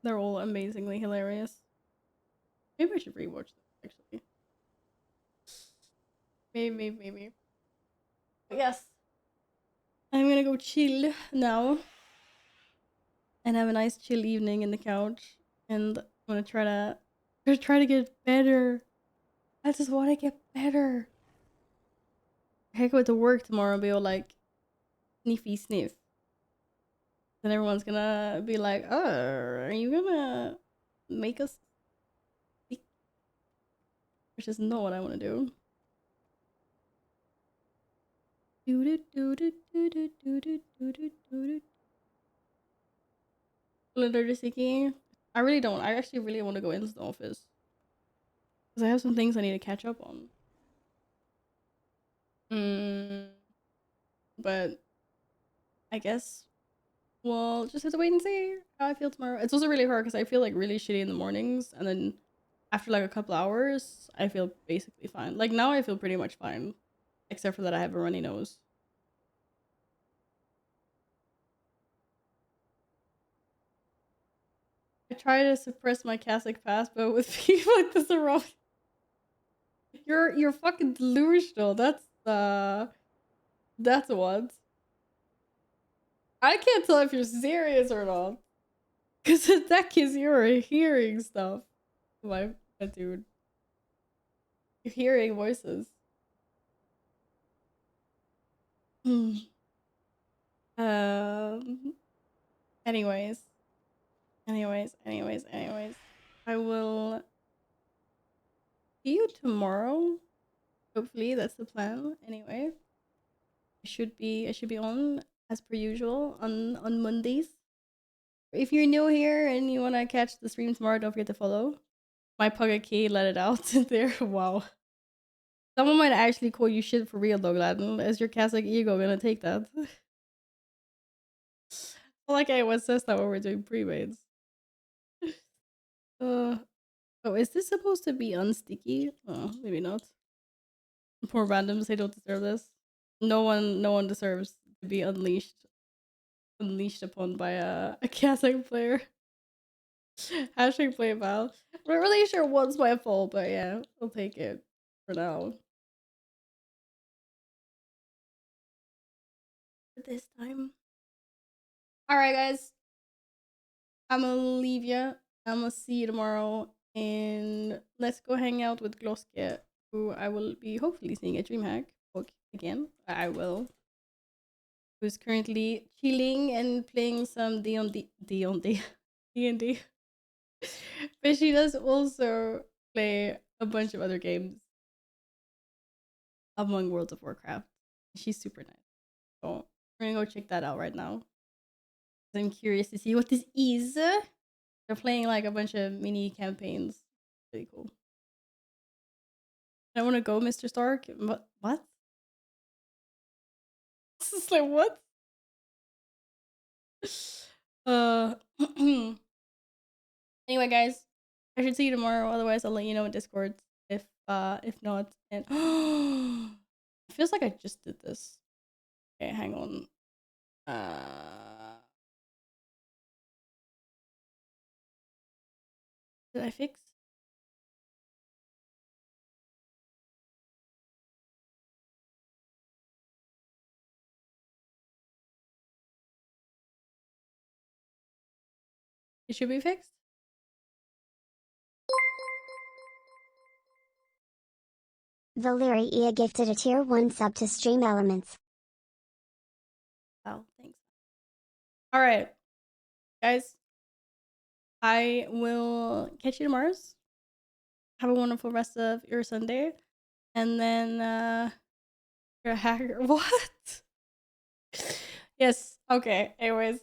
They're all amazingly hilarious. Maybe I should rewatch them, actually. Maybe. But yes. I'm gonna go chill now. And have a nice chill evening in the couch. And I'm gonna try to get better. I just want to get better. I go to work tomorrow and be all like, sniffy sniff. Then everyone's gonna be like, oh, are you gonna make us sick? Which is not what I want to do. Sticky. I really don't. I actually really want to go into the office. Because I have some things I need to catch up on. But I guess we'll just have to wait and see how I feel tomorrow. It's also really hard because I feel like really shitty in the mornings. And then after like a couple hours, I feel basically fine. Like now I feel pretty much fine. Except for that I have a runny nose. I try to suppress my Catholic past, but with people like this around, you're fucking delusional. That's what. I can't tell if you're serious or not, cause that is you're hearing stuff. My dude, you're hearing voices. Um. Anyways. I will see you tomorrow. Hopefully, that's the plan. Anyway, I should be on as per usual on Mondays. If you're new here and you wanna catch the stream tomorrow, don't forget to follow. My pocket key let it out there. Wow. Someone might actually call you shit for real though, Gladden. Is your Catholic ego gonna take that? Like I was says that when we're doing pre-mades. Oh, is this supposed to be unsticky? Oh, maybe not. Poor randoms, they don't deserve this. No one deserves to be unleashed upon by a Catholic player. Hashtag play Val. I'm not really sure what's my fault, but yeah, I'll take it for now. This time. Alright, guys. I'm gonna leave you. I'm gonna see you tomorrow. And let's go hang out with Gloske, who I will be hopefully seeing at DreamHack again. I will. Who's currently chilling and playing some D&D. D&D. But she does also play a bunch of other games among World of Warcraft. She's super nice. So we're gonna go check that out right now. I'm curious to see what this is. They're playing like a bunch of mini campaigns. Really cool. I want to go, Mr. Stark. What? This is like what? Anyway, guys, I should see you tomorrow. Otherwise, I'll let you know in Discord if not. And it feels like I just did this. Okay, hang on. Did I fix? It should be fixed. Valyria gifted a tier 1 sub to Stream Elements. Oh, thanks. All right, guys. I will catch you tomorrow. Have a wonderful rest of your Sunday. And then, you're a hacker. What? Yes. Okay. Anyways.